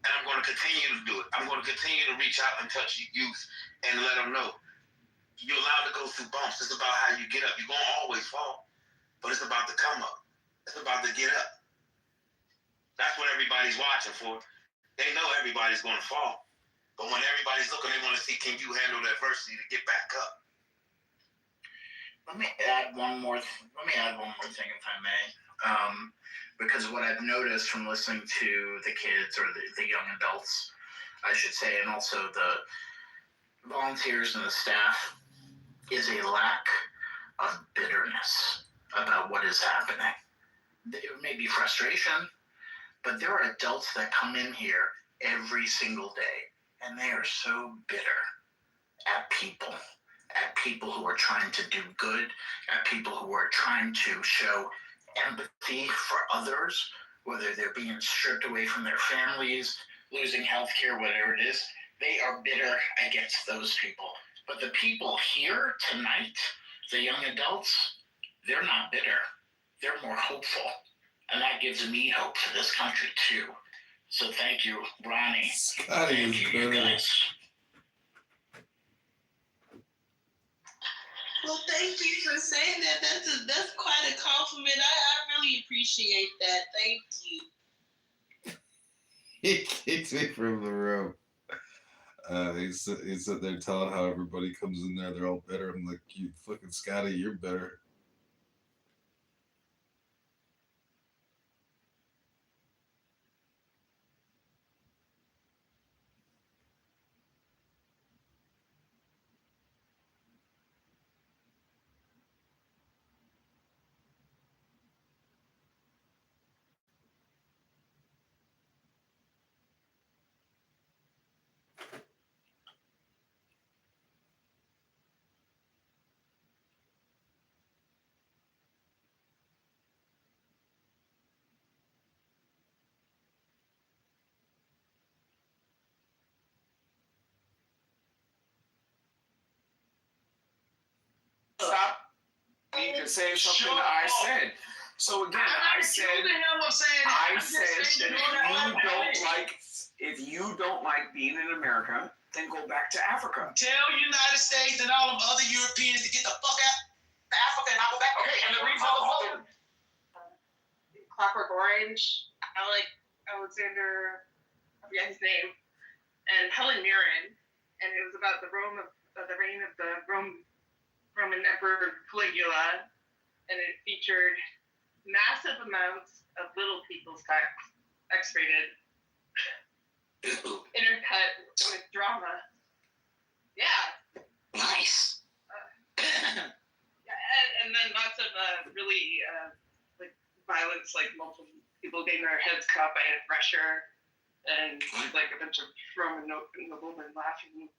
Speaker 11: And I'm going to continue to do it. I'm going to continue to reach out and touch youth and let them know. You're allowed to go through bumps. It's about how you get up. You're going to always fall, but it's about to come up. It's about to get up. That's what everybody's watching for. They know everybody's going to fall. But when everybody's looking, they want to see, can you handle the adversity to get back up?
Speaker 5: Let me add one more thing, if I may. Because what I've noticed from listening to the kids or the young adults, I should say, and also the volunteers and the staff, is a lack of bitterness about what is happening. There may be frustration, but there are adults that come in here every single day, and they are so bitter at people who are trying to do good, at people who are trying to show empathy for others, whether they're being stripped away from their families, losing health care, whatever it is. They are bitter against those people. But the people here tonight, the young adults, they're not bitter. They're more hopeful. And that gives me hope for this country too. So thank you, Ronnie.
Speaker 21: Scotty is bitter.
Speaker 9: Well, thank you for saying that. That's quite a compliment. I really appreciate that. Thank you.
Speaker 21: He kicks me from the room. He's sitting there telling how everybody comes in there, they're all bitter. I'm like, you fucking Scotty, you're bitter.
Speaker 20: Stop. You can say something that I said. So again, I said if you don't like being in America, then go back to Africa.
Speaker 11: Tell United States and all of the other Europeans to get the fuck out to Africa and I'll go back. Okay, and the reason
Speaker 15: Clockwork Orange, Alec Alexander, I forget his name, and Helen Mirren, and it was about the reign of the Roman Emperor Caligula, and it featured massive amounts of little people's text, X-rated, intercut with drama. Yeah.
Speaker 11: Nice.
Speaker 15: And then lots of really like violence, like multiple people getting their heads cut by a thresher, and like a bunch of Roman noblemen laughing.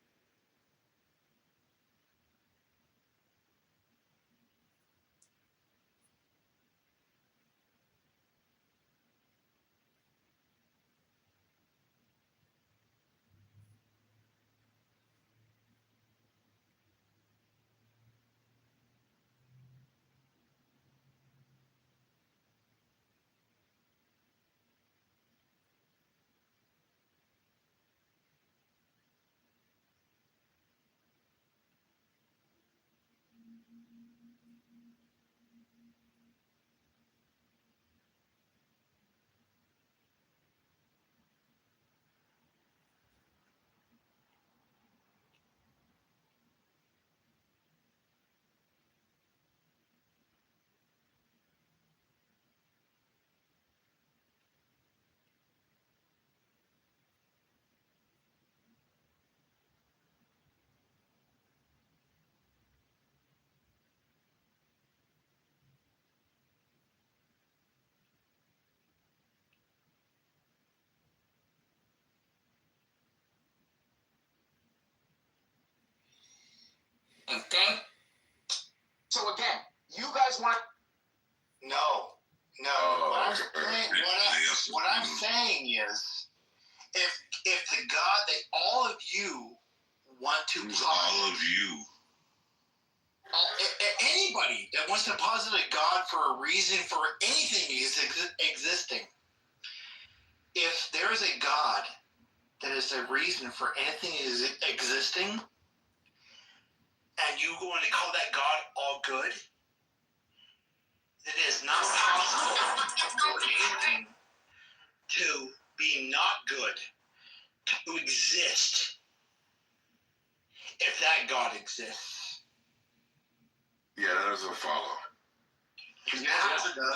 Speaker 10: you want to
Speaker 17: Who's all of you?
Speaker 10: Anybody that wants to posit a God for a reason for anything is existing. If there is a God that is a reason for anything is existing, and you going to call that God all good, it is not possible for anything to be not good, to exist, if that God exists.
Speaker 17: Yeah, that doesn't follow.
Speaker 10: Yes, it does.
Speaker 5: That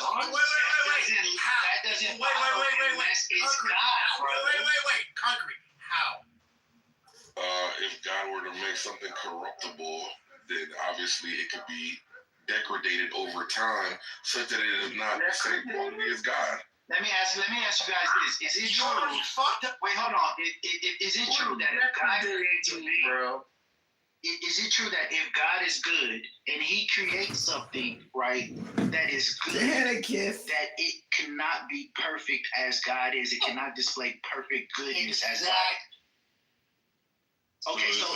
Speaker 5: doesn't follow unless it's God, bro.
Speaker 10: Wait. Concrete. How?
Speaker 17: If God were to make something corruptible, then obviously it could be degraded over time, such that it is not the same quality as God.
Speaker 5: Let me ask you guys this: Is it true? Wait, hold on. Is it true that if God creates a bro? Is it true that if God is good and He creates something, right, that is good, that it cannot be perfect as God is? It cannot display perfect goodness as God. Okay, so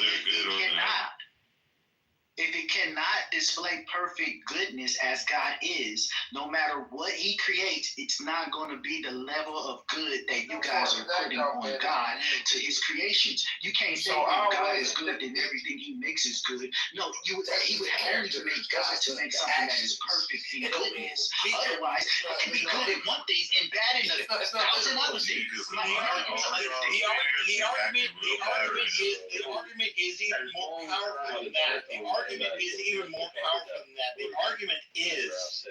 Speaker 5: if it cannot display perfect goodness as God is, no matter what He creates, it's not going to be the level of good that you guys are putting on God to His creations. You can't say God is good and everything He makes is good. No, He would only make God to make something that is perfect in goodness. Otherwise, it can be good in one thing and bad in a thousand other things.
Speaker 10: The argument is even more powerful than that. The argument is even more powerful than that. The argument is,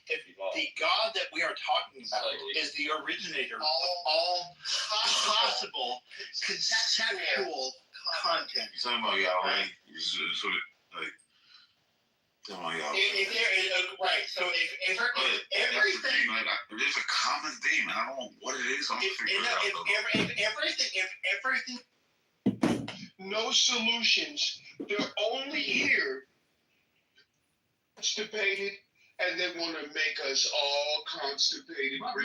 Speaker 10: if the God that we are talking about is the originator of all possible conceptual content.
Speaker 17: Talking about Yahweh, sort of like talking about Yahweh.
Speaker 10: Right. So if everything,
Speaker 17: there's a common theme, and I don't know what it is. I'm figuring it out.
Speaker 10: If everything.
Speaker 22: No solutions. They're only here constipated, and they want to make us all constipated.
Speaker 17: Right.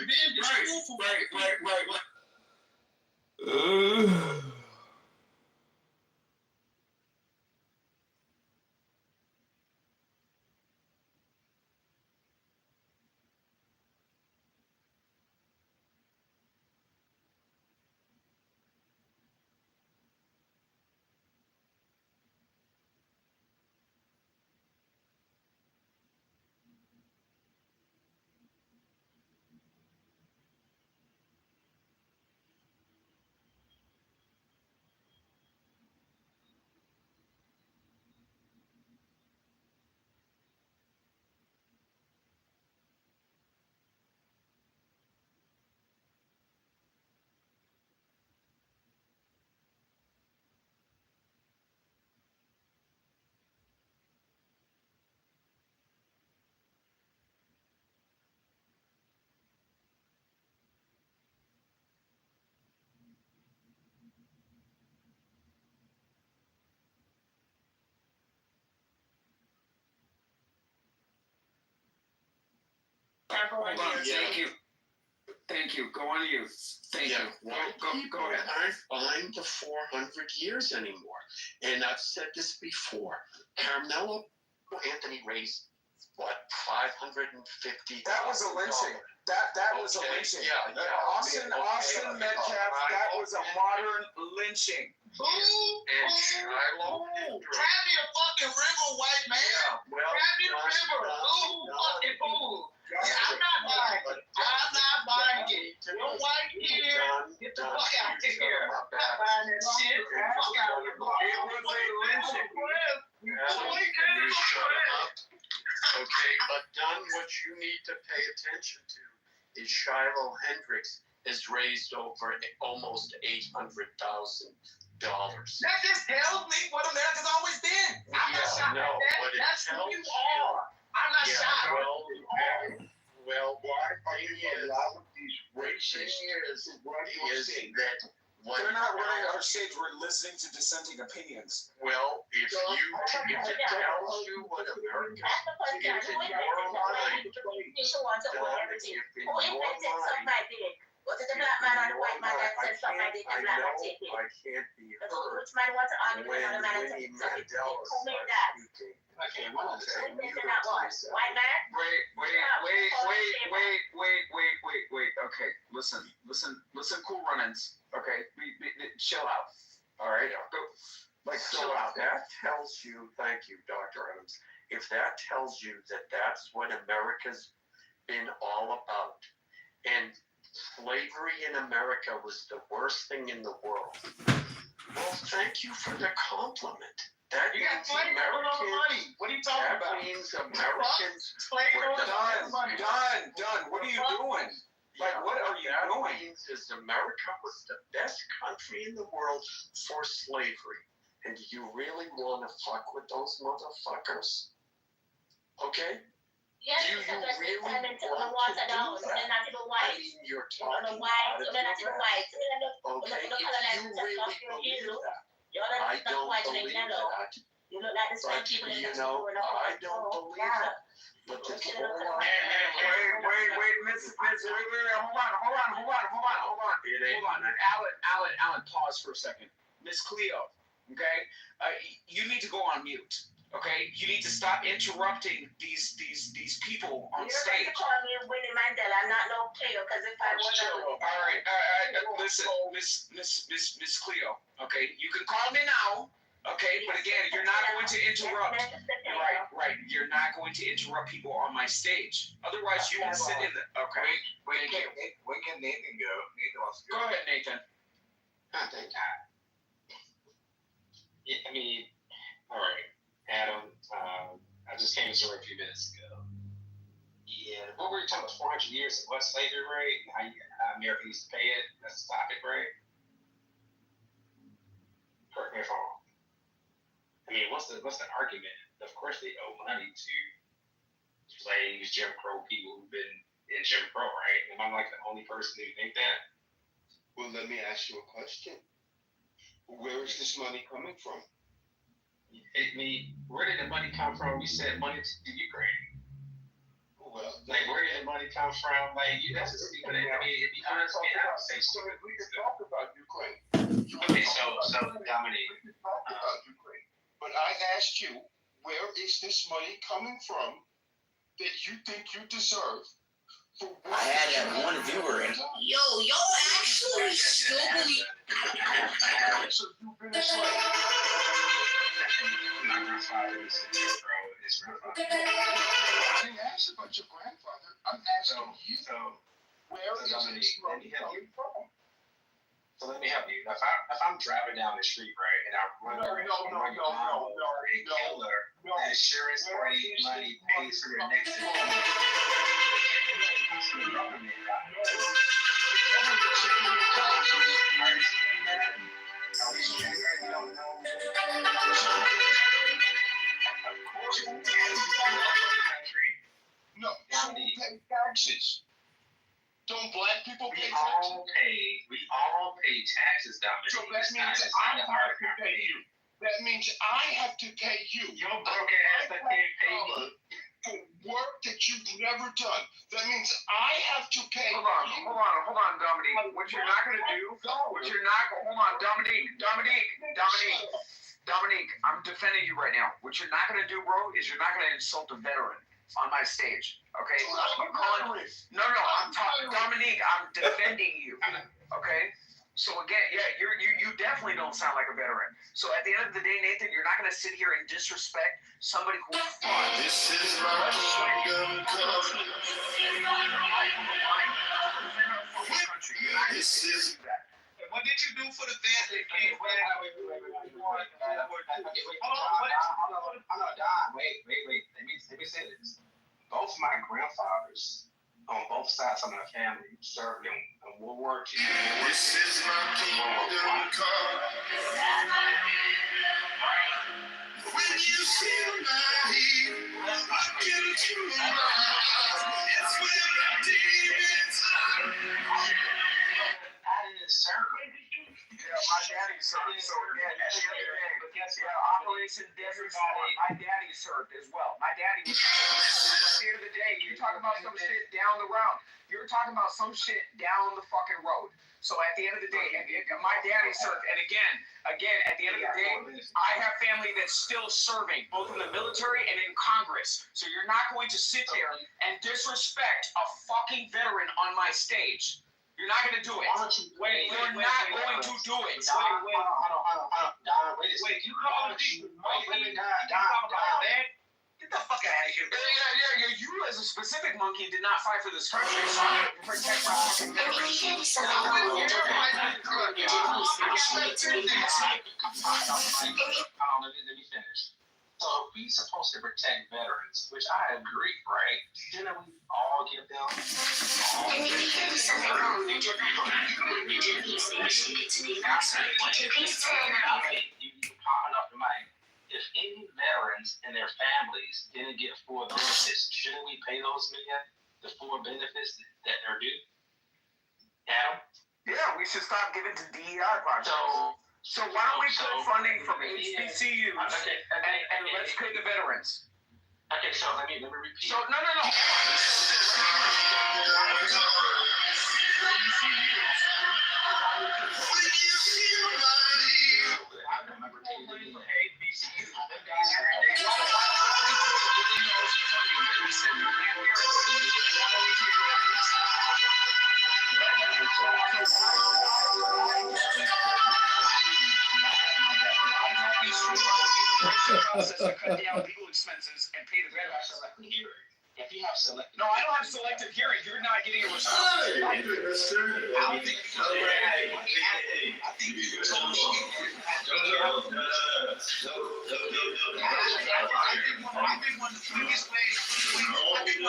Speaker 20: Hold on. Thank you. Go on you. Thank you. Go ahead.
Speaker 7: Aren't buying the 400 years anymore. And I've said this before. Carmelo Anthony raised, what, $550?
Speaker 20: That was a lynching. That was a lynching.
Speaker 7: Yeah.
Speaker 20: Austin Metcalf, that was a modern lynching.
Speaker 7: And Shiloh Hendricks.
Speaker 5: Grab me a fucking river, white man.
Speaker 7: Yeah, well,
Speaker 5: Grab me a river. Fucking fool. I'm not buying it. You're white here. Get the fuck out of here. I'm not buying that shit. Fuck out of here. It was a lynching.
Speaker 7: Okay, but Don, what you need to pay attention to is Shiloh Hendricks has raised over almost $800,000.
Speaker 5: That just tells me what America's always been. I'm not shocked at that. That's who you are. I'm not shocked.
Speaker 7: Well, why a lot of these racist is that
Speaker 20: they're not running our stage. We're listening to dissenting opinions.
Speaker 7: Well, if it tells you what America is in your mind,
Speaker 2: Who invented something like this?
Speaker 9: Was it the black man or the white man that said something like the black man take it?
Speaker 8: I can't be
Speaker 9: Which man wants to argue
Speaker 8: when
Speaker 9: with the man
Speaker 8: Winnie
Speaker 9: that said it?
Speaker 8: Mandela
Speaker 9: Who made that?
Speaker 8: speaking.
Speaker 10: Okay, one of the
Speaker 9: Who made that one? White man?
Speaker 20: Wait. Okay, listen, Cool Runnings. Okay, chill out. All right,
Speaker 8: So if that tells you, thank you, Dr. Adams, if that tells you that that's what America's been all about, and slavery in America was the worst thing in the world, well, thank you for the compliment. That
Speaker 10: You got
Speaker 8: means
Speaker 10: slaves with all the money. What are you talking about?
Speaker 8: That means Americans
Speaker 10: Slaves
Speaker 8: were
Speaker 10: with all the money.
Speaker 20: Done. What are you doing? Like, what are you
Speaker 8: that
Speaker 20: doing?
Speaker 8: means is America was the best country in the world for slavery. And do you really want to fuck with those motherfuckers? Okay?
Speaker 9: Yes,
Speaker 8: Do you
Speaker 9: because
Speaker 8: really
Speaker 9: they're telling to
Speaker 8: want
Speaker 9: water
Speaker 8: to
Speaker 9: down.
Speaker 8: do
Speaker 9: They're
Speaker 8: that?
Speaker 9: not even
Speaker 8: I
Speaker 9: white.
Speaker 8: mean, you're
Speaker 9: They're not
Speaker 8: talking
Speaker 9: white.
Speaker 8: out of
Speaker 9: They're not
Speaker 8: your
Speaker 9: even
Speaker 8: ass.
Speaker 9: white. They're not
Speaker 8: Okay,
Speaker 9: even
Speaker 8: if
Speaker 9: colonized.
Speaker 8: you really believe that, I don't believe that.
Speaker 9: You look like the same
Speaker 8: But
Speaker 9: people in
Speaker 8: you
Speaker 9: the
Speaker 8: know,
Speaker 9: world.
Speaker 8: I don't believe that. But this whole line,
Speaker 20: Wait, Miss, hold on.
Speaker 8: it ain't.
Speaker 20: Alan, pause for a second. Miss Cleo, okay? You need to go on mute. Okay, you need to stop interrupting these people on
Speaker 9: You don't have
Speaker 20: stage.
Speaker 9: to call me Winnie Mandela. I'm not no Cleo, because if I was
Speaker 20: All right. Listen, Miss Cleo. Okay, you can call me now. Okay, but again, you're not going to interrupt. Right. You're not going to interrupt people on my stage. Otherwise, you can sit in the. Okay.
Speaker 11: When can Nathan go? Nathan wants to
Speaker 20: Go ahead, Nathan.
Speaker 11: Thank God. Yeah, I mean, all right, Adam. I just came to the room a few minutes ago. Yeah, what were you talking about? 400 years of what slavery, right? And how America used to pay it. That's the topic, right? Correct me if I'm wrong. I mean, what's the argument? Of course, they owe money to slaves, Jim Crow people who've been in Jim Crow, right? Am I like the only person who think that?
Speaker 22: Well, let me ask you a question. Where is this money coming from?
Speaker 11: Where did the money come from? We said money to Ukraine.
Speaker 22: Well,
Speaker 11: like, where did the money come from? Like, that's just people that, I mean, if you understand, I would say stupid.
Speaker 22: We can talk about Ukraine.
Speaker 11: Okay, so Dominique.
Speaker 22: We can talk about Ukraine. But I asked you, where is this money coming from that you think you deserve?
Speaker 5: I had that one viewer in.
Speaker 9: Yo, actually still believe.
Speaker 22: So you've been a slave.
Speaker 11: My grandfather was a Jim Crow. His grandfather.
Speaker 22: I didn't ask about your grandfather. I'm asking you. Where is this money coming from?
Speaker 11: So let me help you. If I'm driving down the street, right, and I run over a killer, the insurance money pays for your next
Speaker 22: No, you pay taxes. Don't black people pay
Speaker 11: We
Speaker 22: taxes?
Speaker 11: all pay taxes, Dominic.
Speaker 22: So that means I have to pay you. That means I have to pay you.
Speaker 11: Your broke ass that can't pay me.
Speaker 22: For work that you've never done. That means I have to pay
Speaker 20: Hold on, Dominique. What you're not gonna do? Dominique, I'm defending you right now. What you're not gonna do, bro, is you're not gonna insult a veteran on my stage. Okay? I'm talking, Dominique. I'm defending you. Okay? So again, you definitely don't sound like a veteran. So at the end of the day, Nathan, you're not gonna sit here and disrespect somebody who fought.
Speaker 22: This is my kingdom come. This is.
Speaker 11: What did you do for the vets that came back? Wait. Let me say this. Both my grandfathers on both sides of my family served in World War II.
Speaker 22: This is my kingdom come. When you feel my heat, I get it through my eyes. It's when the demons
Speaker 11: I didn't serve.
Speaker 20: Yeah, my daddy served. So again, at the end of the day, Operation Desert Storm, my daddy served as well. My daddy was. At the end of the day, you're talking about some shit down the road. You're talking about some shit down the fucking road. So at the end of the day, my daddy served, and again, at the end of the day, I have family that's still serving, both in the military and in Congress. So you're not going to sit there and disrespect a fucking veteran on my stage. You're not going to do it. You're not going to do it.
Speaker 11: Wait, you call the people monkey? Get the fuck out of here.
Speaker 20: Yeah. You as a specific monkey did not fight for this country, so I'm going to protect my fucking
Speaker 3: Let me finish. So if we're supposed to protect veterans, which I agree, right? Shouldn't we all give them popping up the mic. If any veterans and their families didn't get full benefits, shouldn't we pay those men the full benefits that they're due? Adam?
Speaker 20: Yeah, we should stop giving to DEI projects. So why don't we pull funding from HBCUs and let's pay the veterans?
Speaker 3: Okay, so let me repeat.
Speaker 20: So no. To cut down legal expenses and pay the veterans.
Speaker 3: If you have selective,
Speaker 20: no, I don't have selective hearing. You're not getting a response.
Speaker 22: Hey, mister.
Speaker 11: I think you told me. I think one of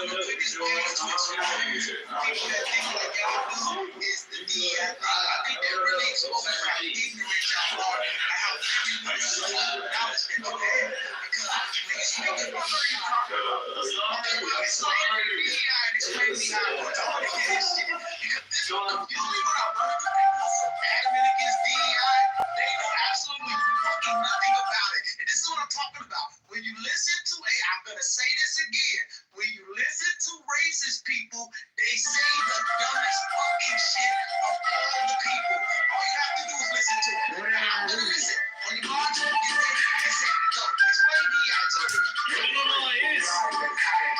Speaker 11: the quickest ways to explain people that think like y'all do is the DEI. I think that really exposes how ignorant y'all are and how everyone is so acknowledgement of that. Because when you speak about explain to me how important it is. Because this will confuse me when I run into people so adamant against DEI. They know absolutely fucking nothing about it. And this is what I'm talking about. When you listen to I'm going to say this again. When you listen to racist people, they say the dumbest fucking shit of all the people. All you have to do is listen to it. I'm going to listen. On your march, get ready and say, go. Explain DEI to me.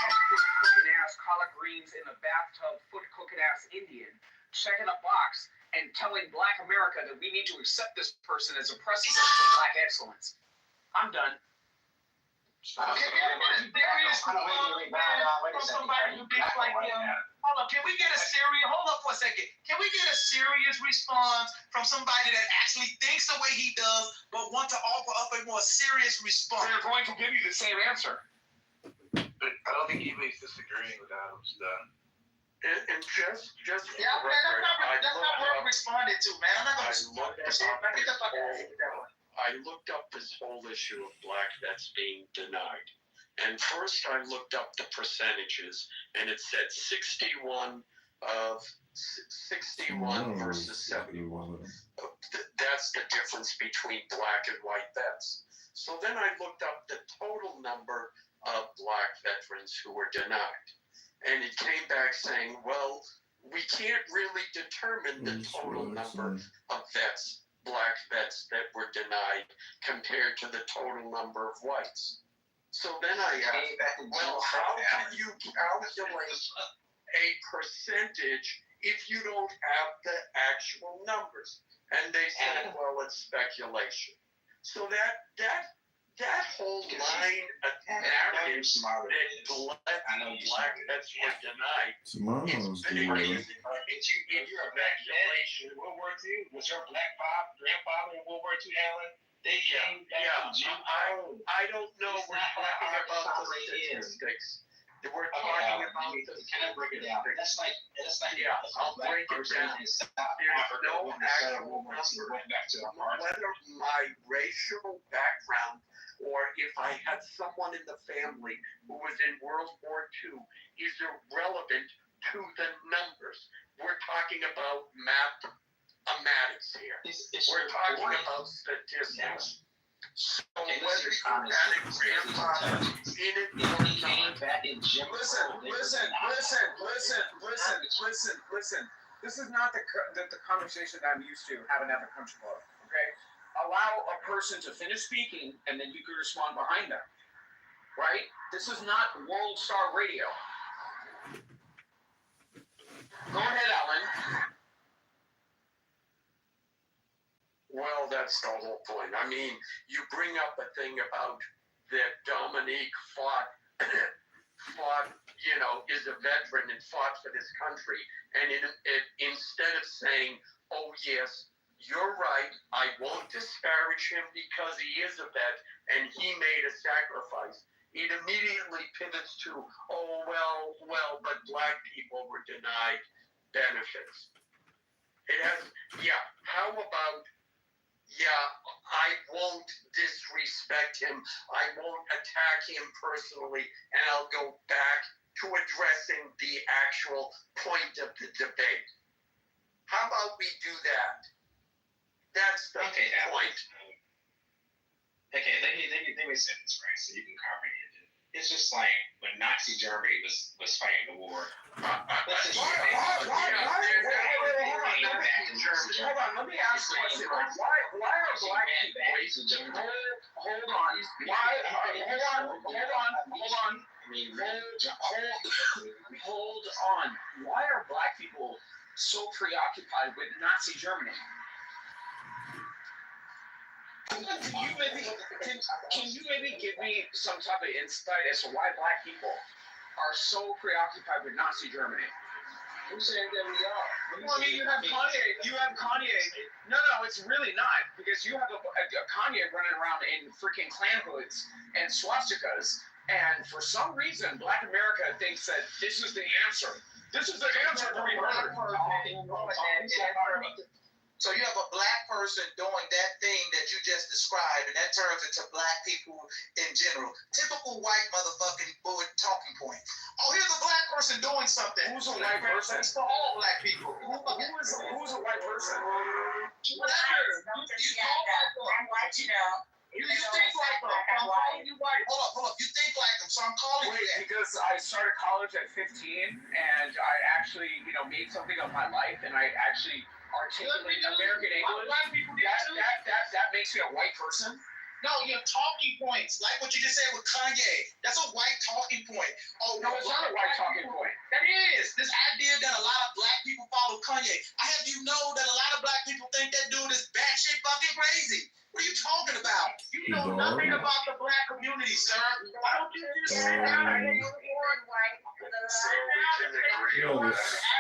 Speaker 20: Cooking ass collard greens in a bathtub, foot cooking ass Indian, checking a box and telling Black America that we need to accept this person as a precedent for Black excellence. I'm done.
Speaker 11: Can we get a serious from somebody who thinks like him? Hold up, can we get a serious? Hold up for a second. Can we get a serious response from somebody that actually thinks the way he does, but want to offer up a more serious response?
Speaker 20: They're going to give you the same answer.
Speaker 1: I don't think anybody's disagreeing with Adam's done.
Speaker 8: And just
Speaker 11: yeah, man, that's not worth responding to, man. I'm not gonna respond to that shit. Man, get the fuck out of here.
Speaker 8: I looked up this whole issue of black vets being denied. And first I looked up the percentages, and it said 61 versus 71. That's the difference between black and white vets. So then I looked up the total number of black veterans who were denied. And it came back saying, well, we can't really determine the total number of vets, black vets that were denied compared to the total number of whites. So then I asked, well, how can you calculate a percentage if you don't have the actual numbers? And they said, well, it's speculation. So that whole line of narrative that black vets were denied
Speaker 21: Tomorrow's
Speaker 8: is very easy.
Speaker 11: You're a black vet. World War II. Was your black grandfather in World War II, Alan? They came back to Jim Crow.
Speaker 8: I don't know. We're talking about the statistics. We're talking about the
Speaker 11: Can I break it down? That's like
Speaker 8: yeah, I'll break it down. There's no actual number. Whether my racial background or if I had someone in the family who was in World War II is irrelevant to the numbers. We're talking about mathematics here. We're talking about statistics. So whether you had a grandfather in it or not.
Speaker 20: Listen. This is not the conversation that I'm used to having at the country club. Okay, allow a person to finish speaking, and then you can respond behind them. Right? This is not World Star Radio. Go ahead, Alan.
Speaker 8: Well, that's the whole point. I mean, you bring up a thing about that Dominique fought, is a veteran and fought for this country. And instead of saying, oh, yes, you're right, I won't disparage him because he is a vet and he made a sacrifice, it immediately pivots to, oh, well, but black people were denied benefits. It has, how about, I won't disrespect him, I won't attack him personally, and I'll go back to addressing the actual point of the debate. How about we do that? That's the point.
Speaker 4: Okay, let me say this right so you can comprehend it. It's just like when Nazi Germany was fighting the war.
Speaker 20: Hold on, let me ask a question. Why are black people? Hold on. Why are black people so preoccupied with Nazi Germany? Can you maybe give me some type of insight as to why black people are so preoccupied with Nazi Germany? Who said that we are? Well, I mean, you have Kanye. No, it's really not, because you have a Kanye running around in freaking clan hoods and swastikas, and for some reason, Black America thinks that this is the answer. This is the answer to be heard.
Speaker 19: So you have a black person doing that thing that you just described, and that turns into black people in general. Typical white motherfucking bullet talking point. Oh, here's a black person doing something.
Speaker 20: Who's a white person?
Speaker 19: It's for all black people.
Speaker 20: Who's a white person?
Speaker 19: Whatever.
Speaker 14: I'm white, you know.
Speaker 19: You think like them. I'm calling you white. Hold up. You think like them, so I'm calling you that.
Speaker 20: Because I started college at 15, and I actually, made something of my life, and I actually articulate American English. That makes me a white person.
Speaker 19: No, you have talking points, like what you just said with Kanye. That's a white talking point. Oh,
Speaker 20: no, it's not a white talking point.
Speaker 19: That is. This idea that a lot of black people follow Kanye. I have you know that a lot of black people think that dude is batshit fucking crazy. What are you talking about? You know nothing about the black community, sir. Why don't you just sit down and born white?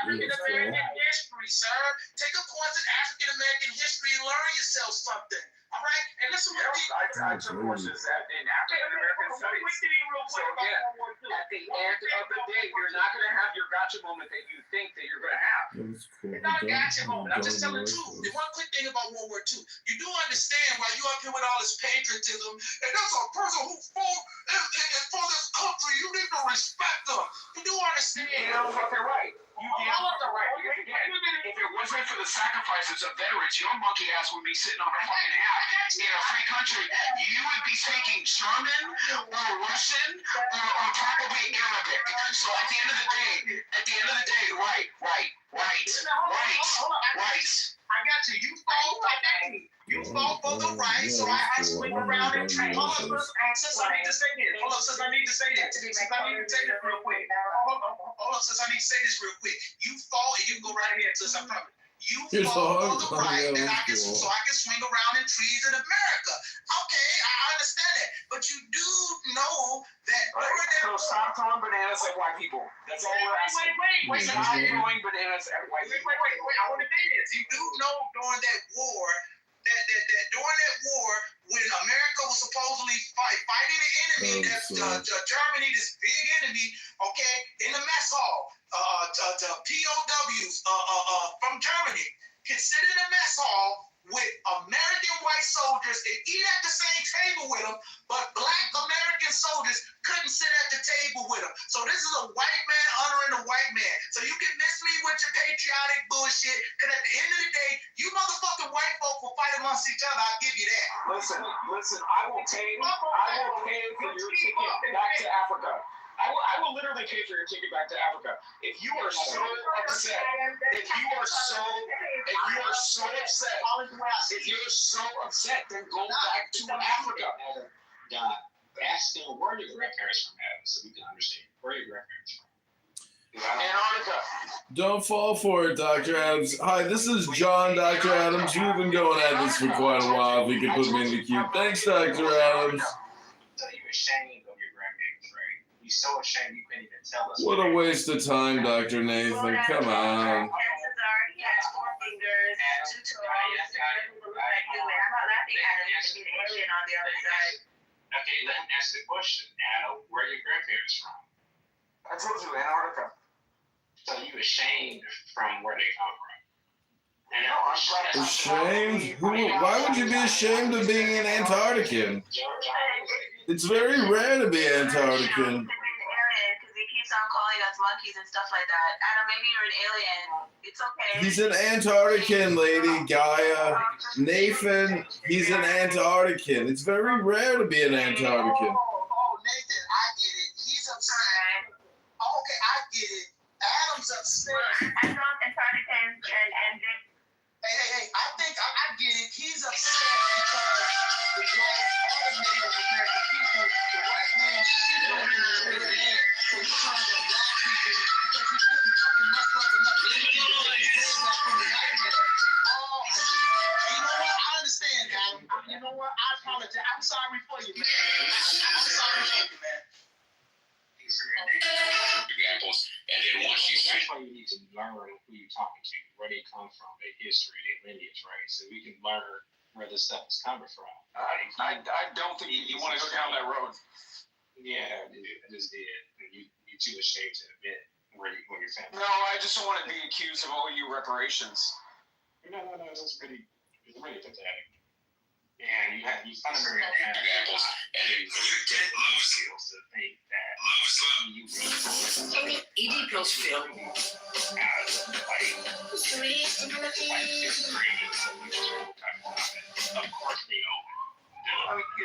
Speaker 19: African American history, sir. Take a course in African American history and learn yourself something. All right? And listen what
Speaker 20: I took courses in African American studies. So again, at the end of the day, you're not going to have your gotcha moment that you think that you're going to have.
Speaker 19: It's not a gotcha moment. I'm just telling the truth. The one quick thing about World War II, you do understand why you up here with all this patriotism, and that's a person who fought for this country. You need to respect them. You do understand.
Speaker 20: You know what they're right. You damn fucking right. Because again, if it wasn't for the sacrifices of veterans, your monkey ass would be sitting on a fucking ass in a free country. You would be speaking German or Russian or probably Arabic. So at the end of the day, right.
Speaker 19: I got you. You fought for the right, so I swing around and train. Hold up, sis, I need to say this. Real quick. You fought, and you can go right ahead, sis, I'm coming. You fought for the right that I can, so I can swing around in trees in America. Okay, I understand that. But you do know that.
Speaker 20: So stop throwing bananas at white people. That's all we're asking.
Speaker 19: Wait.
Speaker 20: Stop throwing bananas at white people.
Speaker 19: Wait. I want to say this. You do know during that war, when America was supposedly fighting the enemy, Germany, this big enemy, okay, in the mess hall, the POWs from Germany can sit in the mess hall with American white soldiers and eat at the same table with them, but black American
Speaker 11: soldiers couldn't sit at the table with him. So this is a white man honoring a white man. So you can miss me with your patriotic bullshit, because at the end of the day, you motherfucking white folk will fight amongst each other. I'll give you that.
Speaker 20: Listen, I will pay for your ticket back to Africa. I will literally pay for your ticket back to Africa. If you are so upset, then go back to Africa.
Speaker 4: God, ask them where your grandparents from, Adam, so we can understand where your grandparents from.
Speaker 20: Antarctica.
Speaker 21: Don't fall for it, Dr. Adams. Hi, this is John, Dr. Adams. We've been going at this for quite a while. If you could put me in the queue. Thanks, Dr. Adams.
Speaker 4: So you're ashamed of your grandparents, right? You're so ashamed you couldn't even tell us.
Speaker 21: What a waste of time, Dr. Nathan. Come on.
Speaker 2: He has 4 fingers, 2 toes. I'm not laughing at him. He should be an alien on the other side.
Speaker 4: Okay, let him ask the question. Adam, where are your grandparents from?
Speaker 20: I told you, Antarctica.
Speaker 4: So you ashamed from where they come from?
Speaker 21: Ashamed? Why would you be ashamed of being an Antarctican? It's very rare to be Antarctican.
Speaker 2: Because he keeps on calling us monkeys and stuff like that. Adam, maybe you're an alien. It's okay.
Speaker 21: He's an Antarctican, Lady Gaia. Nathan, he's an Antarctican. It's very rare to be an Antarctican.
Speaker 11: Oh, Nathan, I get it. He's upset. Oh, okay, I get it. Adam's upset.
Speaker 2: I'm not Antarctican and
Speaker 11: Hey, I think I get it. He's upset because the black automated American people, the white man shit on him with his head. So he's trying to block people because he couldn't fucking muster up enough to get his head back from the white man. Oh, I see. You know what? I understand, Adam. You know what? I apologize. I'm sorry for you, man. I'm sorry for you, man.
Speaker 4: Examples, and then once you that's why you need to learn who you're talking to, where they come from, their history, their lineage, right? So we can learn where this stuff is coming from.
Speaker 20: I don't think you want to go down that road.
Speaker 4: Yeah, I just did. And you're too ashamed to admit where your family.
Speaker 20: No, I just don't want to be accused of OU reparations.
Speaker 4: No, that's really pathetic. And you fundamentally have examples, and then you get low skills to think that you really
Speaker 13: ED pills feel.
Speaker 4: out of the fight. Of course they know.
Speaker 20: I mean, after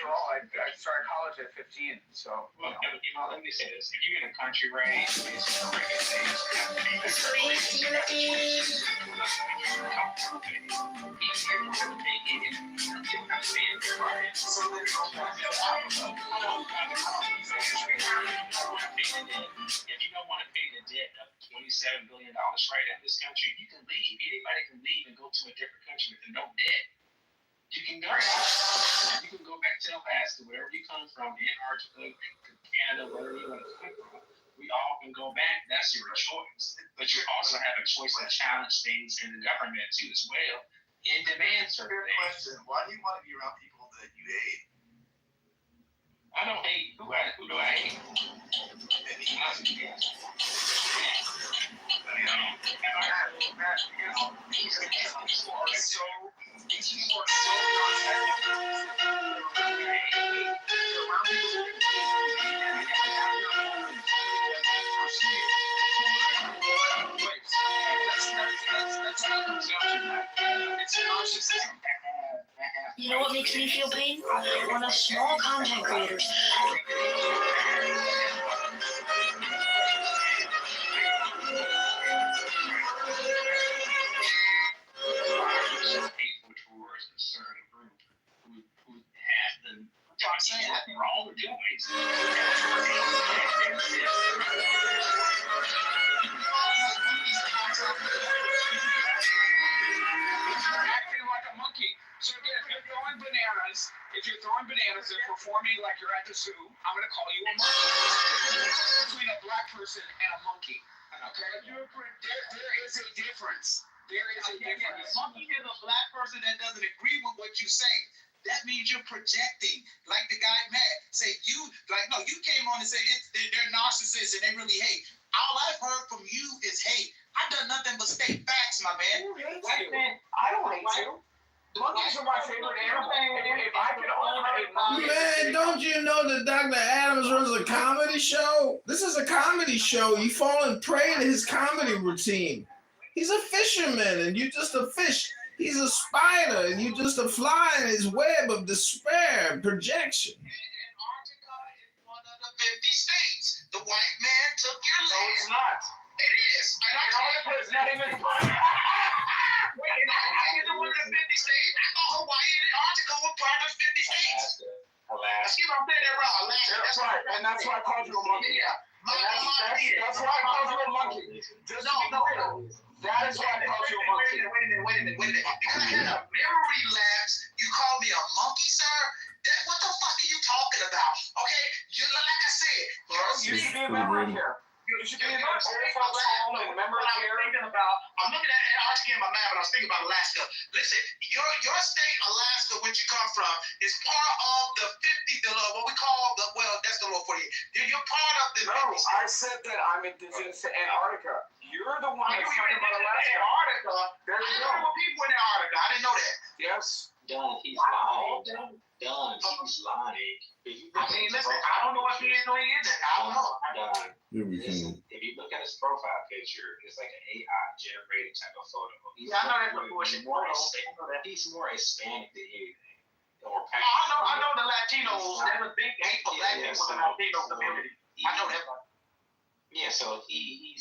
Speaker 20: all, I started college at 15, so.
Speaker 4: Well, let me say this: if you're in a country raised, it's a if you don't want to pay the debt of $27 billion right now in this country, you can leave. Anybody can leave and go to a different country with no debt. You can go. You can go back to Alaska, wherever you come from, Antarctica, Canada, wherever you want to come from. We all can go back. That's your choice. But you also have a choice to challenge things in the government too as well and demand certain things.
Speaker 1: Why do you want to be around people that you hate?
Speaker 4: I don't hate. Who do I hate?
Speaker 18: You know what makes me feel pain? One of small content creators.
Speaker 20: If you're throwing bananas and performing like you're at the zoo, I'm going to call you a monkey. Between a black person and a monkey. Okay? There is a difference. There is a difference.
Speaker 11: If a monkey is a black person that doesn't agree with what you say, that means you're projecting. Like the guy Matt say, you came on and said they're narcissists and they really hate. All I've heard from you is hate. I've done nothing but state facts, my man.
Speaker 20: I don't hate you. Monkeys are my favorite animal. If I could own a monkey.
Speaker 21: Man, don't you know that Dr. Adams runs a comedy show? This is a comedy show. You fall prey to his comedy routine. He's a fisherman, and you just a fish. He's a spider, and you just a fly in his web of despair and projection.
Speaker 11: Antarctica is one of the 50 states. The white man took your
Speaker 20: No,
Speaker 11: land.
Speaker 20: it's not.
Speaker 11: It is. And
Speaker 20: Antarctica is not even.
Speaker 11: Wait, Antarctica is one of the 50 states. I thought Hawaii and Antarctica were part of 50 states.
Speaker 6: Alaska.
Speaker 11: Excuse me, I'm saying that wrong. Alaska.
Speaker 20: That's right, and that's why I called you a monkey.
Speaker 11: Yeah.
Speaker 20: That's why I called you a monkey. Just to be clear, that is why I called you a monkey.
Speaker 11: Wait a minute. Because I had a memory lapse, you called me a monkey, sir? What the fuck are you talking about? Okay, like I said,
Speaker 20: Bro, you should be a memory care. You should be a memory care.
Speaker 11: I'm looking at Antarctica in my map, and I was thinking about Alaska. Listen, your state, Alaska, which you come from, is part of the 50, what we call that's the law for you. You're part of the.
Speaker 20: No, I said that I'm indigenous to Antarctica. You're the one that's talking about Alaska.
Speaker 11: Antarctica.
Speaker 20: There you go.
Speaker 11: There were people in Antarctica. I didn't know that.
Speaker 20: Yes.
Speaker 4: Done. He's lying. Done. He's lying.
Speaker 11: I mean, listen, I don't know if he is or he isn't. I don't know.
Speaker 4: Done.
Speaker 21: Here we
Speaker 4: Listen,
Speaker 21: go.
Speaker 4: if you look at his profile picture, it's like an AI generated type of photo.
Speaker 11: Yeah, I know that's what bullshit.
Speaker 4: He's more Hispanic than anything. Or
Speaker 11: I know the Latinos. There's a big hate for black people in the Latino community. I know that.
Speaker 4: Yeah, so he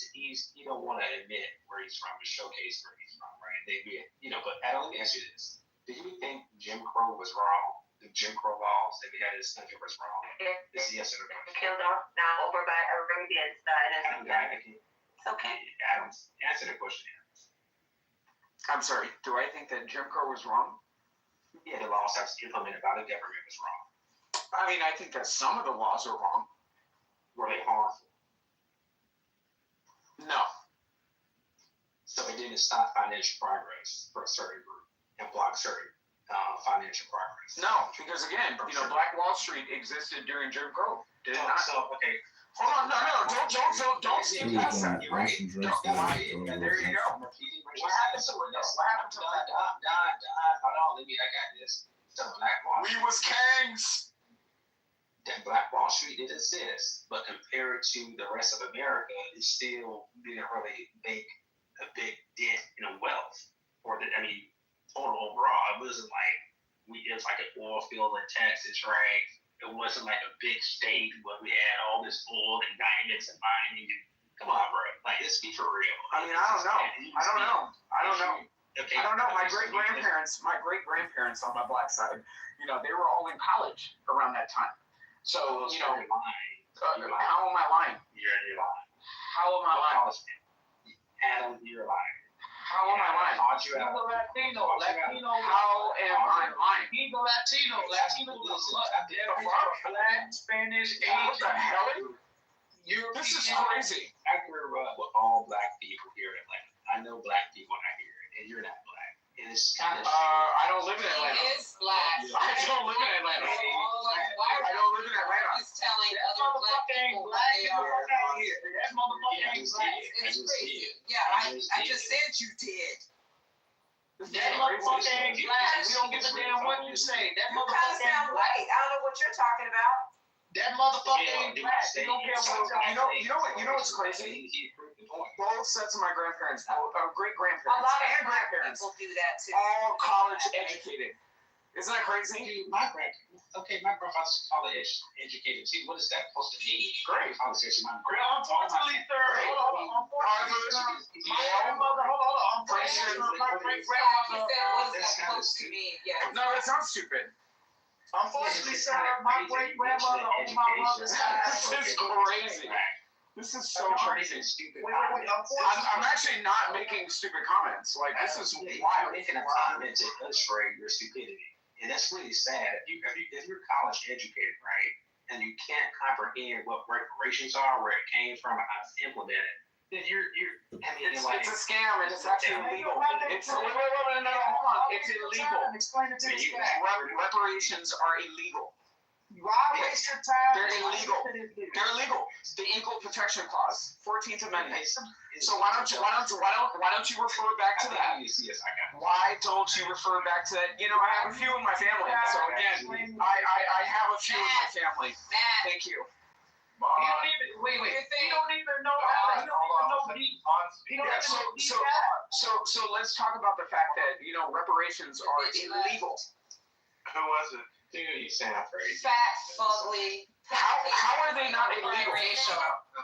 Speaker 4: don't want to admit where he's from to showcase where he's from, right? But Adam, let me ask you this: did you think Jim Crow was wrong? The Jim Crow laws that we had in this country was wrong? Is yes or no?
Speaker 12: Killed off now over by Arabians. It's okay.
Speaker 4: Adams, answer the question.
Speaker 20: I'm sorry. Do I think that Jim Crow was wrong?
Speaker 4: Yeah, the laws that's implemented by the government was wrong.
Speaker 20: I mean, I think that some of the laws are wrong.
Speaker 4: Were they harmful?
Speaker 20: No.
Speaker 4: So it didn't stop financial progress for a certain group and block certain financial progress.
Speaker 20: No, because again, Black Wall Street existed during Jim Crow. Did it not?
Speaker 4: So, okay.
Speaker 20: Hold on, don't skip past that.
Speaker 21: There you go.
Speaker 4: There you go. What happened to it? What happened to it? Hold on, I got this. Black Wall Street.
Speaker 20: We was kings.
Speaker 4: That Black Wall Street did exist, but compared to the rest of America, it still didn't really make a big dent in wealth. Total overall, it wasn't like it was like an oil field in Texas, right? It wasn't like a big state where we had all this oil and diamonds and mining. Come on, bro. Like, let's be for real.
Speaker 20: I mean, I don't know.
Speaker 4: Okay.
Speaker 20: I don't know. My great grandparents on my black side, they were all in college around that time. So, how am I lying?
Speaker 4: You're lying.
Speaker 20: How am I lying?
Speaker 4: Adam, you're lying.
Speaker 20: How am I lying?
Speaker 11: He's a Latino.
Speaker 20: How am I lying?
Speaker 11: He's a Latino. Latino black, Spanish, Asian.
Speaker 20: What the hell? This is crazy.
Speaker 4: I grew up with all black people here in Atlanta. I know black people out here, and you're not black. And it's kind of.
Speaker 20: I don't live in Atlanta.
Speaker 14: He is black.
Speaker 20: I don't live in Atlanta. I don't live in Atlanta.
Speaker 14: He's telling other black people what they are.
Speaker 11: That motherfucker ain't black.
Speaker 14: It's crazy. Yeah, I just said you did.
Speaker 11: That motherfucker ain't black. We don't give a damn what you say. That
Speaker 14: You kind of
Speaker 11: motherfucker
Speaker 14: sound
Speaker 11: ain't
Speaker 14: white. I don't know what you're talking about.
Speaker 11: That motherfucker ain't black. We don't care what you say.
Speaker 20: You know what's crazy? Both sets of my grandparents, great
Speaker 14: A
Speaker 20: grandparents,
Speaker 14: lot
Speaker 20: and
Speaker 14: of black
Speaker 20: grandparents,
Speaker 14: people do that too.
Speaker 20: all college educated. Isn't that crazy?
Speaker 4: Dude, my grandfather's college educated too. What is that supposed to mean?
Speaker 20: Great.
Speaker 11: Unfortunately, sir, hold on. My grandmother, hold on. I'm pretty sure my great grandmother.
Speaker 14: What is that supposed to mean? Yeah.
Speaker 20: No, that sounds stupid.
Speaker 11: Unfortunately, sir, my great grandmother on my mother's side.
Speaker 20: This is crazy. This is so crazy. I'm actually not making stupid comments. Like, this is wild.
Speaker 4: Making a comment to illustrate your stupidity. And that's really sad. If you're college educated, right, and you can't comprehend what reparations are, where it came from, and how it's implemented, then
Speaker 20: it's a scam, and it's actually illegal. It's hold on. It's illegal.
Speaker 11: Explain it to me.
Speaker 20: Reparations are illegal.
Speaker 10: Why waste your time?
Speaker 20: They're illegal. They're illegal. The Equal Protection Clause, 14th Amendment. So why don't you refer back to that? Why don't you refer back to that? You know, I have a few in my family. So again, I have a few in my family. Thank you.
Speaker 10: He don't even wait. He don't even know how. He don't even know deep. He don't even know deep.
Speaker 20: So let's talk about the fact that reparations are illegal.
Speaker 6: Who was it? Dude, you sound crazy.
Speaker 12: Fat, fugly.
Speaker 20: How are they not illegal?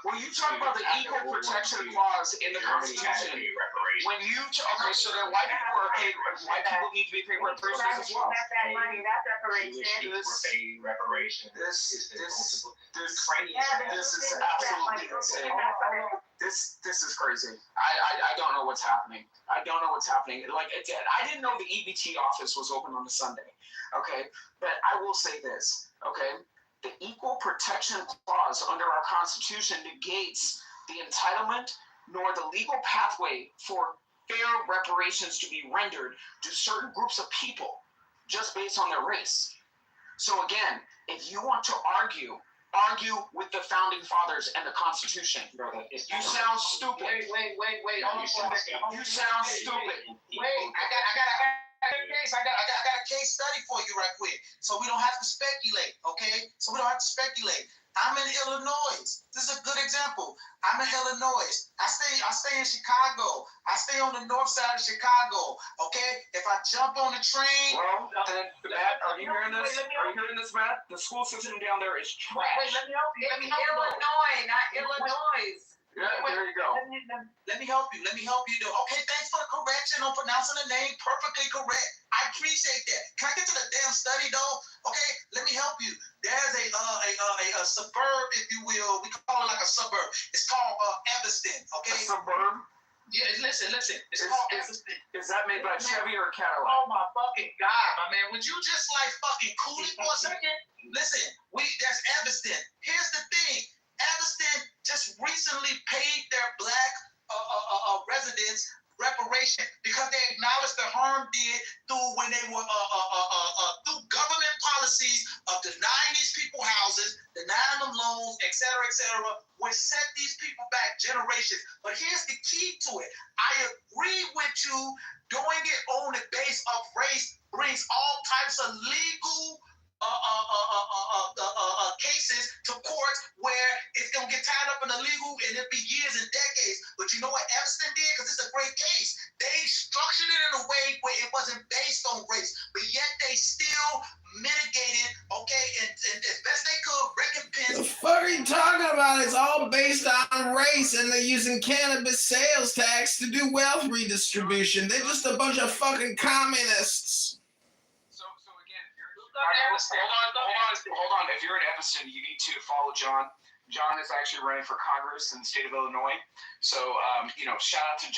Speaker 20: Well, you talk about the Equal Protection Clause in the Constitution. When you so then white people are paid. White people need to be paid reparations as well.
Speaker 12: That's that money. That's reparations.
Speaker 20: This is absolutely insane. This is crazy. I don't know what's happening. I don't know what's happening. Like I didn't know the EBT office was open on a Sunday. Okay, but I will say this. Okay. The Equal Protection Clause under our Constitution negates the entitlement nor the legal pathway for fair reparations to be rendered to certain groups of people just based on their race. So again, if you want to argue with the Founding Fathers and the Constitution. You sound stupid.
Speaker 10: Wait.
Speaker 20: You sound stupid.
Speaker 10: Wait, I got a case study for you right quick, so we don't have to speculate, okay? So we don't have to speculate. I'm in Illinois. This is a good example. I'm in Illinois. I stay in Chicago. I stay on the north side of Chicago, okay? If I jump on the train...
Speaker 20: Well, then, Matt, are you hearing this? Are you hearing this, Matt? The school system down there is trash.
Speaker 10: Wait, let me help you.
Speaker 12: Illinois, not Illinois.
Speaker 20: Yeah, there you go.
Speaker 10: Let me help you. Though. Okay, thanks for the correction on pronouncing the name perfectly correct. I appreciate that. Can I get to the damn study though? Okay, let me help you. There's a suburb, if you will. We call it like a suburb. It's called Evanston. Okay.
Speaker 20: A suburb.
Speaker 10: Yeah, listen. It's called Evanston.
Speaker 20: Is that made by Chevy or Cadillac?
Speaker 10: Oh my fucking God, my man. Would you just like fucking cool it for a second? Listen, that's Evanston. Here's the thing. Evanston just recently paid their black residents reparation because they acknowledged the harm did through when they were through government policies of denying these people houses, denying them loans, et cetera, which set these people back generations. But here's the key to it. I agree with you. Doing it on the base of race brings all types of legal cases to courts where it's going to get tied up in the legal and it'll be years and decades. But you know what Evanston did? Because it's a great case. They structured it in a way where it wasn't based on race, but yet they still mitigated, okay, and as best they could, recompense.
Speaker 21: The fuck are you talking about? It's all based on race, and they're using cannabis sales tax to do wealth redistribution. They're just a bunch of fucking communists.
Speaker 20: Hold on. If you're in Evanston, you need to follow John. John is actually running for Congress in the state of Illinois. So, shout out to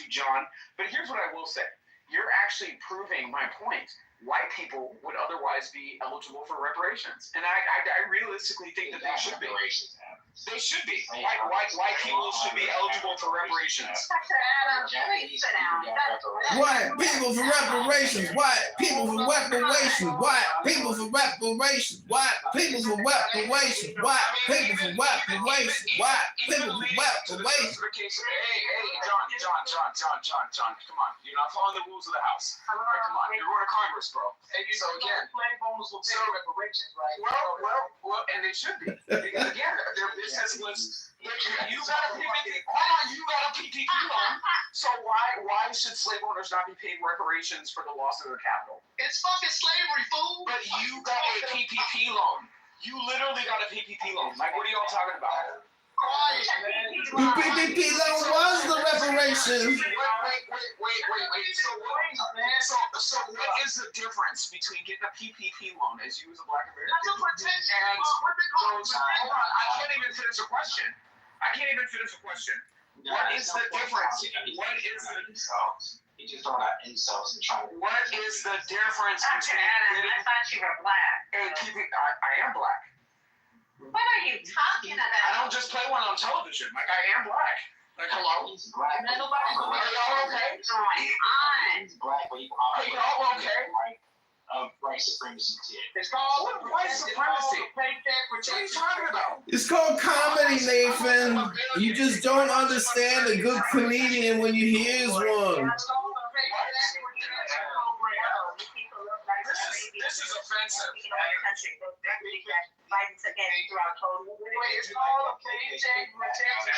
Speaker 20: John. But here's what I will say. You're actually proving my point. White people would otherwise be eligible for reparations. And I realistically think that they should be. They should be. White people should be eligible for reparations.
Speaker 21: White people for reparations. White people for reparations. White people for reparations. White people for reparations. White people for reparations. White people for reparations.
Speaker 20: John, come on. You're not following the rules of the House. All right, come on. You're going to Congress, bro. So again,
Speaker 10: slave owners will pay reparations, right?
Speaker 20: Well, and they should be. Because again, their business was. You got a PPP loan. So why should slave owners not be paid reparations for the loss of their capital?
Speaker 10: It's fucking slavery, fool.
Speaker 20: But you got a PPP loan. You literally got a PPP loan. Like, what are y'all talking about?
Speaker 21: The PPP loan was the reparations.
Speaker 20: Wait. So what is the difference between getting a PPP loan as you as a black American and those? Hold on, I can't even finish a question. What is the difference?
Speaker 4: He just don't have insults and trying to.
Speaker 20: What is the difference between getting?
Speaker 12: I thought you were black.
Speaker 20: I am black.
Speaker 12: What are you talking about?
Speaker 20: I don't just play one on television. Like, I am black. Like, hello?
Speaker 4: He's black.
Speaker 20: Are y'all okay?
Speaker 12: What's going on?
Speaker 4: He's black, but he's
Speaker 20: Are y'all okay?
Speaker 4: Right white supremacy did.
Speaker 20: It's called white supremacy. What are you talking about?
Speaker 21: It's called comedy, Nathan. You just don't understand a good comedian when you hear one.
Speaker 20: This is offensive.
Speaker 12: Biden's against throughout total.
Speaker 20: It's called a paycheck protection.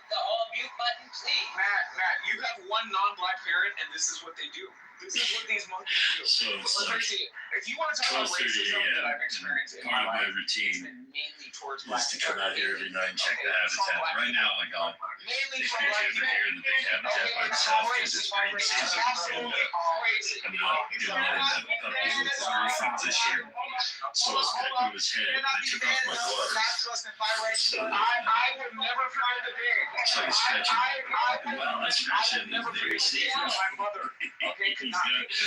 Speaker 14: The all mute button, please.
Speaker 20: Matt, you have one non-black parent, and this is what they do. This is what these monkeys do.
Speaker 15: So it's like
Speaker 20: Crazy. If you want to talk about
Speaker 15: closer to
Speaker 20: racism that I've experienced in
Speaker 15: part
Speaker 20: my
Speaker 15: of my
Speaker 20: life, it's
Speaker 15: routine
Speaker 20: been mainly towards
Speaker 15: is
Speaker 20: black
Speaker 15: to come out here every night and check the habitat. Right now, like I'll
Speaker 20: Mainly
Speaker 15: take
Speaker 20: from
Speaker 15: pictures
Speaker 20: black
Speaker 15: over here in the big habitat by itself because it's spring season.
Speaker 20: Absolutely crazy.
Speaker 15: I'm not getting letting them puppies with the girlfriends this year. So I was pecking his head and I took off my gloves. So
Speaker 20: I would never forget the day.
Speaker 15: it's like scratching. Well, I scratch it and there you see it. He's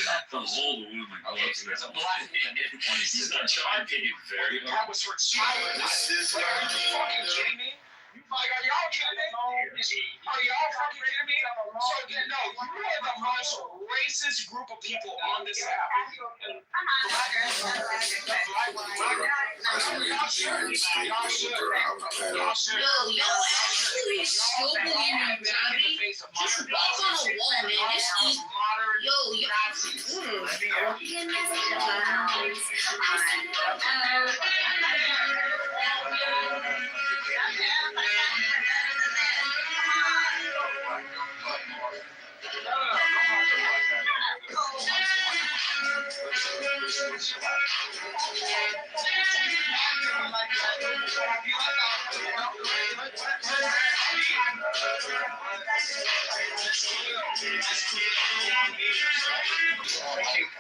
Speaker 15: got the whole wound my gloves and he's not trying to take it very hard.
Speaker 20: This is what are you fucking kidding me? Like, are y'all kidding me? Are y'all fucking kidding me? So, no, you are the most racist group of people on this app.
Speaker 18: Yo, actually still believe in gravity. Just walk on a wall, man. This is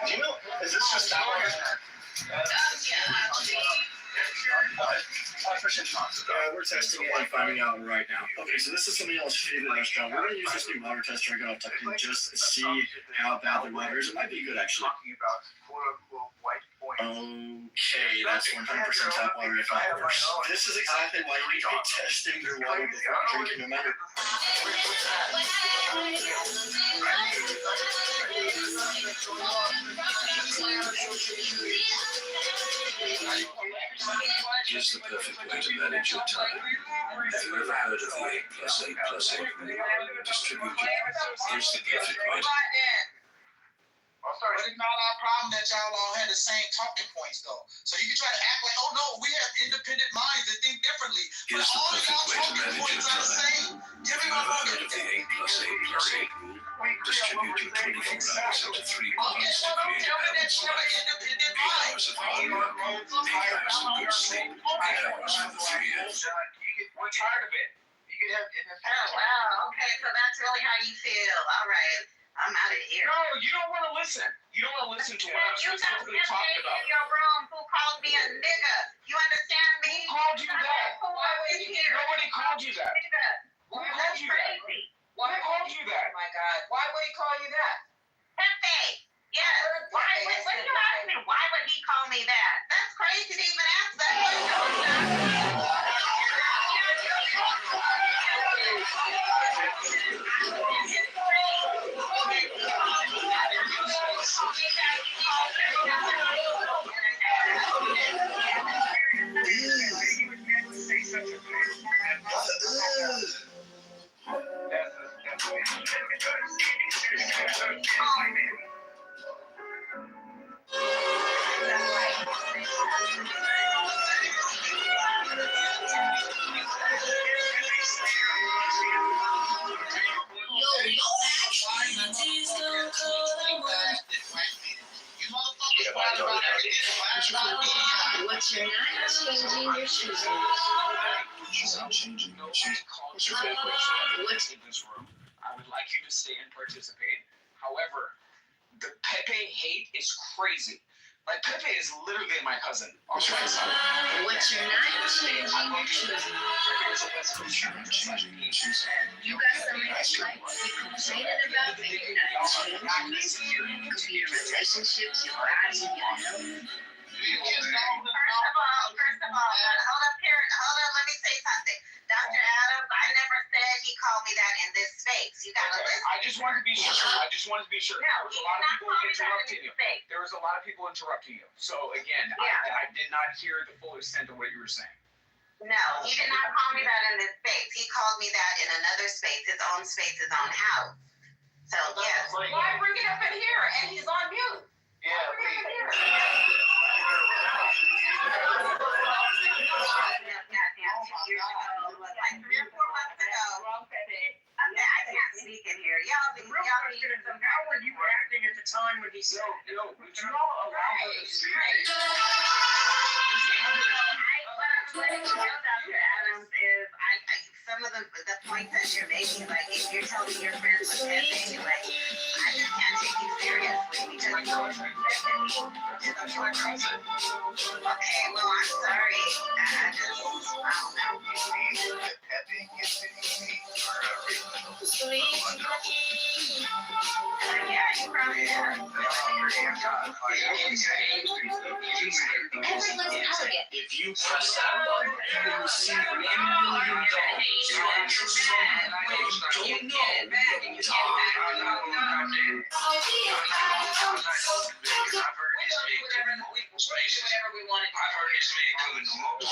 Speaker 10: Do you know, is this just that one?
Speaker 16: We're testing it and finding out right now. Okay, so this is something else for the restaurant. We're going to use this new water tester I got off and just see how bad the water is. It might be good, actually. Okay, that's 100% tap water if not worse. This is exactly why you need to be testing your water before drinking, no matter.
Speaker 15: Here's the perfect way to manage your time. Have you ever heard of the 8+8+8 rule? Distributed. Here's the perfect way.
Speaker 19: But it's not our problem that y'all all had the same talking points, though. So you can try to act like, oh no, we have independent minds that think differently. But
Speaker 15: Here's the
Speaker 19: all
Speaker 15: perfect
Speaker 19: y'all
Speaker 15: way to
Speaker 19: talking
Speaker 15: manage
Speaker 19: points
Speaker 15: your
Speaker 19: are the
Speaker 15: time.
Speaker 19: same.
Speaker 15: Have you ever heard of the 8+8+8 rule? Distribute your 24 hours into 3 parts to create a balanced life. 8 hours of hard work, 8 hours of good sleep, 8 hours for the 3 F's.
Speaker 20: We're tired of it. You can have it.
Speaker 12: Oh, wow. Okay, so that's really how you feel. All right. I'm out of here.
Speaker 20: No, you don't want to listen. You don't want to listen to what I'm specifically talking about.
Speaker 12: In your room who called me a nigga. You understand me?
Speaker 20: Who called you that?
Speaker 12: Nobody
Speaker 20: called you that. Who called you that? Why called you that?
Speaker 14: Oh my God. Why would he call you that?
Speaker 12: Pepe. Yes. Why? What do you ask me? Why would he call me that? That's crazy to even ask that question.
Speaker 18: What you're not changing, you're choosing.
Speaker 20: She's not changing. No, she's calling you in this room. I would like you to stay and participate. However, the Pepe hate is crazy. Like, Pepe is literally my cousin.
Speaker 18: What you're not changing, you're choosing. You got something that's right. You're complaining about that you're not changing. It could be your relationships, your body, your health.
Speaker 12: First of all, hold up, let me say something. Dr. Adams, I never said he called me that in this space. fakes. You gotta listen.
Speaker 20: I just wanted to be sure.
Speaker 12: No,
Speaker 20: There was a lot of
Speaker 12: he
Speaker 20: people
Speaker 12: did not call me that
Speaker 20: interrupting
Speaker 12: in
Speaker 20: you.
Speaker 12: his face.
Speaker 20: There was a lot of people interrupting you. So again,
Speaker 12: Yeah.
Speaker 20: I did not hear the full extent of what you were saying.
Speaker 12: No, he did not call me that in this space. He called me that in another space, his own house. So yes.
Speaker 9: Why bring it up in here? And he's on mute.
Speaker 20: Yeah,
Speaker 12: Like 3 or 4 months ago. I can't speak in here. Y'all be some
Speaker 20: How were you acting at the time when he said, did you all allow her to speak?
Speaker 12: What I'm letting you know, Dr. Adams, is some of the points that you're making, like if you're telling your friends what's happening, like I just can't take you seriously because you're okay, well I'm sorry. I don't know. Yeah, you probably are.
Speaker 4: If you press that button, you will receive $1 million from someone you don't know.
Speaker 12: Whatever we want to do.
Speaker 11: I've heard this man coming to multiple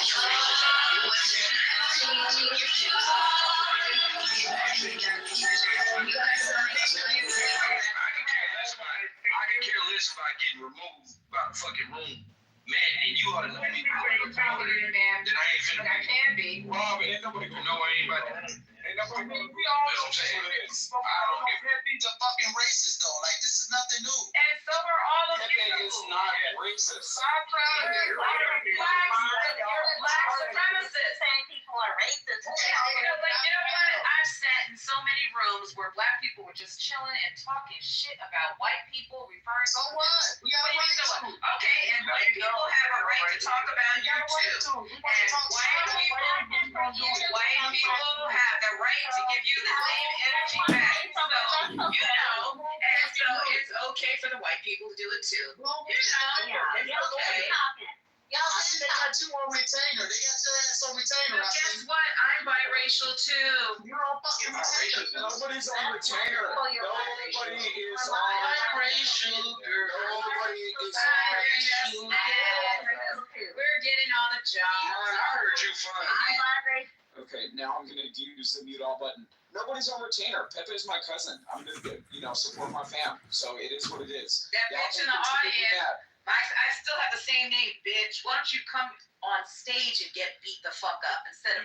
Speaker 11: I can care less about getting removed by the fucking room. Man, and you ought to know me. Then I ain't finna be. Rob, ain't nobody gonna know I ain't about that. Ain't nobody gonna know. That's what I'm saying. I don't give a
Speaker 19: He's a fucking racist though. Like this is nothing new.
Speaker 9: And so are all of you.
Speaker 20: It's not racist.
Speaker 9: I'm proud of you. You're black supremacists.
Speaker 12: Saying people are racist.
Speaker 9: You know what? I've sat in so many rooms where black people were just chilling and talking shit about white people, referring to.
Speaker 19: So what? We got a right to.
Speaker 9: Okay, and white people have a right to talk about you too. And white people have the right to give you the same energy back. So, you know, and so it's okay for the white people to do it too. You know, it's okay.
Speaker 19: I see they got you on retainer. They got your ass on retainer.
Speaker 9: But guess what? I'm biracial too.
Speaker 19: You're on fucking retainer.
Speaker 20: Nobody's on retainer. Nobody is on
Speaker 9: Biracial girl.
Speaker 20: Nobody is
Speaker 9: Biracial. We're getting all the jobs.
Speaker 20: I heard you fine.
Speaker 12: I'm biracial.
Speaker 20: Okay, now I'm gonna use the mute all button. Nobody's on retainer. Pepe is my cousin. I'm gonna, support my fam. So it is what it is.
Speaker 9: That bitch in the audience. I still have the same name, bitch. Why don't you come on stage and get beat the fuck up instead of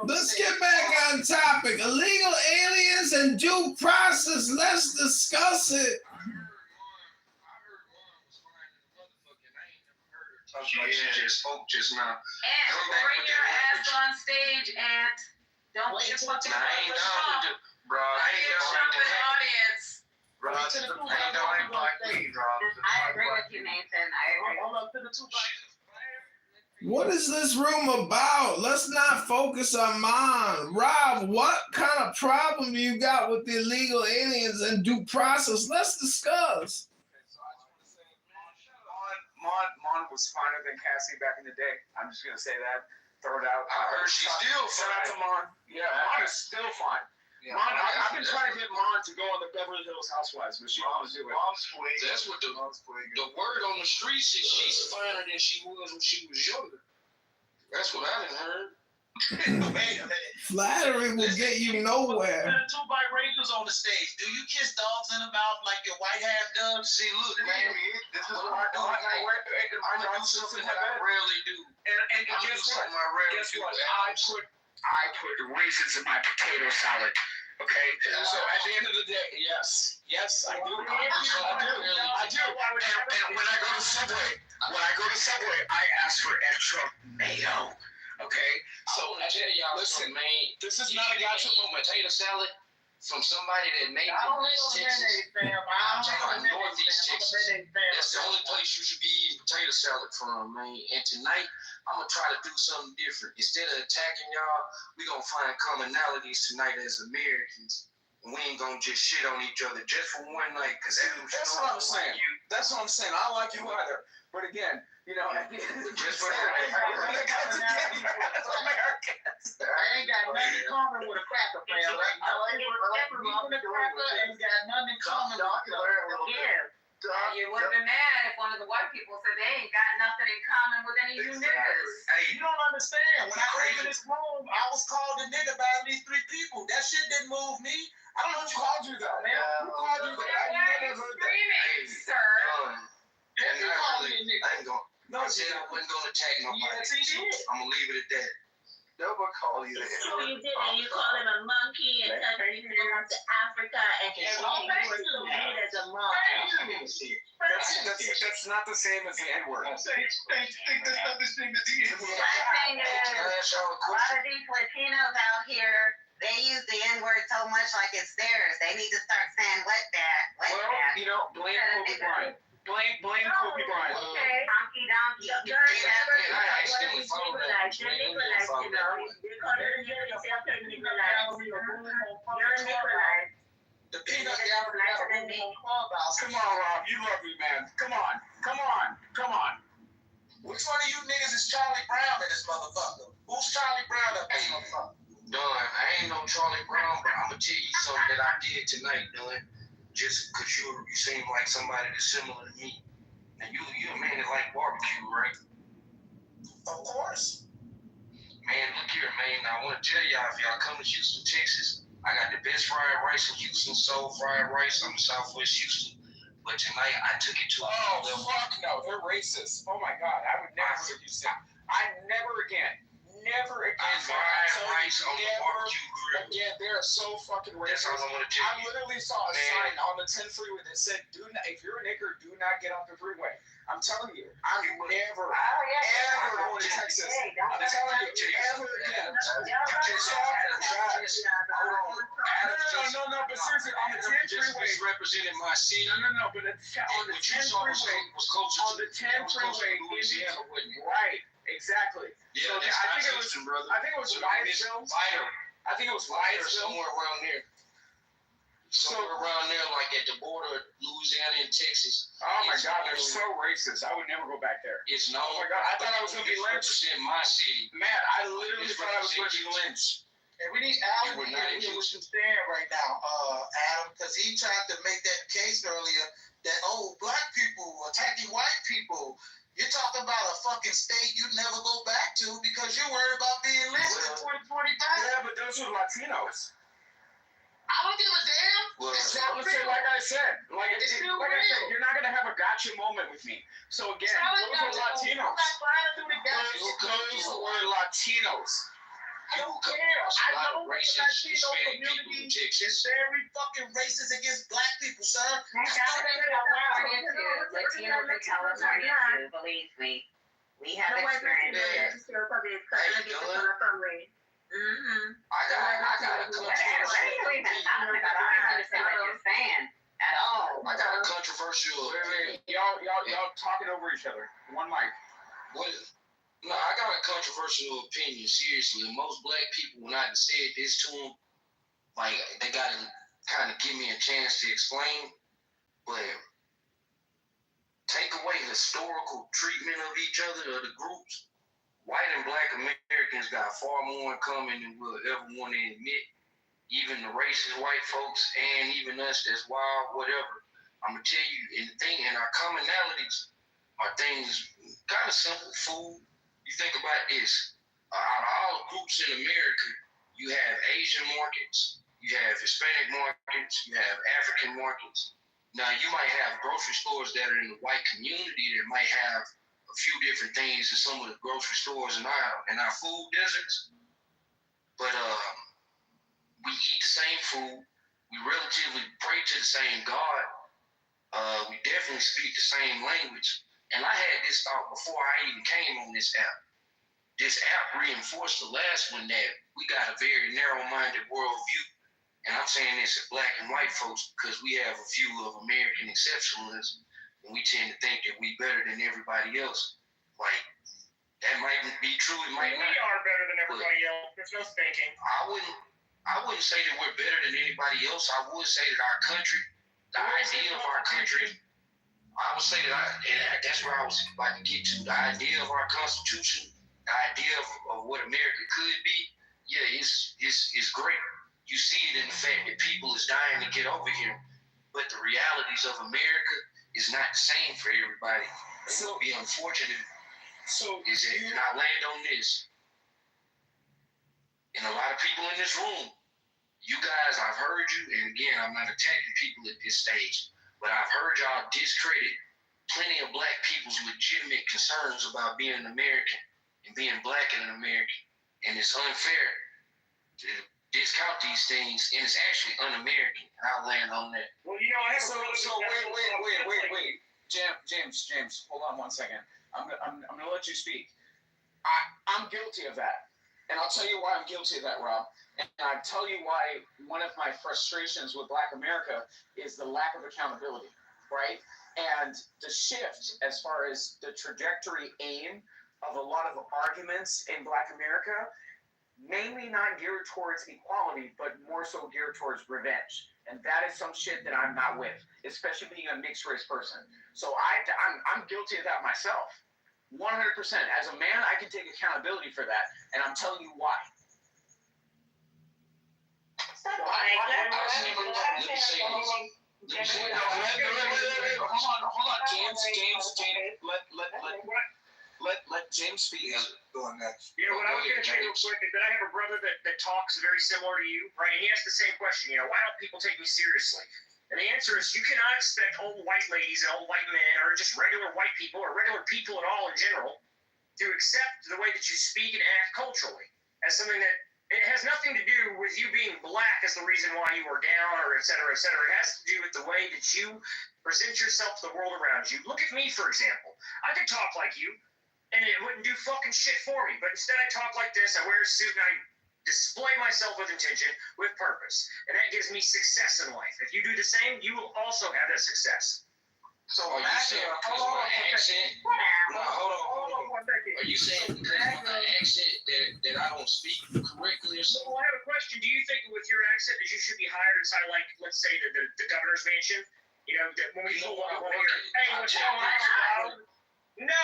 Speaker 21: Let's get back on topic. Illegal aliens and due process. Let's discuss it.
Speaker 11: She just spoke just now.
Speaker 9: Ant, bring your ass on stage, Ant. Don't be a fucking
Speaker 11: bro.
Speaker 9: Bring your trumpet audience.
Speaker 11: Bro, I ain't doing black weed, bro.
Speaker 12: I agree with you, Nathan. I agree.
Speaker 21: What is this room about? Let's not focus on mine. Rob, what kind of problem you got with the illegal aliens and due process? Let's discuss.
Speaker 20: Mon was finer than Cassie back in the day. I'm just gonna say that. Throw it out.
Speaker 11: I heard she's still
Speaker 20: Shout out to Mon. Yeah, Mon is still fine.
Speaker 11: Yeah,
Speaker 20: Mon, I've been trying to get Mon to go on the Beverly Hills Housewives, but she won't do it.
Speaker 11: That's what the word on the streets is. She's finer than she was when she was younger. That's what I done heard.
Speaker 21: Flattery will get you nowhere.
Speaker 19: There are two biracials on the stage. Do you kiss dogs in the mouth like your white half does?
Speaker 11: See, look, man, this is what I do. I do something that I rarely do.
Speaker 20: And guess what? I put raisins in my potato salad. Okay, so at the end of the day, yes, I do. I do. And when I go to Subway, I ask for extra mayo. Okay, so
Speaker 11: I tell y'all, listen, man,
Speaker 20: this is not a gotcha
Speaker 11: moment. Potato salad from somebody that made it in East Texas. I'm talking about Northeast Texas. That's the only place you should be eating potato salad from, man. And tonight, I'm gonna try to do something different. Instead of attacking y'all, we gonna find commonalities tonight as Americans. And we ain't gonna just shit on each other just for one night. Cause
Speaker 20: that's what I'm saying. That's what I'm saying. I like you either. But again, you know, at the end of the
Speaker 11: Just
Speaker 20: day,
Speaker 11: Americans. I ain't got nothing in common with a cracker fan. Like, even a cracker ain't got nothing in common with
Speaker 9: You would have been mad if one of the white people said they ain't got nothing in common with any of you niggas.
Speaker 11: Hey, you don't understand. When I came in this room, I was called a nigga by at least 3 people. That shit didn't move me. I don't know who called you though, man. Who called you that?
Speaker 9: Why are you screaming, sir?
Speaker 11: And
Speaker 3: I ain't gonna.
Speaker 11: No,
Speaker 3: I said I wasn't gonna attack nobody.
Speaker 11: Yes, he did.
Speaker 3: I'm gonna leave it at that.
Speaker 8: Nobody call you that.
Speaker 14: So you did, and you call him a monkey and tell him to go to Africa and you were so good as a monkey.
Speaker 20: That's not the same as the N-word.
Speaker 9: The thing is, a lot of these Latinos out here, they use the N-word so much like it's theirs. They need to start saying wet back.
Speaker 20: Well, you know, blame Kobe Bryant. Blame Kobe Bryant.
Speaker 9: Okay. Donkey, donkey.
Speaker 14: You're Nicolaites, you know. They call it yourself a Nicolaites. You're a Nicolaites.
Speaker 11: The peanut gallery got a room on Clubhouse.
Speaker 20: Come on, Rob. You love me, man. Come on.
Speaker 11: Which one of you niggas is Charlie Brown in this motherfucker? Who's Charlie Brown up in this motherfucker?
Speaker 3: Done. I ain't no Charlie Brown, but I'm gonna tell you something that I did tonight, Dylan. Just because you seem like somebody that's similar to me. And you're a man that like barbecue, right?
Speaker 11: Of course.
Speaker 3: Man, look here, man. I want to tell y'all, if y'all come to Houston, Texas, I got the best fried rice in Houston, soul fried rice. I'm in Southwest Houston. But tonight, I took it to
Speaker 20: Oh, fuck no. They're racist. Oh, my God. I would never go to Houston. Never again.
Speaker 3: Fried rice on the barbecue grill.
Speaker 20: Again, they're so fucking racist.
Speaker 3: That's all I want to tell you.
Speaker 20: I literally saw a sign on the 10 freeway that said, if you're a nigger, do not get off the freeway. I'm telling you, I'm never, ever going to Texas. I'm telling you, ever again. No, but seriously, on the 10 freeway.
Speaker 3: Representing my city.
Speaker 20: No, but on the 10 freeway,
Speaker 3: Louisiana, wasn't it?
Speaker 20: Right, exactly.
Speaker 3: Yeah,
Speaker 20: so I think it was Wiseville. I think it was Wiseville.
Speaker 3: Somewhere around there. Somewhere around there, like at the border of Louisiana and Texas.
Speaker 20: Oh my God, they're so racist. I would never go back there.
Speaker 3: It's no.
Speaker 20: Oh my God, I thought I was going to be lynched.
Speaker 3: Represent my city.
Speaker 20: Man, I literally thought I was going to be lynched.
Speaker 11: And we need Adam here with some stand right now, Adam, because he tried to make that case earlier that, black people attacking white people. You're talking about a fucking state you'd never go back to because you're worried about being lynched in 2025.
Speaker 20: Yeah, but those were Latinos.
Speaker 11: I don't give a damn.
Speaker 20: Like I said, you're not gonna have a gotcha moment with me. So again, those were Latinos. Those were Latinos.
Speaker 11: I don't care. I know the Latino community is very fucking racist against black people, sir.
Speaker 9: Latinos in California too, believe me. We have experience.
Speaker 3: I got a controversial.
Speaker 20: Y'all talking over each other. One mic.
Speaker 3: No, I got a controversial opinion. Seriously, most black people, when I said this to them, like they gotta kind of give me a chance to explain. But take away historical treatment of each other, of the groups. White and black Americans got far more in common than we'll ever want to admit. Even the racist white folks and even us that's wild, whatever. I'm going to tell you, and our commonalities are things kind of simple. Food. You think about this. Out of all the groups in America, you have Asian markets, you have Hispanic markets, you have African markets. Now, you might have grocery stores that are in the white community that might have a few different things in some of the grocery stores in our food deserts, but we eat the same food. We relatively pray to the same God. We definitely speak the same language. And I had this thought before I even came on this app. This app reinforced the last one that we got a very narrow-minded worldview. And I'm saying this to black and white folks because we have a view of American exceptionalism. And we tend to think that we better than everybody else. Like, that might be true, it might not.
Speaker 20: We are better than everybody else. There's no spanking.
Speaker 3: I wouldn't say that we're better than anybody else. I would say that our country, the idea of our country,
Speaker 11: I would say and that's where I was like to get to. The idea of our Constitution, the idea of what America could be, yeah, it's great. You see it in the fact that people is dying to get over here, but the realities of America is not the same for everybody. It would be unfortunate. Is that, and I land on this, and a lot of people in this room, you guys, I've heard you, and again, I'm not attacking people at this stage, but I've heard y'all discredit plenty of black people's legitimate concerns about being an American and being black and an American, and it's unfair to discount these things, and it's actually un-American, and I'll land on that.
Speaker 20: Well, you know, I have wait. James, hold on 1 second. I'm gonna let you speak. I'm guilty of that, and I'll tell you why I'm guilty of that, Rob. And I'll tell you why one of my frustrations with Black America is the lack of accountability, right? And the shift as far as the trajectory aim of a lot of arguments in Black America, mainly not geared towards equality, but more so geared towards revenge. And that is some shit that I'm not with, especially being a mixed race person. So I'm guilty of that myself. 100%. As a man, I can take accountability for that, and I'm telling you why.
Speaker 11: Hold on, James. Let James speak. Going next.
Speaker 20: You know what I was going to say real quick is that I have a brother that talks very similar to you, right? And he asked the same question. You know, why don't people take me seriously? And the answer is you cannot expect old white ladies and old white men, or just regular white people, or regular people at all in general, to accept the way that you speak and act culturally as something that it has nothing to do with you being black as the reason why you are down, or et cetera, et cetera. It has to do with the way that you present yourself to the world around you. Look at me, for example. I could talk like you, and it wouldn't do fucking shit for me. But instead I talk like this, I wear a suit, and I display myself with intention, with purpose. And that gives me success in life. If you do the same, you will also have that success.
Speaker 11: So are you saying because of my accent? No, hold on. Are you saying because of my accent that I don't speak correctly or something?
Speaker 20: Well, I have a question. Do you think with your accent that you should be hired inside, like, let's say, the governor's mansion? You know, that when we pull up, we'll hear, hey, what's going on? No,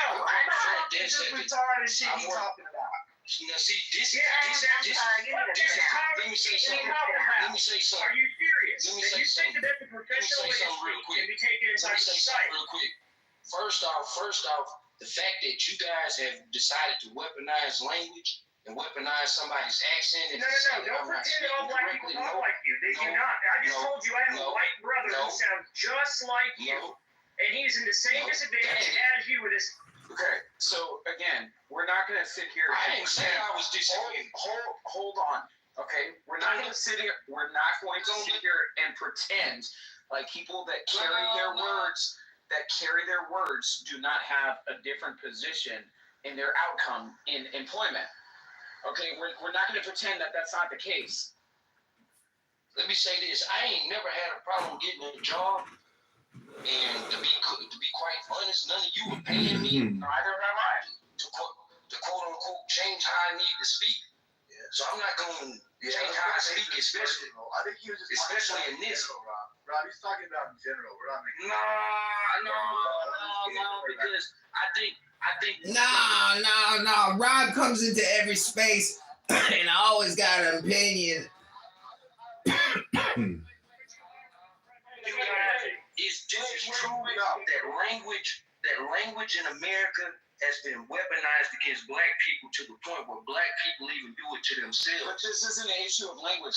Speaker 11: this is retarded shit he's talking about. Now, see, this is let me say something. Let me say something.
Speaker 20: Are you serious?
Speaker 11: Let me say something.
Speaker 20: That the professional
Speaker 11: real quick.
Speaker 20: Can be taken inside society.
Speaker 11: Real quick. First off, the fact that you guys have decided to weaponize language and weaponize somebody's accent.
Speaker 20: No. Don't pretend that all black people talk like you. They do not. I just told you I have a white brother who sounds just like you. And he's in the same disadvantage as you with his.
Speaker 7: Okay, so again, we're not going to sit here.
Speaker 11: I didn't say I was disagreeing.
Speaker 7: Hold on. Okay, we're not going to sit here. We're not going to sit here and pretend like people that carry their words do not have a different position in their outcome in employment. Okay, we're not going to pretend that that's not the case.
Speaker 11: Let me say this: I ain't never had a problem getting a job. And to be quite honest, none of you are paying me. Neither have I. To quote unquote change how I need to speak. Yeah. So I'm not going to change how I speak, especially in this.
Speaker 1: Rob, he's talking about in general. We're not making.
Speaker 11: No, because I think.
Speaker 17: No. Rob comes into every space and I always got an opinion.
Speaker 11: It's just true enough that language in America has been weaponized against black people to the point where black people even do it to themselves.
Speaker 7: But this isn't an issue of language.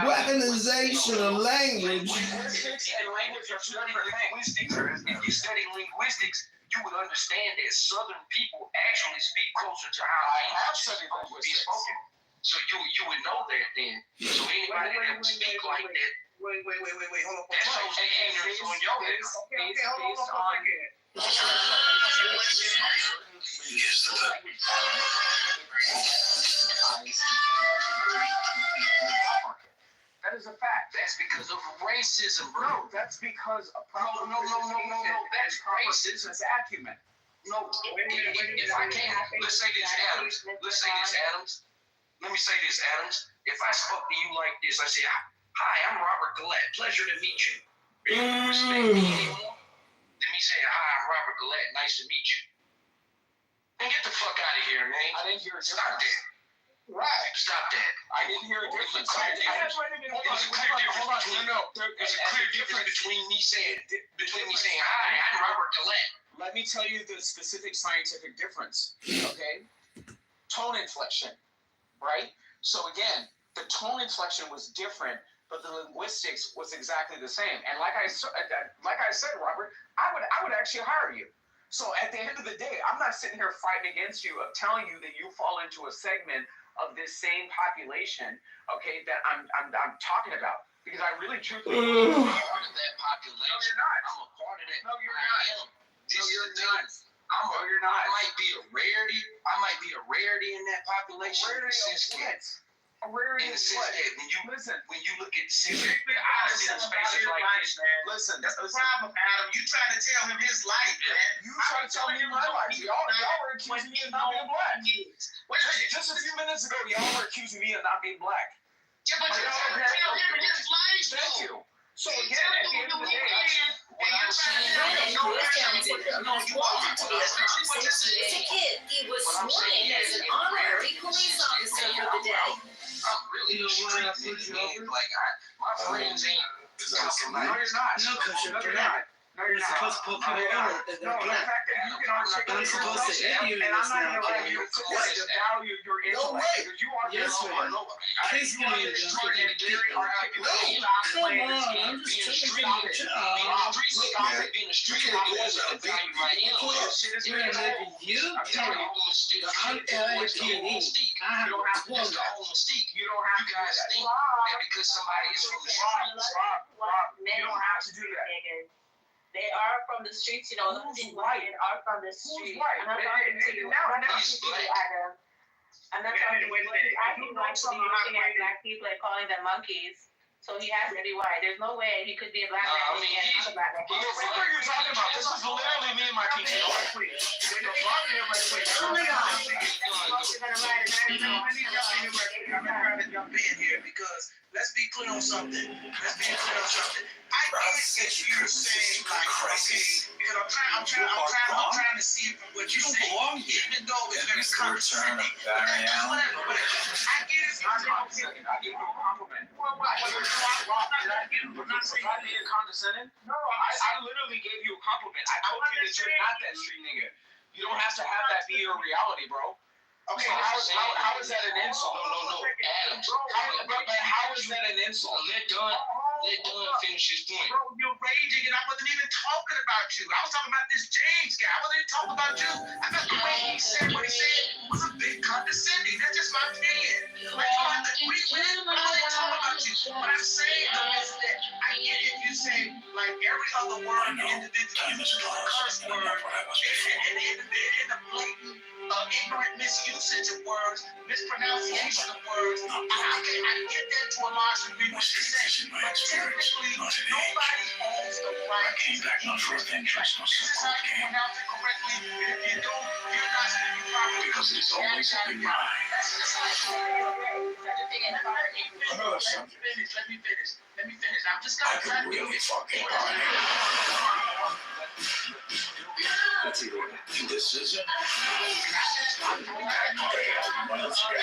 Speaker 17: Weaponization of language.
Speaker 11: Linguistics and language are two different things. If you study linguistics, you would understand that Southern people actually speak closer to how English would be spoken. So you would know that then. So anybody that would speak like that. Wait, hold on. That shows the ignorance on your head.
Speaker 20: Okay, hold on.
Speaker 7: That is a fact.
Speaker 11: That's because of racism, bro.
Speaker 7: No, that's because of proper
Speaker 11: No. That's racism.
Speaker 7: Business acumen.
Speaker 11: No, if I can't, let's say this, Adams. Let me say this, Adams. If I spoke to you like this, I say, hi, I'm Robert Gillette. Pleasure to meet you. Are you going to respect me anymore?
Speaker 7: a
Speaker 11: Stop
Speaker 7: difference.
Speaker 11: that.
Speaker 10: Right.
Speaker 11: Stop that.
Speaker 7: I didn't hear a difference.
Speaker 11: Hold on. There's a clear difference between. There's a clear difference between me saying hi and Robert Gillette.
Speaker 7: Let me tell you the specific scientific difference. Okay, tone inflection, right? So again, the tone inflection was different, but the linguistics was exactly the same. And like I said, Robert, I would actually hire you. So at the end of the day, I'm not sitting here fighting against you of telling you that you fall into a segment of this same population, okay, that I'm talking about. Because I really truthfully
Speaker 11: I'm part of that population.
Speaker 7: No, you're not.
Speaker 11: I'm a part of that.
Speaker 7: No, you're
Speaker 11: I
Speaker 7: not.
Speaker 11: am. This
Speaker 7: No, you're
Speaker 11: is the thing.
Speaker 7: not. You're not.
Speaker 11: I might be a rarity. I might be a rarity in that population.
Speaker 7: Rarity
Speaker 11: in the sense
Speaker 7: of
Speaker 11: that,
Speaker 7: A rarity
Speaker 11: in the
Speaker 7: of
Speaker 11: sense
Speaker 7: what?
Speaker 11: that when you look at the sense that
Speaker 7: I
Speaker 11: I sit in spaces like this,
Speaker 7: Listen,
Speaker 11: that's the problem, Adam. You trying to tell him his life, man.
Speaker 7: You trying to tell me my life. Y'all were accusing me of not being black. Just a few minutes ago, y'all were accusing me of not being black.
Speaker 11: Yeah, but you're trying to tell him his life.
Speaker 7: Thank you. So again, at the end of the day,
Speaker 11: what I'm saying
Speaker 18: Brandon was talented and was wanted to be a cop since he was a kid. He was sworn in as an honorary police officer for the day.
Speaker 11: I'm really a street nigga, man. Like, my friends ain't talking
Speaker 7: no,
Speaker 11: like
Speaker 7: you're not.
Speaker 16: No, because you're
Speaker 7: No, you're
Speaker 16: black.
Speaker 7: not. No, you're
Speaker 16: You're
Speaker 7: not.
Speaker 16: supposed to put people on that
Speaker 7: No,
Speaker 16: they're
Speaker 7: the
Speaker 16: black.
Speaker 7: fact that you can articulate
Speaker 16: I'm supposed to
Speaker 7: yourself,
Speaker 16: hit you
Speaker 7: and
Speaker 16: in
Speaker 7: I'm
Speaker 16: this
Speaker 7: not
Speaker 16: now.
Speaker 7: going to value your intellect.
Speaker 16: way.
Speaker 7: Because you are
Speaker 16: Yes,
Speaker 7: just
Speaker 16: man. Kiss me.
Speaker 7: very articulate.
Speaker 16: Come on, I'm just telling you.
Speaker 7: Stop it.
Speaker 11: being a street nigga wasn't a value right now.
Speaker 7: Shit is
Speaker 16: You're making you
Speaker 7: I'm telling you.
Speaker 16: the NAPD. I have
Speaker 7: You don't have to
Speaker 11: That's
Speaker 7: do
Speaker 11: the
Speaker 7: that.
Speaker 11: whole mystique.
Speaker 7: You don't have
Speaker 11: You
Speaker 7: to do
Speaker 11: guys
Speaker 7: that.
Speaker 11: think that because somebody is from the streets.
Speaker 7: You don't have to do that.
Speaker 12: They are from the streets, you know.
Speaker 7: Who's
Speaker 12: These
Speaker 7: white?
Speaker 12: women are from the
Speaker 7: Who's
Speaker 12: streets.
Speaker 7: white?
Speaker 12: I'm not talking to you.
Speaker 7: Now,
Speaker 12: I'm not
Speaker 11: he's
Speaker 12: talking to you,
Speaker 11: black.
Speaker 12: Adam. I'm not talking to you. He's acting like to be looking at black people and calling them monkeys. So he has to be white. There's no way he could be a black man
Speaker 11: I
Speaker 12: and
Speaker 11: mean,
Speaker 12: be another black man.
Speaker 7: What are you talking about? This is literally me and my PTO.
Speaker 12: Oh my God.
Speaker 11: I'm trying to jump in here because let's be clear on something. I get you saying like, okay, because I'm trying to see from what you say, even though it's very condescending. Whatever. I get it.
Speaker 7: I give you a compliment. Did I say I being condescending? No, I literally gave you a compliment. I told you that you're not that street nigga. You don't have to have that be your reality, bro.
Speaker 11: Okay,
Speaker 7: so how is that an insult?
Speaker 11: No, Adam.
Speaker 7: But how is that an insult?
Speaker 11: Let Dunn finish his point.
Speaker 1: Bro, you're raging, and I wasn't even talking about you. I was talking about this James guy. I wasn't even talking about you. I thought the way he said what he said was a bit condescending. That's just my opinion. Like, you don't have to, we didn't talk about you. What I'm saying, though, is that I get if you say, like, every other word individually is a curse word, and the blatant ignorant misusage of words, mispronunciation of words. I get that to a large degree what you're saying. But technically, nobody owns the right to use this is how you pronounce it correctly, and if you don't, you're not going to be properly.
Speaker 15: Because it's always been mine.
Speaker 1: That's just like let me finish. I'm just
Speaker 15: I
Speaker 1: gonna
Speaker 15: could really fucking That's either indecision. What else you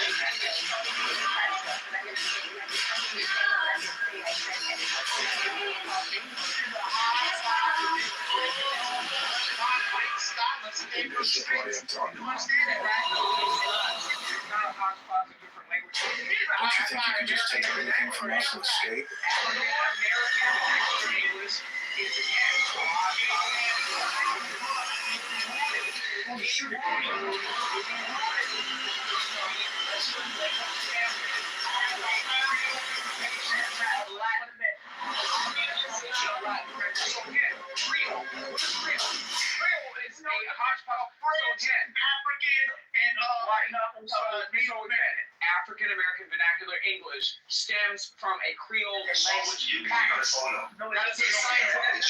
Speaker 15: This is what I'm talking about. Don't you think you can just take everything from us and escape?
Speaker 7: African American vernacular English stems from a Creole language. No, that's a scientific.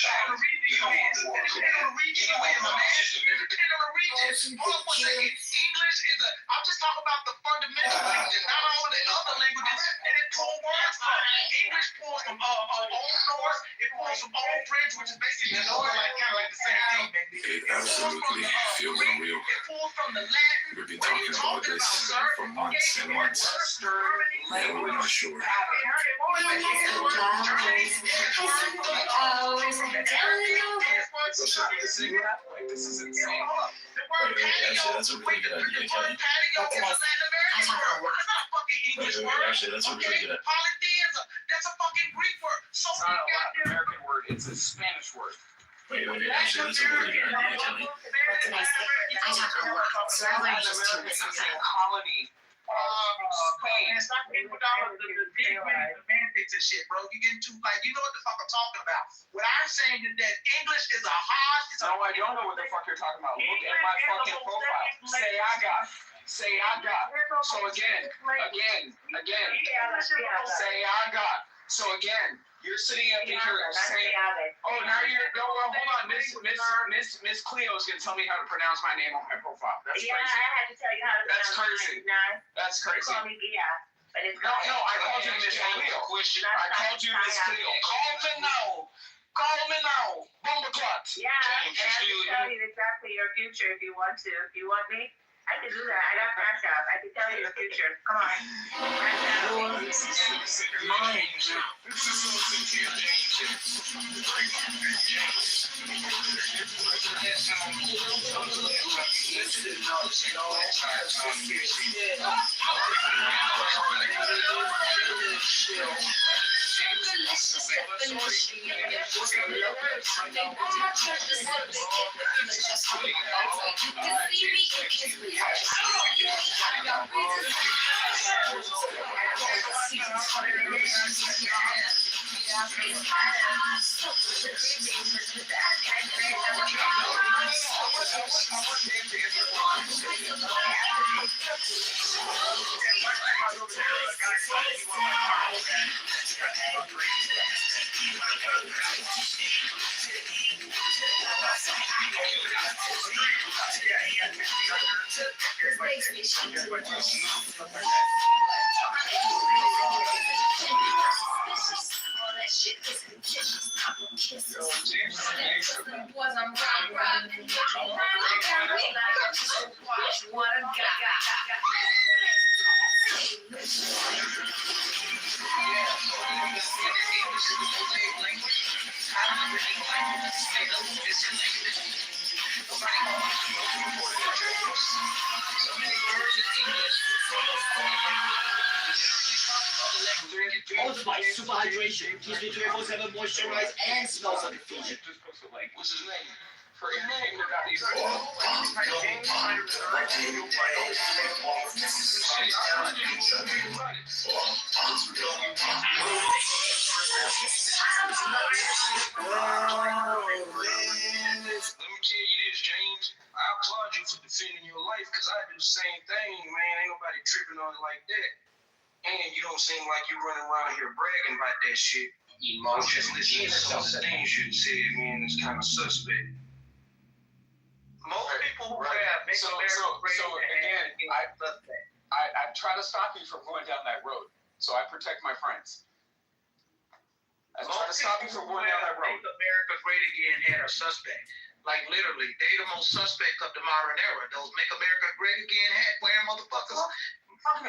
Speaker 1: English is I'm just talking about the fundamental languages, not all of the other languages, and it pulls words from. English pulls from Old Norse, it pulls
Speaker 11: on some old bridge, which is basically kind of like the same thing, baby.
Speaker 15: It absolutely feels unreal.
Speaker 11: It pulled from the Latin.
Speaker 15: We've been talking about this for months and months. And we're not sure.
Speaker 11: This is insane. The word
Speaker 6: Actually, that's a really good idea, Kelly.
Speaker 11: patio is a Latin American word. It's not a fucking English word.
Speaker 6: Actually, that's a really good idea.
Speaker 11: Polytheism. That's a fucking Greek word. So
Speaker 20: It's not a Latin American word. It's a Spanish word.
Speaker 6: Wait, actually, that's a really good idea, Kelly.
Speaker 20: I talk a lot, so I learned just to it's a colony.
Speaker 11: Spain. It's not people down with the mandates and shit, bro. You getting too like you know what the fuck I'm talking about. What I'm saying is that English is a hard.
Speaker 20: No, I don't know what the fuck you're talking about. Look at my fucking profile. Say I got. Say I got. So again. Say I got. So again, you're sitting up here saying, "Oh, now you're no. Well, hold on, Miss Cleo is gonna tell me how to pronounce my name on my profile. That's crazy.
Speaker 12: I had to tell you how to
Speaker 20: That's
Speaker 12: pronounce
Speaker 20: crazy.
Speaker 12: mine.
Speaker 20: That's crazy.
Speaker 12: You call me Bia, but it's
Speaker 20: No, I called you Miss Cleo. I called you Miss Cleo. Call me now. Bumbleclot.
Speaker 12: Yeah, I have to tell you exactly your future if you want to. If you want me, I can do that. I got Crash App. I can tell you your future. Come on.
Speaker 15: This is mine now. This is so
Speaker 5: Old Super Hydration keeps me 24/7 moisturized and smells like a feature.
Speaker 4: What's his name?
Speaker 20: For your name, you got these.
Speaker 4: Let me tell you this, James. I applaud you for defending your life because I do the same thing, man. Ain't nobody tripping on it like that. And you don't seem like you running around here bragging about that shit. I'm just listening to some of the things you said, man. It's kind of suspect.
Speaker 11: Most people who have
Speaker 20: So again, I try to stop you from going down that road. So I protect my friends. I try to stop you from going down that road.
Speaker 11: Make America Great Again had a suspect. Like literally, they the most suspect of the modern era. Those Make America Great Again hat wearing motherfuckers.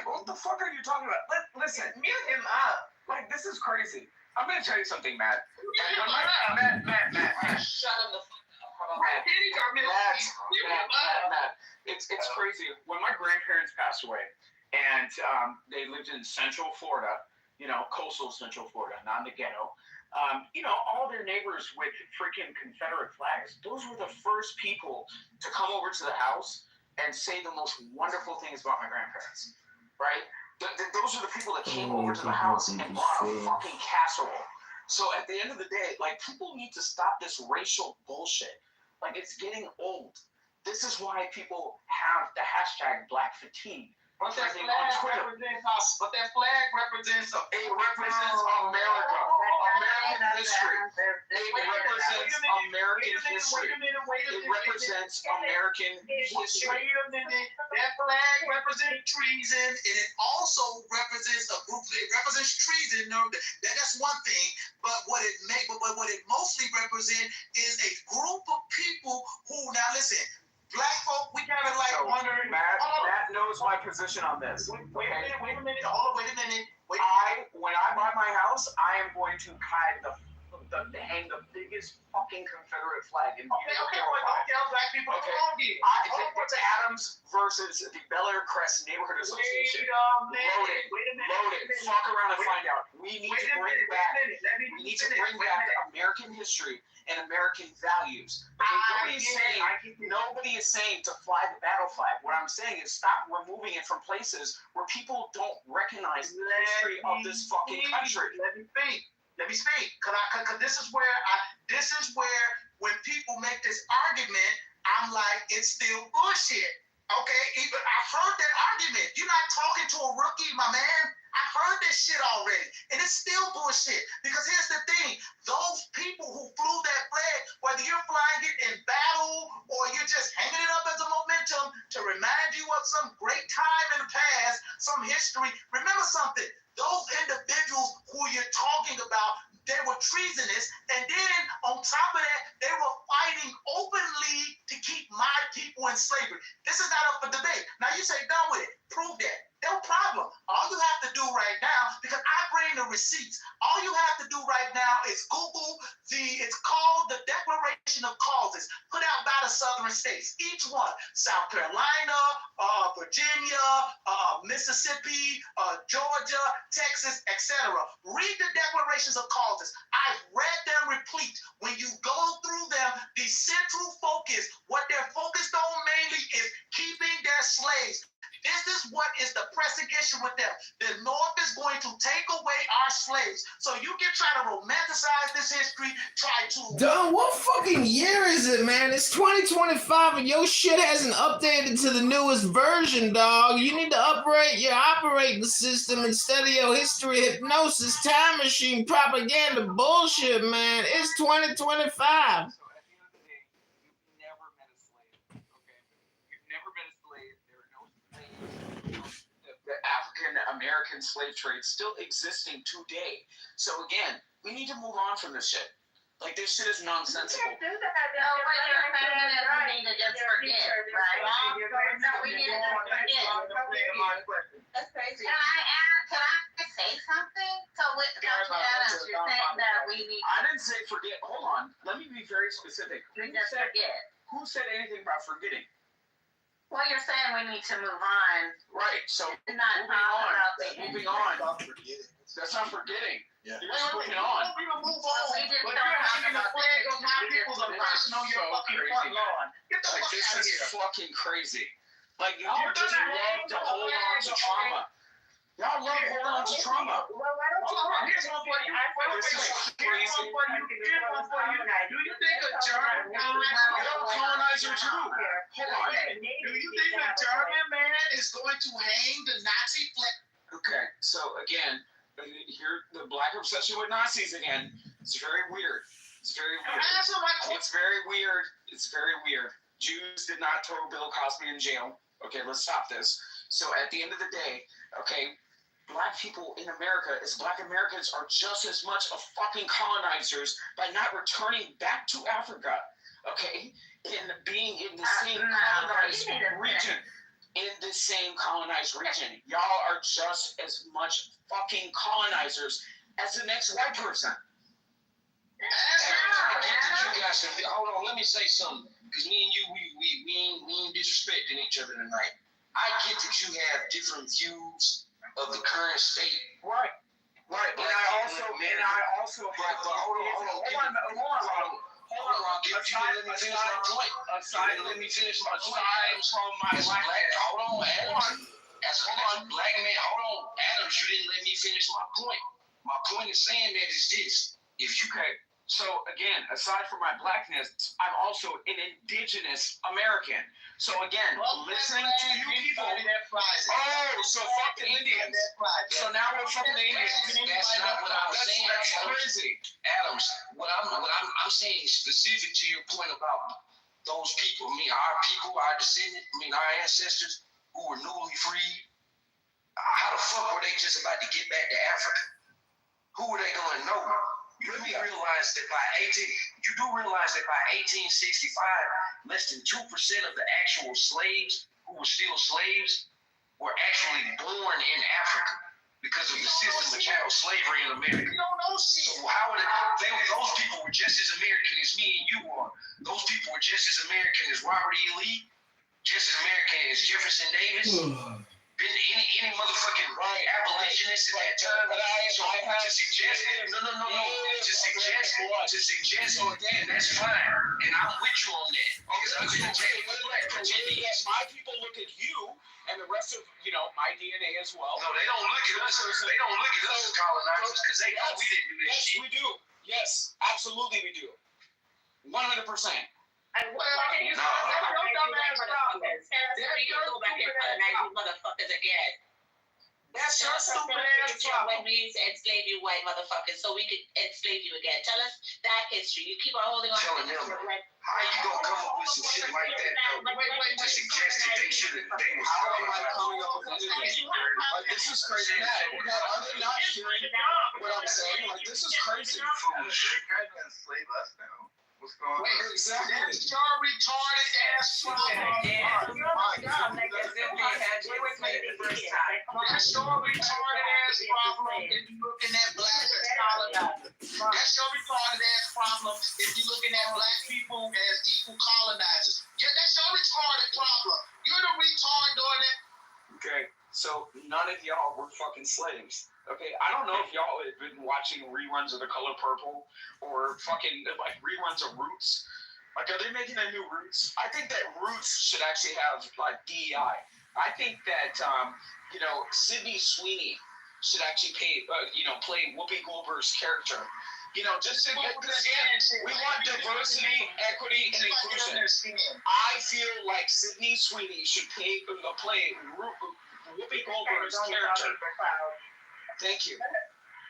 Speaker 20: What the fuck are you talking about? Listen,
Speaker 12: Mute him up.
Speaker 20: like this is crazy. I'm gonna tell you something, Matt.
Speaker 11: Matt.
Speaker 20: Shut him the fuck up.
Speaker 11: Matt.
Speaker 20: Matt. It's crazy. When my grandparents passed away, and they lived in Central Florida, coastal Central Florida, not in the ghetto. All their neighbors with freaking Confederate flags. Those were the first people to come over to the house and say the most wonderful things about my grandparents, right? Those are the people that came over to the house and bought a fucking casserole. So at the end of the day, like, people need to stop this racial bullshit. Like, it's getting old. This is why people have the hashtag Black Fatigue.
Speaker 11: But that flag represents America. American history. It represents
Speaker 7: represents American history. It represents American history.
Speaker 19: Wait a minute. That flag represents treason, and it also represents a group. It represents treason. No, that's one thing. But what it mostly represents is a group of people who, now listen, black folk, we kind of like wondering.
Speaker 7: Matt knows my position on this.
Speaker 19: Wait a minute. Hold on. Wait a minute.
Speaker 7: When I buy my house, I am going to hang the biggest fucking Confederate flag in
Speaker 19: Okay, don't tell black people to
Speaker 7: It's Adams versus the Bel Air Crest Neighborhood Association.
Speaker 19: Wait a minute.
Speaker 7: Load it. Fuck around and find out. We need to bring back American history and American values. Nobody is saying to fly the battle flag. What I'm saying is stop removing it from places where people don't recognize the history of this fucking country.
Speaker 19: Let me speak, cause this is where when people make this argument, I'm like, it's still bullshit. Okay, even I've heard that argument. You're not talking to a rookie, my man. I've heard this shit already, and it's still bullshit. Because here's the thing: those people who flew that flag, whether you're flying it in battle or you're just hanging it up as a momentum to remind you of some great time in the past, some history. Remember something: those individuals who you're talking about, they were treasonous, and then on top of that, they were fighting openly to keep my people in slavery. This is not up for debate. Now you say, done with it. Prove that. No problem. All you have to do right now, because I bring the receipts, all you have to do right now is Google it's called the Declaration of Causes, put out by the Southern states. Each one, South Carolina, Virginia, Mississippi, Georgia, Texas, etc. Read the Declarations of Causes. I've read them replete. When you go through them, the central focus, what they're focused on mainly is keeping their slaves. This is what is the pressing issue with them. The North is going to take away our slaves. So you can try to romanticize this history, try to...
Speaker 17: Duh, what fucking year is it, man? It's 2025 and your shit hasn't updated to the newest version, dog. You need to upgrade your operating system instead of your history hypnosis time machine propaganda bullshit, man. It's 2025.
Speaker 7: The African American slave trade still existing today. So again, we need to move on from this shit. Like, this shit is nonsensical.
Speaker 12: You can't do that. No, what you're saying is we need to just forget, right? No, we need to just forget. That's crazy. Can I say something? So with Dr. Adams, you're saying that we need...
Speaker 7: I didn't say forget. Hold on. Let me be very specific.
Speaker 12: We just forget.
Speaker 7: Who said anything about forgetting?
Speaker 12: Well, you're saying we need to move on.
Speaker 7: Right, so moving on. That's not forgetting.
Speaker 6: Yeah.
Speaker 7: You're just moving on.
Speaker 19: We don't move on. But you're hanging the flag of my people's oppression on your fucking front lawn. Get the fuck
Speaker 7: This
Speaker 19: out of
Speaker 7: is
Speaker 19: here.
Speaker 7: fucking crazy. Like, you just love to hold on to trauma. Y'all love holding on to trauma.
Speaker 19: Well, why don't you here's one for you. Here's one for you. Do you think a German
Speaker 7: You're a colonizer too. Hold on.
Speaker 19: Do you think a German man is going to hang the Nazi flag?
Speaker 7: Okay, so again, here the black obsession with Nazis again. It's very weird. It's very weird.
Speaker 19: Answer my question.
Speaker 7: It's very weird. It's very weird. Jews did not throw Bill Cosby in jail. Okay, let's stop this. So at the end of the day, okay, black people in America, as black Americans, are just as much of fucking colonizers by not returning back to Africa, okay, and being in the same colonized region. In the same colonized region. Y'all are just as much fucking colonizers as the next white person.
Speaker 4: Hold on, let me say something. Because me and you, we ain't disrespecting each other tonight. I get that you have different views of the current state.
Speaker 7: Right. Right. And I also have.
Speaker 4: Let me finish my point. As a black man, hold on, Adams, you didn't let me finish my point. My point is saying that is this: if you
Speaker 7: So again, aside from my blackness, I'm also an indigenous American. So again, listening to you people. Oh, so fuck the Indians. So now we're fucking the Indians.
Speaker 4: That's not what I'm saying.
Speaker 7: That's crazy.
Speaker 4: Adams, what I'm saying specific to your point about those people, our people, our descendants, our ancestors who were newly freed. How the fuck were they just about to get back to Africa? Who were they going to know? You do realize that by 1865, less than 2% of the actual slaves who were still slaves were actually born in Africa because of the system of chattel slavery in America. You don't know shit. So how would those people were just as American as me and you are. Those people were just as American as Robert E. Lee, just as American as Jefferson Davis. Been any motherfucking abolitionist at that time. But to suggest, so again, that's fine, and I'm with you on that. Because I'm going to tell you what,
Speaker 7: my people look at you and the rest of my DNA as well.
Speaker 4: No, they don't look at us. They don't look at us as colonizers because they know we didn't do this shit.
Speaker 7: Yes, we do. Yes, absolutely we do. 100%.
Speaker 9: And what you motherfuckers again.
Speaker 7: That's your stupid ass
Speaker 9: when we used to enslave you white motherfuckers so we could enslave you again. Tell us that history. You keep on holding on to
Speaker 4: them. How you gonna come up with some shit like that though? To suggest that they should have coming up with anything.
Speaker 7: This is crazy. Are they not hearing what I'm saying? This is crazy.
Speaker 1: Foolish. They tried to enslave us now. What's going on?
Speaker 7: Exactly.
Speaker 11: That's your retarded ass problem.
Speaker 9: That's your retarded ass problem if you're looking at black colonizers.
Speaker 11: That's your retarded ass problem if you're looking at black people as equal colonizers. Yeah, that's your retarded problem. You're the retard doing it.
Speaker 7: Okay, so none of y'all were fucking slaves. Okay, I don't know if y'all have been watching reruns of The Color Purple or fucking reruns of Roots. Are they making a new Roots? I think that Roots should actually have DEI. I think that Sydney Sweeney should actually play Whoopi Goldberg's character. Just to get this in, we want diversity, equity, and inclusion. I feel like Sydney Sweeney should play Whoopi Goldberg's character. Thank you.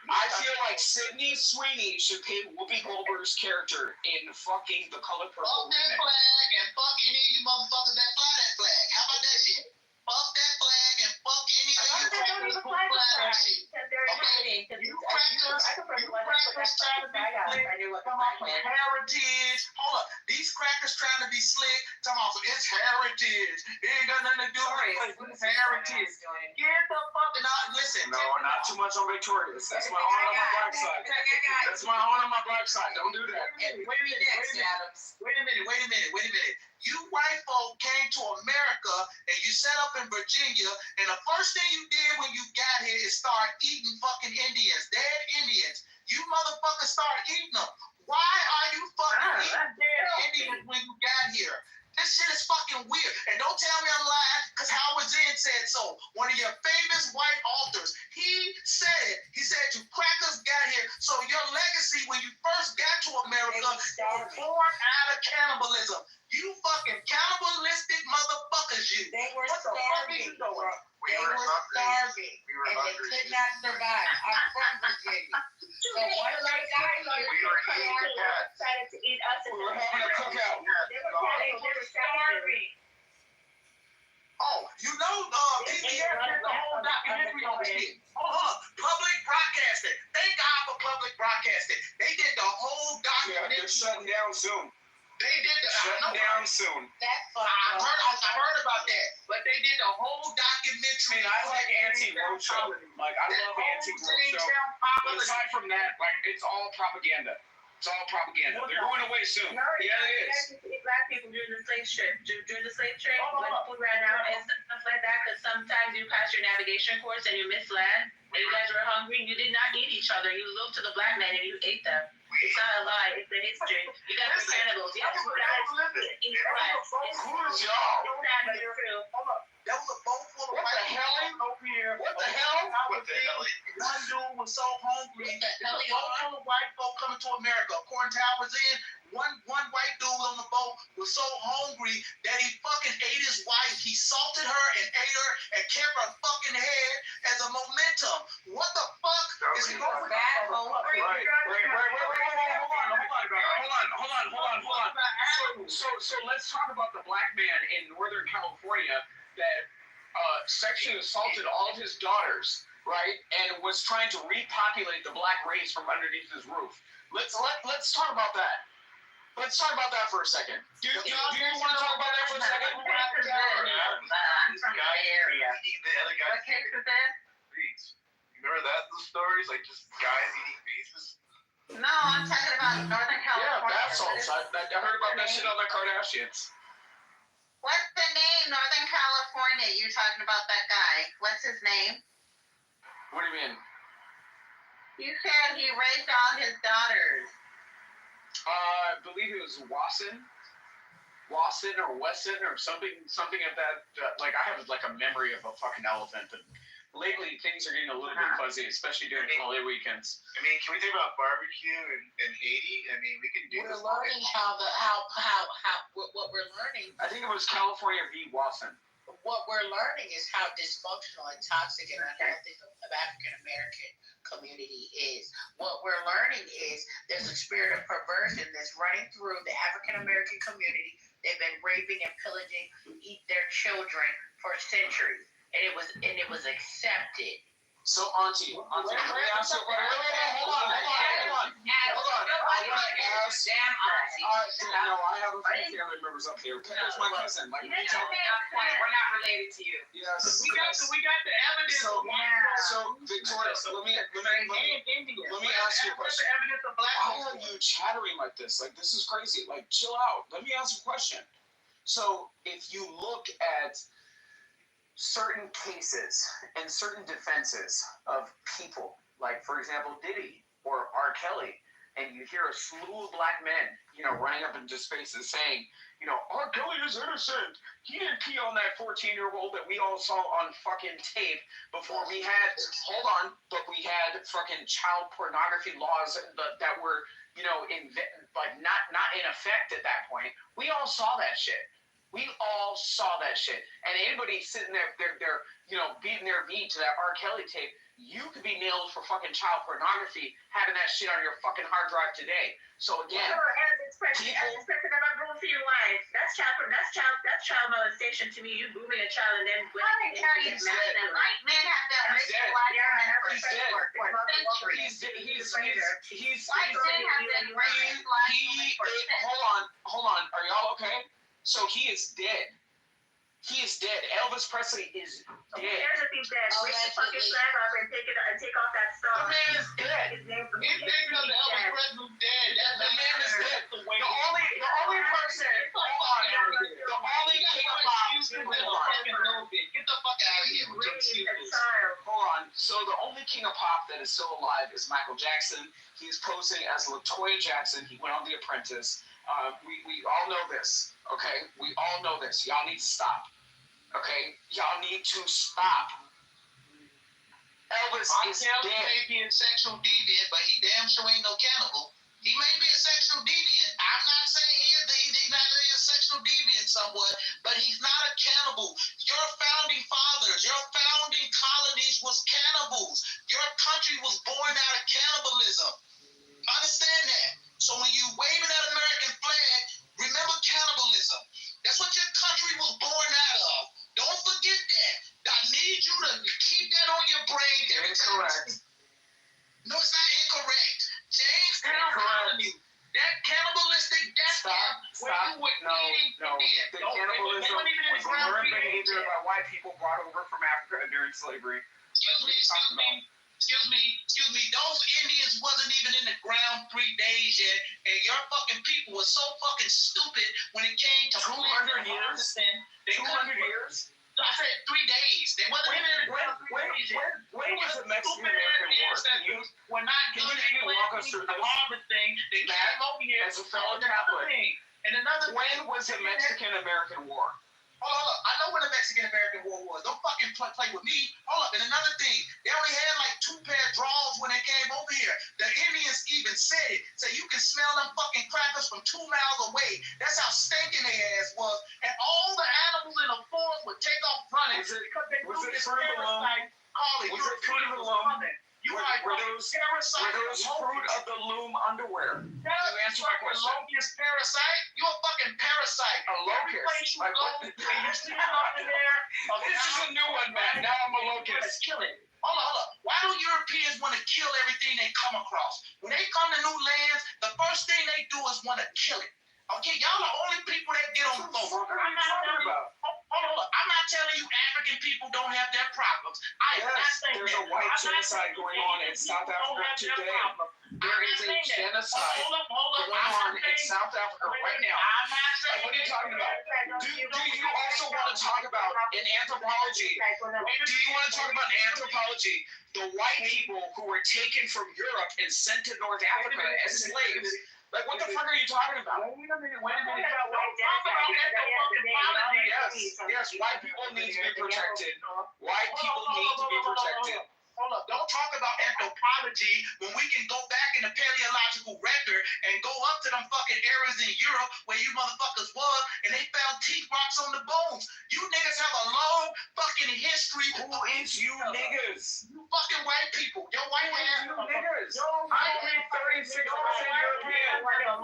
Speaker 7: I feel like Sydney Sweeney should play Whoopi Goldberg's character in fucking The Color Purple.
Speaker 11: Fuck that flag and fuck any of you motherfuckers that fly that flag. How about that shit? Fuck that flag and fuck any of you crackers who fly that shit. Okay? You crackers trying to be slick. Come on, heritage. Hold up. These crackers trying to be slick. Come on, so it's heritage. It ain't got nothing to do with it. It's heritage. Get the fucking out. Listen.
Speaker 7: No, not too much on Victorious. That's my honor on my black side. That's my honor on my black side. Don't do that.
Speaker 11: Wait a minute. You white folk came to America and you set up in Virginia, and the first thing you did when you got here is start eating fucking Indians, dead Indians. You motherfuckers start eating them. Why are you fucking eating dead Indians when you got here? This shit is fucking weird. And don't tell me I'm lying, because Howard Zinn said so. One of your famous white authors. He said it. He said you crackers got here. So your legacy when you first got to America was born out of cannibalism. You fucking cannibalistic motherfuckers, you.
Speaker 9: They were
Speaker 11: what the fuck are you doing?
Speaker 9: They were starving, and they could not survive. I'm from Virginia. So one of those guys decided to eat us.
Speaker 7: We were having a cookout.
Speaker 9: They were starving.
Speaker 11: Oh, PBS did the whole documentary on this. Public broadcasting. Thank God for public broadcasting. They did the whole documentary.
Speaker 7: Yeah, they're shutting down soon.
Speaker 11: They did
Speaker 7: shutting down soon.
Speaker 11: I heard about that, but they did the whole documentary.
Speaker 7: I like anti-roadshow. I love anti-roadshow. But aside from that, it's all propaganda. It's all propaganda. They're going away soon. Yeah, it is.
Speaker 14: Black people during the slave trade, when people ran out and stuff like that, because sometimes you pass your navigation course and you miss land, and you guys were hungry, you did not eat each other. You looked to the black men and you ate them. It's not a lie. It's the history. You guys were cannibals. You guys were eat flesh.
Speaker 11: Who is y'all?
Speaker 14: That's true.
Speaker 11: That was a boat full of white people over here. What the hell?
Speaker 7: What the hell?
Speaker 11: One dude was so hungry. The boat full of white folk
Speaker 1: coming to America. According to Howard's End, one white dude on the boat was so hungry that he fucking ate his wife. He salted her and ate her and kept her fucking head as a momentum. What the fuck is going on?
Speaker 7: Hold on. So let's talk about the black man in Northern California that sexually assaulted all of his daughters, right, and was trying to repopulate the black race from underneath his roof. Let's talk about that. Let's talk about that for a second. Do you want to talk about that for a second?
Speaker 12: I'm from the area. What case is that?
Speaker 3: Remember that, the stories? Like just guys eating faces?
Speaker 12: No, I'm talking about Northern California.
Speaker 7: Yeah, bath salts. I heard about that shit on the Kardashians.
Speaker 12: What's the name? Northern California. You talking about that guy? What's his name?
Speaker 7: What do you mean?
Speaker 12: You said he raped all his daughters.
Speaker 7: I believe it was Wasson or Wesson or something of that. Like I have like a memory of a fucking elephant, but lately things are getting a little bit fuzzy, especially during holiday weekends.
Speaker 3: I mean, can we think about barbecue in Haiti? I mean, we can do
Speaker 5: We're
Speaker 3: this.
Speaker 5: learning what we're learning.
Speaker 7: I think it was California v. Wasson.
Speaker 5: What we're learning is how dysfunctional and toxic and unhealthy the African American community is. What we're learning is there's a spirit of perversion that's running through the African American community. They've been raping and pillaging their children for centuries, and it was accepted.
Speaker 7: So, Auntie, let me ask you. Hold on. I want to ask.
Speaker 12: Damn, Auntie.
Speaker 7: No, I have a few family members up here. There's my cousin. Like,
Speaker 12: We're not related to you.
Speaker 7: yes.
Speaker 4: We got the evidence.
Speaker 7: So, Victoria, let me ask you a question. Why are you chattering like this? Like, this is crazy. Like, chill out. Let me ask a question. So, if you look at certain cases and certain defenses of people, like, for example, Diddy or R. Kelly, and you hear a slew of black men, running up into spaces saying, R. Kelly is innocent. He didn't pee on that 14-year-old that we all saw on fucking tape before we had, we had fucking child pornography laws that were, not in effect at that point. We all saw that shit. And anybody sitting there, they're beating their meat to that R. Kelly tape, you could be nailed for fucking child pornography having that shit on your fucking hard drive today. So again,
Speaker 12: As a for your life, that's child molestation to me. You moving a child and then white men have done rape black women for centuries.
Speaker 7: Hold on. Are y'all okay? So he is dead. Elvis Presley is dead.
Speaker 12: There's a thief dead. Raise the fucking flag up and take off that star.
Speaker 7: The man is dead.
Speaker 12: His name from
Speaker 4: Elvis Presley's dead.
Speaker 7: The man is dead. The only person. The only king of pop.
Speaker 4: Get the fuck out of here with your excuses.
Speaker 7: Hold on. So the only king of pop that is still alive is Michael Jackson. He's posing as LaToya Jackson. He went on The Apprentice. We all know this. Okay? We all know this. Y'all need to stop. Okay? Y'all need to stop. Elvis is dead.
Speaker 1: He may be a sexual deviant, but he damn sure ain't no cannibal. He may be a sexual deviant. I'm not saying he's not a sexual deviant somewhat, but he's not a cannibal. Your founding fathers, your founding colonies was cannibals. Your country was born out of cannibalism. Understand that. So when you waving that American flag, remember cannibalism. That's what your country was born out of. Don't forget that. I need you to keep that on your brain.
Speaker 7: Incorrect.
Speaker 1: No, it's not incorrect. James telling you that cannibalistic death camp where you were eating Indian.
Speaker 7: The cannibalism was learned behavior by white people brought over from Africa during slavery.
Speaker 1: Excuse me. Those Indians wasn't even in the ground 3 days yet, and your fucking people were so fucking stupid when it came to
Speaker 7: 200 years. 200 years.
Speaker 1: I said 3 days. They wasn't even in the ground 3 days yet.
Speaker 7: When was the Mexican-American War?
Speaker 1: We're not doing
Speaker 7: Can you walk us through
Speaker 1: the Harvard thing. They came over here
Speaker 7: as a fellow Catholic.
Speaker 1: And another
Speaker 7: when was the Mexican-American War?
Speaker 1: Hold up. I know when the Mexican-American War was. Don't fucking play with me. Hold up. And another thing, they only had like 2 pair of drawers when they came over here. The Indians even said it. So you can smell them fucking crackers from 2 miles away. That's how stinking their ass was. And all the animals in the forest would take off running because they knew this parasite called it.
Speaker 20: Was it fruit of the loom?
Speaker 1: You
Speaker 20: Were those fruit of the loom underwear?
Speaker 1: You answer my question. Locust parasite? You're a fucking parasite.
Speaker 20: A locust?
Speaker 1: Like what? You see something there?
Speaker 20: This is a new one, man. Now I'm a locust.
Speaker 1: Let's kill it. Hold on. Why do Europeans want to kill everything they come across? When they come to new lands, the first thing they do is want to kill it. Okay, y'all the only people that get on the boat.
Speaker 20: What are you talking about?
Speaker 1: Hold on. I'm not telling you African people don't have their problems.
Speaker 20: Yes, there's a white genocide going on in South Africa today. There is a genocide going on in South Africa right now. What are you talking about? Do you also want to talk about in anthropology? Do you want to talk about in anthropology the white people who were taken from Europe and sent to North Africa as slaves? Like, what the fuck are you talking about?
Speaker 1: Wait a minute.
Speaker 20: Yes, white people need to be protected. White people need to be protected.
Speaker 1: Hold up. Don't talk about anthropology when we can go back in the paleological record and go up to them fucking areas in Europe where you motherfuckers was and they found teeth marks on the bones. You niggas have a long fucking history.
Speaker 20: Who is you niggas?
Speaker 1: You fucking white people. Your white ass.
Speaker 20: You niggas. I am 36% European. Like, are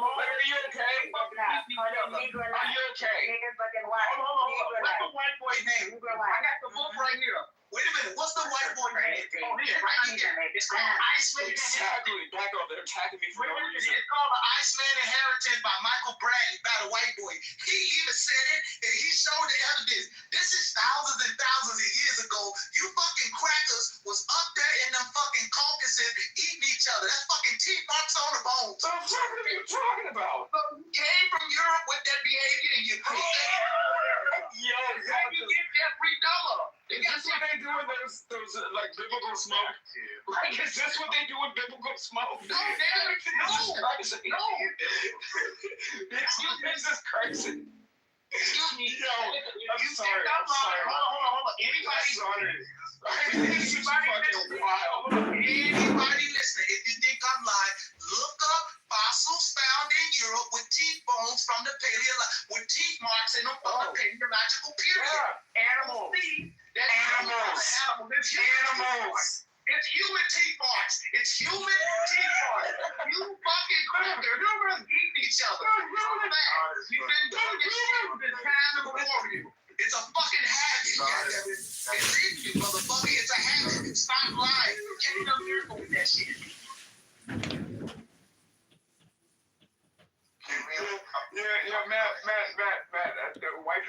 Speaker 20: you okay? Are you okay?
Speaker 1: Hold on. What's the white boy's name? I got the book right here. Wait a minute, what's the white boy name? Oh, here, right here. It's called Iceman.
Speaker 20: Exactly. Back up. They're attacking me for no reason.
Speaker 1: It's called The Iceman Inheritance by Michael Bradley, by the white boy. He even said it, and he showed the evidence. This is thousands and thousands of years ago. You fucking crackers was up there in them fucking Caucasus eating each other. That's fucking teeth marks on the bones.
Speaker 20: So what are you talking about?
Speaker 1: You came from Europe with that behavior, and you proved that.
Speaker 20: Yo,
Speaker 1: how you get Jeffrey Dahmer?
Speaker 20: Is this what they do in those like biblical smoke? Like, is this what they do in biblical smoke?
Speaker 1: No, damn it, no.
Speaker 20: This is crazy.
Speaker 1: Excuse me.
Speaker 20: Yo, I'm sorry.
Speaker 1: Hold on. Anybody listening, if you think I'm lying, look up fossils found in Europe with teeth bones from the with teeth marks in them from the paleological period.
Speaker 20: Yeah. Animals. Animals.
Speaker 1: It's human teeth marks. It's human teeth marks. You fucking cracker. You're eating each other. You've been doing this shit with this time immemorial. It's a fucking habit. It's in you, motherfucker. It's a habit. Stop lying. Get in the miracle with that shit.
Speaker 20: Yeah, Matt. White